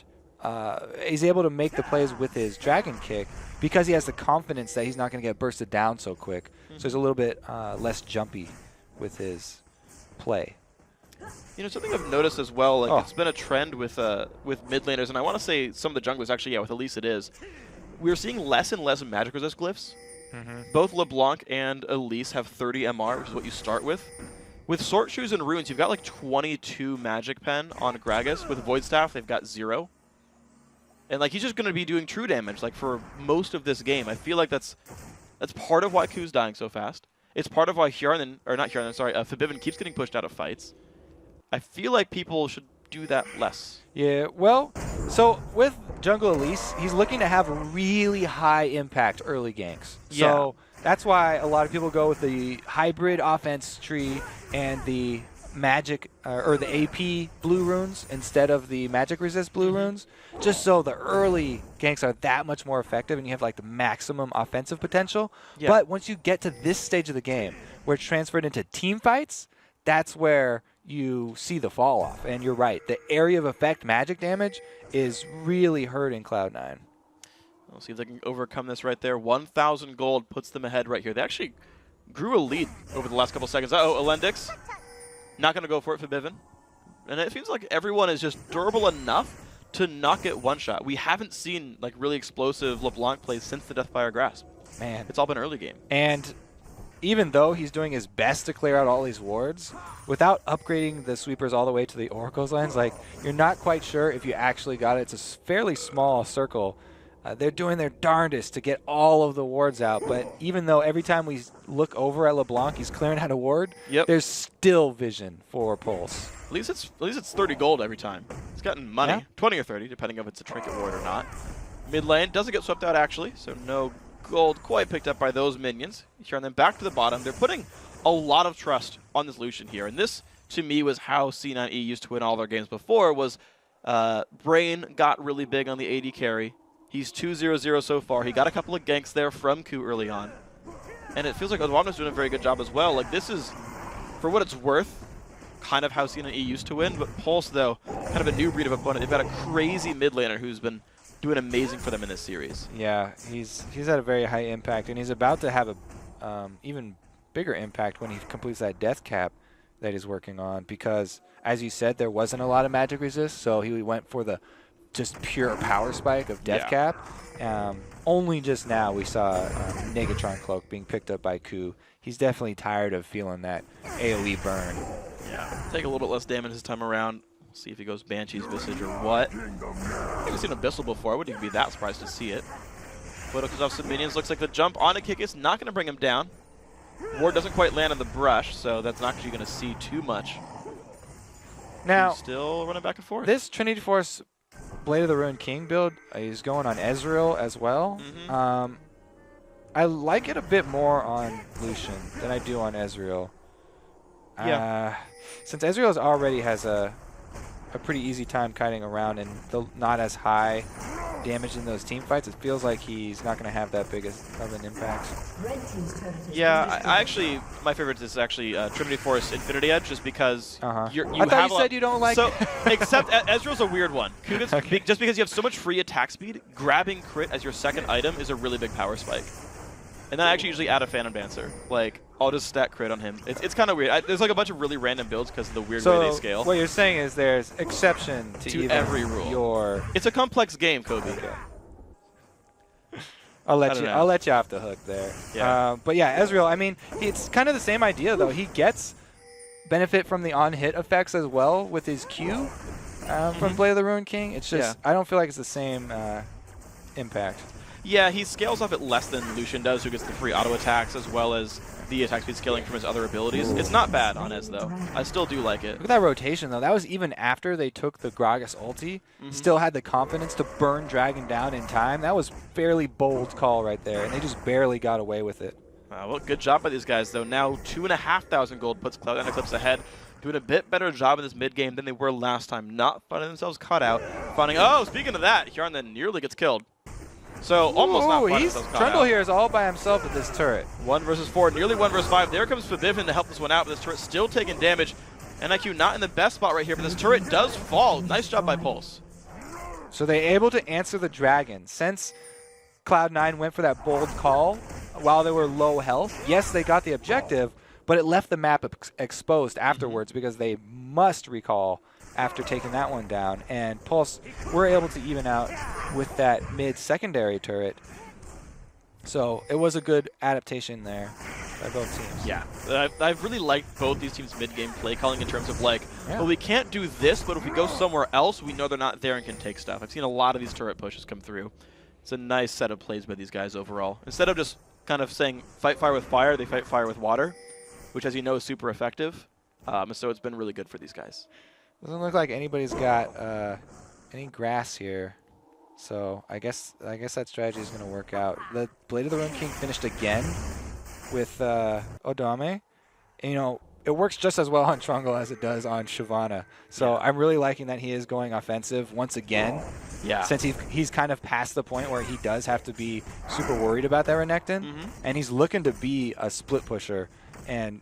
he's able to make the plays with his dragon kick because he has the confidence that he's not going to get bursted down so quick. So he's a little bit less jumpy with his play. You know, something I've noticed as well, like it's been a trend with mid laners, and I want to say some of the junglers, actually, yeah, with Elise it is. We're seeing less and less magic resist glyphs. Both LeBlanc and Elise have 30 MR, which is what you start with. With Sword Shoes and Runes, you've got like 22 magic pen on Gragas. With Void Staff, they've got 0. And like he's just going to be doing true damage like for most of this game. I feel like that's part of why Ku's dying so fast. It's part of why Febiven keeps getting pushed out of fights. I feel like people should do that less. Yeah, well, so with Jungle Elise, he's looking to have really high impact early ganks. Yeah. So that's why a lot of people go with the hybrid offense tree and the magic or the AP blue runes instead of the magic resist blue runes, just so the early ganks are that much more effective and you have like the maximum offensive potential. Yeah. But once you get to this stage of the game where it's transferred into team fights, that's where you see the fall off. And you're right, the area of effect magic damage is really hurting Cloud9. We'll see if they can overcome this right there. 1,000 gold puts them ahead right here. They actually grew a lead over the last couple seconds. Uh-oh, Elendix. Not going to go for it for Bivin. And it seems like everyone is just durable enough to not get one-shot. We haven't seen like really explosive LeBlanc plays since the Deathfire Grasp. Man. It's all been early game. And even though he's doing his best to clear out all these wards, without upgrading the sweepers all the way to the Oracle's lines, like you're not quite sure if you actually got it. It's a fairly small circle. They're doing their darndest to get all of the wards out, but even though every time we look over at LeBlanc, he's clearing out a ward, there's still vision for Pulse. At least it's 30 gold every time. He's gotten money, Yeah. 20 or 30, depending if it's a trinket ward or not. Mid lane doesn't get swept out actually, so no gold quite picked up by those minions. You turn them back to the bottom. They're putting a lot of trust on this Lucian here, and this to me was how C9E used to win all their games before. Was Brain got really big on the AD carry. He's 2-0-0 so far. He got a couple of ganks there from Ku early on. And it feels like Odwamna's doing a very good job as well. Like this is, for what it's worth, kind of how C9E used to win. But Pulse, though, kind of a new breed of opponent. They've got a crazy mid laner who's been doing amazing for them in this series. Yeah, he's had a very high impact, and he's about to have a even bigger impact when he completes that death cap that he's working on. Because, as you said, there wasn't a lot of magic resist, so he went for the just pure power spike of death cap. Only just now we saw Negatron Cloak being picked up by Ku. He's definitely tired of feeling that AoE burn. Yeah, take a little bit less damage this time around. We'll see if he goes Banshee's Visage or what. I haven't seen Abyssal before. I wouldn't even be that surprised to see it. Photo comes off some minions. Looks like the jump on a Kikis not going to bring him down. Ward doesn't quite land on the brush, so that's not actually going to see too much. Now, He's still running back and forth. This Trinity Force Blade of the Ruined King build is going on Ezreal as well. I like it a bit more on Lucian than I do on Ezreal. Since Ezreal already has a pretty easy time kiting around and not as high damage in those team fights, it feels like he's not going to have that big of an impact. Yeah, I actually, my favorite is actually Trinity Force Infinity Edge, just because I thought you said you don't like. So, except Ezreal's a weird one. Just because you have so much free attack speed, grabbing crit as your second item is a really big power spike. And then I actually usually add a Phantom Dancer. Like, I'll just stat crit on him. It's kind of weird. There's like a bunch of really random builds because of the weird way they scale. What you're saying is there's exception to every rule. It's a complex game, Kobe. Okay. I'll let you off the hook there. Yeah. But yeah, Ezreal, I mean, it's kind of the same idea though. He gets benefit from the on-hit effects as well with his Q from Blade of the Ruined King. It's just, I don't feel like it's the same impact. Yeah, he scales off it less than Lucian does, who gets the free auto attacks as well as the attack speed scaling from his other abilities. It's not bad on Ez, though. I still do like it. Look at that rotation, though. That was even after they took the Gragas ulti. Still had the confidence to burn Dragon down in time. That was fairly bold call right there, and they just barely got away with it. Well, good job by these guys, though. Now 2,500 gold puts Cloud9 Eclipse ahead. Doing a bit better job in this mid game than they were last time. Not finding themselves caught out. Finding, oh, speaking of that, Hjarn then nearly gets killed. So almost not finding themselves caught Trundle out. here is all by himself with this turret. 1 versus 4, nearly 1 versus 5. There comes Fabivin to help this one out, but this turret still taking damage. NIQ not in the best spot right here, but this turret does fall. Nice job by Pulse. So they're able to answer the Dragon. Since Cloud9 went for that bold call while they were low health, yes, they got the objective, but it left the map exposed afterwards because they must recall after taking that one down. And Pulse were able to even out with that mid-secondary turret. So it was a good adaptation there by both teams. Yeah, I've really liked both these teams' mid-game play calling in terms of like, well, we can't do this, but if we go somewhere else, we know they're not there and can take stuff. I've seen a lot of these turret pushes come through. It's a nice set of plays by these guys overall. Instead of just kind of saying fight fire with fire, they fight fire with water, which, as you know, is super effective. So it's been really good for these guys. Doesn't look like anybody's got any grass here. So I guess that strategy is going to work out. The Blade of the Ruined King finished again with Odame. And, you know, it works just as well on Trungle as it does on Shyvana. So I'm really liking that he is going offensive once again. Yeah. Since he's kind of past the point where he does have to be super worried about that Renekton. And he's looking to be a split pusher. And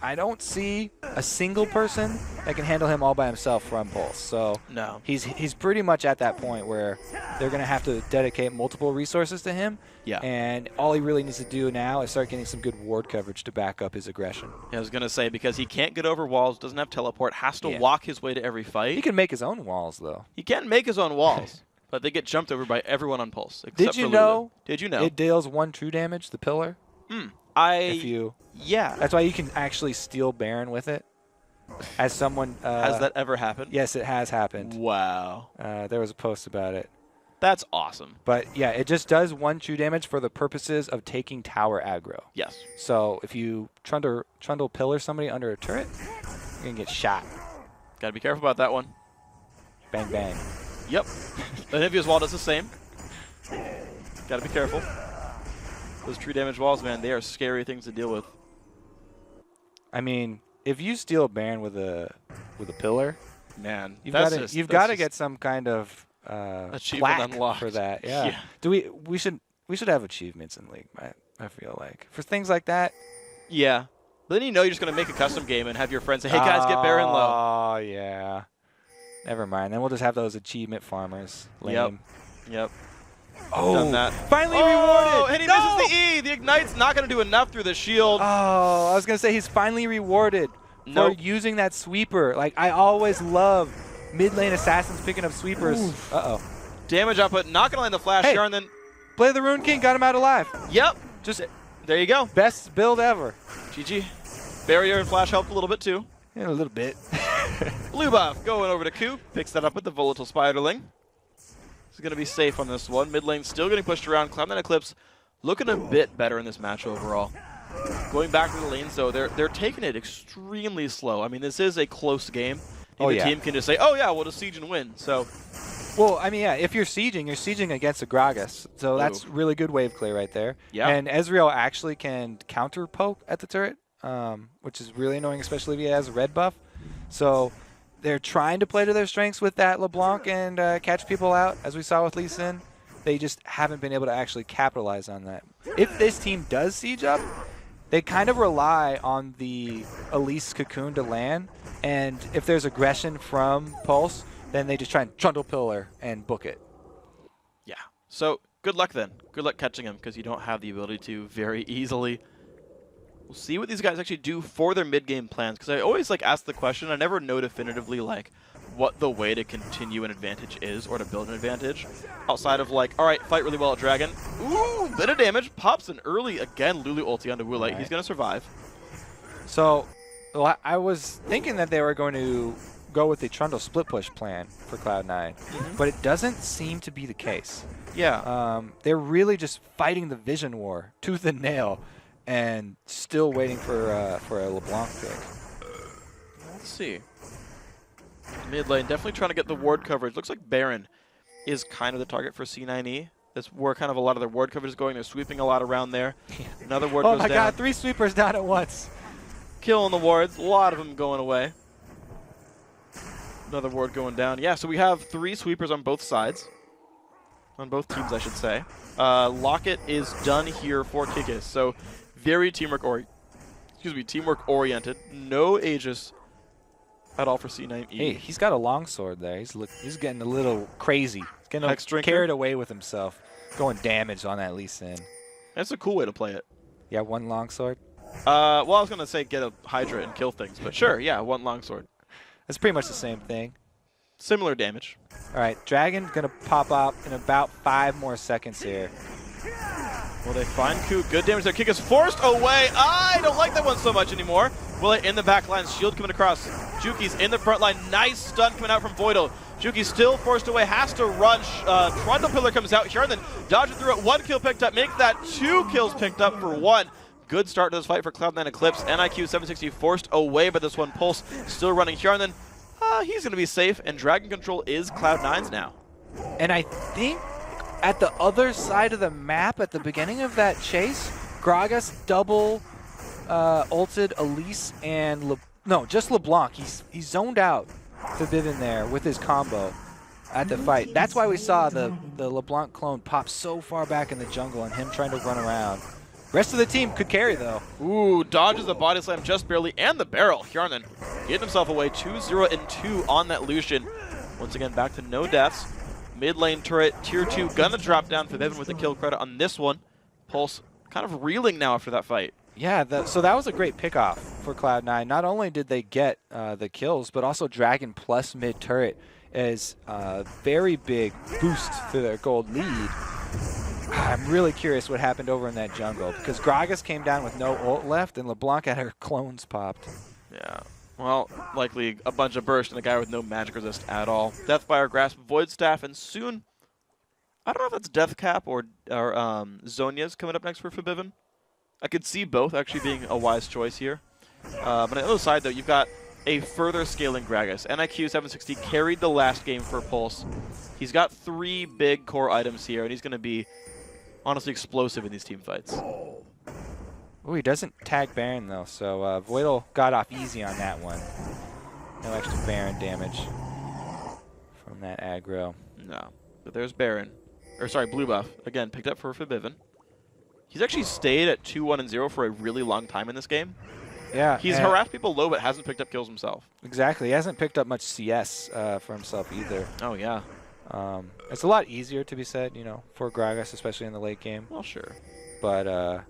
I don't see a single person that can handle him all by himself from Pulse. So no, he's pretty much at that point where they're going to have to dedicate multiple resources to him. Yeah. And all he really needs to do now is start getting some good ward coverage to back up his aggression. Yeah, I was going to say, because he can't get over walls, doesn't have teleport, has to walk his way to every fight. He can make his own walls, though. He can make his own walls, but they get jumped over by everyone on Pulse. Except Did you for know? Lulu. Did you know? It deals 1 true damage, the pillar. Yeah. That's why you can actually steal Baron with it. As someone... has that ever happened? Yes, it has happened. Wow. There was a post about it. That's awesome. But yeah, it just does 1 true damage for the purposes of taking tower aggro. Yes. So if you trundle pillar somebody under a turret, you're going to get shot. Got to be careful about that one. Bang, bang. Yep. Olivia's wall does the same. Got to be careful. Those true damage walls, man, they are scary things to deal with. I mean, if you steal Baron with a pillar, man, you've got to get some kind of achievement plaque unlocked for that. Yeah. Do we should have achievements in League. I feel like for things like that. Yeah. But then you know you're just gonna make a custom game and have your friends say, "Hey guys, get Baron low." Oh yeah. Never mind. Then we'll just have those achievement farmers. Lame. Yep. Oh, done that. Finally rewarded. And he No! misses the E. The Ignite's not gonna do enough through the shield. Oh, I was gonna say he's finally rewarded for using that sweeper. Like I always love mid lane assassins picking up sweepers. Uh-oh. Damage output, not gonna land the flash here, and then Blade of the Ruined King got him out alive. Yep. Just there you go. Best build ever. GG. Barrier and flash helped a little bit too. Yeah, a little bit. Blue buff going over to Coop. Picks that up with the Volatile Spiderling. He's going to be safe on this one. Mid lane still getting pushed around. Cloud9 Eclipse looking a bit better in this match overall. Going back to the lanes, though, they're taking it extremely slow. I mean, this is a close game. The team can just say, oh, yeah, we'll just siege and win. So, well, I mean, yeah, if you're sieging against a Gragas. So that's really good wave clear right there. Yeah. And Ezreal actually can counter poke at the turret, which is really annoying, especially if he has a red buff. So they're trying to play to their strengths with that LeBlanc and catch people out, as we saw with Lee Sin. They just haven't been able to actually capitalize on that. If this team does siege up, they kind of rely on the Elise Cocoon to land, and if there's aggression from Pulse, then they just try and trundle pillar and book it. yeah. So good luck then. Good luck catching him, because you don't have the ability to very easily. We'll see what these guys actually do for their mid-game plans, because I always ask the question. I never know definitively what the way to continue an advantage is or to build an advantage outside of all right, fight really well at Dragon. Ooh, bit of damage. Pops an early, again, Lulu ulti onto Wu Lei. He's going to survive. So I was thinking that they were going to go with the Trundle split push plan for Cloud9, but it doesn't seem to be the case. Yeah. They're really just fighting the vision war, tooth and nail. and still waiting for a LeBlanc pick. Let's see. Mid lane, definitely trying to get the ward coverage. Looks like Baron is kind of the target for C9E. That's where kind of a lot of their ward coverage is going. They're sweeping a lot around there. Another ward goes down. Oh my god, 3 sweepers down at once. Killing the wards. A lot of them going away. Another ward going down. Yeah, so we have 3 sweepers on both sides. On both teams, I should say. Locket is done here for Kikis. So very teamwork oriented. No Aegis at all for C9E. Hey, he's got a longsword there. He's getting a little crazy. He's getting carried away with himself. Going damage on that Lee Sin. That's a cool way to play it. Yeah, 1 longsword. Well, I was going to say get a Hydra and kill things, but sure, yeah, 1 longsword. That's pretty much the same thing. Similar damage. All right, Dragon going to pop up in about 5 more seconds here. Will they find Ku? Good damage there. Kick is forced away. I don't like that one so much anymore. Will it in the back line? Shield coming across. Juki's in the front line. Nice stun coming out from Voidal. Juki still forced away, has to run. Trundle Pillar comes out here and then dodging through it. 1 kill picked up. Make that 2 kills picked up for 1. Good start to this fight for Cloud9 Eclipse. NIQ 760 forced away by this one. Pulse still running here and then he's going to be safe. And Dragon Control is Cloud9's now. And I think at the other side of the map at the beginning of that chase, Gragas double ulted Elise and just LeBlanc. He zoned out Forbidden there with his combo at the fight. That's why we saw the LeBlanc clone pop so far back in the jungle and him trying to run around. Rest of the team could carry though. Ooh, dodges the body slam just barely and the barrel. Hjarnan getting himself away. 2-0 and 2 on that Lucian. Once again, back to no deaths. Mid lane turret, tier 2, gonna drop down for Forbidden with the kill credit on this one. Pulse kind of reeling now after that fight. Yeah, so that was a great pickoff for Cloud9. Not only did they get the kills, but also Dragon plus mid turret is a very big boost to their gold lead. I'm really curious what happened over in that jungle because Gragas came down with no ult left and LeBlanc had her clones popped. Yeah, well, likely a bunch of burst and a guy with no magic resist at all. Deathfire, Grasp, Void Staff, and soon, I don't know if that's Death Cap or Zhonya's coming up next for Forbidden. I could see both actually being a wise choice here. But on the other side, though, you've got a further scaling Gragas. NIQ 760 carried the last game for Pulse. He's got 3 big core items here, and he's going to be honestly explosive in these team fights. Oh, he doesn't tag Baron, though, so Voidal got off easy on that one. No extra Baron damage from that aggro. No, but there's Baron. Or sorry, blue buff. Again, picked up for Forbidden. He's actually stayed at 2-1-0 for a really long time in this game. Yeah. He's harassed people low, but hasn't picked up kills himself. Exactly. He hasn't picked up much CS for himself either. Oh, yeah. It's a lot easier to be said, for Gragas, especially in the late game. Well, sure. But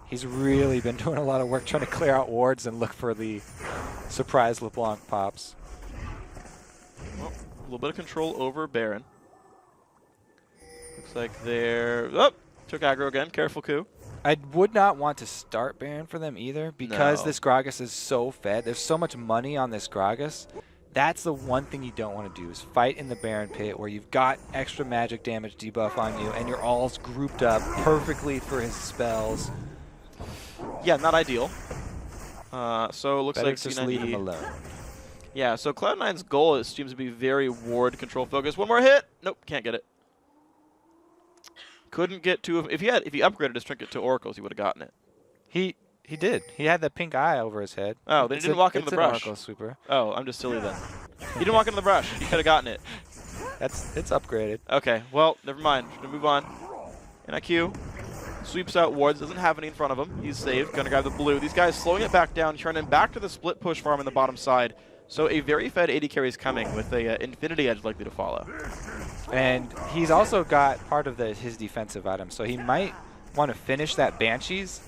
he's really been doing a lot of work trying to clear out wards and look for the surprise LeBlanc pops. Well, a little bit of control over Baron. Looks like they're... Oh! Took aggro again. Careful, Ku. I would not want to start Baron for them either because this Gragas is so fed. There's so much money on this Gragas. That's the one thing you don't want to do is fight in the Baron pit where you've got extra magic damage debuff on you and you're all grouped up perfectly for his spells. Yeah, not ideal. So it looks Better like just C9E leave him alone. Yeah, so Cloud9's goal seems to be very ward control focused. One more hit. Nope, can't get it. Couldn't get to if he upgraded his trinket to oracles, he would have gotten it. He did. He had the pink eye over his head. Oh, then he didn't walk into the brush. Oracle sweeper. Oh, I'm just silly then. He didn't walk into the brush. He could have gotten it. It's upgraded. Okay, well, never mind. We're gonna move on. NIQ sweeps out wards. Doesn't have any in front of him. He's saved. Gonna grab the blue. These guys slowing it back down, turning back to the split push farm in the bottom side. So a very fed AD carry is coming with a Infinity Edge likely to follow. And he's also got part of his defensive item, so he might want to finish that Banshees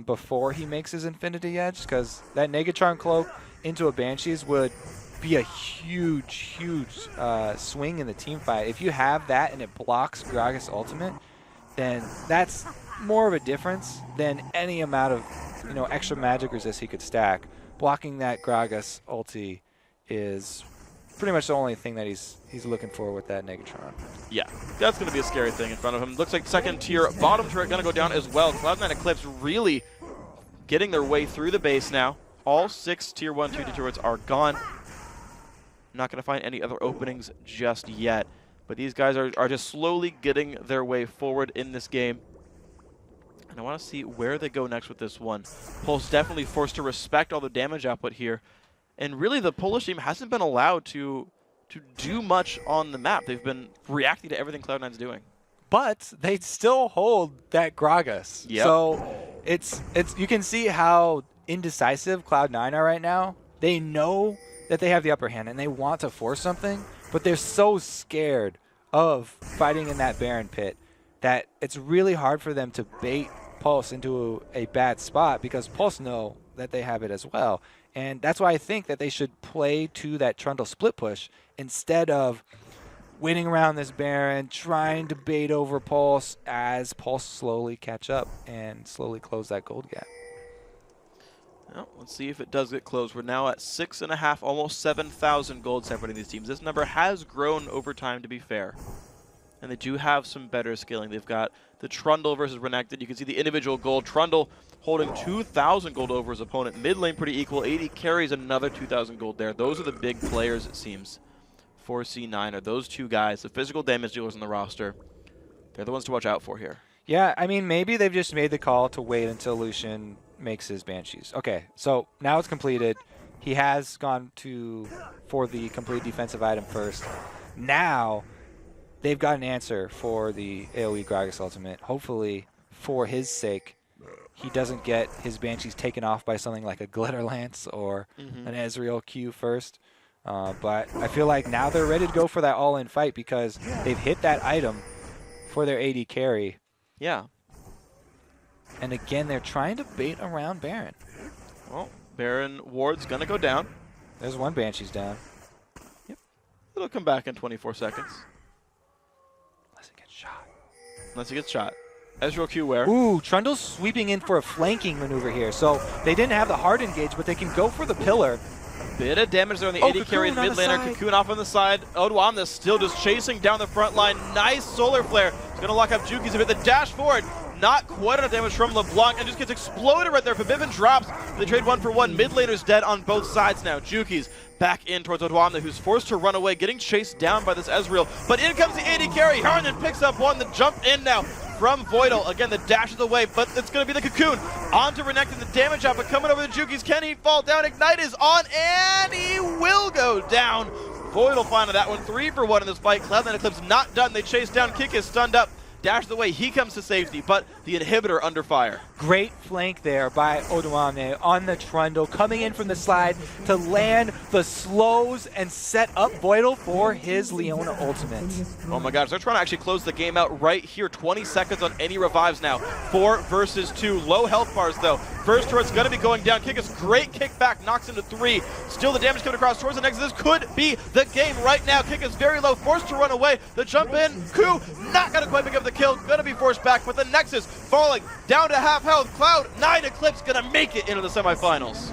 before he makes his Infinity Edge, because that Negatron Cloak into a Banshees would be a huge, huge swing in the team fight. If you have that and it blocks Gragas' ultimate, then that's more of a difference than any amount of extra magic resist he could stack. Blocking that Gragas ulti is pretty much the only thing that he's looking for with that Negatron. Yeah, that's going to be a scary thing in front of him. Looks like second tier bottom turret going to go down as well. Cloud9 Eclipse really getting their way through the base now. All 6 tier 1, 2 turrets are gone. Not going to find any other openings just yet. But these guys are just slowly getting their way forward in this game. And I want to see where they go next with this one. Pulse definitely forced to respect all the damage output here. And really, the Polish team hasn't been allowed to do much on the map. They've been reacting to everything Cloud9's doing. But they still hold that Gragas. Yep. So it's you can see how indecisive Cloud9 are right now. They know that they have the upper hand and they want to force something, but they're so scared of fighting in that Baron pit that it's really hard for them to bait Pulse into a bad spot, because Pulse know that they have it as well. And that's why I think that they should play to that Trundle split push instead of waiting around this Baron, trying to bait over Pulse as Pulse slowly catch up and slowly close that gold gap. Well, let's see if it does get closed. We're now at 6.5, almost 7,000 gold separating these teams. This number has grown over time, to be fair. And they do have some better scaling. They've got the Trundle versus Renekton. You can see the individual gold. Trundle holding 2,000 gold over his opponent. Mid lane pretty equal. 80 carries another 2,000 gold there. Those are the big players, it seems, for C9. Are those two guys, the physical damage dealers on the roster. They're the ones to watch out for here. Yeah, I mean, maybe they've just made the call to wait until Lucian makes his Banshees. Okay, so now it's completed. He has gone for the complete defensive item first. Now they've got an answer for the AoE Gragas ultimate. Hopefully, for his sake, he doesn't get his Banshees taken off by something like a Glitter Lance or an Ezreal Q first. But I feel like now they're ready to go for that all-in fight because they've hit that item for their AD carry. Yeah. And again, they're trying to bait around Baron. Well, Baron Ward's going to go down. There's one Banshee's down. Yep. It'll come back in 24 seconds. Unless he gets shot. Ezreal Q where? Ooh, Trundle's sweeping in for a flanking maneuver here. So they didn't have the hard engage, but they can go for the pillar. Bit of damage there on the AD carry in mid laner. Cocoon off on the side. Odwamna still just chasing down the front line. Nice solar flare. He's going to lock up Juki's a bit. The dash forward. Not quite enough damage from LeBlanc and just gets exploded right there. Forbidden drops. They trade 1-for-1. Mid laner's dead on both sides now. Juki's back in towards Odwamna, who's forced to run away, getting chased down by this Ezreal. But in comes the AD carry. Harnan picks up one. The jump in now from Voidal. Again, the dash is away, but it's going to be the Cocoon. On to Renekton, the damage output coming over the Juki's. Can he fall down? Ignite is on, and he will go down. Voidal finding that one. 3-for-1 in this fight. Cloud9 Eclipse not done. They chase down. Kick is stunned up. Dashes away, he comes to safety, but the inhibitor under fire. Great flank there by Odwamne on the Trundle, coming in from the slide to land the slows and set up Voidal for his Leona ultimate. Oh my gosh, they're trying to actually close the game out right here. 20 seconds on any revives now. 4 versus 2. Low health bars though. First turret's going to be going down. Kickus, great kickback, knocks into 3. Still the damage coming across towards the next. This could be the game right now. Kickus very low, forced to run away. The jump in, Ku not going to quite pick up the kill. Going to be forced back, but the Nexus falling down to half health. Cloud9 Eclipse going to make it into the semifinals.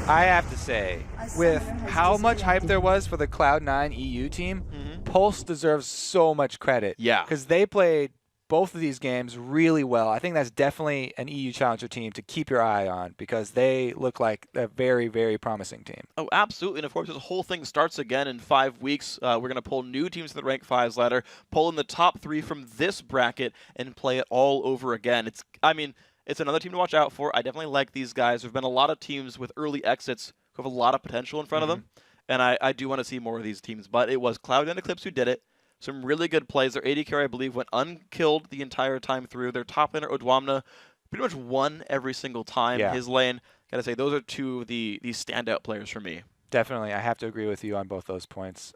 I have to say, with how much hype there was for the Cloud9 EU team, Pulse deserves so much credit. Yeah. Because they played both of these games really well. I think that's definitely an EU Challenger team to keep your eye on because they look like a very, very promising team. Oh, absolutely. And of course, this whole thing starts again in 5 weeks. We're going to pull new teams to the Rank 5s ladder, pull in the top 3 from this bracket, and play it all over again. It's another team to watch out for. I definitely like these guys. There have been a lot of teams with early exits who have a lot of potential in front of them. And I do want to see more of these teams. But it was Cloud9 Eclipse who did it. Some really good plays. Their AD carry, I believe, went unkilled the entire time through. Their top laner, Odwamna, pretty much won every single time. Yeah. His lane, gotta say, those are two of the standout players for me. Definitely. I have to agree with you on both those points.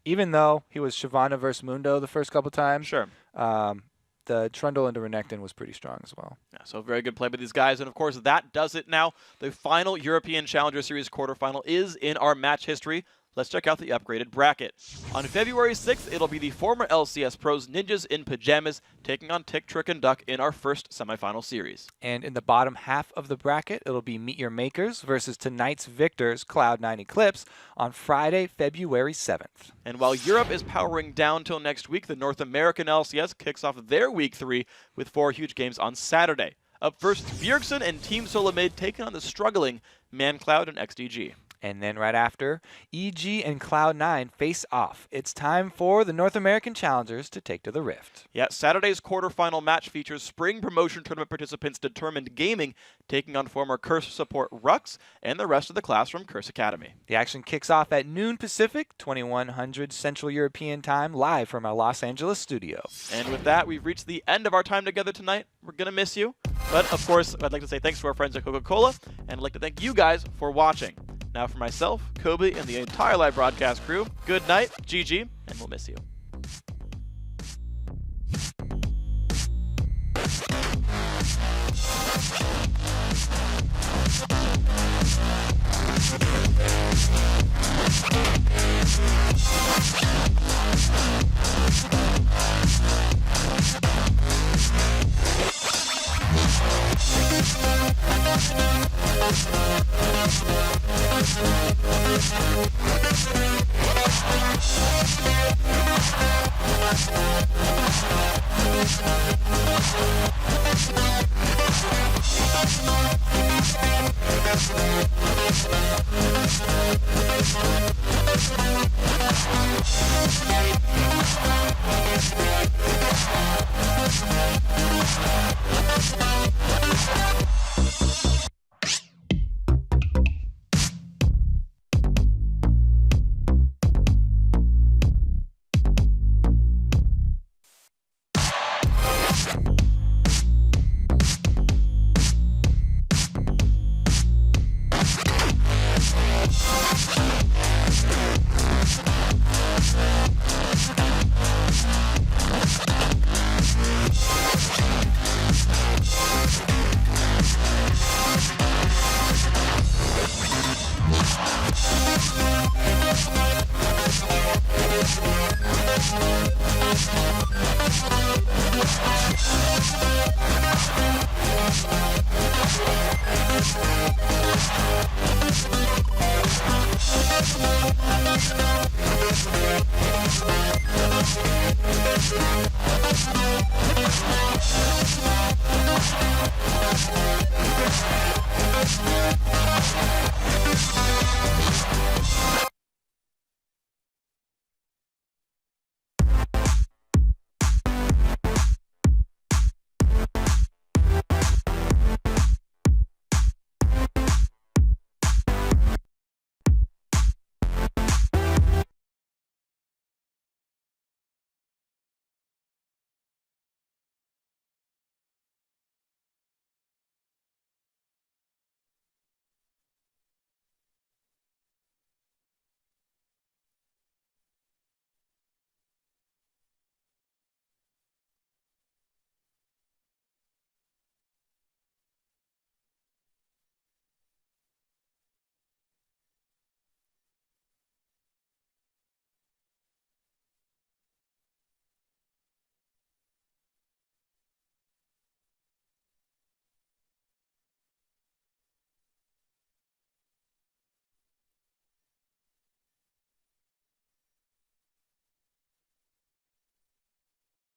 Even though he was Shyvana versus Mundo the first couple times, sure. The Trundle into Renekton was pretty strong as well. Yeah, so very good play by these guys. And, of course, that does it now. The final European Challenger Series quarterfinal is in our match history. let's check out the upgraded bracket. On February 6th, it'll be the former LCS pros Ninjas in Pajamas taking on Tick, Trick, and Duck in our first semifinal series. And in the bottom half of the bracket, it'll be Meet Your Makers versus tonight's victors, Cloud9 Eclipse, on Friday, February 7th. And while Europe is powering down till next week, the North American LCS kicks off their Week 3 with 4 huge games on Saturday. Up first, Bjergsen and Team Solomid taking on the struggling ManCloud and XDG. And then right after, EG and Cloud9 face off. It's time for the North American Challengers to take to the Rift. Yeah, Saturday's quarterfinal match features Spring Promotion Tournament participants Determined Gaming taking on former Curse support Rux and the rest of the class from Curse Academy. The action kicks off at noon Pacific, 2100 Central European Time, live from our Los Angeles studio. And with that, we've reached the end of our time together tonight. We're going to miss you. But, of course, I'd like to say thanks to our friends at Coca-Cola, and I'd like to thank you guys for watching. Now for myself, Kobe, and the entire live broadcast crew, good night, GG, and we'll miss you. Yeah.